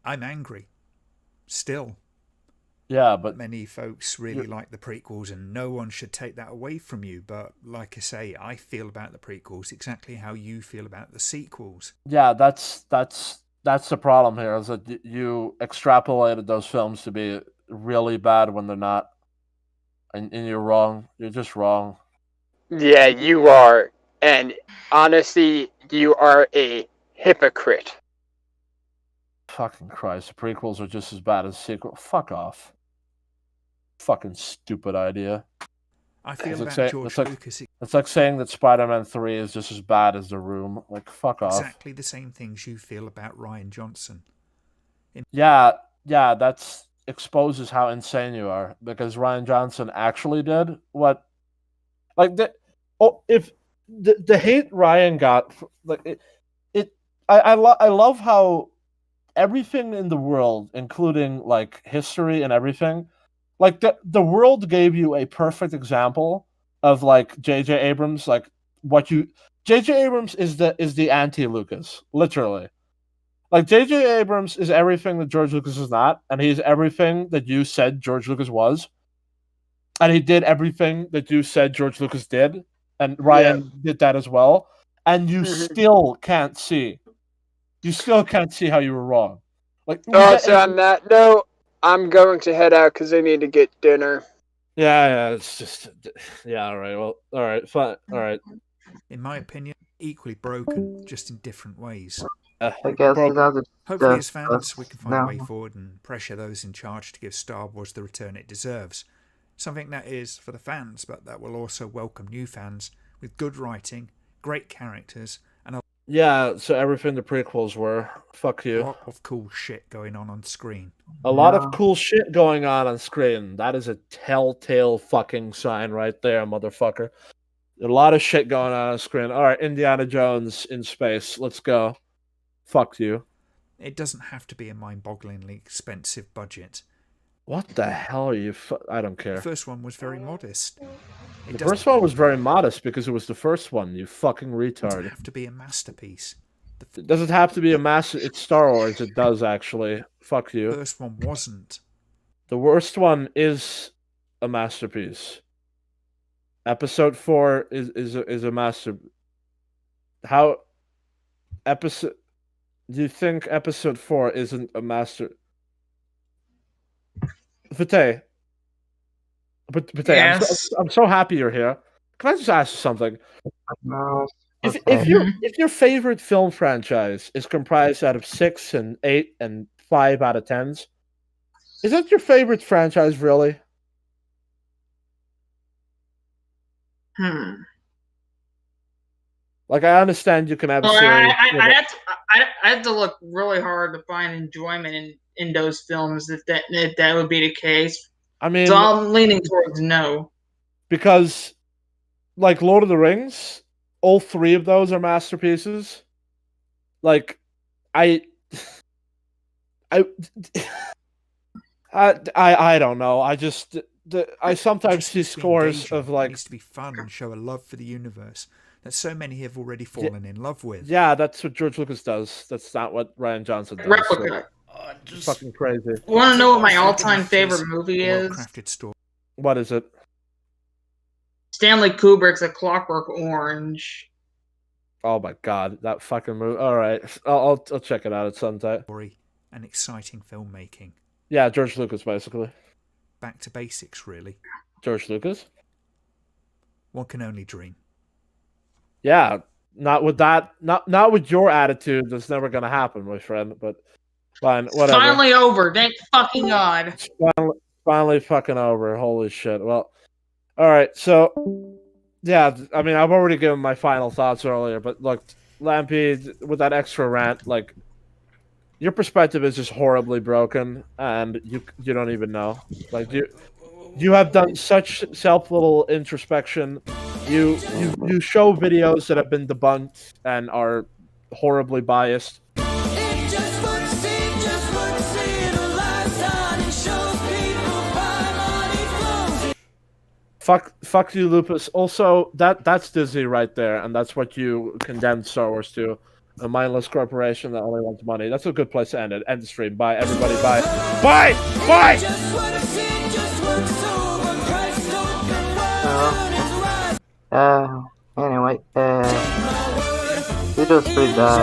I'm angry. Still. Yeah, but many folks really like the prequels, and no one should take that away from you. But like I say, I feel about the prequels exactly how you feel about the sequels. Yeah, that's the problem here, is that you extrapolated those films to be really bad when they're not, and you're wrong. You're just wrong. Yeah, you are. And honestly, you are a hypocrite. Fucking Christ, the prequels are just as bad as the sequel. Fuck off. Fucking stupid idea. I feel It's about like, George it's like, Lucas it's like saying that Spider-Man 3 is just as bad as The Room. Like, fuck off. exactly the same things you feel about Rian Johnson. Yeah, that's exposes how insane you are, because Rian Johnson actually did what, like, if the hate Ryan got, like I love how everything in the world, including like history and everything, like the world gave you a perfect example of like J.J. Abrams, like J.J. Abrams is the anti-Lucas, literally. Like, J.J. Abrams is everything that George Lucas is not, and he's everything that you said George Lucas was. And he did everything that you said George Lucas did, and Ryan did that as well. And you still can't see. You still can't see how you were wrong. Like, So on that note, I'm going to head out because I need to get dinner. Yeah, it's just... Yeah, all right, well, all right, fine, all right. In my opinion, equally broken, just in different ways. I guess Hopefully, as fans, we can find a way forward and pressure those in charge to give Star Wars the return it deserves. Something that is for the fans, but that will also welcome new fans with good writing, great characters, and a Yeah, so everything the prequels were. Fuck you. lot of cool shit going on screen. A lot of cool shit going on screen. That is a telltale fucking sign right there, motherfucker. A lot of shit going on screen. All right, Indiana Jones in space. Let's go. Fuck you. It doesn't have to be a mind-bogglingly expensive budget. What the hell are you... I don't care. The first one was very modest. The first one was very modest because it was the first one, you fucking retard. It doesn't have to be a masterpiece. It doesn't have to be a master... It's Star Wars. It does, actually. Fuck you. The first one wasn't. The worst one is a masterpiece. Episode 4 is a master... How... Episode... Do you think episode 4 isn't a master... Vite, Yes. I'm so happy you're here. Can I just ask you something? No. If your favorite film franchise is comprised out of 6 and 8 and 5 out of 10s, is that your favorite franchise, really? Like, I understand you can have a series. I have to look really hard to find enjoyment in those films if that would be the case. I mean, so I'm leaning towards no. Because, like, Lord of the Rings, all 3 of those are masterpieces. Like, I don't know. I sometimes see scores of like... It needs to be fun and show a love for the universe that so many have already fallen in love with. Yeah, that's what George Lucas does. That's not what Rian Johnson does. Replica. So. Fucking crazy. Want to know what my all-time favorite movie is? What is it? Stanley Kubrick's A Clockwork Orange. Oh my god, that fucking movie. All right, I'll check it out at some time. And exciting filmmaking. Yeah, George Lucas, basically. Back to basics, really. George Lucas? One can only dream. Yeah, not with that. Not with your attitude. That's never gonna happen, my friend. But fine, whatever. Finally over. Thank fucking God. It's finally fucking over. Holy shit. Well, all right. So, yeah. I mean, I've already given my final thoughts earlier, but look, Lampy, with that extra rant, like, your perspective is just horribly broken, and you don't even know. Like, you have done such little introspection. You show videos that have been debunked and are horribly biased. Fuck you, Lupus. Also, that's Disney right there, and that's what you condemned Star Wars to. A mindless corporation that only wants money. That's a good place to end it. End the stream. Bye, everybody. Bye. Bye! Bye! Anyway, video's pretty bad.